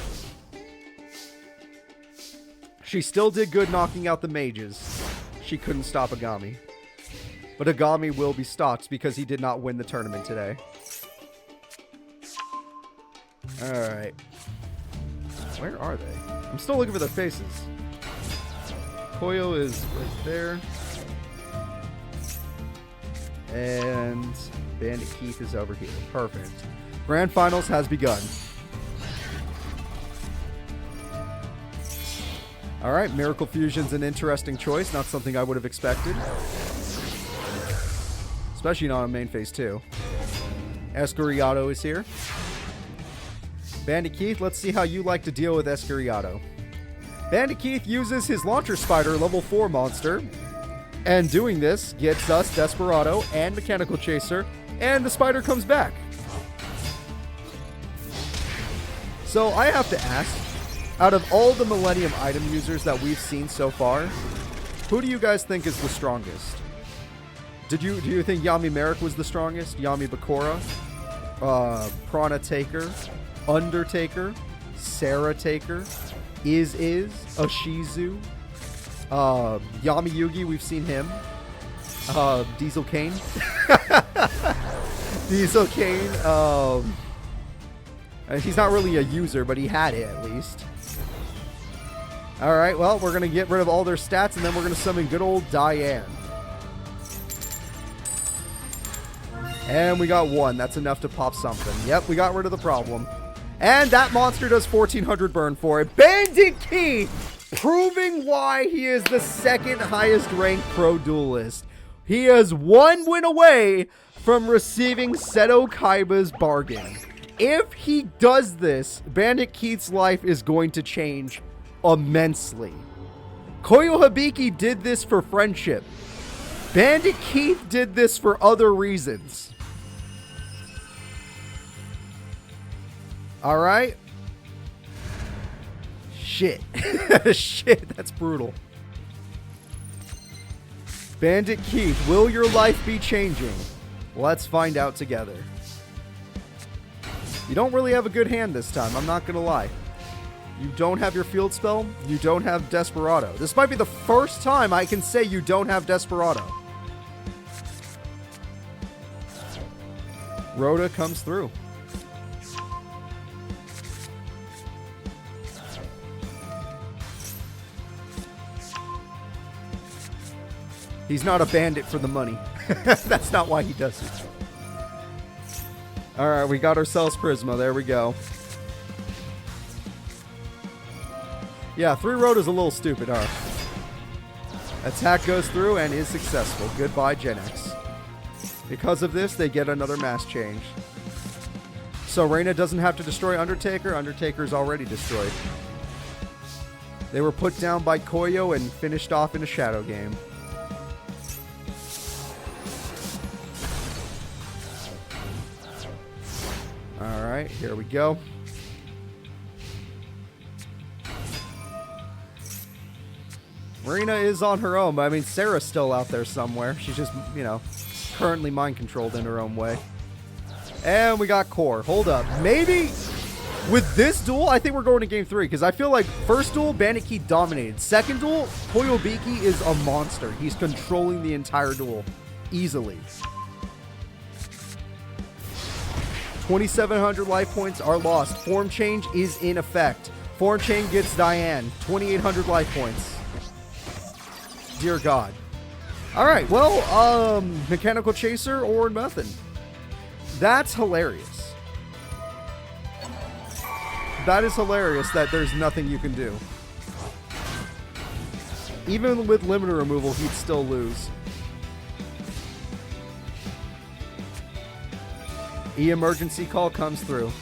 She still did good knocking out the mages. She couldn't stop Agami. But Agami will be stopped because he did not win the tournament today. Alright. Where are they? I'm still looking for their faces. Koyo is right there. And Bandit Keith is over here. Perfect. Grand Finals has begun. Alright, Miracle Fusion's an interesting choice. Not something I would have expected. Especially not on main phase 2. Escuriato is here. Bandit Keith, let's see how you like to deal with Escuriato. Bandit Keith uses his Launcher Spider level 4 monster. And doing this gets us Desperado and Mechanical Chaser. And the spider comes back. So I have to ask, out of all the Millennium item users that we've seen so far, who do you guys think is the strongest? Do you think Yami Merrick was the strongest? Yami Bakura? Prana Taker? Undertaker? Sarah Taker? Ashizu? Yami Yugi, we've seen him. Diesel Kane? Diesel Kane, he's not really a user, but he had it at least. Alright, well, we're going to get rid of all their stats, and then we're going to summon good old Diane. And we got 1. That's enough to pop something. Yep, we got rid of the problem. And that monster does 1400 burn for it. Bandit Keith, proving why he is the second highest ranked pro duelist. He is 1 win away from receiving Seto Kaiba's bargain. If he does this, Bandit Keith's life is going to change immensely. Koyo Hibiki did this for friendship. Bandit Keith did this for other reasons. Alright. Shit. Shit, that's brutal. Bandit Keith, will your life be changing? Let's find out together. You don't really have a good hand this time, I'm not gonna lie. You don't have your field spell, you don't have Desperado. This might be the first time I can say you don't have Desperado. Rhoda comes through. He's not a bandit for the money. That's not why he does it. Alright, we got ourselves Prisma. There we go. Yeah, 3 road is a little stupid, huh? Attack goes through and is successful. Goodbye, Gen X. Because of this, they get another mass change. So Reina doesn't have to destroy Undertaker. Undertaker's already destroyed. They were put down by Koyo and finished off in a shadow game. Alright, here we go. Marina is on her own, but I mean, Sarah's still out there somewhere. She's just, you know, currently mind-controlled in her own way. And we got Core. Hold up. Maybe with this duel, I think we're going to game 3, because I feel like first duel, Bandit Keith dominated. Second duel, Koyobiki is a monster. He's controlling the entire duel easily. 2,700 life points are lost. Form change is in effect. Form change gets Diane. 2,800 life points. Dear God. Alright, well, Mechanical Chaser or nothing. That's hilarious. That is hilarious that there's nothing you can do. Even with limiter removal, he'd still lose. E-emergency call comes through.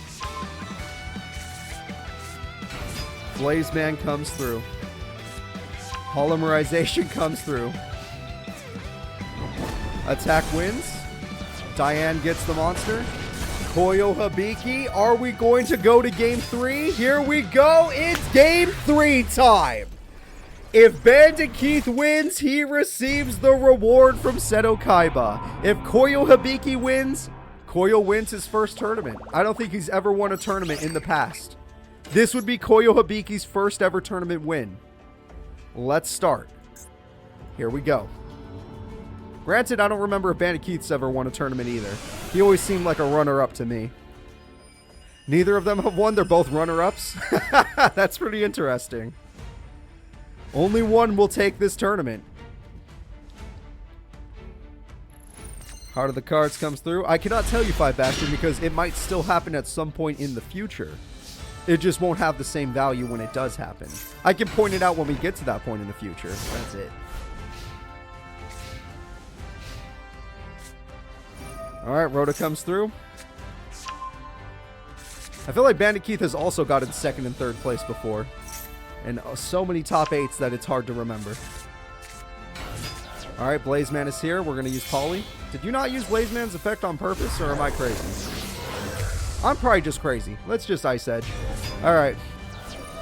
Blaze Man comes through. Polymerization comes through. Attack wins. Diane gets the monster. Koyo Hibiki. Are we going to go to game 3? Here we go. It's game 3 time. If Bandit Keith wins, he receives the reward from Seto Kaiba. If Koyo Hibiki wins, Koyo wins his first tournament. I don't think he's ever won a tournament in the past. This would be Koyo Hibiki's first ever tournament win. Let's start. Here we go. Granted, I don't remember if Bandit Keith's ever won a tournament either. He always seemed like a runner-up to me. Neither of them have won. They're both runner-ups. That's pretty interesting. Only one will take this tournament. Heart of the Cards comes through. I cannot tell you 5 Bastion because it might still happen at some point in the future. It just won't have the same value when it does happen. I can point it out when we get to that point in the future. That's it. Alright, Rhoda comes through. I feel like Bandit Keith has also gotten 2nd and 3rd place before. And so many top 8s that it's hard to remember. Alright, Blaze Man is here. We're going to use Poly. Did you not use Blaze Man's effect on purpose, or am I crazy? I'm probably just crazy. Let's just Ice Edge. Alright.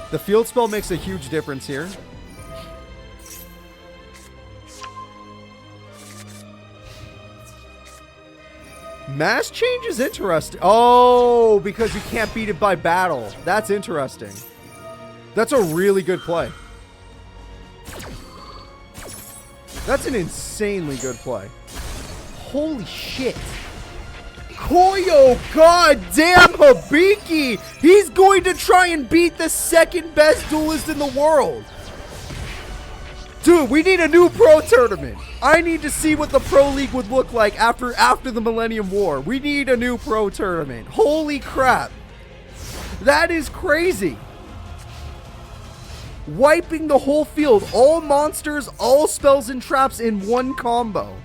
The field spell makes a huge difference here. Mass change is interesting. Oh, because you can't beat it by battle. That's interesting. That's a really good play. That's an insanely good play. Holy shit. Koyo, goddamn Hibiki! He's going to try and beat the 2nd best duelist in the world. Dude, we need a new pro tournament. I need to see what the Pro League would look like after the Millennium War. We need a new pro tournament. Holy crap. That is crazy. Wiping the whole field. All monsters, all spells and traps in one combo.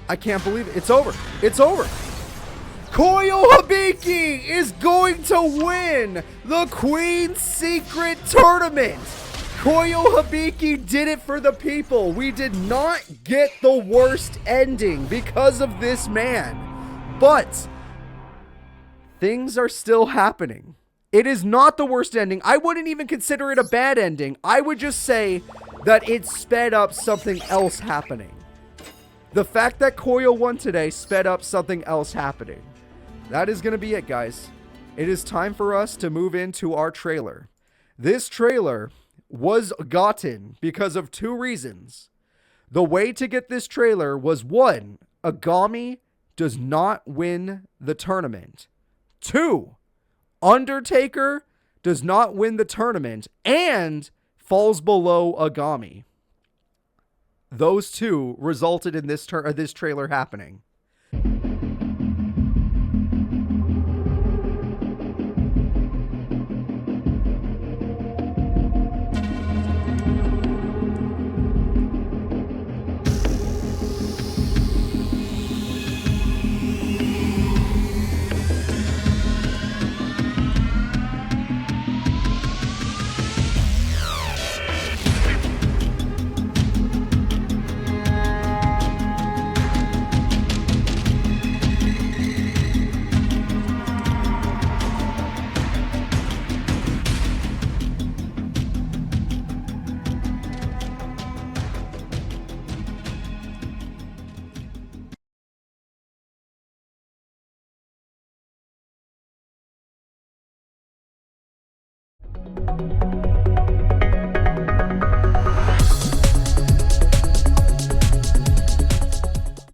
I can't believe it. It's over. It's over. Koyo Hibiki is going to win the Queen's Secret Tournament. Koyo Hibiki did it for the people. We did not get the worst ending because of this man. But things are still happening. It is not the worst ending. I wouldn't even consider it a bad ending. I would just say that it sped up something else happening. The fact that Koyo won today sped up something else happening. That is going to be it, guys. It is time for us to move into our trailer. This trailer was gotten because of 2 reasons. The way to get this trailer was 1, Agami does not win the tournament. 2, Undertaker does not win the tournament and falls below Agami. those two resulted in this trailer happening.